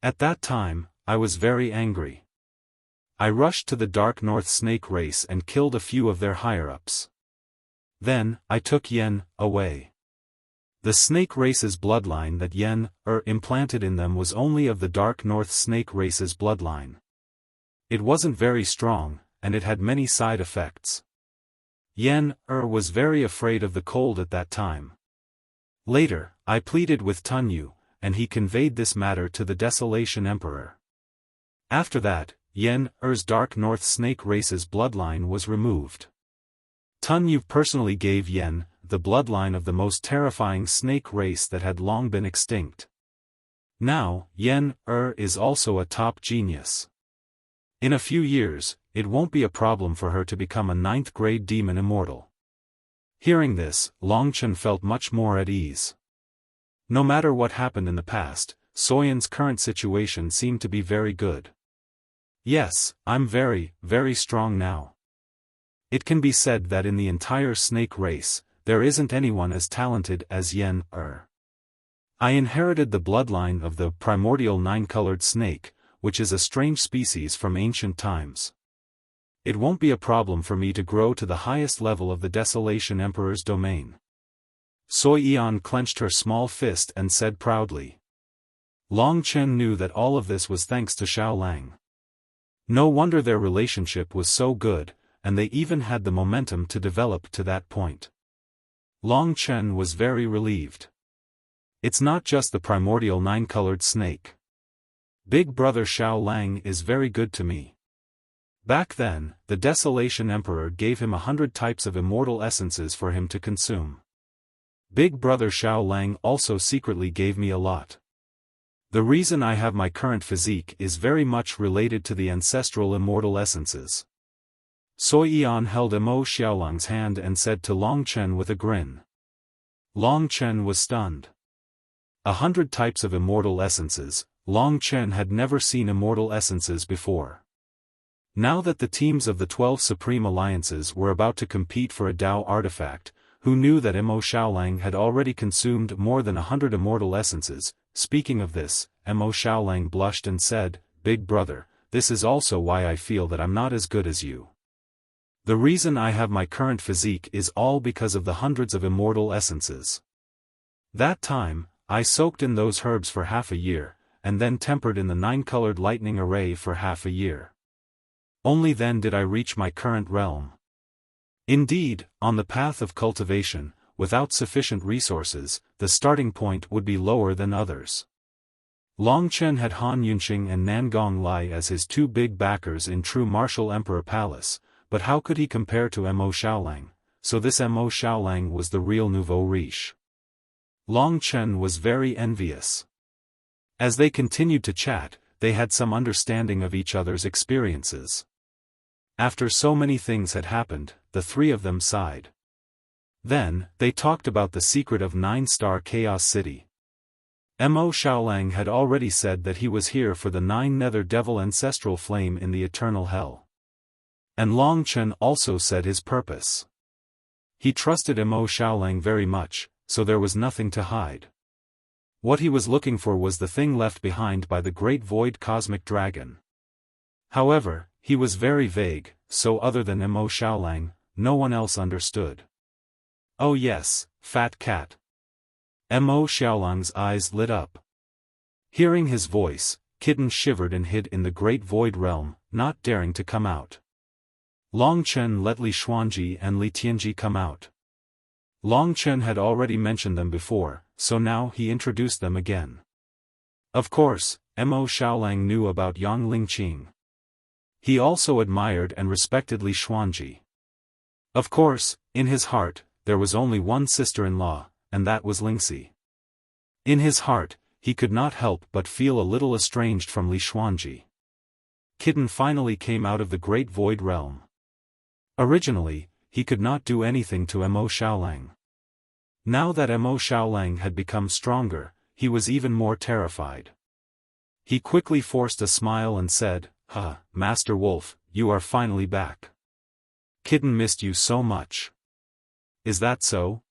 At that time, I was very angry. I rushed to the Dark North snake race and killed a few of their higher-ups. Then, I took Yen away. The snake race's bloodline that Yen implanted in them was only of the Dark North snake race's bloodline. It wasn't very strong, and it had many side effects. Yen was very afraid of the cold at that time. Later, I pleaded with Tunyu, and he conveyed this matter to the Desolation Emperor. After that, Yen's Dark North snake race's bloodline was removed. Tunyu personally gave Yen the bloodline of the most terrifying snake race that had long been extinct. Now, Yen is also a top genius. In a few years, it won't be a problem for her to become a 9th-grade demon immortal. Hearing this, Long Chen felt much more at ease. No matter what happened in the past, Soyan's current situation seemed to be very good. Yes, I'm very, very strong now. It can be said that in the entire snake race, there isn't anyone as talented as Yen. I inherited the bloodline of the primordial 9-colored snake, which is a strange species from ancient times. It won't be a problem for me to grow to the highest level of the Desolation Emperor's domain. Soi Yan clenched her small fist and said proudly. Long Chen knew that all of this was thanks to Xiaolang. No wonder their relationship was so good, and they even had the momentum to develop to that point. Long Chen was very relieved. It's not just the primordial 9-colored snake. Big brother Xiaolang is very good to me. Back then, the Desolation Emperor gave him 100 types of immortal essences for him to consume. Big brother Xiaolang also secretly gave me a lot. The reason I have my current physique is very much related to the ancestral immortal essences. Soi Yan held Mo Xiaolang's hand and said to Long Chen with a grin. Long Chen was stunned. 100 types of immortal essences. Long Chen had never seen immortal essences before. Now that the teams of the 12 Supreme Alliances were about to compete for a Dao artifact, who knew that Mo Xiaolang had already consumed more than 100 immortal essences. Speaking of this, Mo Xiaolang blushed and said, "Big brother, this is also why I feel that I'm not as good as you. The reason I have my current physique is all because of the hundreds of immortal essences. That time, I soaked in those herbs for half a year, and then tempered in the 9-colored lightning array for half a year. Only then did I reach my current realm. Indeed, on the path of cultivation, without sufficient resources, the starting point would be lower than others." Long Chen had Han Yunxing and Nangong Lai as his two big backers in true martial emperor palace, but how could he compare to Mo Xiaolang? So this Mo Xiaolang was the real nouveau riche. Long Chen was very envious. As they continued to chat, they had some understanding of each other's experiences. After so many things had happened, the three of them sighed. Then, they talked about the secret of 9-star Chaos City. Mo Xiaolang had already said that he was here for the 9 Nether Devil ancestral flame in the eternal hell. And Long Chen also said his purpose. He trusted Mo Xiaolang very much, so there was nothing to hide. What he was looking for was the thing left behind by the great void cosmic dragon. However, he was very vague, so other than Mo Xiaolang, no one else understood. "Oh yes, fat cat." Mo Xiaolang's eyes lit up. Hearing his voice, Kitten shivered and hid in the great void realm, not daring to come out. Long Chen let Li Xuanji and Li Tianji come out. Long Chen had already mentioned them before, so now he introduced them again. Of course, Mo Xiaolang knew about Yang Lingqing. He also admired and respected Li Xuanji. Of course, in his heart, there was only one sister-in-law, and that was Lingxi. In his heart, he could not help but feel a little estranged from Li Xuanji. Kitten finally came out of the great void realm. Originally, he could not do anything to Mo Xiaolang. Now that Mo Xiaolang had become stronger, he was even more terrified. He quickly forced a smile and said, Master Wolf, you are finally back. Kitten missed you so much." "Is that so?"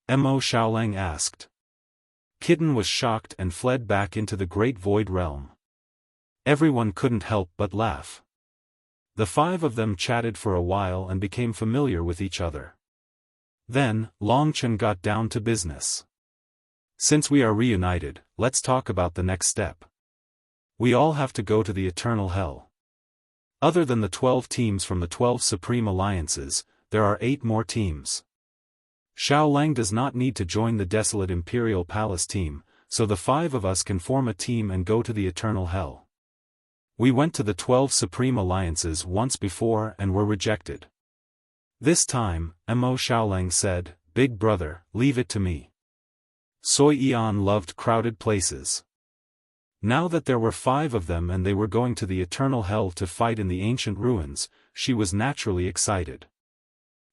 Mo Xiaolang asked. Kitten was shocked and fled back into the great void realm. Everyone couldn't help but laugh. The 5 of them chatted for a while and became familiar with each other. Then, Long Chen got down to business. "Since we are reunited, let's talk about the next step. We all have to go to the eternal hell. Other than the 12 teams from the 12 Supreme Alliances, there are 8 more teams. Xiaolang does not need to join the desolate Imperial Palace team, so the 5 of us can form a team and go to the eternal hell. We went to the 12 Supreme Alliances once before and were rejected. This time, Mo Xiaolang said, "Big brother, leave it to me." Soi Yan loved crowded places. Now that there were 5 of them and they were going to the eternal hell to fight in the ancient ruins, she was naturally excited.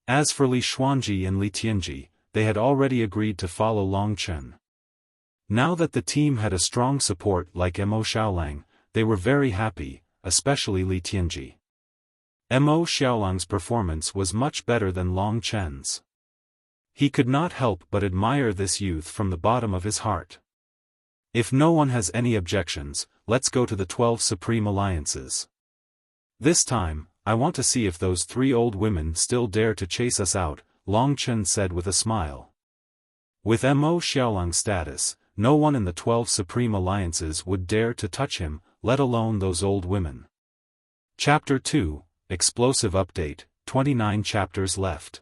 As for Li Xuanji and Li Tianji, they had already agreed to follow Long Chen. Now that the team had a strong support like Mo Xiaolang, they were very happy, especially Li Tianji. Mo Xiaolang's performance was much better than Long Chen's. He could not help but admire this youth from the bottom of his heart. "If no one has any objections, let's go to the 12 Supreme Alliances. This time, I want to see if those 3 old women still dare to chase us out," Long Chen said with a smile. With Mo Xiaolang's status, no one in the 12 Supreme Alliances would dare to touch him, let alone those old women. Chapter 2, Explosive Update, 29 chapters left.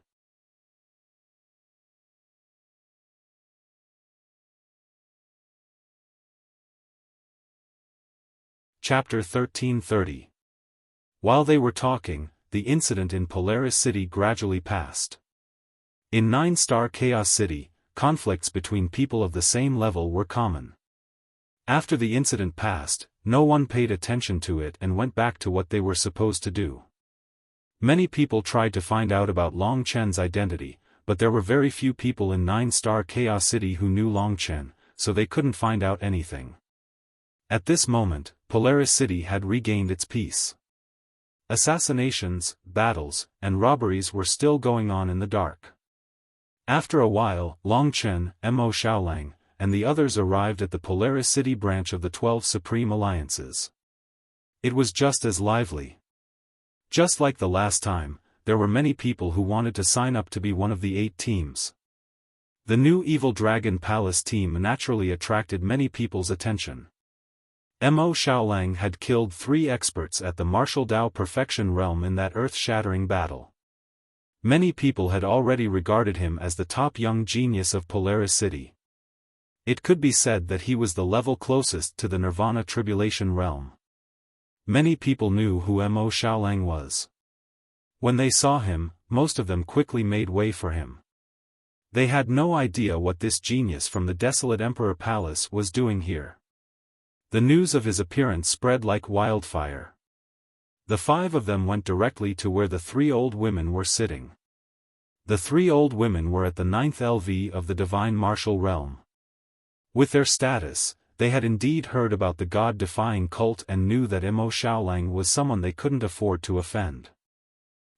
Chapter 1330. While they were talking, the incident in Polaris City gradually passed. In 9-star Chaos City, conflicts between people of the same level were common. After the incident passed, no one paid attention to it and went back to what they were supposed to do. Many people tried to find out about Long Chen's identity, but there were very few people in 9-star Chaos City who knew Long Chen, so they couldn't find out anything. At this moment, Polaris City had regained its peace. Assassinations, battles, and robberies were still going on in the dark. After a while, Longchen, Mo Xiaolang, and the others arrived at the Polaris City branch of the 12 Supreme Alliances. It was just as lively. Just like the last time, there were many people who wanted to sign up to be one of the 8 teams. The new Evil Dragon Palace team naturally attracted many people's attention. Mo Xiaolang had killed 3 experts at the Martial Dao Perfection realm in that earth-shattering battle. Many people had already regarded him as the top young genius of Polaris City. It could be said that he was the level closest to the Nirvana Tribulation realm. Many people knew who Mo Xiaolang was. When they saw him, most of them quickly made way for him. They had no idea what this genius from the desolate Emperor Palace was doing here. The news of his appearance spread like wildfire. The 5 of them went directly to where the 3 old women were sitting. The 3 old women were at the 9th LV of the Divine Martial Realm. With their status, they had indeed heard about the God-defying cult and knew that Mo Xiaolang was someone they couldn't afford to offend.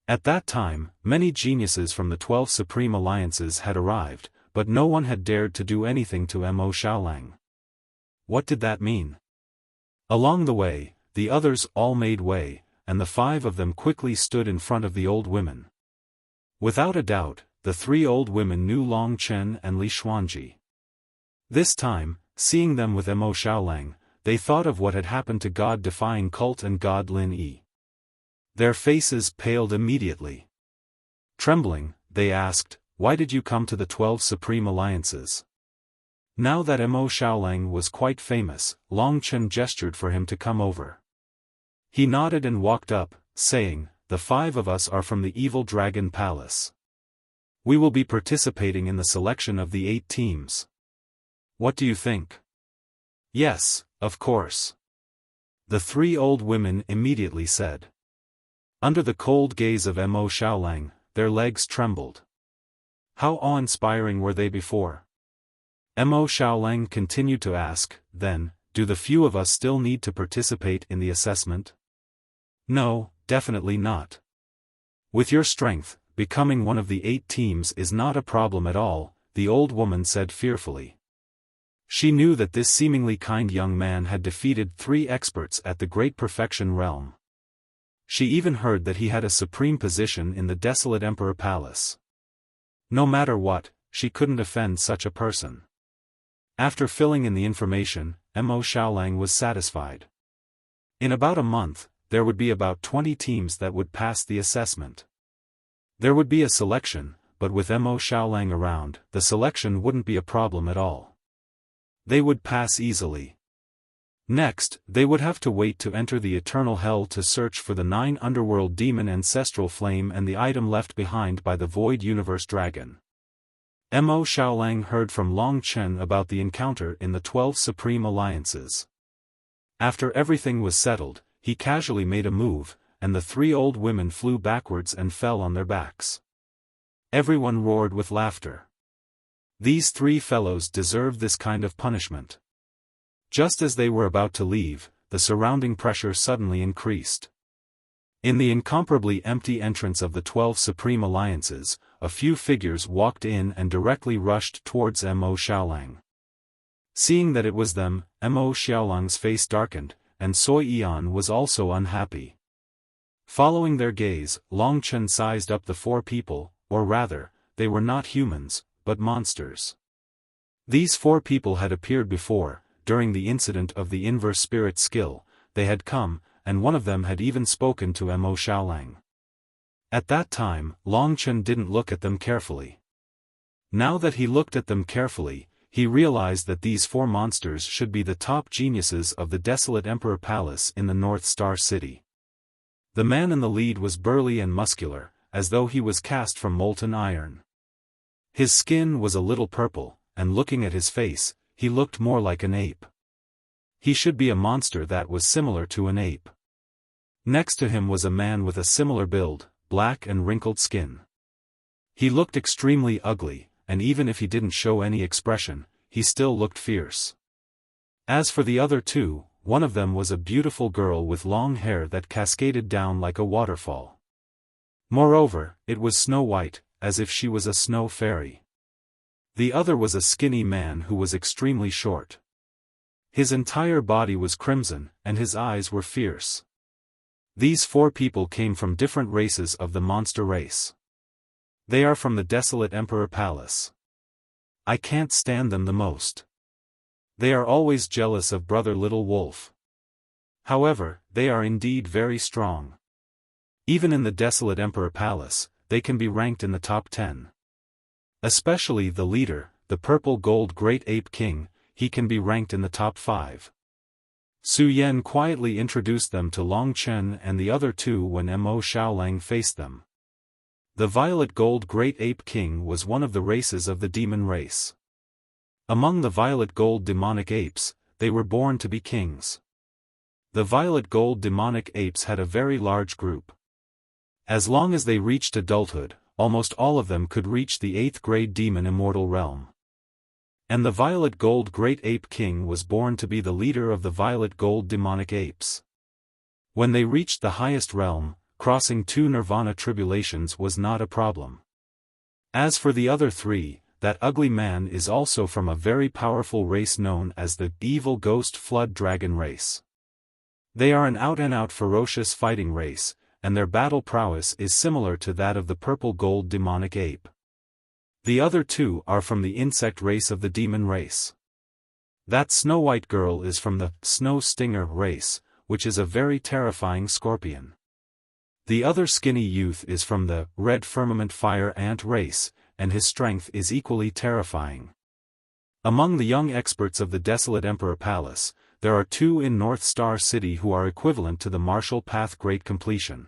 At that time, many geniuses from the 12 Supreme Alliances had arrived, but no one had dared to do anything to Mo Xiaolang. What did that mean? Along the way, the others all made way, and the 5 of them quickly stood in front of the old women. Without a doubt, the 3 old women knew Long Chen and Li Xuanji. This time, seeing them with Mo Xiaolang, they thought of what had happened to God-defying cult and God Lin Yi. Their faces paled immediately. Trembling, they asked, "Why did you come to the 12 Supreme Alliances?" Now that Mo Xiaolang was quite famous, Long Chen gestured for him to come over. He nodded and walked up, saying, "The 5 of us are from the Evil Dragon Palace. We will be participating in the selection of the 8 teams. What do you think?" "Yes, of course," the 3 old women immediately said. Under the cold gaze of Mo Xiaolang, their legs trembled. How awe-inspiring were they before? Mo Xiaolang continued to ask, "Then, do the few of us still need to participate in the assessment?" "No, definitely not. With your strength, becoming one of the 8 teams is not a problem at all," the old woman said fearfully. She knew that this seemingly kind young man had defeated 3 experts at the Great Perfection Realm. She even heard that he had a supreme position in the desolate Emperor Palace. No matter what, she couldn't offend such a person. After filling in the information, Mo Xiaolang was satisfied. In about a month, there would be about 20 teams that would pass the assessment. There would be a selection, but with Mo Xiaolang around, the selection wouldn't be a problem at all. They would pass easily. Next, they would have to wait to enter the eternal hell to search for the 9 underworld demon ancestral flame and the item left behind by the Void Universe Dragon. Mo Xiaolang heard from Long Chen about the encounter in the 12 Supreme Alliances. After everything was settled, he casually made a move, and the 3 old women flew backwards and fell on their backs. Everyone roared with laughter. These 3 fellows deserved this kind of punishment. Just as they were about to leave, the surrounding pressure suddenly increased. In the incomparably empty entrance of the 12 Supreme Alliances, a few figures walked in and directly rushed towards Mo Xiaolang. Seeing that it was them, Mo Xiaolang's face darkened, and Sui Yan was also unhappy. Following their gaze, Long Chen sized up the 4 people, or rather, they were not humans, but monsters. These 4 people had appeared before. During the incident of the inverse spirit skill, they had come, and one of them had even spoken to Mo Xiaolang. At that time, Long Chen didn't look at them carefully. Now that he looked at them carefully, he realized that these 4 monsters should be the top geniuses of the desolate Emperor Palace in the North Star City. The man in the lead was burly and muscular, as though he was cast from molten iron. His skin was a little purple, and looking at his face, he looked more like an ape. He should be a monster that was similar to an ape. Next to him was a man with a similar build, black and wrinkled skin. He looked extremely ugly, and even if he didn't show any expression, he still looked fierce. As for the other 2, one of them was a beautiful girl with long hair that cascaded down like a waterfall. Moreover, it was snow white, as if she was a snow fairy. The other was a skinny man who was extremely short. His entire body was crimson, and his eyes were fierce. These 4 people came from different races of the monster race. They are from the desolate Emperor Palace. I can't stand them the most. They are always jealous of brother Little Wolf. However, they are indeed very strong. Even in the desolate Emperor Palace, they can be ranked in the top 10. Especially the leader, the purple gold Great Ape King, he can be ranked in the top 5. Su Yan quietly introduced them to Long Chen and the other 2 when Mo Xiaolang faced them. The violet gold Great Ape King was one of the races of the demon race. Among the violet gold demonic apes, they were born to be kings. The violet gold demonic apes had a very large group. As long as they reached adulthood, almost all of them could reach the 8th grade demon immortal realm. And the violet gold Great Ape King was born to be the leader of the violet gold demonic apes. When they reached the highest realm, crossing 2 nirvana tribulations was not a problem. As for the other 3, that ugly man is also from a very powerful race known as the evil ghost flood dragon race. They are an out-and-out ferocious fighting race, and their battle prowess is similar to that of the purple gold demonic ape. The other 2 are from the insect race of the demon race. That Snow White girl is from the Snow Stinger race, which is a very terrifying scorpion. The other skinny youth is from the Red Firmament Fire Ant race, and his strength is equally terrifying. Among the young experts of the desolate Emperor Palace, there are 2 in North Star City who are equivalent to the Martial Path Great Completion.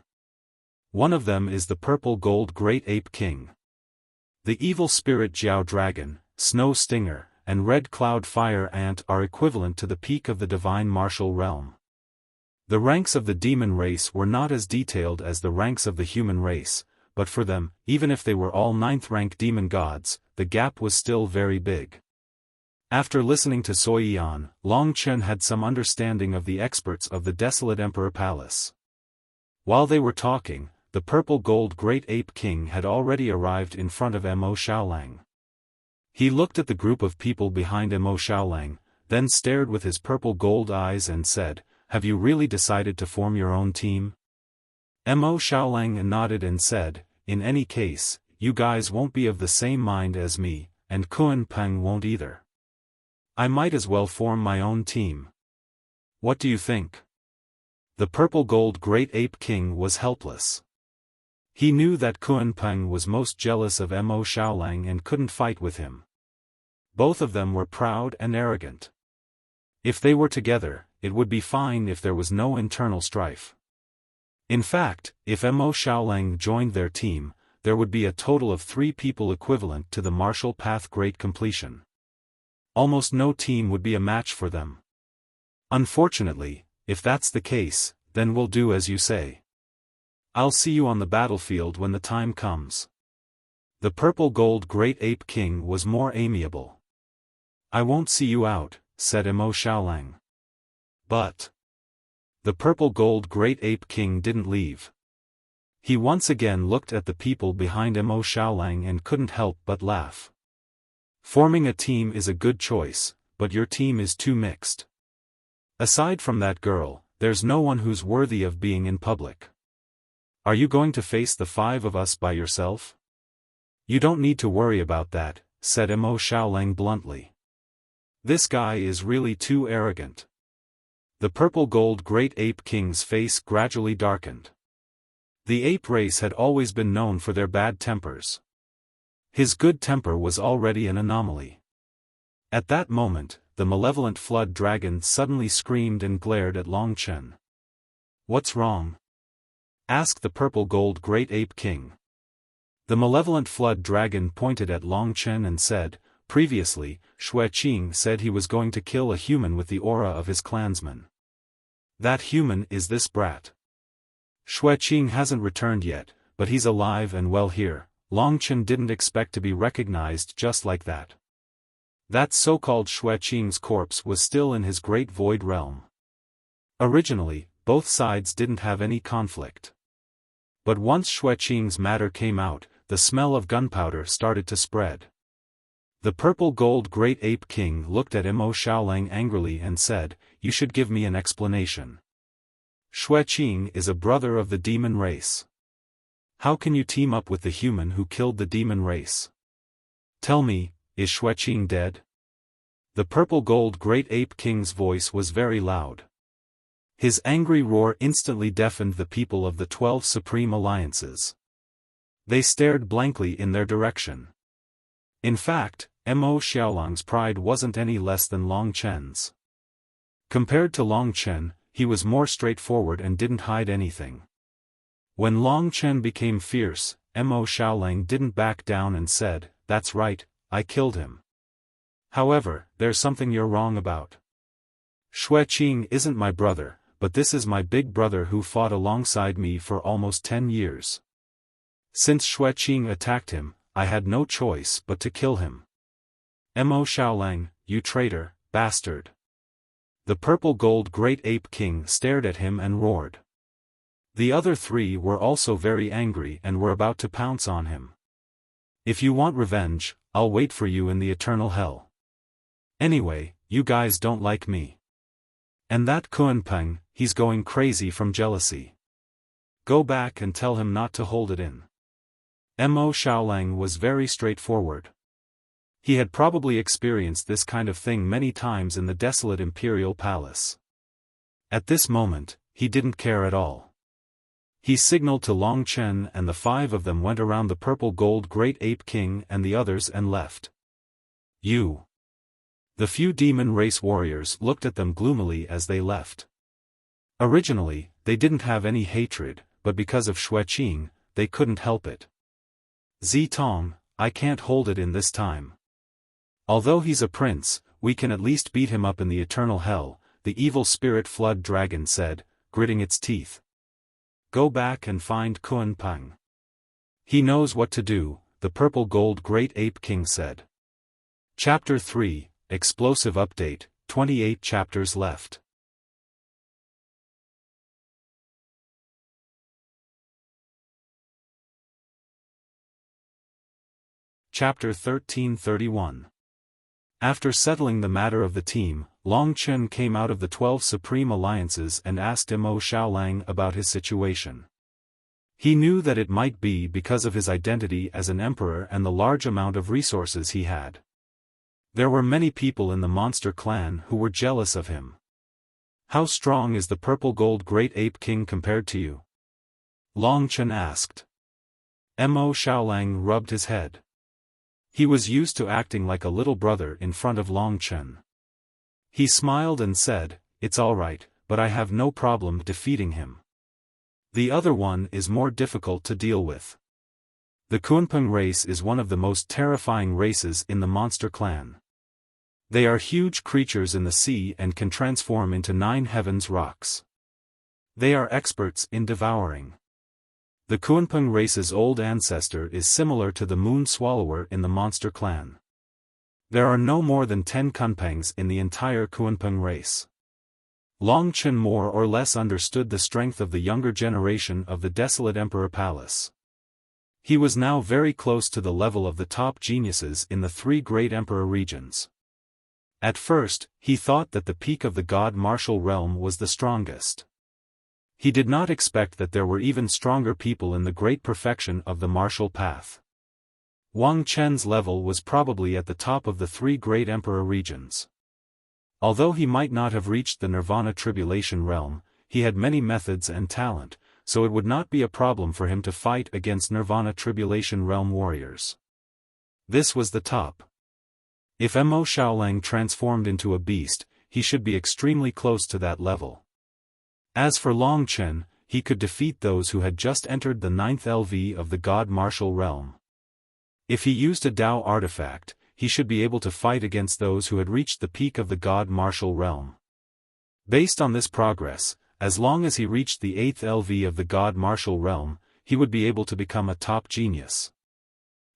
One of them is the purple gold Great Ape King. The evil spirit Jiao Dragon, Snow Stinger, and Red Cloud Fire Ant are equivalent to the peak of the divine martial realm. The ranks of the demon race were not as detailed as the ranks of the human race, but for them, even if they were all 9th rank demon gods, the gap was still very big. After listening to Soi Yan, Long Chen had some understanding of the experts of the desolate Emperor Palace. While they were talking, the purple gold Great Ape King had already arrived in front of Mo Xiaolang. He looked at the group of people behind Mo Xiaolang, then stared with his purple gold eyes and said, "Have you really decided to form your own team?" Mo Xiaolang nodded and said, "In any case, you guys won't be of the same mind as me, and Kun Peng won't either. I might as well form my own team. What do you think?" The purple gold Great Ape King was helpless. He knew that Kun Peng was most jealous of Mo Xiaolang and couldn't fight with him. Both of them were proud and arrogant. If they were together, it would be fine if there was no internal strife. In fact, if Mo Xiaolang joined their team, there would be a total of 3 people equivalent to the Martial Path Great Completion. Almost no team would be a match for them. Unfortunately, if that's the case, then we'll do as you say. I'll see you on the battlefield when the time comes. The purple gold Great Ape King was more amiable. "I won't see you out," said Mo Xiaolang. But the purple gold Great Ape King didn't leave. He once again looked at the people behind Mo Xiaolang and couldn't help but laugh. "Forming a team is a good choice, but your team is too mixed. Aside from that girl, there's no one who's worthy of being in public. Are you going to face the 5 of us by yourself?" "You don't need to worry about that," said Mo Xiaolang bluntly. "This guy is really too arrogant." The purple gold Great Ape King's face gradually darkened. The ape race had always been known for their bad tempers. His good temper was already an anomaly. At that moment, the malevolent flood dragon suddenly screamed and glared at Long Chen. "What's wrong?" asked the purple gold Great Ape King. The malevolent flood dragon pointed at Long Chen and said, "Previously, Xueqing said he was going to kill a human with the aura of his clansman. That human is this brat. Xueqing hasn't returned yet, but he's alive and well here." Long Chen didn't expect to be recognized just like that. That so-called Xueqing's corpse was still in his great void realm. Originally, both sides didn't have any conflict. But once Xueqing's matter came out, the smell of gunpowder started to spread. The purple-gold Great Ape King looked at Mo Xiaolang angrily and said, "You should give me an explanation. Xueqing is a brother of the demon race. How can you team up with the human who killed the demon race? Tell me, is Xueqing dead?" The purple-gold Great Ape King's voice was very loud. His angry roar instantly deafened the people of the 12 Supreme Alliances. They stared blankly in their direction. In fact, Mo Xiaolang's pride wasn't any less than Long Chen's. Compared to Long Chen, he was more straightforward and didn't hide anything. When Long Chen became fierce, Mo Xiaolang didn't back down and said, "That's right, I killed him. However, there's something you're wrong about. Xueqing isn't my brother, but this is my big brother who fought alongside me for almost 10 years. Since Xueqing attacked him, I had no choice but to kill him." Mo Xiaolang, you traitor, bastard. The purple-gold Great Ape King stared at him and roared. The other three were also very angry and were about to pounce on him. "If you want revenge, I'll wait for you in the eternal hell. Anyway, you guys don't like me. And that Kunpeng, he's going crazy from jealousy. Go back and tell him not to hold it in." Mo Xiaolang was very straightforward. He had probably experienced this kind of thing many times in the desolate imperial palace. At this moment, he didn't care at all. He signaled to Long Chen and the 5 of them went around the purple-gold Great Ape King and the others and left. "You." The few demon race warriors looked at them gloomily as they left. Originally, they didn't have any hatred, but because of Xueqing, they couldn't help it. "Zitong, I can't hold it in this time. Although he's a prince, we can at least beat him up in the eternal hell," the evil spirit flood dragon said, gritting its teeth. "Go back and find Kunpeng. He knows what to do," the purple-gold Great Ape King said. Chapter 3, Explosive Update, 28 chapters left. Chapter 1331. After settling the matter of the team, Long Chen came out of the 12 Supreme Alliances and asked Mo Xiaolang about his situation. He knew that it might be because of his identity as an emperor and the large amount of resources he had. There were many people in the monster clan who were jealous of him. "How strong is the purple-gold Great Ape King compared to you?" Long Chen asked. Mo Xiaolang rubbed his head. He was used to acting like a little brother in front of Long Chen. He smiled and said, "It's all right, but I have no problem defeating him. The other one is more difficult to deal with. The Kunpeng race is one of the most terrifying races in the monster clan. They are huge creatures in the sea and can transform into 9 heavens rocks. They are experts in devouring. The Kunpeng race's old ancestor is similar to the moon swallower in the monster clan. There are no more than 10 Kunpengs in the entire Kunpeng race." Long Chen more or less understood the strength of the younger generation of the desolate Emperor Palace. He was now very close to the level of the top geniuses in the 3 great Emperor regions. At first, he thought that the peak of the God Martial Realm was the strongest. He did not expect that there were even stronger people in the great perfection of the martial path. Wang Chen's level was probably at the top of the 3 great Emperor regions. Although he might not have reached the Nirvana Tribulation Realm, he had many methods and talent, so it would not be a problem for him to fight against Nirvana Tribulation Realm warriors. This was the top. If Mo Xiaolang transformed into a beast, he should be extremely close to that level. As for Long Chen, he could defeat those who had just entered the 9th LV of the God Martial Realm. If he used a Dao artifact, he should be able to fight against those who had reached the peak of the God Martial Realm. Based on this progress, as long as he reached the 8th LV of the God Martial Realm, he would be able to become a top genius.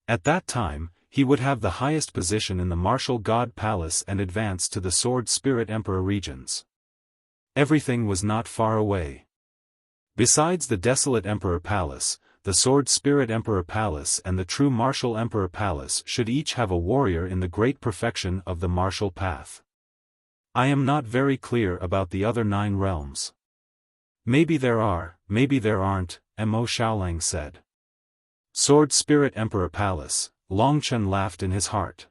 At that time, he would have the highest position in the Martial God Palace and advance to the Sword Spirit Emperor regions. Everything was not far away. Besides the desolate Emperor Palace, the Sword Spirit Emperor Palace and the True Martial Emperor Palace should each have a warrior in the great perfection of the martial path. I am not very clear about the other 9 realms. Maybe there are, maybe there aren't, Mo Xiaolang said. Sword Spirit Emperor Palace, Long Chen laughed in his heart.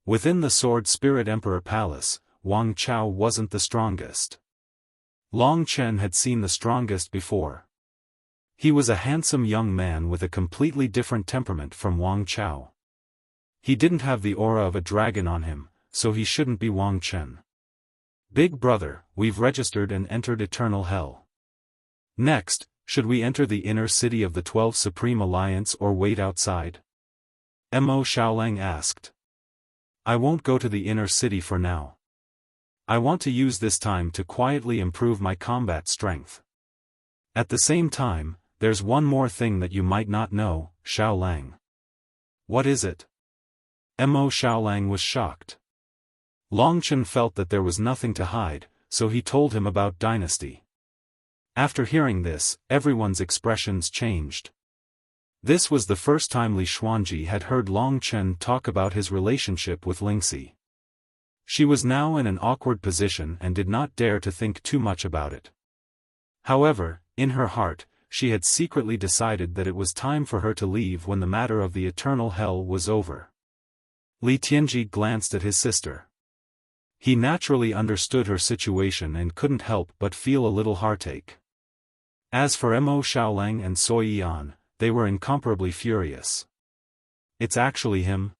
Within the Sword Spirit Emperor Palace, Wang Chao wasn't the strongest. Long Chen had seen the strongest before. He was a handsome young man with a completely different temperament from Wang Chao. He didn't have the aura of a dragon on him, so he shouldn't be Wang Chen. Big brother, we've registered and entered Eternal Hell. Next, should we enter the inner city of the 12 Supreme Alliance or wait outside? Mo Xiaolang asked. I won't go to the inner city for now. I want to use this time to quietly improve my combat strength. At the same time, there's one more thing that you might not know, Xiaolang. What is it? Mo Xiaolang was shocked. Long Chen felt that there was nothing to hide, so he told him about Dynasty. After hearing this, everyone's expressions changed. This was the first time Li Xuanji had heard Long Chen talk about his relationship with Lingxi. She was now in an awkward position and did not dare to think too much about it. However, in her heart, she had secretly decided that it was time for her to leave when the matter of the Eternal Hell was over. Li Tianji glanced at his sister. He naturally understood her situation and couldn't help but feel a little heartache. As for Mo Xiaolang and Sui Yan, they were incomparably furious. It's actually him?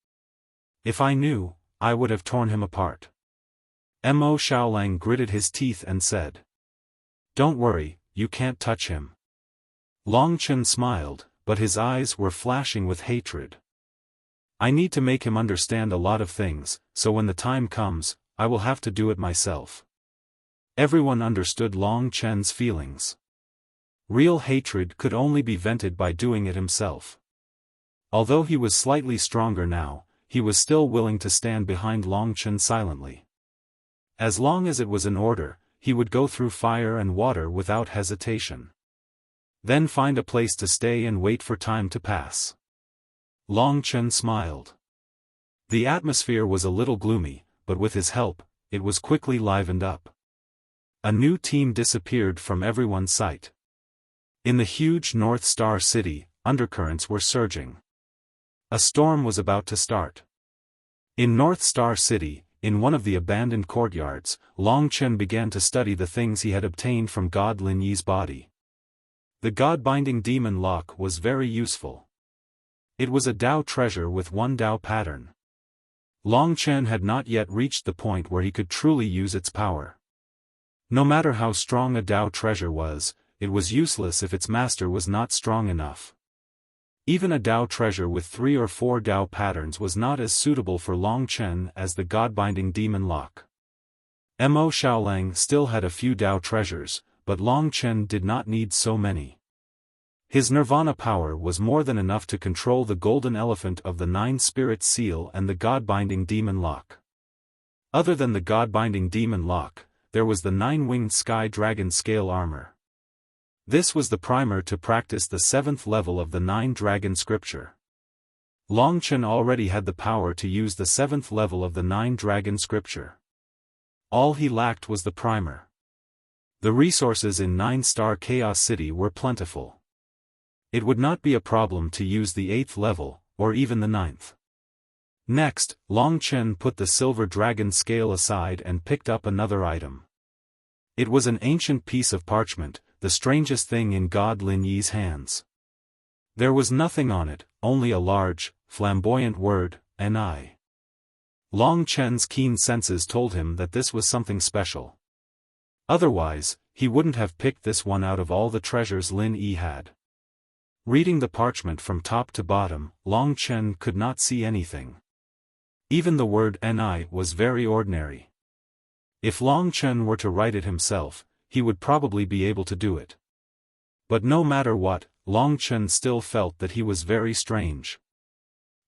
If I knew, I would have torn him apart. Mo Xiaolang gritted his teeth and said. Don't worry, you can't touch him. Long Chen smiled, but his eyes were flashing with hatred. I need to make him understand a lot of things, so when the time comes, I will have to do it myself. Everyone understood Long Chen's feelings. Real hatred could only be vented by doing it himself. Although he was slightly stronger now, he was still willing to stand behind Long Chen silently. As long as it was in order, he would go through fire and water without hesitation. Then find a place to stay and wait for time to pass. Long Chen smiled. The atmosphere was a little gloomy, but with his help, it was quickly livened up. A new team disappeared from everyone's sight. In the huge North Star City, undercurrents were surging. A storm was about to start. In North Star City, in one of the abandoned courtyards, Long Chen began to study the things he had obtained from God Lin Yi's body. The God-binding demon lock was very useful. It was a Dao treasure with one Dao pattern. Long Chen had not yet reached the point where he could truly use its power. No matter how strong a Dao treasure was, it was useless if its master was not strong enough. Even a Dao treasure with 3 or 4 Dao patterns was not as suitable for Long Chen as the God-binding demon lock. Mo Xiaolang still had a few Dao treasures, but Long Chen did not need so many. His nirvana power was more than enough to control the golden elephant of the 9 spirits seal and the God-binding demon lock. Other than the God-binding demon lock, there was the 9-winged sky dragon scale armor. This was the primer to practice the 7th level of the 9-dragon scripture. Long Chen already had the power to use the 7th level of the 9-dragon scripture. All he lacked was the primer. The resources in 9-star Chaos City were plentiful. It would not be a problem to use the 8th level, or even the 9th. Next, Long Chen put the silver dragon scale aside and picked up another item. It was an ancient piece of parchment, the strangest thing in God Lin Yi's hands. There was nothing on it, only a large, flamboyant word, Ni. Long Chen's keen senses told him that this was something special. Otherwise, he wouldn't have picked this one out of all the treasures Lin Yi had. Reading the parchment from top to bottom, Long Chen could not see anything. Even the word Ni was very ordinary. If Long Chen were to write it himself, he would probably be able to do it. But no matter what, Long Chen still felt that he was very strange.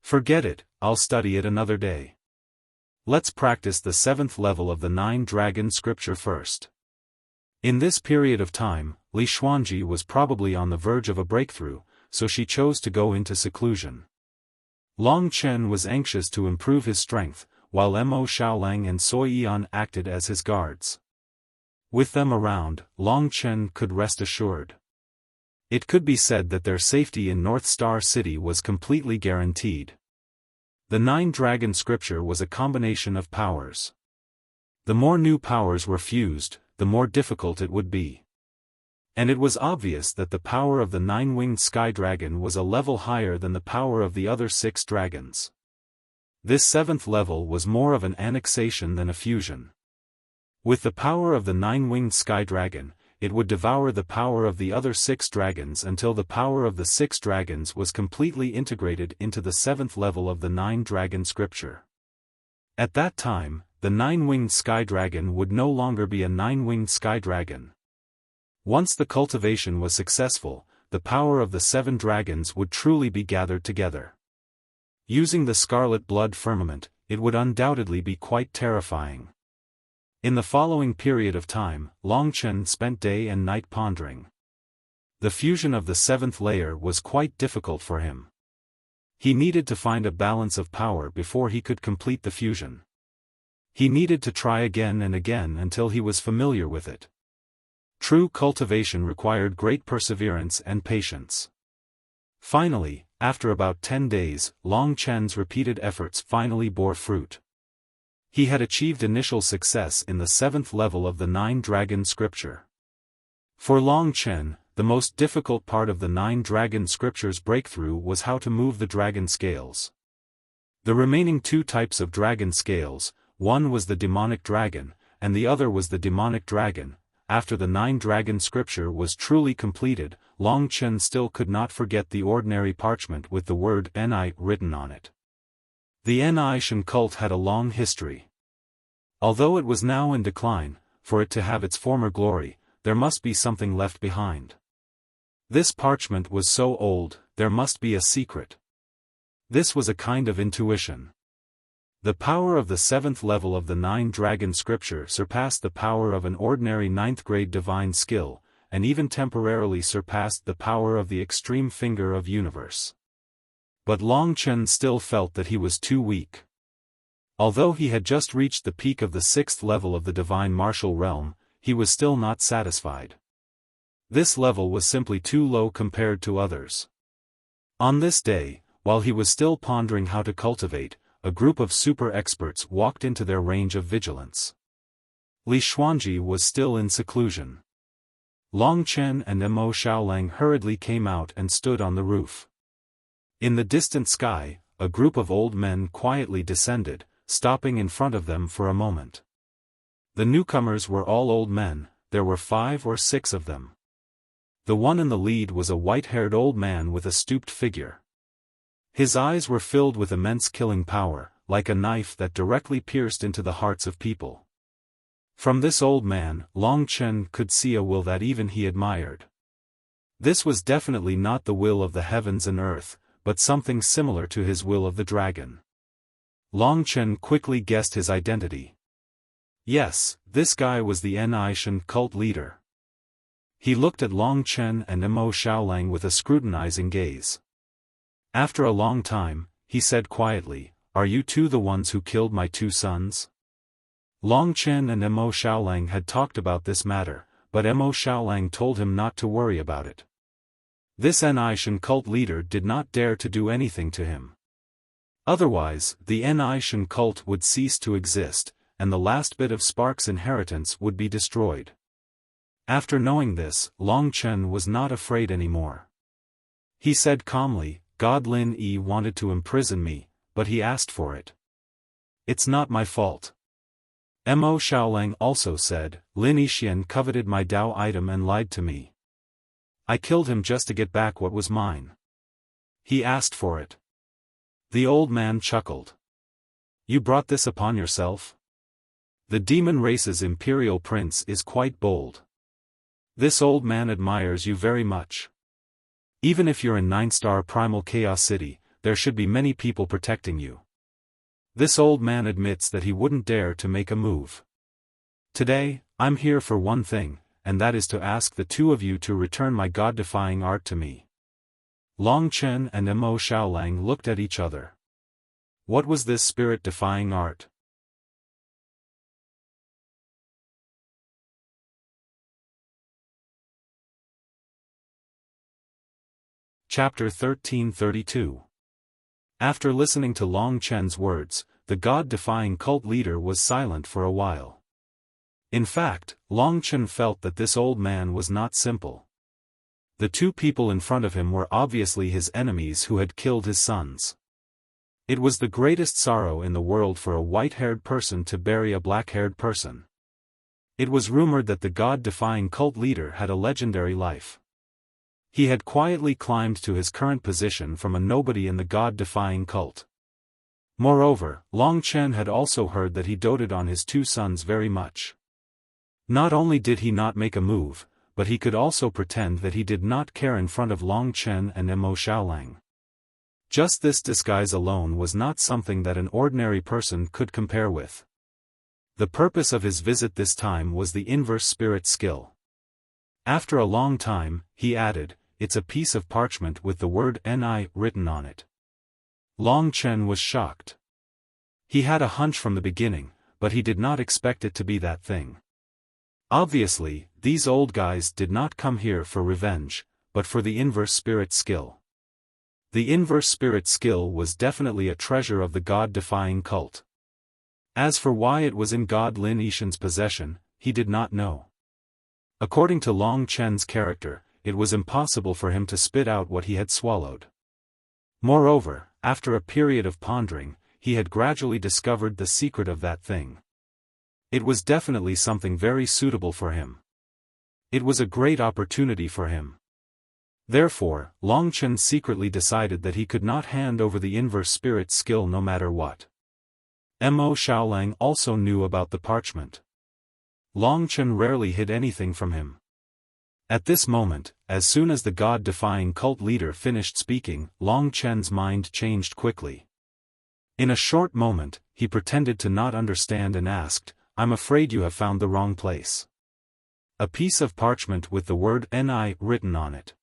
Forget it, I'll study it another day. Let's practice the 7th level of the 9-dragon scripture first. In this period of time, Li Xuanji was probably on the verge of a breakthrough, so she chose to go into seclusion. Long Chen was anxious to improve his strength, while Mo Xiaolang and Sui Yan acted as his guards. With them around, Long Chen could rest assured. It could be said that their safety in North Star City was completely guaranteed. The Nine-Dragon Scripture was a combination of powers. The more new powers were fused, the more difficult it would be. And it was obvious that the power of the Nine-Winged Sky Dragon was a level higher than the power of the other 6 dragons. This 7th level was more of an annexation than a fusion. With the power of the Nine-Winged Sky Dragon, it would devour the power of the other 6 dragons until the power of the 6 dragons was completely integrated into the 7th level of the Nine-Dragon Scripture. At that time, the Nine-Winged Sky Dragon would no longer be a Nine-Winged Sky Dragon. Once the cultivation was successful, the power of the 7 dragons would truly be gathered together. Using the Scarlet Blood Firmament, it would undoubtedly be quite terrifying. In the following period of time, Long Chen spent day and night pondering. The fusion of the 7th layer was quite difficult for him. He needed to find a balance of power before he could complete the fusion. He needed to try again and again until he was familiar with it. True cultivation required great perseverance and patience. Finally, after about 10 days, Long Chen's repeated efforts finally bore fruit. He had achieved initial success in the 7th level of the Nine-Dragon Scripture. For Long Chen, the most difficult part of the Nine-Dragon Scripture's breakthrough was how to move the dragon scales. The remaining 2 types of dragon scales, one was the demonic dragon, and the other was the demonic dragon. After the Nine-Dragon Scripture was truly completed, Long Chen still could not forget the ordinary parchment with the word Ni written on it. The Ni Shan cult had a long history. Although it was now in decline, for it to have its former glory, there must be something left behind. This parchment was so old, there must be a secret. This was a kind of intuition. The power of the 7th level of the Nine-Dragon Scripture surpassed the power of an ordinary 9th-grade divine skill, and even temporarily surpassed the power of the extreme finger of universe. But Long Chen still felt that he was too weak. Although he had just reached the peak of the 6th level of the divine martial realm, he was still not satisfied. This level was simply too low compared to others. On this day, while he was still pondering how to cultivate, a group of super experts walked into their range of vigilance. Li Xuanji was still in seclusion. Long Chen and Mo Xiaolang hurriedly came out and stood on the roof. In the distant sky, a group of old men quietly descended, stopping in front of them for a moment. The newcomers were all old men, there were 5 or 6 of them. The one in the lead was a white-haired old man with a stooped figure. His eyes were filled with immense killing power, like a knife that directly pierced into the hearts of people. From this old man, Long Chen could see a will that even he admired. This was definitely not the will of the heavens and earth, but something similar to his will of the dragon. Long Chen quickly guessed his identity. Yes, this guy was the Ni Shan cult leader. He looked at Long Chen and Mo Xiaolang with a scrutinizing gaze. After a long time, he said quietly, "Are you 2 the ones who killed my 2 sons?" Long Chen and Mo Xiaolang had talked about this matter, but Mo Xiaolang told him not to worry about it. This Ni Shan cult leader did not dare to do anything to him. Otherwise, the Ni Shan cult would cease to exist, and the last bit of Spark's inheritance would be destroyed. After knowing this, Long Chen was not afraid anymore. He said calmly, "God Lin Yi wanted to imprison me, but he asked for it. It's not my fault." Mo Xiaolang also said, "Lin Yixian coveted my Dao item and lied to me. I killed him just to get back what was mine. He asked for it." The old man chuckled. "You brought this upon yourself? The demon race's imperial prince is quite bold. This old man admires you very much. Even if you're in 9-star Primal Chaos City, there should be many people protecting you. This old man admits that he wouldn't dare to make a move. Today, I'm here for one thing, and that is to ask the 2 of you to return my god-defying art to me." Long Chen and Mo Xiaolang looked at each other. What was this spirit-defying art? Chapter 1332. After listening to Long Chen's words, the god-defying cult leader was silent for a while. In fact, Long Chen felt that this old man was not simple. The two people in front of him were obviously his enemies who had killed his sons. It was the greatest sorrow in the world for a white-haired person to bury a black-haired person. It was rumored that the god-defying cult leader had a legendary life. He had quietly climbed to his current position from a nobody in the god-defying cult. Moreover, Long Chen had also heard that he doted on his two sons very much. Not only did he not make a move, but he could also pretend that he did not care in front of Long Chen and Mo Xiaolang. Just this disguise alone was not something that an ordinary person could compare with. The purpose of his visit this time was the inverse spirit skill. After a long time, he added, "It's a piece of parchment with the word Ni written on it." Long Chen was shocked. He had a hunch from the beginning, but he did not expect it to be that thing. Obviously, these old guys did not come here for revenge, but for the inverse spirit skill. The inverse spirit skill was definitely a treasure of the god-defying cult. As for why it was in God Lin Yishan's possession, he did not know. According to Long Chen's character, it was impossible for him to spit out what he had swallowed. Moreover, after a period of pondering, he had gradually discovered the secret of that thing. It was definitely something very suitable for him. It was a great opportunity for him. Therefore, Long Chen secretly decided that he could not hand over the inverse spirit skill no matter what. Mo Xiaolang also knew about the parchment. Long Chen rarely hid anything from him. At this moment, as soon as the god-defying cult leader finished speaking, Long Chen's mind changed quickly. In a short moment, he pretended to not understand and asked, "I'm afraid you have found the wrong place." A piece of parchment with the word Ni written on it.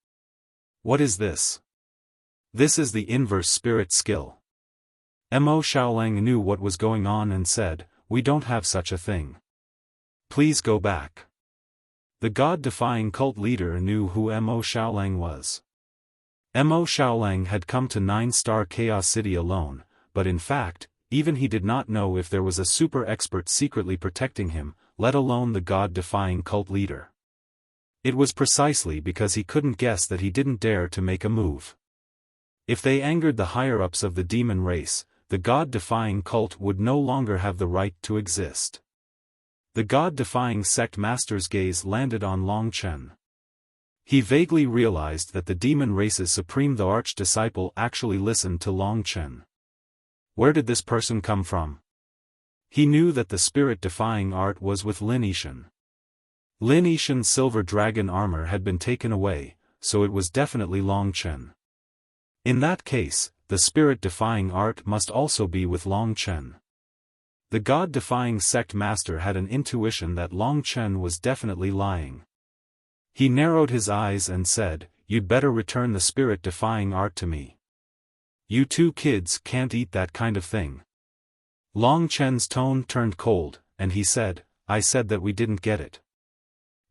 What is this? This is the inverse spirit skill. Mo Xiaolang knew what was going on and said, "We don't have such a thing. Please go back." The god-defying cult leader knew who Mo Xiaolang was. Mo Xiaolang had come to 9-star Chaos City alone, but in fact, even he did not know if there was a super expert secretly protecting him, let alone the god-defying cult leader. It was precisely because he couldn't guess that he didn't dare to make a move. If they angered the higher-ups of the demon race, the god-defying cult would no longer have the right to exist. The god-defying sect master's gaze landed on Long Chen. He vaguely realized that the demon race's supreme the arch-disciple actually listened to Long Chen. Where did this person come from? He knew that the spirit-defying art was with Lin Yishan. Lin Yishan's silver dragon armor had been taken away, so it was definitely Long Chen. In that case, the spirit-defying art must also be with Long Chen. The god-defying sect master had an intuition that Long Chen was definitely lying. He narrowed his eyes and said, "You'd better return the spirit-defying art to me. You two kids can't eat that kind of thing." Long Chen's tone turned cold, and he said, "I said that we didn't get it.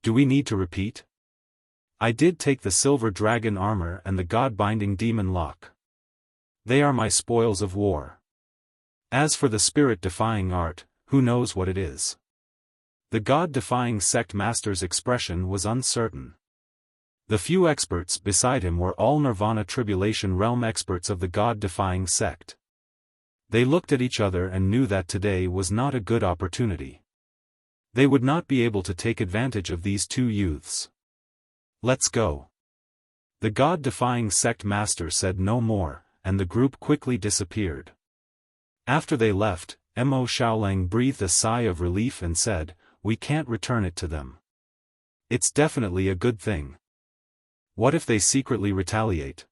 Do we need to repeat? I did take the silver dragon armor and the god-binding demon lock. They are my spoils of war. As for the spirit-defying art, who knows what it is?" The god-defying sect master's expression was uncertain. The few experts beside him were all Nirvana Tribulation Realm experts of the god-defying sect. They looked at each other and knew that today was not a good opportunity. They would not be able to take advantage of these two youths. "Let's go." The god-defying sect master said no more, and the group quickly disappeared. After they left, Mo Xiaolang breathed a sigh of relief and said, "We can't return it to them. It's definitely a good thing. What if they secretly retaliate?"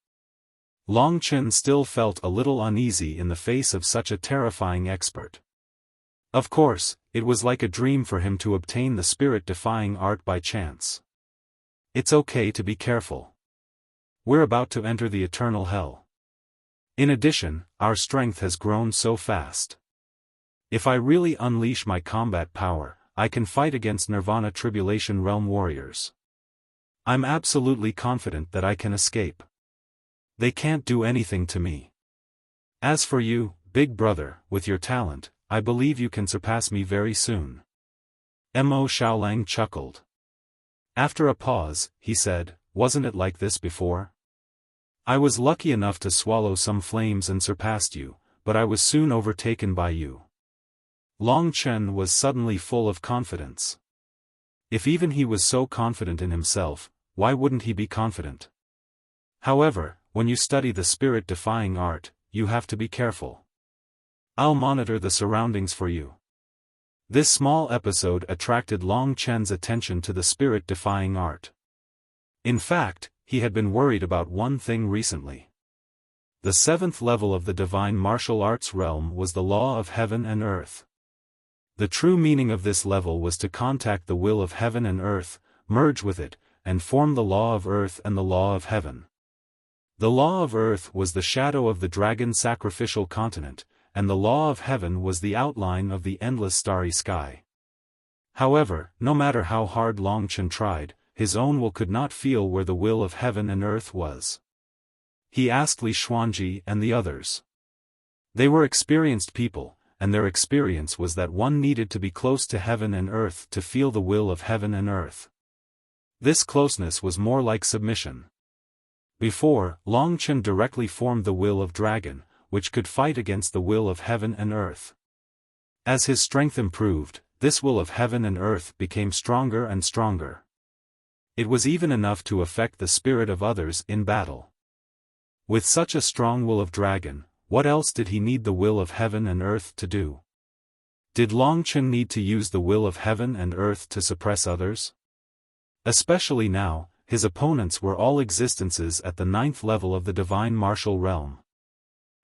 Long Chen still felt a little uneasy in the face of such a terrifying expert. Of course, it was like a dream for him to obtain the spirit-defying art by chance. It's okay to be careful. We're about to enter the eternal hell. In addition, our strength has grown so fast. If I really unleash my combat power, I can fight against Nirvana Tribulation Realm warriors. I'm absolutely confident that I can escape. They can't do anything to me. As for you, big brother, with your talent, I believe you can surpass me very soon. Mo Xiaolang chuckled. After a pause, he said, wasn't it like this before? I was lucky enough to swallow some flames and surpassed you, but I was soon overtaken by you. Long Chen was suddenly full of confidence. If even he was so confident in himself, why wouldn't he be confident? However, when you study the spirit-defying art, you have to be careful. I'll monitor the surroundings for you. This small episode attracted Long Chen's attention to the spirit-defying art. In fact, he had been worried about one thing recently. The 7th level of the divine martial arts realm was the law of heaven and earth. The true meaning of this level was to contact the will of heaven and earth, merge with it, and form the law of earth and the law of heaven. The law of earth was the shadow of the dragon sacrificial continent, and the law of heaven was the outline of the endless starry sky. However, no matter how hard Long Chen tried, his own will could not feel where the will of heaven and earth was. He asked Li Xuanji and the others. They were experienced people, and their experience was that one needed to be close to heaven and earth to feel the will of heaven and earth. This closeness was more like submission. Before, Long Chen directly formed the will of dragon, which could fight against the will of heaven and earth. As his strength improved, this will of heaven and earth became stronger and stronger. It was even enough to affect the spirit of others in battle. With such a strong will of dragon, what else did he need the will of heaven and earth to do? Did Long Chen need to use the will of heaven and earth to suppress others? Especially now, his opponents were all existences at the 9th level of the divine martial realm.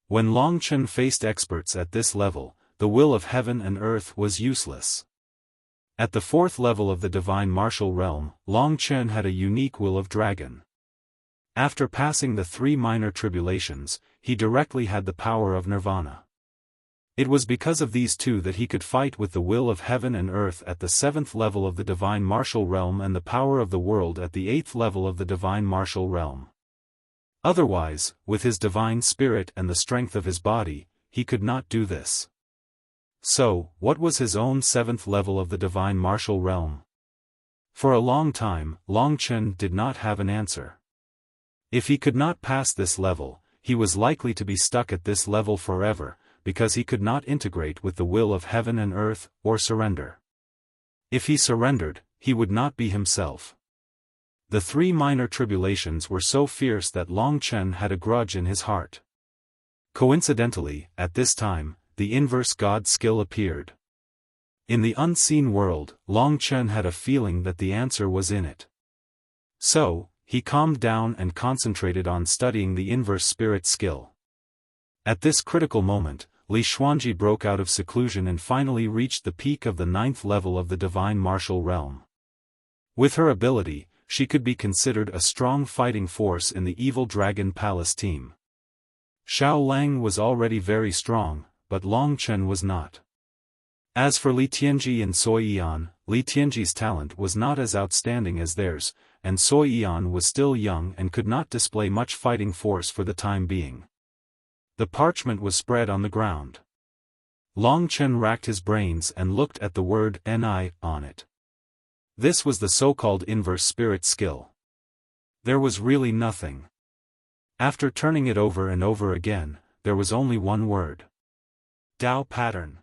When Long Chen faced experts at this level, the will of heaven and earth was useless. At the 4th level of the divine martial realm, Long Chen had a unique will of dragon. After passing the 3 minor tribulations, he directly had the power of nirvana. It was because of these two that he could fight with the will of heaven and earth at the 7th level of the divine martial realm and the power of the world at the 8th level of the divine martial realm. Otherwise, with his divine spirit and the strength of his body, he could not do this. So, what was his own 7th level of the divine martial realm? For a long time, Long Chen did not have an answer. If he could not pass this level, he was likely to be stuck at this level forever, because he could not integrate with the will of heaven and earth, or surrender. If he surrendered, he would not be himself. The 3 minor tribulations were so fierce that Long Chen had a grudge in his heart. Coincidentally, at this time, the inverse God skill appeared. In the unseen world, Long Chen had a feeling that the answer was in it. So, he calmed down and concentrated on studying the inverse spirit skill. At this critical moment, Li Xuanji broke out of seclusion and finally reached the peak of the 9th level of the divine martial realm. With her ability, she could be considered a strong fighting force in the evil dragon palace team. Xiao Lang was already very strong, but Long Chen was not. As for Li Tianji and Sui Yan, Li Tianji's talent was not as outstanding as theirs, and Sui Yan was still young and could not display much fighting force for the time being. The parchment was spread on the ground. Long Chen racked his brains and looked at the word "ni" on it. This was the so-called inverse spirit skill. There was really nothing. After turning it over and over again, there was only one word. Dao pattern.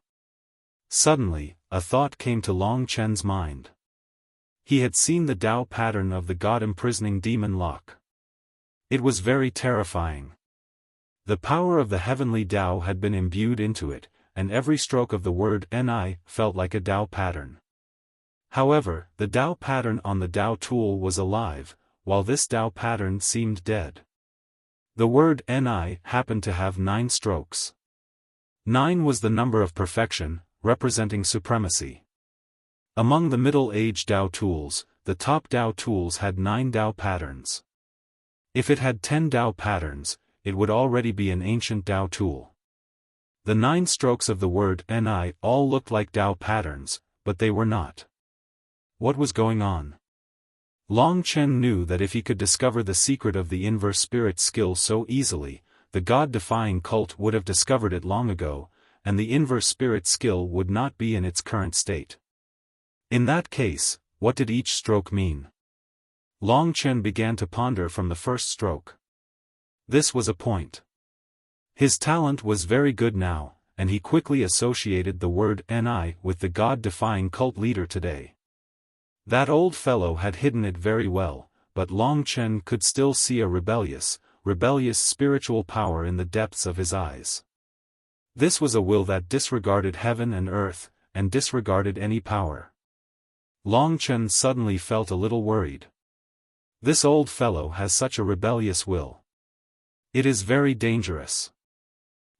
Suddenly, a thought came to Long Chen's mind. He had seen the Dao pattern of the God-imprisoning demon lock. It was very terrifying. The power of the heavenly Dao had been imbued into it, and every stroke of the word "ni" felt like a Dao pattern. However, the Dao pattern on the Dao tool was alive, while this Dao pattern seemed dead. The word "ni" happened to have 9 strokes. 9 was the number of perfection, representing supremacy. Among the middle-age Dao tools, the top Dao tools had 9 Dao patterns. If it had 10 Dao patterns, it would already be an ancient Dao tool. The 9 strokes of the word Ni all looked like Dao patterns, but they were not. What was going on? Long Chen knew that if he could discover the secret of the inverse spirit skill so easily, the God-defying cult would have discovered it long ago, and the inverse spirit skill would not be in its current state. In that case, what did each stroke mean? Long Chen began to ponder from the first stroke. This was a point. His talent was very good now, and he quickly associated the word Ni with the God-defying cult leader today. That old fellow had hidden it very well, but Long Chen could still see a rebellious spiritual power in the depths of his eyes. This was a will that disregarded heaven and earth, and disregarded any power. Long Chen suddenly felt a little worried. This old fellow has such a rebellious will. It is very dangerous.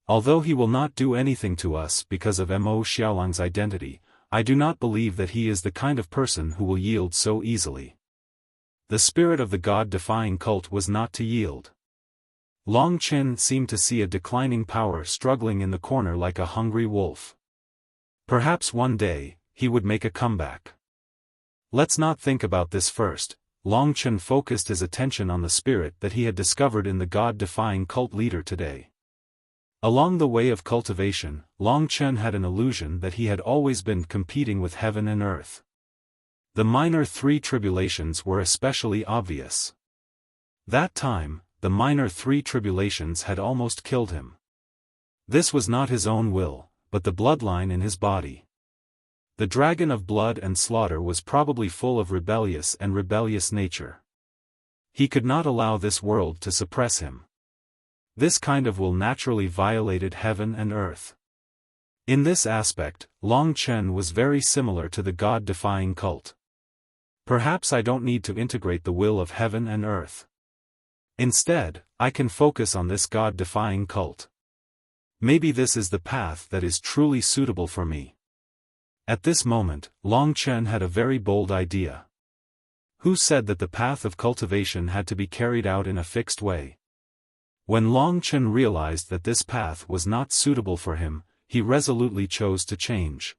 Although he will not do anything to us because of Mo Xiaolang's identity, I do not believe that he is the kind of person who will yield so easily. The spirit of the God-defying cult was not to yield. Long Chen seemed to see a declining power struggling in the corner like a hungry wolf. Perhaps one day, he would make a comeback. Let's not think about this first. Long Chen focused his attention on the spirit that he had discovered in the God-defying cult leader today. Along the way of cultivation, Long Chen had an illusion that he had always been competing with heaven and earth. The minor 3 tribulations were especially obvious. That time, the minor 3 tribulations had almost killed him. This was not his own will, but the bloodline in his body. The dragon of blood and slaughter was probably full of rebellious nature. He could not allow this world to suppress him. This kind of will naturally violated heaven and earth. In this aspect, Long Chen was very similar to the God-defying cult. Perhaps I don't need to integrate the will of heaven and earth. Instead, I can focus on this God-defying cult. Maybe this is the path that is truly suitable for me. At this moment, Long Chen had a very bold idea. Who said that the path of cultivation had to be carried out in a fixed way? When Long Chen realized that this path was not suitable for him, he resolutely chose to change.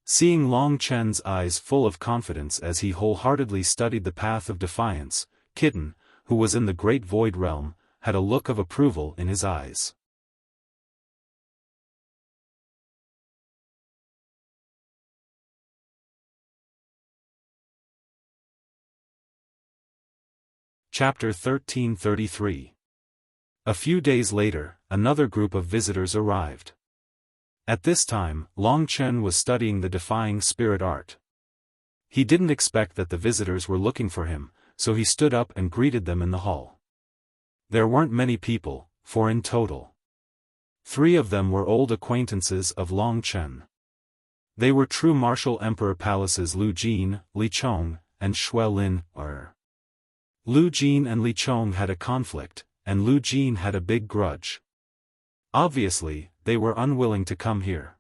Seeing Long Chen's eyes full of confidence as he wholeheartedly studied the path of defiance, Kitten, who was in the Great Void Realm, had a look of approval in his eyes. Chapter 1333. A few days later, another group of visitors arrived. At this time, Long Chen was studying the defying spirit art. He didn't expect that the visitors were looking for him, so he stood up and greeted them in the hall. There weren't many people, 4 in total. 3 of them were old acquaintances of Long Chen. They were true martial emperor palaces Lu Jin, Li Chong, and Xue Lin. Lu Jin and Li Chong had a conflict, and Lu Jin had a big grudge. Obviously, they were unwilling to come here.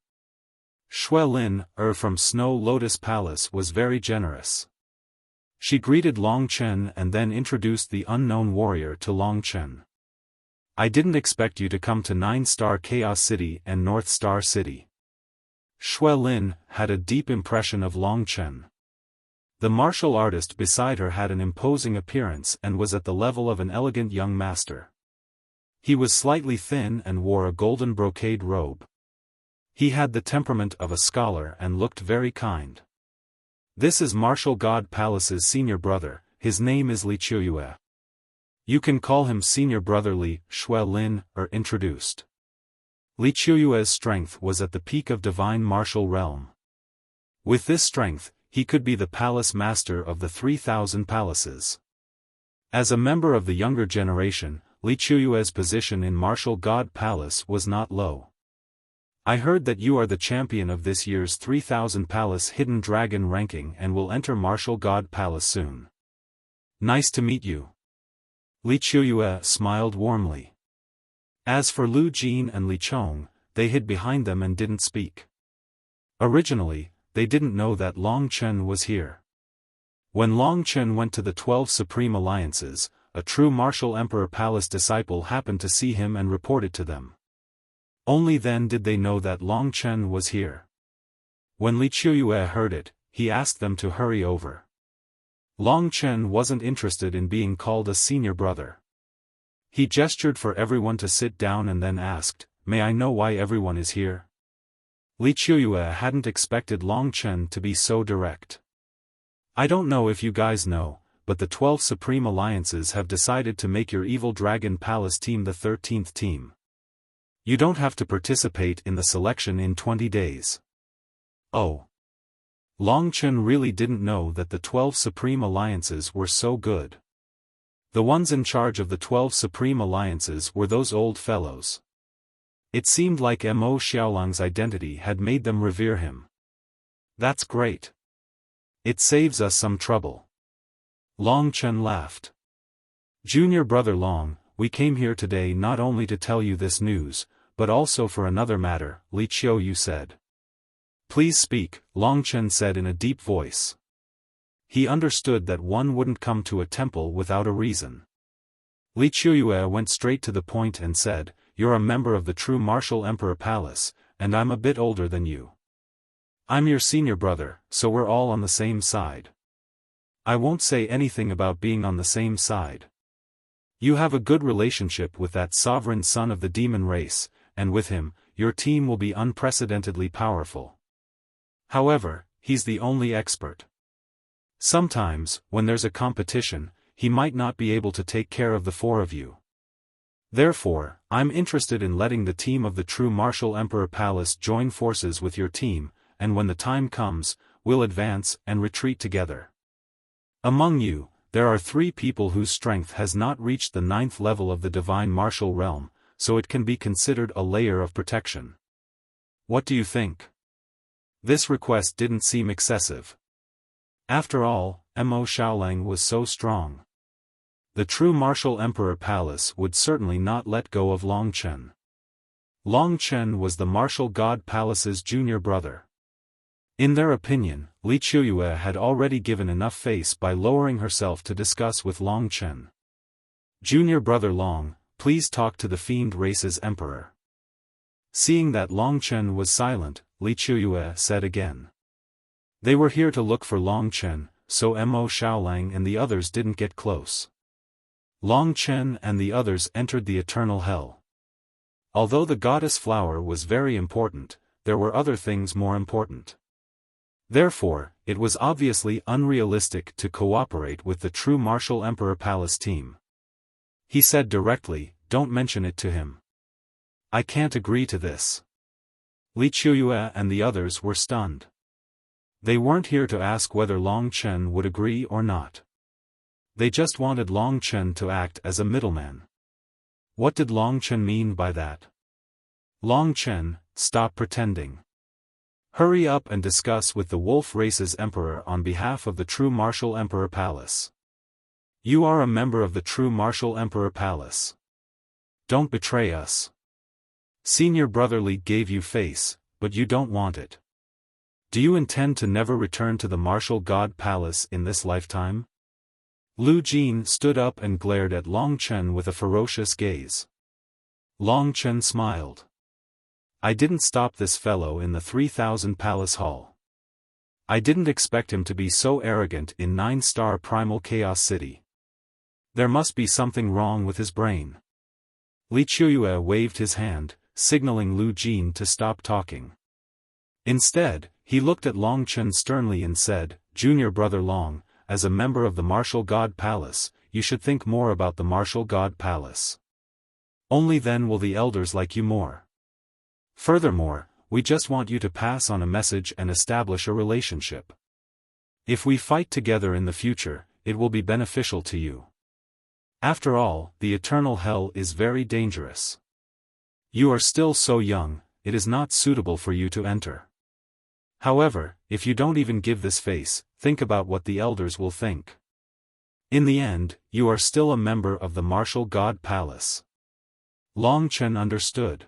Xue Lin, from Snow Lotus Palace, was very generous. She greeted Long Chen and then introduced the unknown warrior to Long Chen. I didn't expect you to come to 9-Star Chaos City and North Star City. Xue Lin had a deep impression of Long Chen. The martial artist beside her had an imposing appearance and was at the level of an elegant young master. He was slightly thin and wore a golden brocade robe. He had the temperament of a scholar and looked very kind. This is Martial God Palace's senior brother, his name is Li Qiuyue. You can call him Senior Brother Li, Xue Lin, introduced. Li Qiuyue's strength was at the peak of divine martial realm. With this strength, he could be the palace master of the 3,000 palaces. As a member of the younger generation, Li Qiuyue's position in Martial God Palace was not low. I heard that you are the champion of this year's 3,000 Palace Hidden Dragon ranking and will enter Martial God Palace soon. Nice to meet you. Li Qiuyue smiled warmly. As for Lu Jin and Li Chong, they hid behind them and didn't speak. Originally, they didn't know that Long Chen was here. When Long Chen went to the 12 Supreme Alliances, a true martial emperor palace disciple happened to see him and report it to them. Only then did they know that Long Chen was here. When Li Qiuyue heard it, he asked them to hurry over. Long Chen wasn't interested in being called a senior brother. He gestured for everyone to sit down and then asked, "May I know why everyone is here?" Li Qiuyue hadn't expected Long Chen to be so direct. "I don't know if you guys know, but the 12 Supreme Alliances have decided to make your Evil Dragon Palace team the 13th team. You don't have to participate in the selection in 20 days. Oh. Long Chen really didn't know that the 12 Supreme Alliances were so good. The ones in charge of the 12 Supreme Alliances were those old fellows. It seemed like Mo Xiaolang's identity had made them revere him. That's great. It saves us some trouble. Long Chen laughed. Junior brother Long, we came here today not only to tell you this news, but also for another matter, Li Qiuyu said. Please speak, Long Chen said in a deep voice. He understood that one wouldn't come to a temple without a reason. Li Qiuyue went straight to the point and said, You're a member of the true Martial Emperor Palace, and I'm a bit older than you. I'm your senior brother, so we're all on the same side. I won't say anything about being on the same side. You have a good relationship with that sovereign son of the demon race, and with him, your team will be unprecedentedly powerful. However, he's the only expert. Sometimes, when there's a competition, he might not be able to take care of the four of you. Therefore, I'm interested in letting the team of the true Martial Emperor Palace join forces with your team, and when the time comes, we'll advance and retreat together. Among you, there are 3 people whose strength has not reached the 9th level of the divine martial realm, so it can be considered a layer of protection. What do you think? This request didn't seem excessive. After all, Mo Xiaolang was so strong. The true Martial Emperor Palace would certainly not let go of Long Chen. Long Chen was the Martial God Palace's junior brother. In their opinion, Li Qiuyue had already given enough face by lowering herself to discuss with Long Chen. Junior brother Long, please talk to the Fiend Race's emperor. Seeing that Long Chen was silent, Li Qiuyue said again. They were here to look for Long Chen, so Mo Xiaolang and the others didn't get close. Long Chen and the others entered the eternal hell. Although the goddess flower was very important, there were other things more important. Therefore, it was obviously unrealistic to cooperate with the true Martial Emperor Palace team. He said directly, don't mention it to him. I can't agree to this. Li Qiuyue and the others were stunned. They weren't here to ask whether Long Chen would agree or not. They just wanted Long Chen to act as a middleman. What did Long Chen mean by that? Long Chen, stop pretending. Hurry up and discuss with the Wolf Race's emperor on behalf of the true Martial Emperor Palace. You are a member of the true Martial Emperor Palace. Don't betray us. Senior brotherly gave you face, but you don't want it. Do you intend to never return to the Martial God Palace in this lifetime? Lu Jin stood up and glared at Long Chen with a ferocious gaze. Long Chen smiled. I didn't stop this fellow in the 3000 Palace Hall. I didn't expect him to be so arrogant in 9-star Primal Chaos City. There must be something wrong with his brain. Li Qiuyue waved his hand, signaling Lu Jin to stop talking. Instead, he looked at Long Chen sternly and said, Junior brother Long, as a member of the Martial God Palace, you should think more about the Martial God Palace. Only then will the elders like you more. Furthermore, we just want you to pass on a message and establish a relationship. If we fight together in the future, it will be beneficial to you. After all, the eternal hell is very dangerous. You are still so young, it is not suitable for you to enter. However, if you don't even give this face, think about what the elders will think. In the end, you are still a member of the Martial God Palace. Long Chen understood.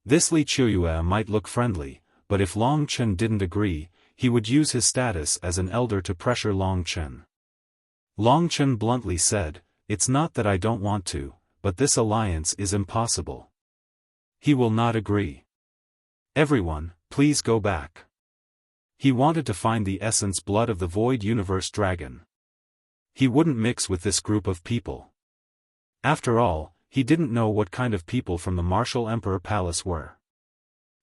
This Li Qiuyue might look friendly, but if Long Chen didn't agree, he would use his status as an elder to pressure Long Chen. Long Chen bluntly said, it's not that I don't want to, but this alliance is impossible. He will not agree. Everyone, please go back. He wanted to find the essence blood of the Void Universe Dragon. He wouldn't mix with this group of people. After all, he didn't know what kind of people from the Martial Emperor Palace were.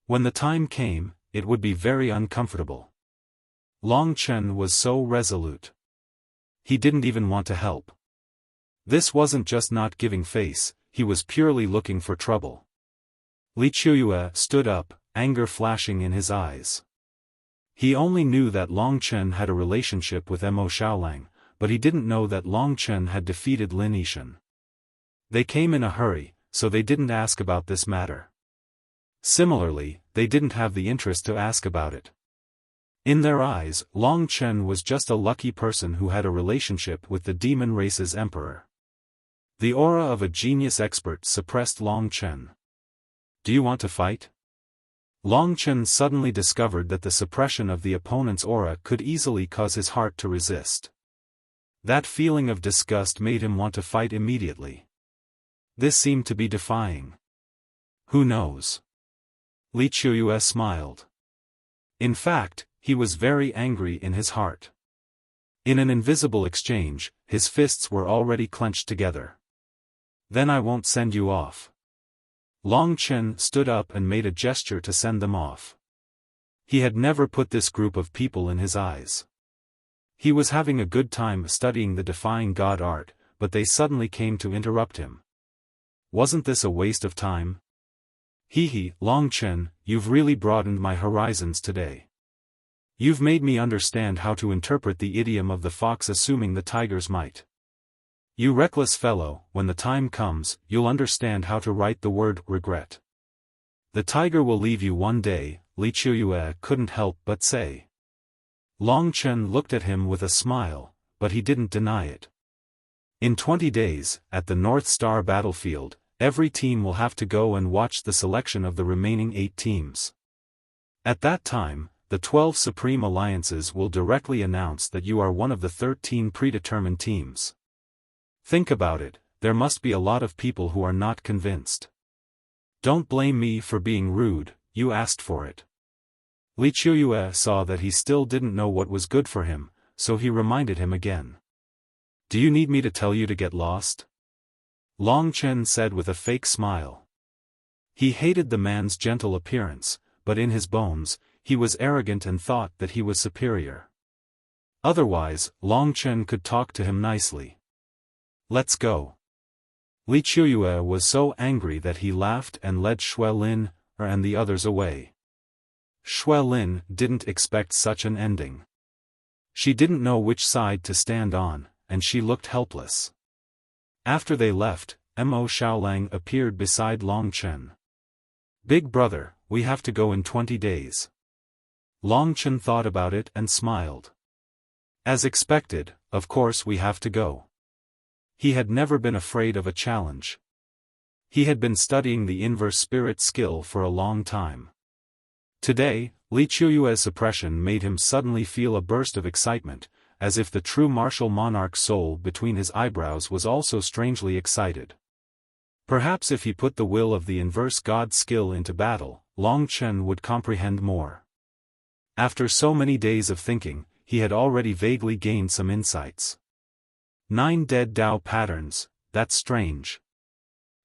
When the time came, it would be very uncomfortable. Long Chen was so resolute. He didn't even want to help. This wasn't just not giving face, he was purely looking for trouble. Li Qiuyue stood up, anger flashing in his eyes. He only knew that Long Chen had a relationship with Mo Xiaolang, but he didn't know that Long Chen had defeated Lin Yishan. They came in a hurry, so they didn't ask about this matter. Similarly, they didn't have the interest to ask about it. In their eyes, Long Chen was just a lucky person who had a relationship with the demon race's emperor. The aura of a genius expert suppressed Long Chen. Do you want to fight? Long Chen suddenly discovered that the suppression of the opponent's aura could easily cause his heart to resist. That feeling of disgust made him want to fight immediately. This seemed to be defying. Who knows? Li Qiuyue smiled. In fact, he was very angry in his heart. In an invisible exchange, his fists were already clenched together. Then I won't send you off. Long Chen stood up and made a gesture to send them off. He had never put this group of people in his eyes. He was having a good time studying the defying god art, but they suddenly came to interrupt him. Wasn't this a waste of time? Hee, Long Chen, you've really broadened my horizons today. You've made me understand how to interpret the idiom of the fox assuming the tiger's might. You reckless fellow, when the time comes, you'll understand how to write the word regret. The tiger will leave you one day, Li Qiuyue couldn't help but say. Long Chen looked at him with a smile, but he didn't deny it. In 20 days, at the North Star battlefield, every team will have to go and watch the selection of the remaining 8 teams. At that time, the 12 Supreme Alliances will directly announce that you are one of the 13 predetermined teams. Think about it, there must be a lot of people who are not convinced. Don't blame me for being rude, you asked for it. Li Qiuyue saw that he still didn't know what was good for him, so he reminded him again. Do you need me to tell you to get lost? Long Chen said with a fake smile. He hated the man's gentle appearance, but in his bones, he was arrogant and thought that he was superior. Otherwise, Long Chen could talk to him nicely. Let's go. Li Qiuyue was so angry that he laughed and led Xue Lin and the others away. Xue Lin didn't expect such an ending. She didn't know which side to stand on, and she looked helpless. After they left, Mo Xiaolang appeared beside Long Chen. Big brother, we have to go in 20 days. Long Chen thought about it and smiled. As expected, of course we have to go. He had never been afraid of a challenge. He had been studying the inverse spirit skill for a long time. Today, Li Qiuyue's suppression made him suddenly feel a burst of excitement, as if the true martial monarch's soul between his eyebrows was also strangely excited. Perhaps if he put the will of the inverse god skill into battle, Long Chen would comprehend more. After so many days of thinking, he had already vaguely gained some insights. 9 dead Dao patterns, that's strange.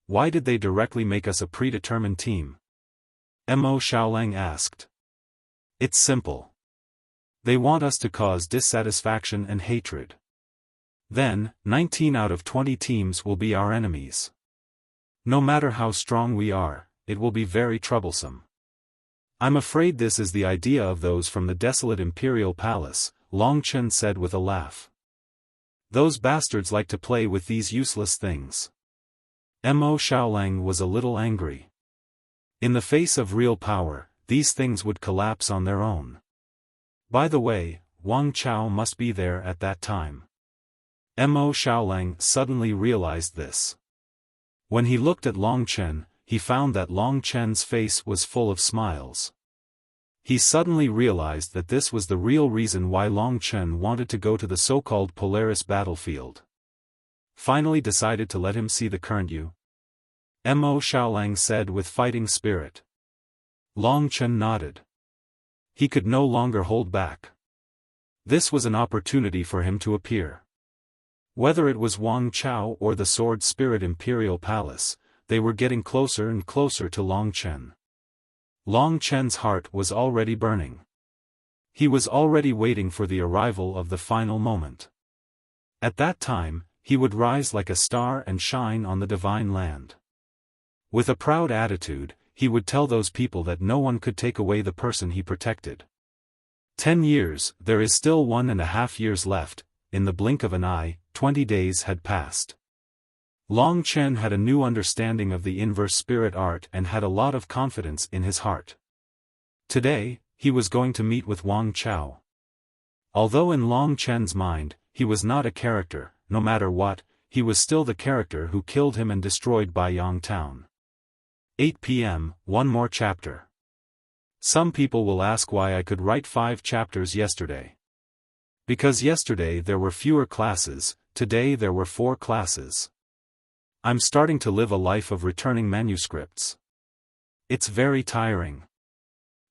Why did they directly make us a predetermined team? Mo Xiaolang asked. It's simple. They want us to cause dissatisfaction and hatred. Then, 19 out of 20 teams will be our enemies. No matter how strong we are, it will be very troublesome. I'm afraid this is the idea of those from the desolate Imperial Palace, Long Chen said with a laugh. Those bastards like to play with these useless things. Mo Xiaolang was a little angry. In the face of real power, these things would collapse on their own. By the way, Wang Chao must be there at that time. Mo Xiaolang suddenly realized this. When he looked at Long Chen, he found that Long Chen's face was full of smiles. He suddenly realized that this was the real reason why Long Chen wanted to go to the so-called Polaris battlefield. Finally decided to let him see the current you? Mo Xiaolang said with fighting spirit. Long Chen nodded. He could no longer hold back. This was an opportunity for him to appear. Whether it was Wang Chao or the Sword Spirit Imperial Palace, they were getting closer and closer to Long Chen. Long Chen's heart was already burning. He was already waiting for the arrival of the final moment. At that time, he would rise like a star and shine on the divine land. With a proud attitude, he would tell those people that no one could take away the person he protected. 10 years, there is still 1.5 years left. In the blink of an eye, 20 days had passed. Long Chen had a new understanding of the inverse spirit art and had a lot of confidence in his heart. Today, he was going to meet with Wang Chao. Although in Long Chen's mind, he was not a character, no matter what, he was still the character who killed him and destroyed Baiyang Town. 8 p.m., one more chapter. Some people will ask why I could write 5 chapters yesterday. Because yesterday there were fewer classes, today there were 4 classes. I'm starting to live a life of returning manuscripts. It's very tiring.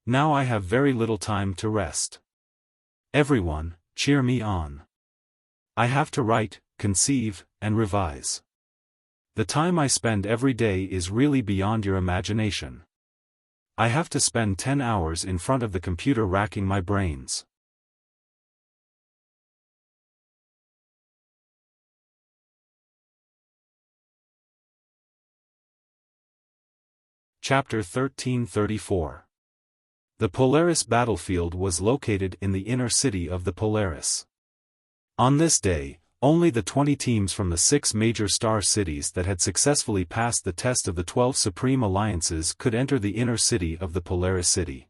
Now I have very little time to rest. Everyone, cheer me on. I have to write, conceive, and revise. The time I spend every day is really beyond your imagination. I have to spend 10 hours in front of the computer racking my brains. Chapter 1334. The Polaris battlefield was located in the inner city of the Polaris. On this day, only the 20 teams from the 6 major star cities that had successfully passed the test of the 12 Supreme Alliances could enter the inner city of the Polaris City.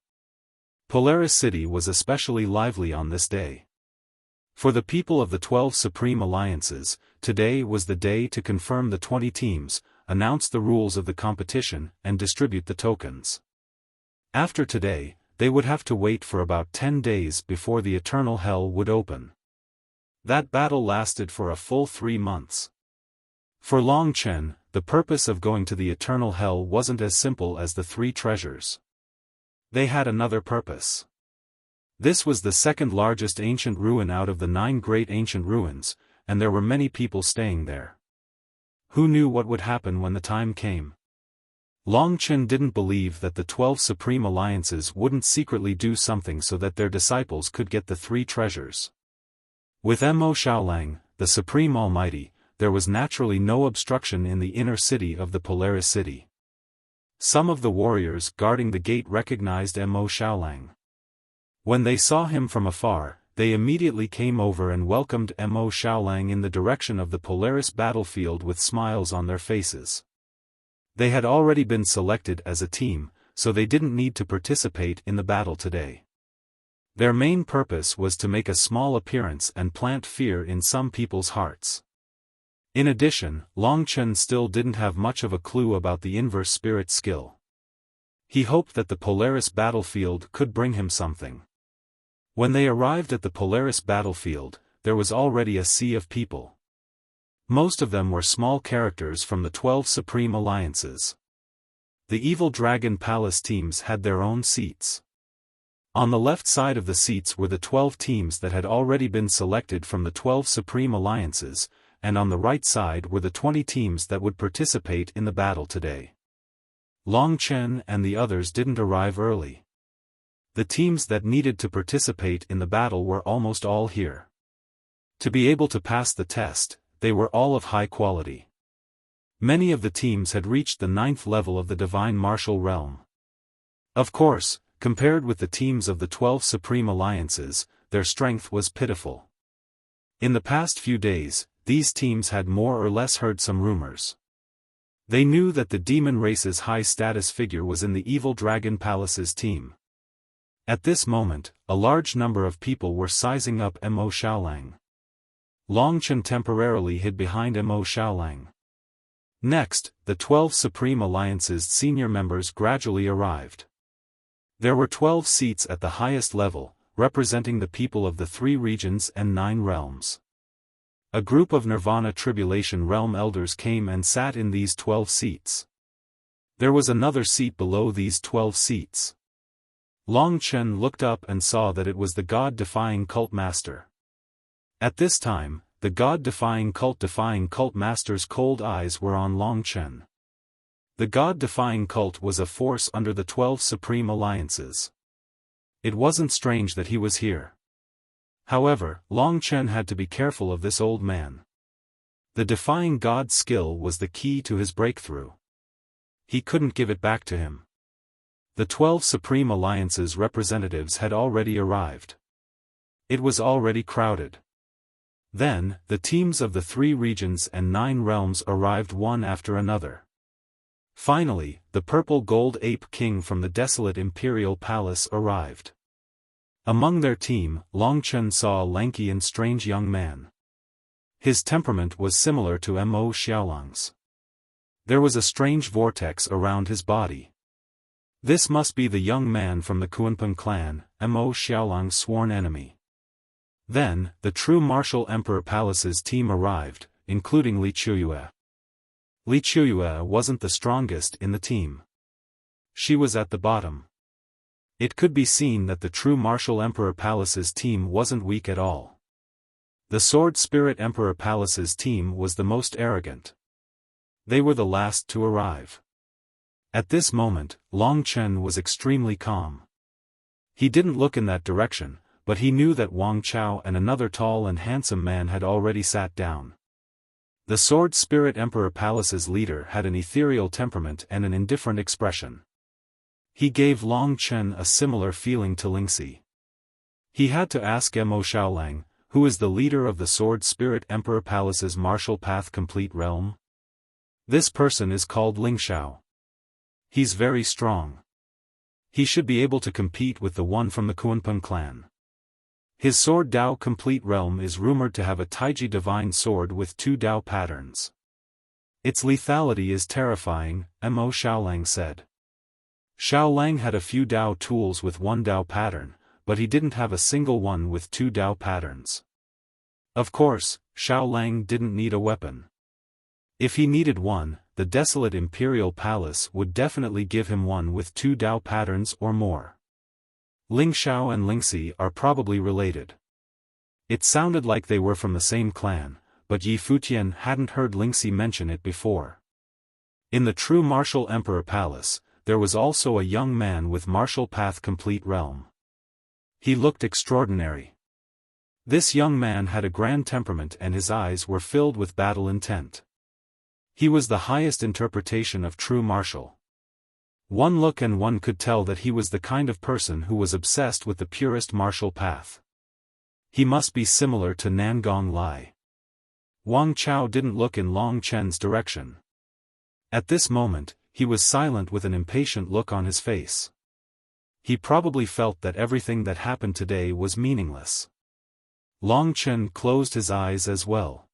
Polaris City was especially lively on this day. For the people of the 12 Supreme Alliances, today was the day to confirm the 20 teams, announce the rules of the competition, and distribute the tokens. After today, they would have to wait for about 10 days before the Eternal Hell would open. That battle lasted for a full 3 months. For Long Chen, the purpose of going to the Eternal Hell wasn't as simple as the 3 treasures. They had another purpose. This was the second largest ancient ruin out of the 9 great ancient ruins, and there were many people staying there. Who knew what would happen when the time came? Long Chen didn't believe that the 12 Supreme Alliances wouldn't secretly do something so that their disciples could get the 3 treasures. With Mo Xiaolang, the Supreme Almighty, there was naturally no obstruction in the inner city of the Polaris City. Some of the warriors guarding the gate recognized Mo Xiaolang. When they saw him from afar, they immediately came over and welcomed Mo Xiaolang in the direction of the Polaris battlefield with smiles on their faces. They had already been selected as a team, so they didn't need to participate in the battle today. Their main purpose was to make a small appearance and plant fear in some people's hearts. In addition, Long Chen still didn't have much of a clue about the inverse spirit skill. He hoped that the Polaris battlefield could bring him something. When they arrived at the Polaris battlefield, there was already a sea of people. Most of them were small characters from the 12 Supreme Alliances. The Evil Dragon Palace teams had their own seats. On the left side of the seats were the 12 teams that had already been selected from the 12 Supreme Alliances, and on the right side were the 20 teams that would participate in the battle today. Long Chen and the others didn't arrive early. The teams that needed to participate in the battle were almost all here. To be able to pass the test, they were all of high quality. Many of the teams had reached the 9th level of the Divine Martial Realm. Of course, compared with the teams of the 12 Supreme Alliances, their strength was pitiful. In the past few days, these teams had more or less heard some rumors. They knew that the demon race's high-status figure was in the Evil Dragon Palace's team. At this moment, a large number of people were sizing up Mo Xiaolang. Long Chen temporarily hid behind Mo Xiaolang. Next, the 12 Supreme Alliance's senior members gradually arrived. There were 12 seats at the highest level, representing the people of the 3 regions and 9 realms. A group of Nirvana Tribulation Realm elders came and sat in these 12 seats. There was another seat below these 12 seats. Long Chen looked up and saw that it was the God-defying cult master. At this time, the God-defying cult master's cold eyes were on Long Chen. The God-defying cult was a force under the 12 supreme alliances. It wasn't strange that he was here. However, Long Chen had to be careful of this old man. The defying God skill was the key to his breakthrough. He couldn't give it back to him. The 12 Supreme Alliance's representatives had already arrived. It was already crowded. Then, the teams of the 3 regions and 9 realms arrived one after another. Finally, the purple gold ape king from the desolate imperial palace arrived. Among their team, Long Chen saw a lanky and strange young man. His temperament was similar to Mo Xiaolang's. There was a strange vortex around his body. This must be the young man from the Kunpeng clan, Mo Xiaolang's sworn enemy. Then, the true Martial Emperor Palace's team arrived, including Li Chuyue. Li Chuyue wasn't the strongest in the team. She was at the bottom. It could be seen that the true Martial Emperor Palace's team wasn't weak at all. The Sword Spirit Emperor Palace's team was the most arrogant. They were the last to arrive. At this moment, Long Chen was extremely calm. He didn't look in that direction, but he knew that Wang Chao and another tall and handsome man had already sat down. The Sword Spirit Emperor Palace's leader had an ethereal temperament and an indifferent expression. He gave Long Chen a similar feeling to Lingxi. He had to ask Mo Xiaolang, who is the leader of the Sword Spirit Emperor Palace's Martial Path Complete Realm? This person is called Lingxiao. He's very strong. He should be able to compete with the one from the Kunpeng clan. His Sword Dao Complete Realm is rumored to have a Taiji Divine Sword with 2 Dao patterns. Its lethality is terrifying, Mo Xiaolang said. Xiaolang had a few Dao tools with 1 Dao pattern, but he didn't have a single one with 2 Dao patterns. Of course, Xiaolang didn't need a weapon. If he needed one, the desolate Imperial Palace would definitely give him one with 2 Dao patterns or more. Lingxiao and Lingxi are probably related. It sounded like they were from the same clan, but Yi Futian hadn't heard Lingxi mention it before. In the true Martial Emperor Palace, there was also a young man with Martial Path Complete Realm. He looked extraordinary. This young man had a grand temperament and his eyes were filled with battle intent. He was the highest interpretation of true martial. One look and one could tell that he was the kind of person who was obsessed with the purest martial path. He must be similar to Nangong Lai. Wang Chao didn't look in Long Chen's direction. At this moment, he was silent with an impatient look on his face. He probably felt that everything that happened today was meaningless. Long Chen closed his eyes as well.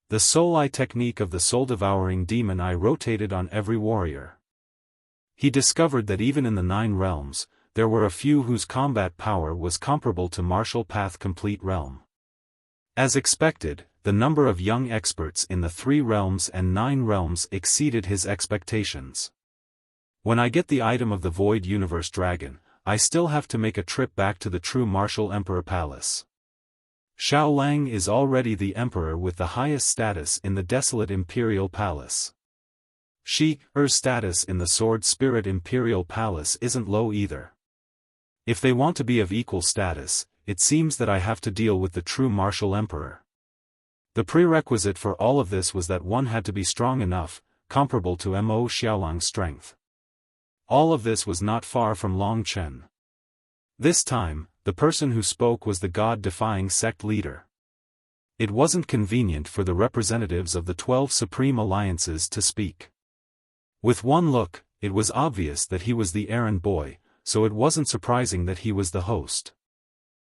The soul eye technique of the soul-devouring demon eye rotated on every warrior. He discovered that even in the 9 realms, there were a few whose combat power was comparable to Martial Path Complete Realm. As expected, the number of young experts in the 3 realms and 9 realms exceeded his expectations. When I get the item of the Void Universe Dragon, I still have to make a trip back to the true Martial Emperor Palace. Xiaolang is already the emperor with the highest status in the desolate Imperial Palace. Her status in the Sword Spirit Imperial Palace isn't low either. If they want to be of equal status, it seems that I have to deal with the true Martial Emperor. The prerequisite for all of this was that one had to be strong enough, comparable to Mo Xiaolang's strength. All of this was not far from Long Chen. This time, the person who spoke was the God-defying sect leader. It wasn't convenient for the representatives of the 12 Supreme Alliances to speak. With one look, it was obvious that he was the errand boy, so it wasn't surprising that he was the host.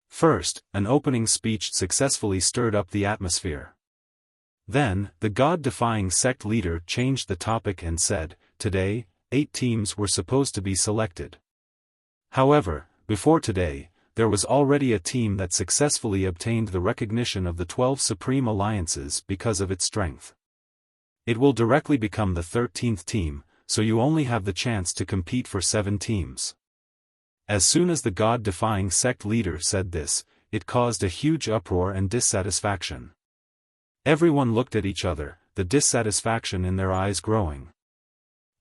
First, an opening speech successfully stirred up the atmosphere. Then, the God-defying sect leader changed the topic and said, "Today, 8 teams were supposed to be selected. However, before today, there was already a team that successfully obtained the recognition of the 12 Supreme Alliances because of its strength. It will directly become the 13th team, so you only have the chance to compete for 7 teams. As soon as the God-defying sect leader said this, it caused a huge uproar and dissatisfaction. Everyone looked at each other, the dissatisfaction in their eyes growing.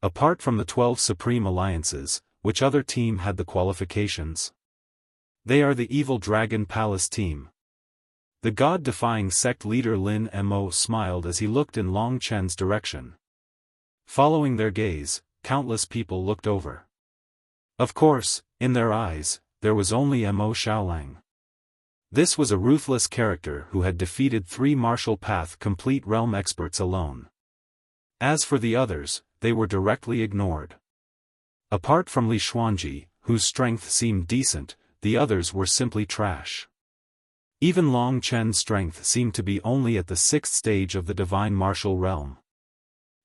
Apart from the 12 Supreme Alliances, which other team had the qualifications? They are the Evil Dragon Palace team. The God-defying sect leader Lin Mo smiled as he looked in Long Chen's direction. Following their gaze, countless people looked over. Of course, in their eyes, there was only Mo Xiaolang. This was a ruthless character who had defeated 3 martial path complete realm experts alone. As for the others, they were directly ignored. Apart from Li Xuanji, whose strength seemed decent, the others were simply trash. Even Long Chen's strength seemed to be only at the 6th stage of the divine martial realm.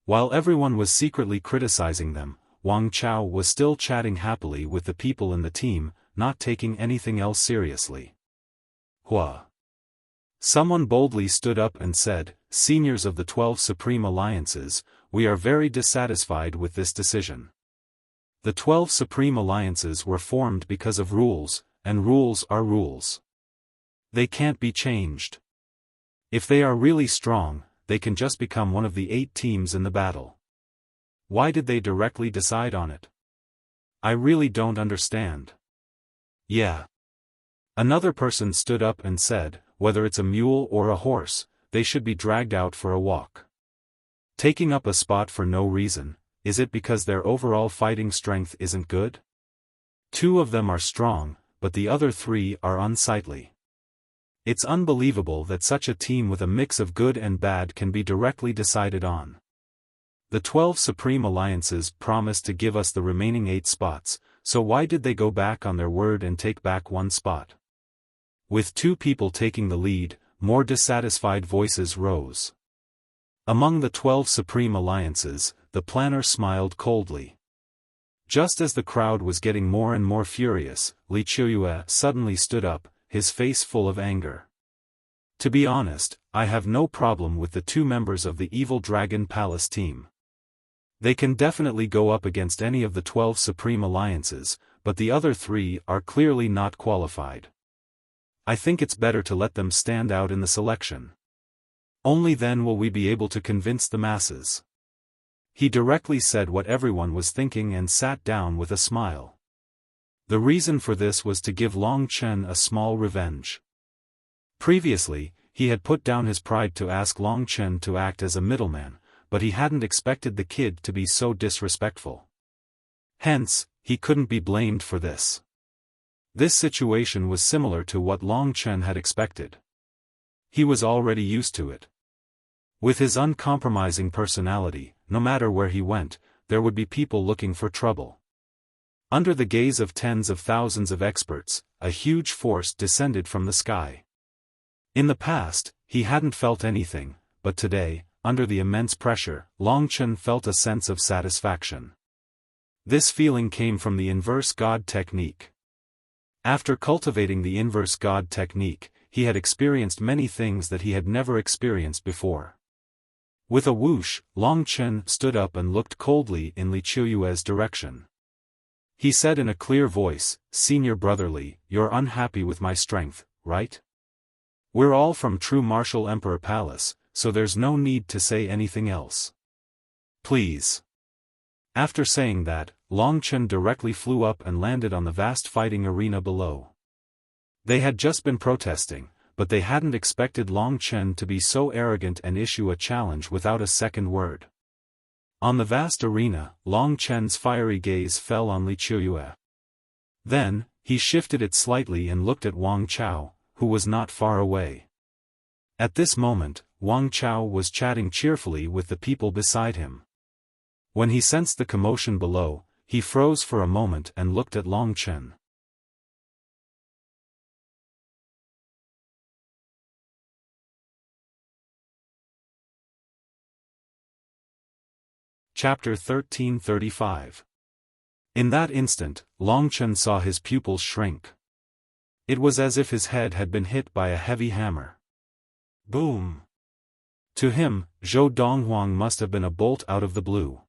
While everyone was secretly criticizing them, Wang Chao was still chatting happily with the people in the team, not taking anything else seriously. Hua. Someone boldly stood up and said, "Seniors of the 12 Supreme Alliances, we are very dissatisfied with this decision. The 12 Supreme Alliances were formed because of rules, and rules are rules. They can't be changed. If they are really strong, they can just become one of the 8 teams in the battle. Why did they directly decide on it? I really don't understand." Yeah. Another person stood up and said, "Whether it's a mule or a horse, they should be dragged out for a walk. Taking up a spot for no reason, is it because their overall fighting strength isn't good? 2 of them are strong, but the other 3 are unsightly. It's unbelievable that such a team with a mix of good and bad can be directly decided on. The 12 Supreme Alliances promised to give us the remaining 8 spots, so why did they go back on their word and take back 1 spot?" With 2 people taking the lead, more dissatisfied voices rose. Among the 12 Supreme Alliances, the planner smiled coldly. Just as the crowd was getting more and more furious, Li Qiuyue suddenly stood up, his face full of anger. "To be honest, I have no problem with the 2 members of the Evil Dragon Palace team. They can definitely go up against any of the 12 Supreme Alliances, but the other 3 are clearly not qualified. I think it's better to let them stand out in the selection. Only then will we be able to convince the masses." He directly said what everyone was thinking and sat down with a smile. The reason for this was to give Long Chen a small revenge. Previously, he had put down his pride to ask Long Chen to act as a middleman, but he hadn't expected the kid to be so disrespectful. Hence, he couldn't be blamed for this. This situation was similar to what Long Chen had expected. He was already used to it. With his uncompromising personality, no matter where he went, there would be people looking for trouble. Under the gaze of tens of thousands of experts, a huge force descended from the sky. In the past, he hadn't felt anything, but today, under the immense pressure, Long Chen felt a sense of satisfaction. This feeling came from the inverse God technique. After cultivating the inverse God technique, he had experienced many things that he had never experienced before. With a whoosh, Long Chen stood up and looked coldly in Li Qiuyue's direction. He said in a clear voice, "Senior brotherly, you're unhappy with my strength, right? We're all from True Martial Emperor Palace, so there's no need to say anything else. Please." After saying that, Long Chen directly flew up and landed on the vast fighting arena below. They had just been protesting, but they hadn't expected Long Chen to be so arrogant and issue a challenge without a second word. On the vast arena, Long Chen's fiery gaze fell on Li Qiuyue. Then, he shifted it slightly and looked at Wang Chao, who was not far away. At this moment, Wang Chao was chatting cheerfully with the people beside him. When he sensed the commotion below, he froze for a moment and looked at Long Chen. Chapter 1335. In that instant, Long Chen saw his pupils shrink. It was as if his head had been hit by a heavy hammer. Boom! To him, Zhou Donghuang must have been a bolt out of the blue.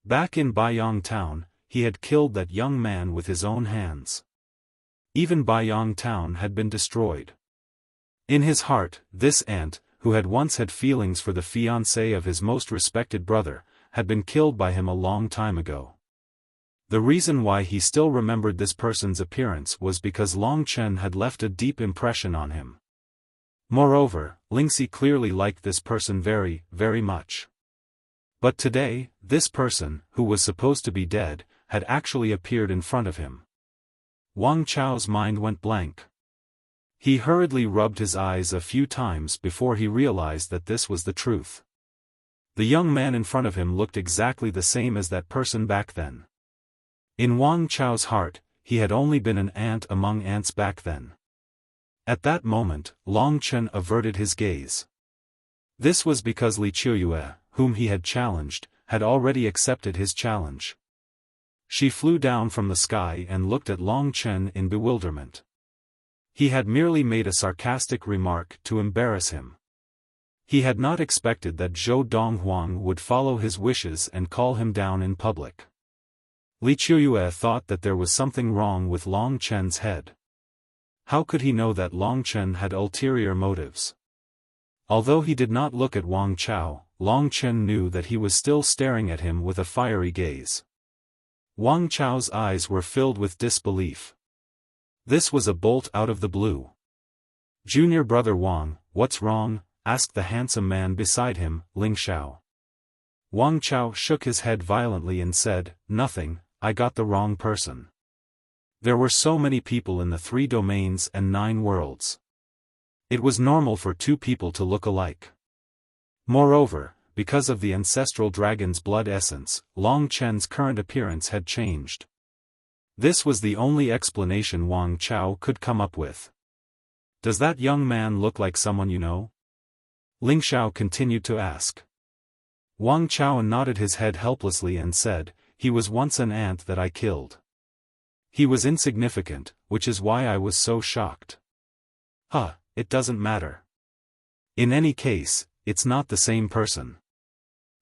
Back in Baiyang Town, he had killed that young man with his own hands. Even Baiyang Town had been destroyed. In his heart, this ant, who had once had feelings for the fiancée of his most respected brother, had been killed by him a long time ago. The reason why he still remembered this person's appearance was because Long Chen had left a deep impression on him. Moreover, Lingxi clearly liked this person very, very much. But today, this person, who was supposed to be dead, had actually appeared in front of him. Wang Chao's mind went blank. He hurriedly rubbed his eyes a few times before he realized that this was the truth. The young man in front of him looked exactly the same as that person back then. In Wang Chao's heart, he had only been an ant among ants back then. At that moment, Long Chen averted his gaze. This was because Li Qiuyue, whom he had challenged, had already accepted his challenge. She flew down from the sky and looked at Long Chen in bewilderment. He had merely made a sarcastic remark to embarrass him. He had not expected that Zhou Donghuang would follow his wishes and call him down in public. Li Qiuyue thought that there was something wrong with Long Chen's head. How could he know that Long Chen had ulterior motives? Although he did not look at Wang Chao, Long Chen knew that he was still staring at him with a fiery gaze. Wang Chao's eyes were filled with disbelief. This was a bolt out of the blue. "Junior brother Wang, what's wrong?" asked the handsome man beside him, Ling Xiao. Wang Chao shook his head violently and said, "Nothing, I got the wrong person." There were so many people in the 3 domains and 9 worlds. It was normal for 2 people to look alike. Moreover, because of the ancestral dragon's blood essence, Long Chen's current appearance had changed. This was the only explanation Wang Chao could come up with. "Does that young man look like someone you know?" Ling Xiao continued to ask. Wang Chao nodded his head helplessly and said, "He was once an ant that I killed. He was insignificant, which is why I was so shocked." "Huh, it doesn't matter. In any case, it's not the same person."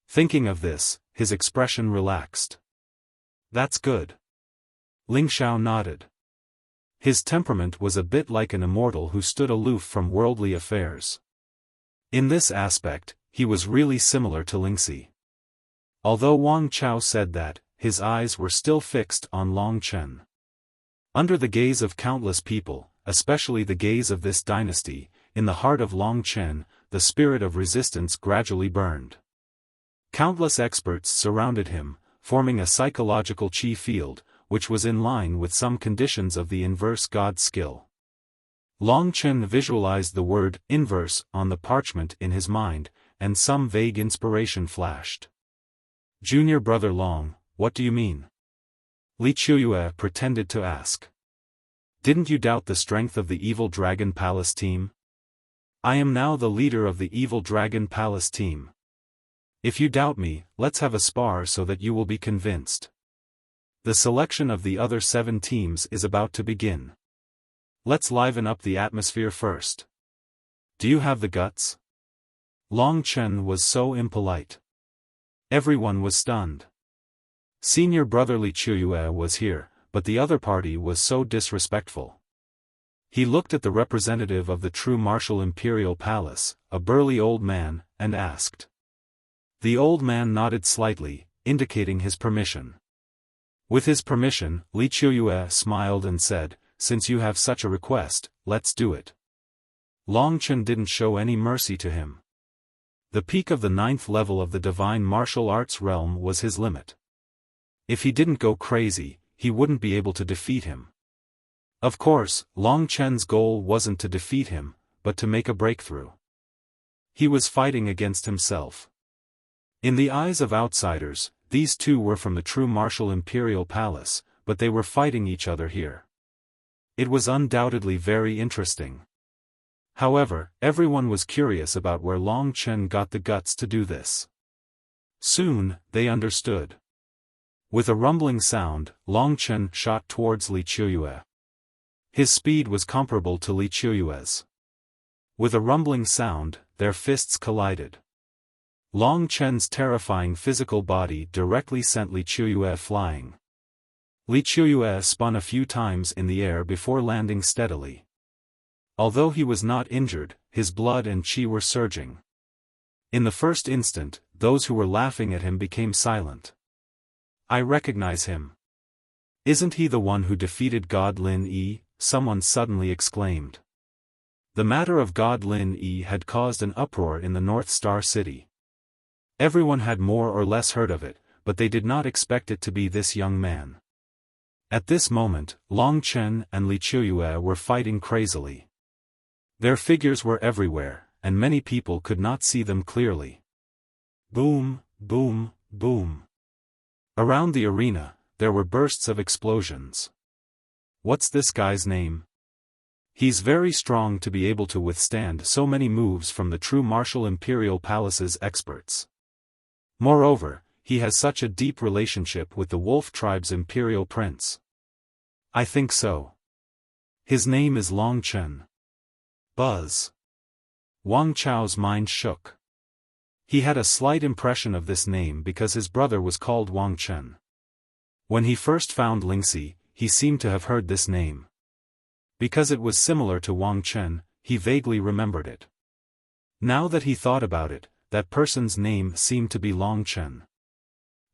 Thinking of this, his expression relaxed. "That's good." Ling Xiao nodded. His temperament was a bit like an immortal who stood aloof from worldly affairs. In this aspect, he was really similar to Lingxi. Although Wang Chao said that, his eyes were still fixed on Long Chen. Under the gaze of countless people, especially the gaze of this dynasty, in the heart of Long Chen, the spirit of resistance gradually burned. Countless experts surrounded him, forming a psychological chi field, which was in line with some conditions of the inverse god skill. Long Chen visualized the word inverse on the parchment in his mind, and some vague inspiration flashed. "Junior brother Long, what do you mean?" Li Qiuyue pretended to ask. "Didn't you doubt the strength of the Evil Dragon Palace team? I am now the leader of the Evil Dragon Palace team. If you doubt me, let's have a spar so that you will be convinced. The selection of the other 7 teams is about to begin. Let's liven up the atmosphere first. Do you have the guts?" Long Chen was so impolite. Everyone was stunned. Senior brother Li Qiuyue was here, but the other party was so disrespectful. He looked at the representative of the true martial imperial palace, a burly old man, and asked. The old man nodded slightly, indicating his permission. With his permission, Li Qiuyue smiled and said, "Since you have such a request, let's do it." Long Chen didn't show any mercy to him. The peak of the 9th level of the divine martial arts realm was his limit. If he didn't go crazy, he wouldn't be able to defeat him. Of course, Long Chen's goal wasn't to defeat him, but to make a breakthrough. He was fighting against himself. In the eyes of outsiders, these 2 were from the true martial imperial palace, but they were fighting each other here. It was undoubtedly very interesting. However, everyone was curious about where Long Chen got the guts to do this. Soon, they understood. With a rumbling sound, Long Chen shot towards Li Qiuyue. His speed was comparable to Li Qiuyue's. With a rumbling sound, their fists collided. Long Chen's terrifying physical body directly sent Li Qiuyue flying. Li Qiuyue spun a few times in the air before landing steadily. Although he was not injured, his blood and qi were surging. In the first instant, those who were laughing at him became silent. "I recognize him. Isn't he the one who defeated God Lin Yi?" someone suddenly exclaimed. The matter of God Lin Yi had caused an uproar in the North Star City. Everyone had more or less heard of it, but they did not expect it to be this young man. At this moment, Long Chen and Li Qiuyue were fighting crazily. Their figures were everywhere, and many people could not see them clearly. Boom, boom, boom. Around the arena, there were bursts of explosions. What's this guy's name? He's very strong to be able to withstand so many moves from the true martial Imperial Palace's experts. Moreover, he has such a deep relationship with the Wolf Tribe's Imperial Prince. I think so. His name is Long Chen. Buzz. Wang Chao's mind shook. He had a slight impression of this name because his brother was called Wang Chen. When he first found Lingxi, he seemed to have heard this name. Because it was similar to Wang Chen, he vaguely remembered it. Now that he thought about it, that person's name seemed to be Long Chen.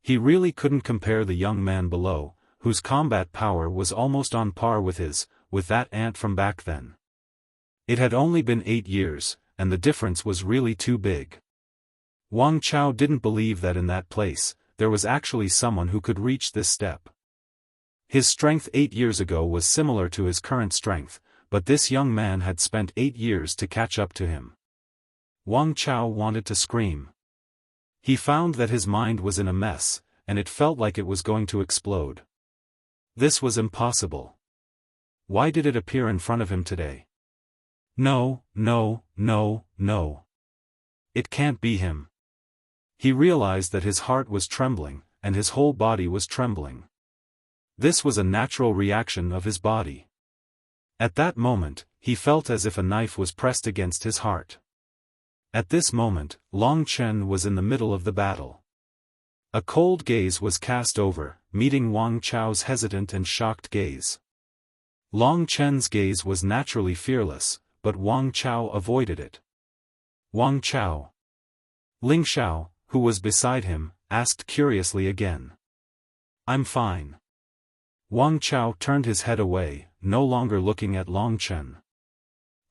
He really couldn't compare the young man below, whose combat power was almost on par with his, with that ant from back then. It had only been 8 years, and the difference was really too big. Wang Chao didn't believe that in that place, there was actually someone who could reach this step. His strength 8 years ago was similar to his current strength, but this young man had spent 8 years to catch up to him. Wang Chao wanted to scream. He found that his mind was in a mess, and it felt like it was going to explode. This was impossible. Why did it appear in front of him today? No, no, no, no. It can't be him. He realized that his heart was trembling, and his whole body was trembling. This was a natural reaction of his body. At that moment, he felt as if a knife was pressed against his heart. At this moment, Long Chen was in the middle of the battle. A cold gaze was cast over, meeting Wang Chao's hesitant and shocked gaze. Long Chen's gaze was naturally fearless, but Wang Chao avoided it. Wang Chao. Ling Xiao, who was beside him, asked curiously again. I'm fine. Wang Chao turned his head away, no longer looking at Long Chen.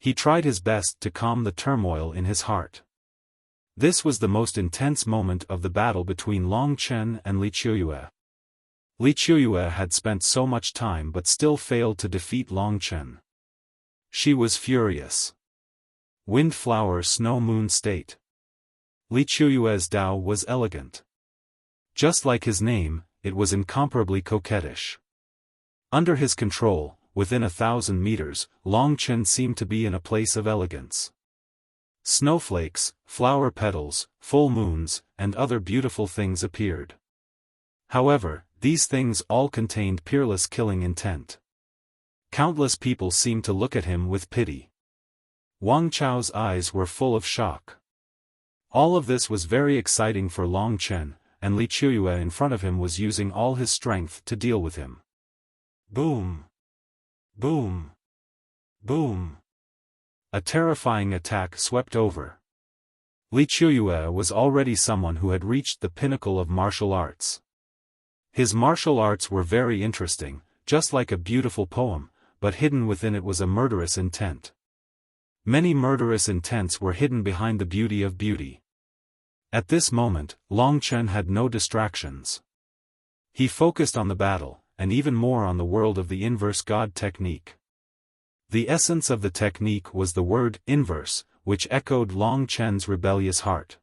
He tried his best to calm the turmoil in his heart. This was the most intense moment of the battle between Long Chen and Li Qiuyue. Li Qiuyue had spent so much time but still failed to defeat Long Chen. She was furious. Wind flower snow moon state. Li Qiuyue's Dao was elegant. Just like his name, it was incomparably coquettish. Under his control, within 1,000 meters, Long Chen seemed to be in a place of elegance. Snowflakes, flower petals, full moons, and other beautiful things appeared. However, these things all contained peerless killing intent. Countless people seemed to look at him with pity. Wang Chao's eyes were full of shock. All of this was very exciting for Long Chen, and Li Qiuyue in front of him was using all his strength to deal with him. Boom! Boom! Boom! A terrifying attack swept over. Li Qiuyue was already someone who had reached the pinnacle of martial arts. His martial arts were very interesting, just like a beautiful poem, but hidden within it was a murderous intent. Many murderous intents were hidden behind the beauty of beauty. At this moment, Long Chen had no distractions. He focused on the battle, and even more on the world of the inverse God technique. The essence of the technique was the word inverse, which echoed Long Chen's rebellious heart.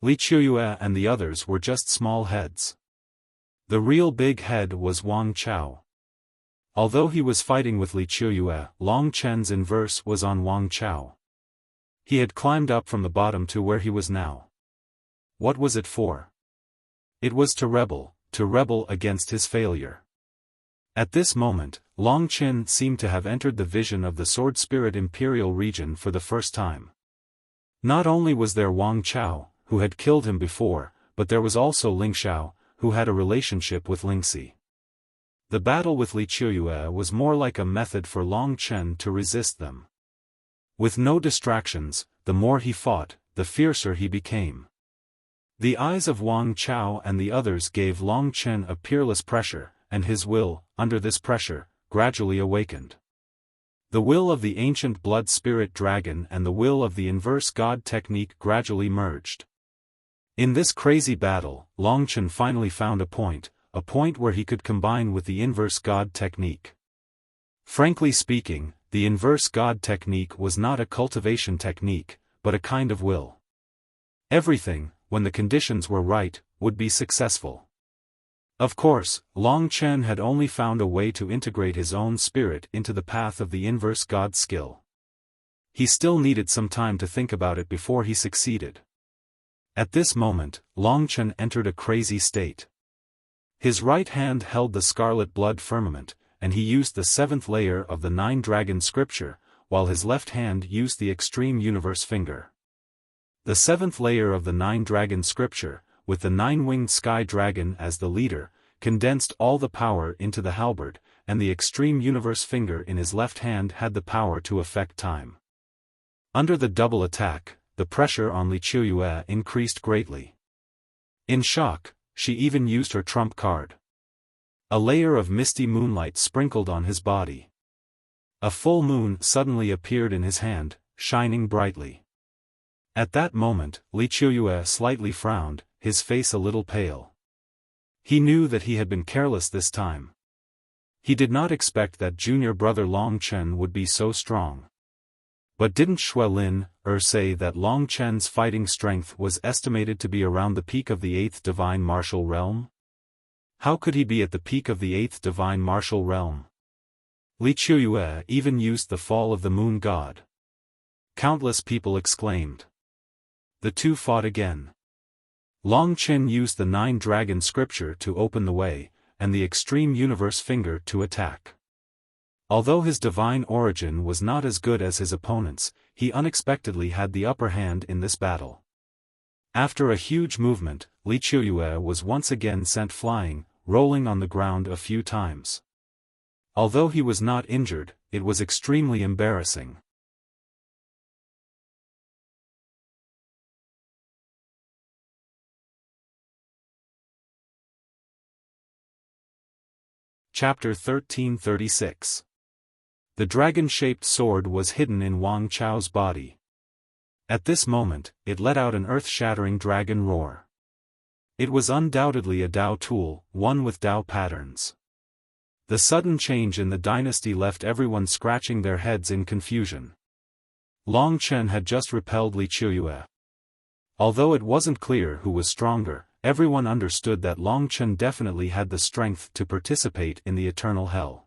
Li Qiuyue and the others were just small heads. The real big head was Wang Chao. Although he was fighting with Li Qiuyue, Long Chen's inverse was on Wang Chao. He had climbed up from the bottom to where he was now. What was it for? It was to rebel against his failure. At this moment, Long Chen seemed to have entered the vision of the Sword Spirit Imperial region for the first time. Not only was there Wang Chao, who had killed him before, but there was also Ling Xiao, who had a relationship with Lingxi. The battle with Li Qiuyue was more like a method for Long Chen to resist them. With no distractions, the more he fought, the fiercer he became. The eyes of Wang Chao and the others gave Long Chen a peerless pressure, and his will, under this pressure, gradually awakened. The will of the ancient blood spirit dragon and the will of the inverse god technique gradually merged. In this crazy battle, Long Chen finally found a point where he could combine with the inverse god technique. Frankly speaking, the inverse god technique was not a cultivation technique, but a kind of will. Everything, when the conditions were right, would be successful. Of course, Long Chen had only found a way to integrate his own spirit into the path of the inverse god skill. He still needed some time to think about it before he succeeded. At this moment, Long Chen entered a crazy state. His right hand held the scarlet blood firmament, and he used the 7th layer of the 9-dragon scripture, while his left hand used the extreme universe finger. The 7th layer of the 9-dragon scripture, with the 9-winged sky dragon as the leader, condensed all the power into the halberd, and the extreme universe finger in his left hand had the power to affect time. Under the double attack, the pressure on Li Qiuyue increased greatly. In shock, she even used her trump card. A layer of misty moonlight sprinkled on his body. A full moon suddenly appeared in his hand, shining brightly. At that moment, Li Qiuyue slightly frowned, his face a little pale. He knew that he had been careless this time. He did not expect that junior brother Long Chen would be so strong. But didn't Xuelin say that Long Chen's fighting strength was estimated to be around the peak of the 8th divine martial realm? How could he be at the peak of the 8th divine martial realm? Li Qiuyue even used the fall of the moon god. Countless people exclaimed. The two fought again. Long Chen used the 9-dragon scripture to open the way, and the extreme universe finger to attack. Although his divine origin was not as good as his opponent's, he unexpectedly had the upper hand in this battle. After a huge movement, Li Qiuyue was once again sent flying, rolling on the ground a few times. Although he was not injured, it was extremely embarrassing. Chapter 1336. The dragon-shaped sword was hidden in Wang Chao's body. At this moment, it let out an earth-shattering dragon roar. It was undoubtedly a Dao tool, one with Dao patterns. The sudden change in the dynasty left everyone scratching their heads in confusion. Long Chen had just repelled Li Qiuyue. Although it wasn't clear who was stronger, everyone understood that Long Chen definitely had the strength to participate in the eternal hell.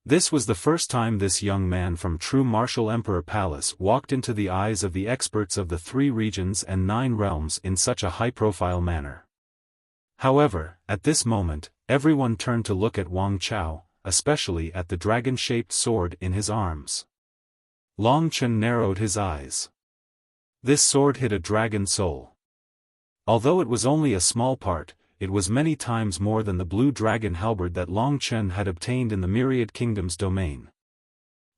This was the first time this young man from True Martial Emperor Palace walked into the eyes of the experts of the 3 regions and 9 realms in such a high-profile manner. However, at this moment, everyone turned to look at Wang Chao, especially at the dragon-shaped sword in his arms. Long Chen narrowed his eyes. This sword hid a dragon soul. Although it was only a small part, it was many times more than the blue dragon halberd that Long Chen had obtained in the Myriad Kingdoms domain.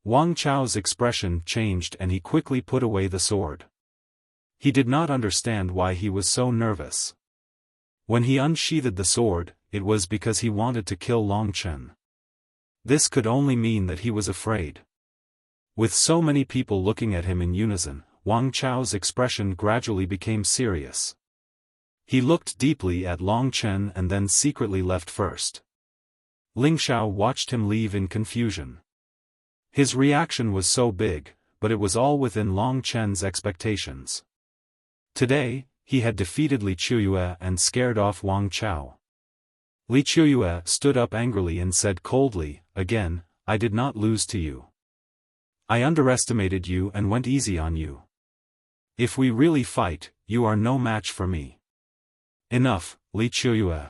Wang Chao's expression changed and he quickly put away the sword. He did not understand why he was so nervous. When he unsheathed the sword, it was because he wanted to kill Long Chen. This could only mean that he was afraid. With so many people looking at him in unison, Wang Chao's expression gradually became serious. He looked deeply at Long Chen and then secretly left first. Ling Xiao watched him leave in confusion. His reaction was so big, but it was all within Long Chen's expectations. Today, he had defeated Li Qiuyue and scared off Wang Chao. Li Qiuyue stood up angrily and said coldly, "Again, I did not lose to you. I underestimated you and went easy on you. If we really fight, you are no match for me." Enough, Li Qiuyue.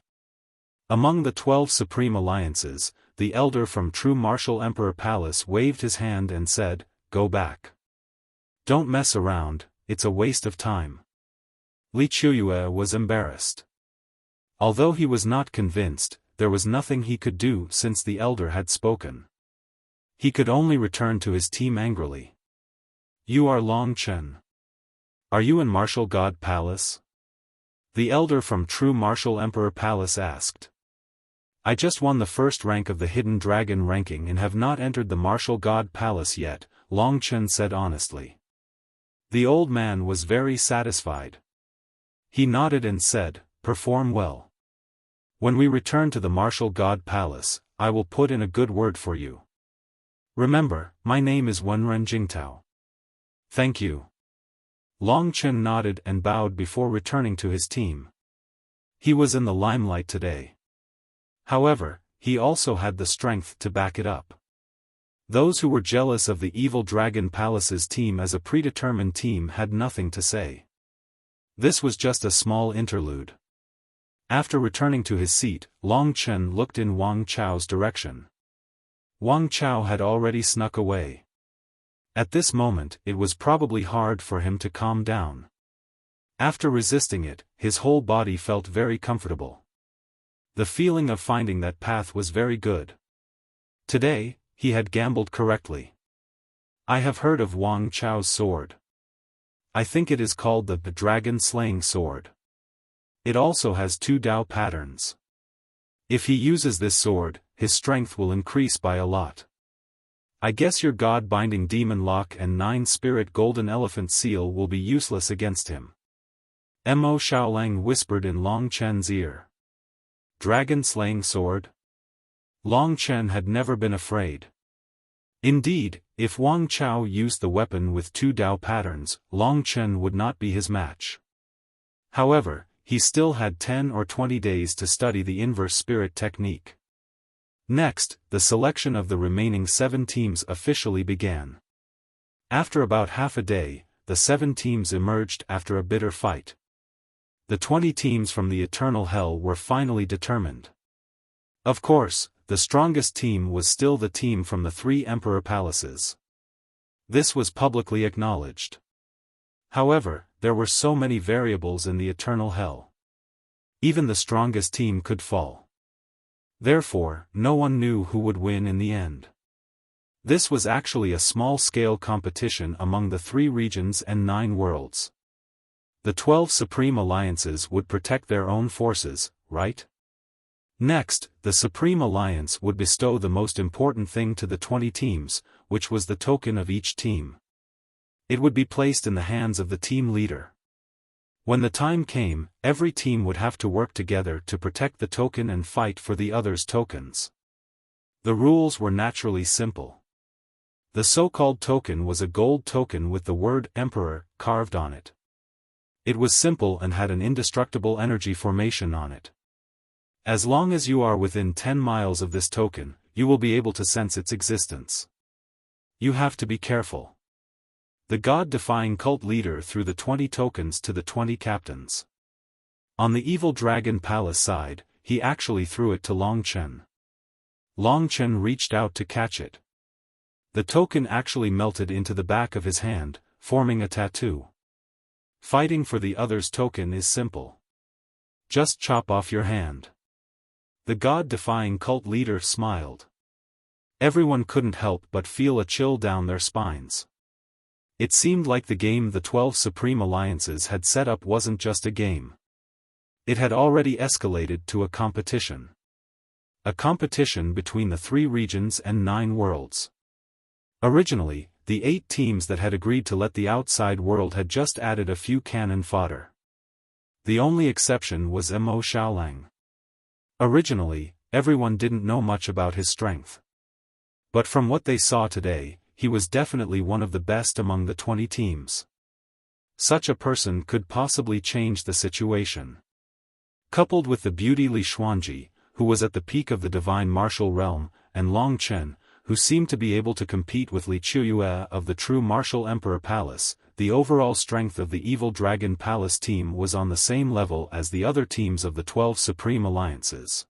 Among the 12 supreme alliances, the elder from True Martial Emperor Palace waved his hand and said, "Go back. Don't mess around, it's a waste of time." Li Qiuyue was embarrassed. Although he was not convinced, there was nothing he could do since the elder had spoken. He could only return to his team angrily. "You are Long Chen. Are you in Martial God Palace?" The elder from True Martial Emperor Palace asked. "I just won the first rank of the Hidden Dragon ranking and have not entered the Martial God Palace yet," Long Chen said honestly. The old man was very satisfied. He nodded and said, "Perform well. When we return to the Martial God Palace, I will put in a good word for you. Remember, my name is Wenren Jingtao." "Thank you." Long Chen nodded and bowed before returning to his team. He was in the limelight today. However, he also had the strength to back it up. Those who were jealous of the Evil Dragon Palace's team as a predetermined team had nothing to say. This was just a small interlude. After returning to his seat, Long Chen looked in Wang Chao's direction. Wang Chao had already snuck away. At this moment, it was probably hard for him to calm down. After resisting it, his whole body felt very comfortable. The feeling of finding that path was very good. Today, he had gambled correctly. I have heard of Wang Chao's sword. I think it is called the Dragon Slaying Sword. It also has 2 Dao patterns. If he uses this sword, his strength will increase by a lot. I guess your God-binding demon lock and 9-spirit golden elephant seal will be useless against him. Mo Xiaolang whispered in Long Chen's ear. Dragon-slaying sword? Long Chen had never been afraid. Indeed, if Wang Chao used the weapon with 2 Dao patterns, Long Chen would not be his match. However, he still had 10 or 20 days to study the inverse spirit technique. Next, the selection of the remaining 7 teams officially began. After about half a day, the 7 teams emerged after a bitter fight. The 20 teams from the Eternal Hell were finally determined. Of course, the strongest team was still the team from the 3 Emperor Palaces. This was publicly acknowledged. However, there were so many variables in the Eternal Hell. Even the strongest team could fall. Therefore, no one knew who would win in the end. This was actually a small-scale competition among the 3 regions and 9 worlds. The 12 Supreme Alliances would protect their own forces, right? Next, the Supreme Alliance would bestow the most important thing to the 20 teams, which was the token of each team. It would be placed in the hands of the team leader. When the time came, every team would have to work together to protect the token and fight for the others' tokens. The rules were naturally simple. The so-called token was a gold token with the word Emperor carved on it. It was simple and had an indestructible energy formation on it. As long as you are within 10 miles of this token, you will be able to sense its existence. You have to be careful. The God-defying cult leader threw the 20 tokens to the 20 captains. On the Evil Dragon Palace side, he actually threw it to Long Chen. Long Chen reached out to catch it. The token actually melted into the back of his hand, forming a tattoo. Fighting for the other's token is simple. Just chop off your hand. The God-defying cult leader smiled. Everyone couldn't help but feel a chill down their spines. It seemed like the game the 12 Supreme Alliances had set up wasn't just a game. It had already escalated to a competition. A competition between the 3 regions and 9 worlds. Originally, the 8 teams that had agreed to let the outside world had just added a few cannon fodder. The only exception was Mo Xiaolang. Originally, everyone didn't know much about his strength. But from what they saw today, he was definitely one of the best among the 20 teams. Such a person could possibly change the situation. Coupled with the beauty Li Xuanji, who was at the peak of the divine martial realm, and Long Chen, who seemed to be able to compete with Li Qiuyue of the true martial Emperor Palace, the overall strength of the Evil Dragon Palace team was on the same level as the other teams of the 12 Supreme Alliances.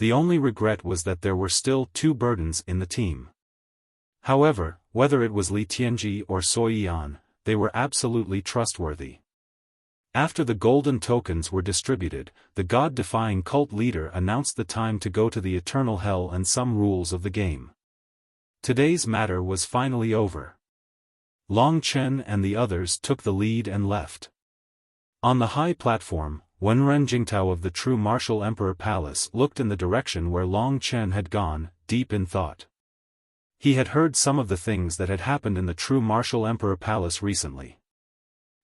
The only regret was that there were still 2 burdens in the team. However, whether it was Li Tianji or Sui Yan, they were absolutely trustworthy. After the golden tokens were distributed, the god-defying cult leader announced the time to go to the eternal hell and some rules of the game. Today's matter was finally over. Long Chen and the others took the lead and left. On the high platform, Wenren Jingtao of the true martial emperor palace looked in the direction where Long Chen had gone, deep in thought. He had heard some of the things that had happened in the true martial emperor palace recently.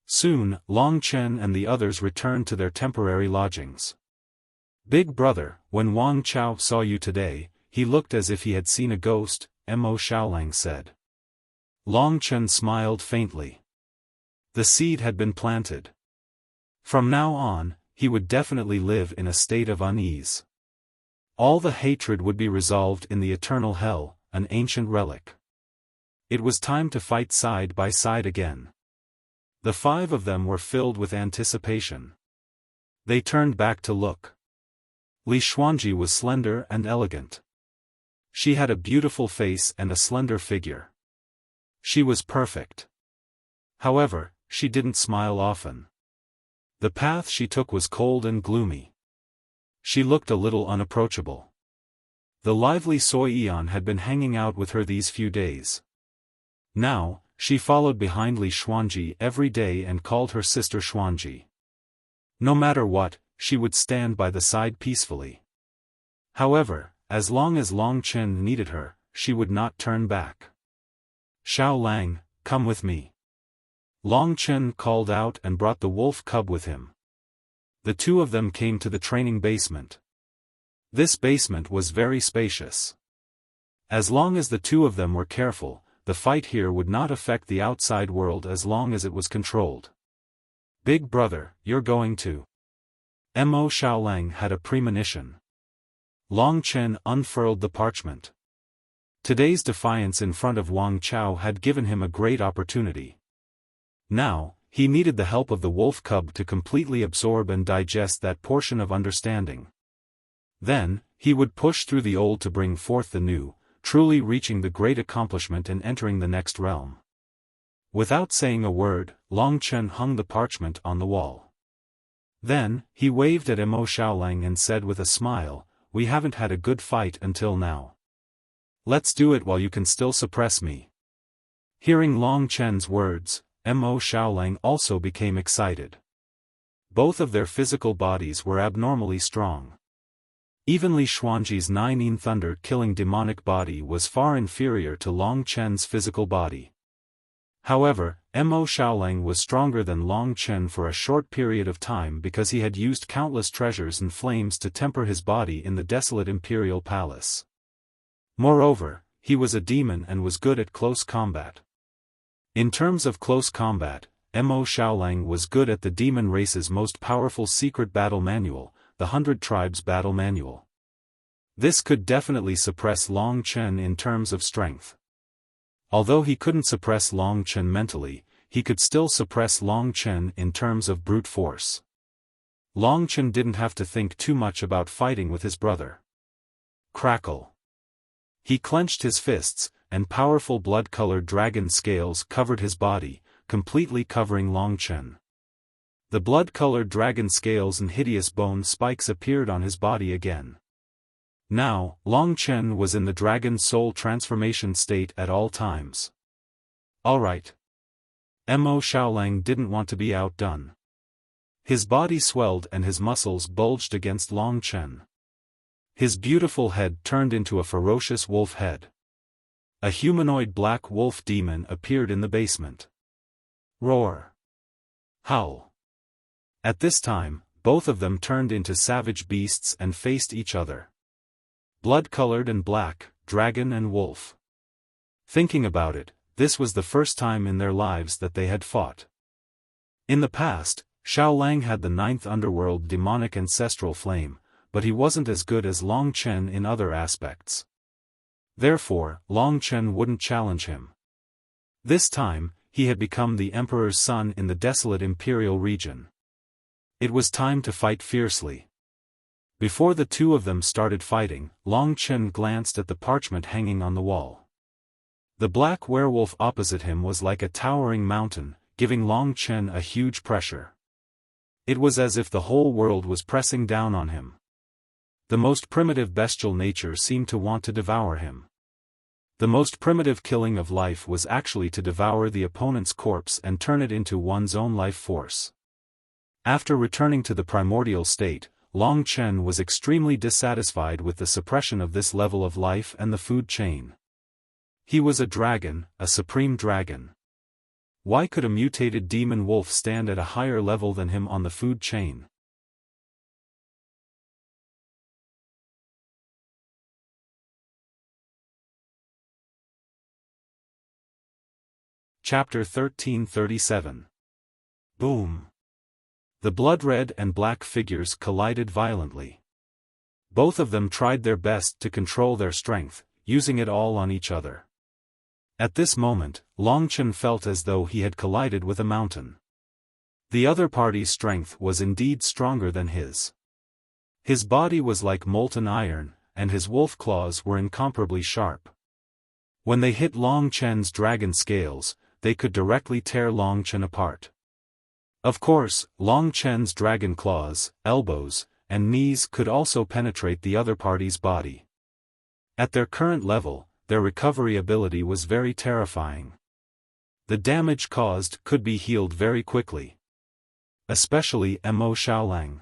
Soon, Long Chen and the others returned to their temporary lodgings. "Big brother, when Wang Chao saw you today, he looked as if he had seen a ghost," Mo Xiaolang said. Long Chen smiled faintly. The seed had been planted. From now on, he would definitely live in a state of unease. All the hatred would be resolved in the eternal hell, an ancient relic. It was time to fight side by side again. The 5 of them were filled with anticipation. They turned back to look. Li Xuanji was slender and elegant. She had a beautiful face and a slender figure. She was perfect. However, she didn't smile often. The path she took was cold and gloomy. She looked a little unapproachable. The lively Sui Yan had been hanging out with her these few days. Now, she followed behind Li Xuanji every day and called her sister Xuanji. No matter what, she would stand by the side peacefully. However, as long as Long Chen needed her, she would not turn back. "Xiao Lang, come with me." Long Chen called out and brought the wolf cub with him. The 2 of them came to the training basement. This basement was very spacious. As long as the 2 of them were careful, the fight here would not affect the outside world as long as it was controlled. "Big brother, you're going to." Mo Xiaolang had a premonition. Long Chen unfurled the parchment. Today's defiance in front of Wang Chao had given him a great opportunity. Now, he needed the help of the wolf cub to completely absorb and digest that portion of understanding. Then, he would push through the old to bring forth the new, truly reaching the great accomplishment and entering the next realm. Without saying a word, Long Chen hung the parchment on the wall. Then, he waved at Mo Xiaolang and said with a smile, "We haven't had a good fight until now. Let's do it while you can still suppress me." Hearing Long Chen's words, Mo Xiaolang also became excited. Both of their physical bodies were abnormally strong. Even Li Xuanji's 9 thunder-killing demonic body was far inferior to Long Chen's physical body. However, Mo Xiaolang was stronger than Long Chen for a short period of time because he had used countless treasures and flames to temper his body in the desolate imperial palace. Moreover, he was a demon and was good at close combat. In terms of close combat, Mo Xiaolang was good at the demon race's most powerful secret battle manual, the 100 Tribes Battle Manual. This could definitely suppress Long Chen in terms of strength. Although he couldn't suppress Long Chen mentally, he could still suppress Long Chen in terms of brute force. Long Chen didn't have to think too much about fighting with his brother. Crackle. He clenched his fists, and powerful blood-colored dragon scales covered his body, completely covering Long Chen. The blood-colored dragon scales and hideous bone spikes appeared on his body again. Now, Long Chen was in the dragon soul transformation state at all times. Alright. Mo Xiaolang didn't want to be outdone. His body swelled and his muscles bulged against Long Chen. His beautiful head turned into a ferocious wolf head. A humanoid black wolf demon appeared in the basement. Roar. Howl. At this time, both of them turned into savage beasts and faced each other. Blood-colored and black, dragon and wolf. Thinking about it, this was the first time in their lives that they had fought. In the past, Xiaolang had the 9th underworld demonic ancestral flame, but he wasn't as good as Long Chen in other aspects. Therefore, Long Chen wouldn't challenge him. This time, he had become the emperor's son in the desolate imperial region. It was time to fight fiercely. Before the two of them started fighting, Long Chen glanced at the parchment hanging on the wall. The black werewolf opposite him was like a towering mountain, giving Long Chen a huge pressure. It was as if the whole world was pressing down on him. The most primitive bestial nature seemed to want to devour him. The most primitive killing of life was actually to devour the opponent's corpse and turn it into one's own life force. After returning to the primordial state, Long Chen was extremely dissatisfied with the suppression of this level of life and the food chain. He was a dragon, a supreme dragon. Why could a mutated demon wolf stand at a higher level than him on the food chain? Chapter 1337. Boom. The blood-red and black figures collided violently. Both of them tried their best to control their strength, using it all on each other. At this moment, Long Chen felt as though he had collided with a mountain. The other party's strength was indeed stronger than his. His body was like molten iron, and his wolf claws were incomparably sharp. When they hit Long Chen's dragon scales, they could directly tear Long Chen apart. Of course, Long Chen's dragon claws, elbows, and knees could also penetrate the other party's body. At their current level, their recovery ability was very terrifying. The damage caused could be healed very quickly. Especially Mo Xiaolang.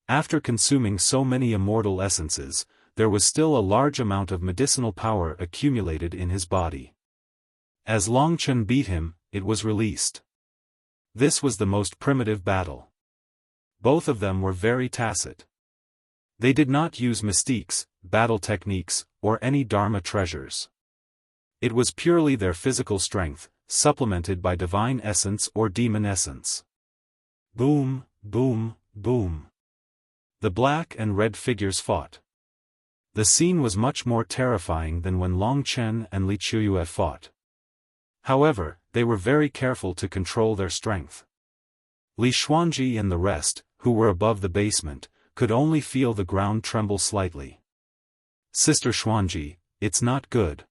After consuming so many immortal essences, there was still a large amount of medicinal power accumulated in his body. As Long Chen beat him, it was released. This was the most primitive battle. Both of them were very tacit. They did not use mystiques, battle techniques, or any Dharma treasures. It was purely their physical strength, supplemented by divine essence or demon essence. Boom, boom, boom. The black and red figures fought. The scene was much more terrifying than when Long Chen and Li Qiuyue fought. However, they were very careful to control their strength. Li Xuanji and the rest, who were above the basement, could only feel the ground tremble slightly. Sister Xuanji, it's not good.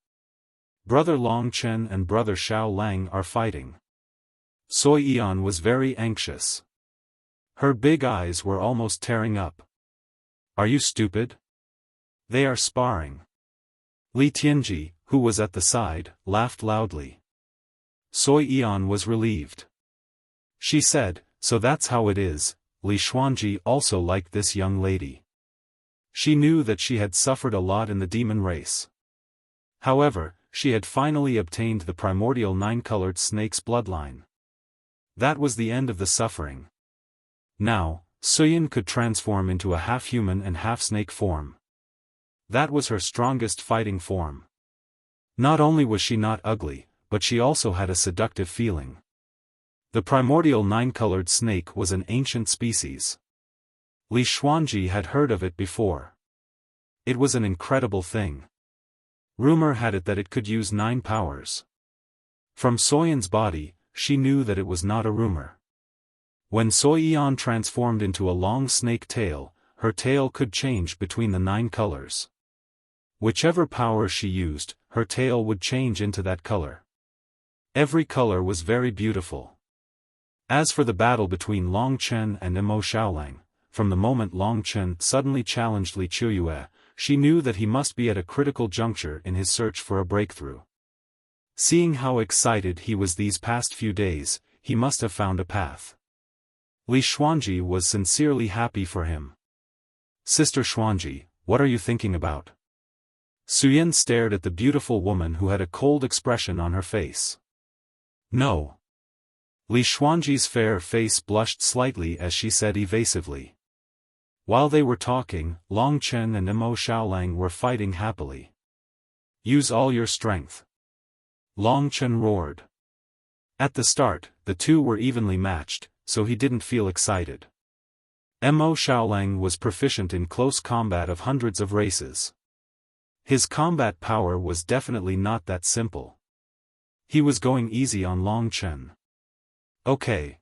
Brother Long Chen and Brother Xiao Lang are fighting. Soi Yan was very anxious. Her big eyes were almost tearing up. Are you stupid? They are sparring. Li Tianji, who was at the side, laughed loudly. Soi Yan was relieved. She said, so that's how it is. Li Xuanji also liked this young lady. She knew that she had suffered a lot in the demon race. However, she had finally obtained the primordial nine-colored snake's bloodline. That was the end of the suffering. Now, Suyin could transform into a half-human and half-snake form. That was her strongest fighting form. Not only was she not ugly, but she also had a seductive feeling. The primordial nine-colored snake was an ancient species. Li Xuanji had heard of it before. It was an incredible thing. Rumor had it that it could use 9 powers. From Soyin's body, she knew that it was not a rumor. When Soi Yan transformed into a long snake tail, her tail could change between the 9 colors. Whichever power she used, her tail would change into that color. Every color was very beautiful. As for the battle between Long Chen and Mo Xiaolang, from the moment Long Chen suddenly challenged Li Qiuyue, she knew that he must be at a critical juncture in his search for a breakthrough. Seeing how excited he was these past few days, he must have found a path. Li Xuanji was sincerely happy for him. Sister Xuanji, what are you thinking about? Suyin stared at the beautiful woman who had a cold expression on her face. No. Li Xuanji's fair face blushed slightly as she said evasively. While they were talking, Long Chen and Mo Xiaolang were fighting happily. Use all your strength. Long Chen roared. At the start, the two were evenly matched, so he didn't feel excited. Mo Xiaolang was proficient in close combat of hundreds of races. His combat power was definitely not that simple. He was going easy on Long Chen. Okay.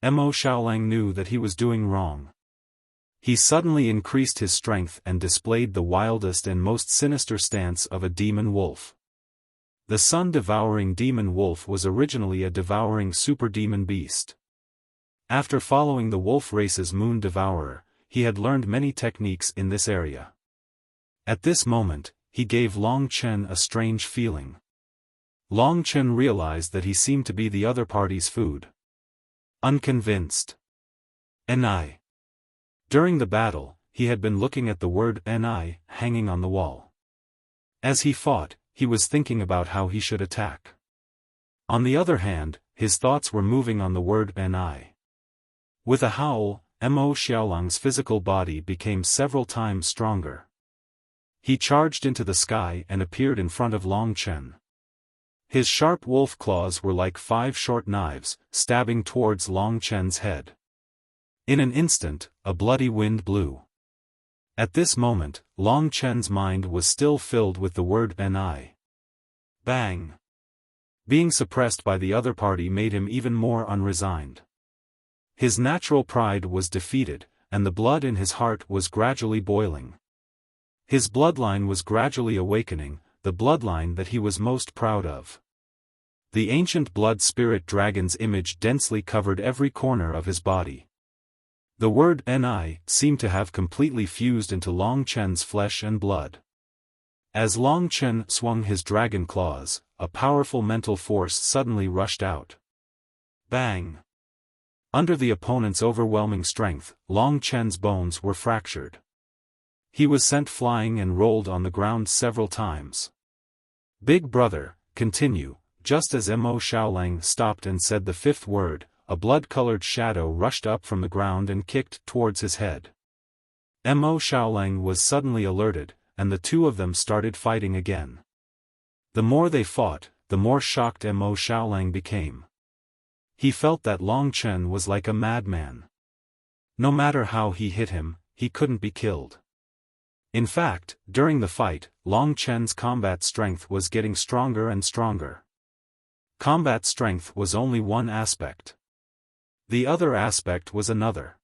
Mo Xiaolang knew that he was doing wrong. He suddenly increased his strength and displayed the wildest and most sinister stance of a demon wolf. The sun-devouring demon wolf was originally a devouring superdemon beast. After following the wolf race's moon devourer, he had learned many techniques in this area. At this moment, he gave Long Chen a strange feeling. Long Chen realized that he seemed to be the other party's food. Unconvinced. "Ni." During the battle, he had been looking at the word "Ni" hanging on the wall. As he fought, he was thinking about how he should attack. On the other hand, his thoughts were moving on the word "Ni." With a howl, Mo Xiaolang's physical body became several times stronger. He charged into the sky and appeared in front of Long Chen. His sharp wolf claws were like 5 short knives, stabbing towards Long Chen's head. In an instant, a bloody wind blew. At this moment, Long Chen's mind was still filled with the word "Ni." Bang! Being suppressed by the other party made him even more unresigned. His natural pride was defeated, and the blood in his heart was gradually boiling. His bloodline was gradually awakening, the bloodline that he was most proud of. The ancient blood spirit dragon's image densely covered every corner of his body. The word "Ni" seemed to have completely fused into Long Chen's flesh and blood. As Long Chen swung his dragon claws, a powerful mental force suddenly rushed out. Bang! Under the opponent's overwhelming strength, Long Chen's bones were fractured. He was sent flying and rolled on the ground several times. "Big brother, continue." Just as Mo Xiaolang stopped and said the 5th word, a blood-colored shadow rushed up from the ground and kicked towards his head. Mo Xiaolang was suddenly alerted, and the two of them started fighting again. The more they fought, the more shocked Mo Xiaolang became. He felt that Long Chen was like a madman. No matter how he hit him, he couldn't be killed. In fact, during the fight, Long Chen's combat strength was getting stronger and stronger. Combat strength was only one aspect. The other aspect was another.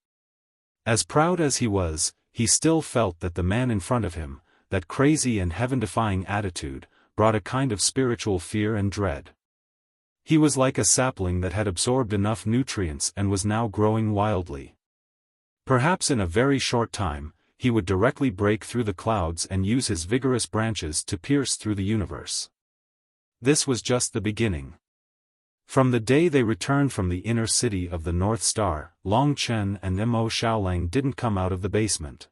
As proud as he was, he still felt that the man in front of him, that crazy and heaven-defying attitude, brought a kind of spiritual fear and dread. He was like a sapling that had absorbed enough nutrients and was now growing wildly. Perhaps in a very short time, he would directly break through the clouds and use his vigorous branches to pierce through the universe. This was just the beginning. From the day they returned from the inner city of the North Star, Long Chen and Mo Xiaolang didn't come out of the basement.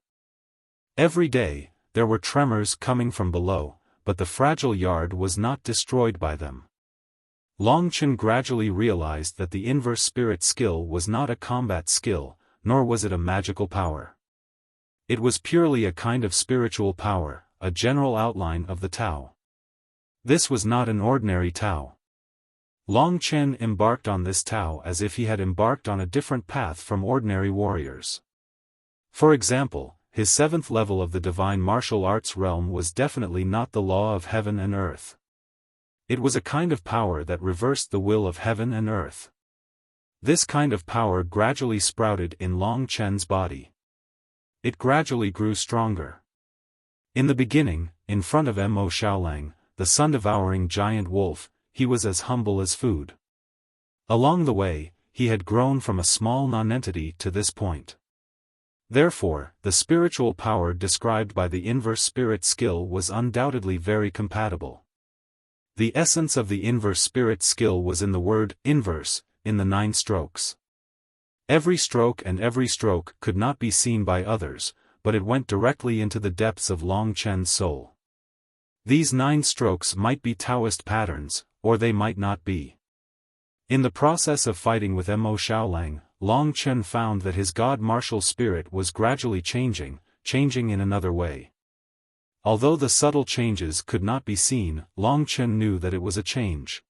Every day, there were tremors coming from below, but the fragile yard was not destroyed by them. Long Chen gradually realized that the inverse spirit skill was not a combat skill, nor was it a magical power. It was purely a kind of spiritual power, a general outline of the Tao. This was not an ordinary Tao. Long Chen embarked on this Tao as if he had embarked on a different path from ordinary warriors. For example, his 7th level of the divine martial arts realm was definitely not the law of heaven and earth. It was a kind of power that reversed the will of heaven and earth. This kind of power gradually sprouted in Long Chen's body. It gradually grew stronger. In the beginning, in front of Mo Xiaolang, the sun-devouring giant wolf, he was as humble as food. Along the way, he had grown from a small nonentity to this point. Therefore, the spiritual power described by the inverse spirit skill was undoubtedly very compatible. The essence of the inverse spirit skill was in the word inverse, in the 9 strokes. Every stroke could not be seen by others, but it went directly into the depths of Long Chen's soul. These 9 strokes might be Taoist patterns, or they might not be. In the process of fighting with Mo Xiaolang, Long Chen found that his god martial spirit was gradually changing in another way. Although the subtle changes could not be seen, Long Chen knew that it was a change.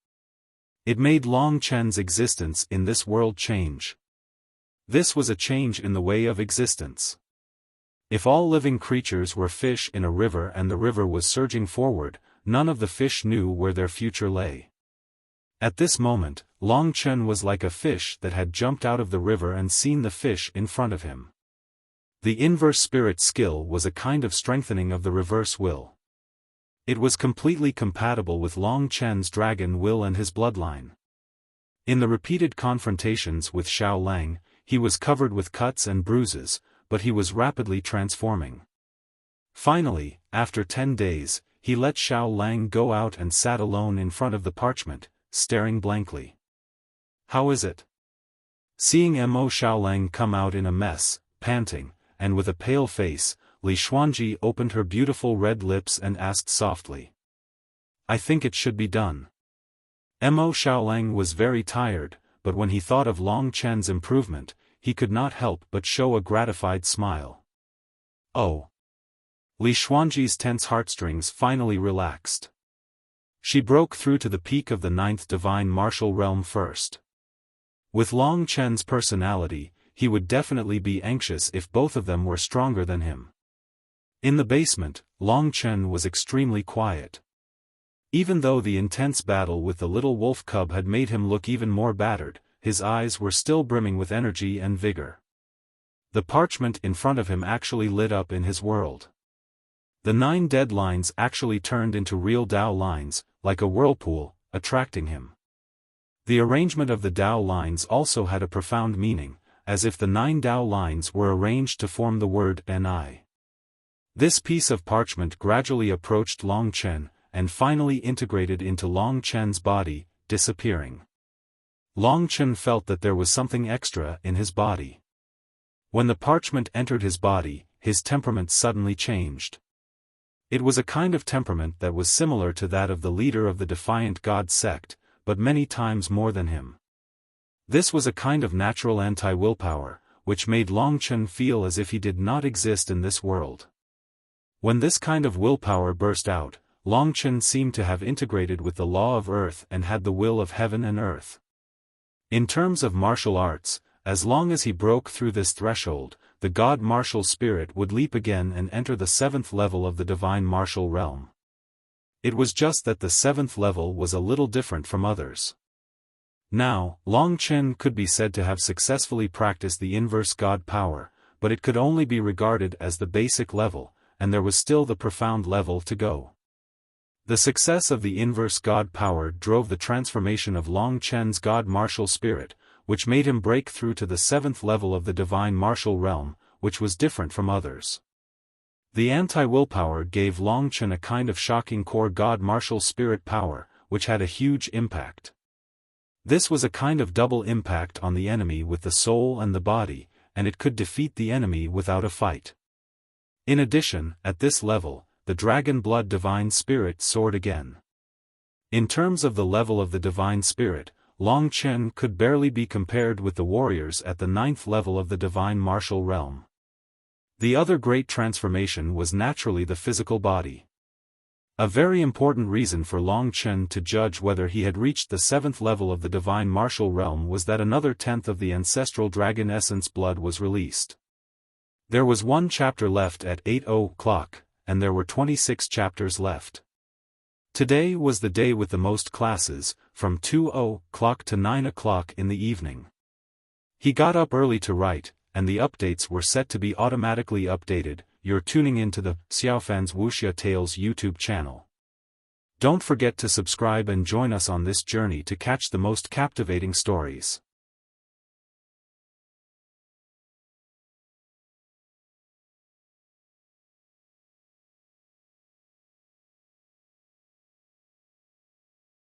It made Long Chen's existence in this world change. This was a change in the way of existence. If all living creatures were fish in a river and the river was surging forward, none of the fish knew where their future lay. At this moment, Long Chen was like a fish that had jumped out of the river and seen the fish in front of him. The inverse spirit skill was a kind of strengthening of the reverse will. It was completely compatible with Long Chen's dragon will and his bloodline. In the repeated confrontations with Xiao Lang, he was covered with cuts and bruises, but he was rapidly transforming. Finally, after 10 days, he let Xiao Lang go out and sat alone in front of the parchment, staring blankly. "How is it?" Seeing Mo Xiaolang come out in a mess, panting, and with a pale face, Li Xuanji opened her beautiful red lips and asked softly. "I think it should be done." Mo Xiaolang was very tired, but when he thought of Long Chen's improvement, he could not help but show a gratified smile. "Oh." Li Xuanji's tense heartstrings finally relaxed. She broke through to the peak of the 9th divine martial realm first. With Long Chen's personality, he would definitely be anxious if both of them were stronger than him. In the basement, Long Chen was extremely quiet. Even though the intense battle with the little wolf cub had made him look even more battered, his eyes were still brimming with energy and vigor. The parchment in front of him actually lit up in his world. The 9 dead lines actually turned into real Dao lines, like a whirlpool, attracting him. The arrangement of the Dao lines also had a profound meaning, as if the 9 Dao lines were arranged to form the word Ni. This piece of parchment gradually approached Long Chen, and finally integrated into Long Chen's body, disappearing. Long Chen felt that there was something extra in his body. When the parchment entered his body, his temperament suddenly changed. It was a kind of temperament that was similar to that of the leader of the Defiant God sect, but many times more than him. This was a kind of natural anti-willpower, which made Long Chen feel as if he did not exist in this world. When this kind of willpower burst out, Long Chen seemed to have integrated with the law of earth and had the will of heaven and earth. In terms of martial arts, as long as he broke through this threshold, the God martial spirit would leap again and enter the 7th level of the divine martial realm. It was just that the 7th level was a little different from others. Now, Long Chen could be said to have successfully practiced the inverse God power, but it could only be regarded as the basic level, and there was still the profound level to go. The success of the inverse God power drove the transformation of Long Chen's God martial spirit, which made him break through to the 7th level of the divine martial realm, which was different from others. The anti-willpower gave Long Chen a kind of shocking core God martial spirit power, which had a huge impact. This was a kind of double impact on the enemy with the soul and the body, and it could defeat the enemy without a fight. In addition, at this level, the dragon blood divine spirit soared again. In terms of the level of the divine spirit, Long Chen could barely be compared with the warriors at the 9th level of the divine martial realm. The other great transformation was naturally the physical body. A very important reason for Long Chen to judge whether he had reached the 7th level of the divine martial realm was that another 10th of the ancestral dragon essence blood was released. There was 1 chapter left at 8 o'clock, and there were 26 chapters left. Today was the day with the most classes, from 2 o'clock to 9 o'clock in the evening. He got up early to write, and the updates were set to be automatically updated. You're tuning into the Xiaofan's Wuxia Tales YouTube channel. Don't forget to subscribe and join us on this journey to catch the most captivating stories.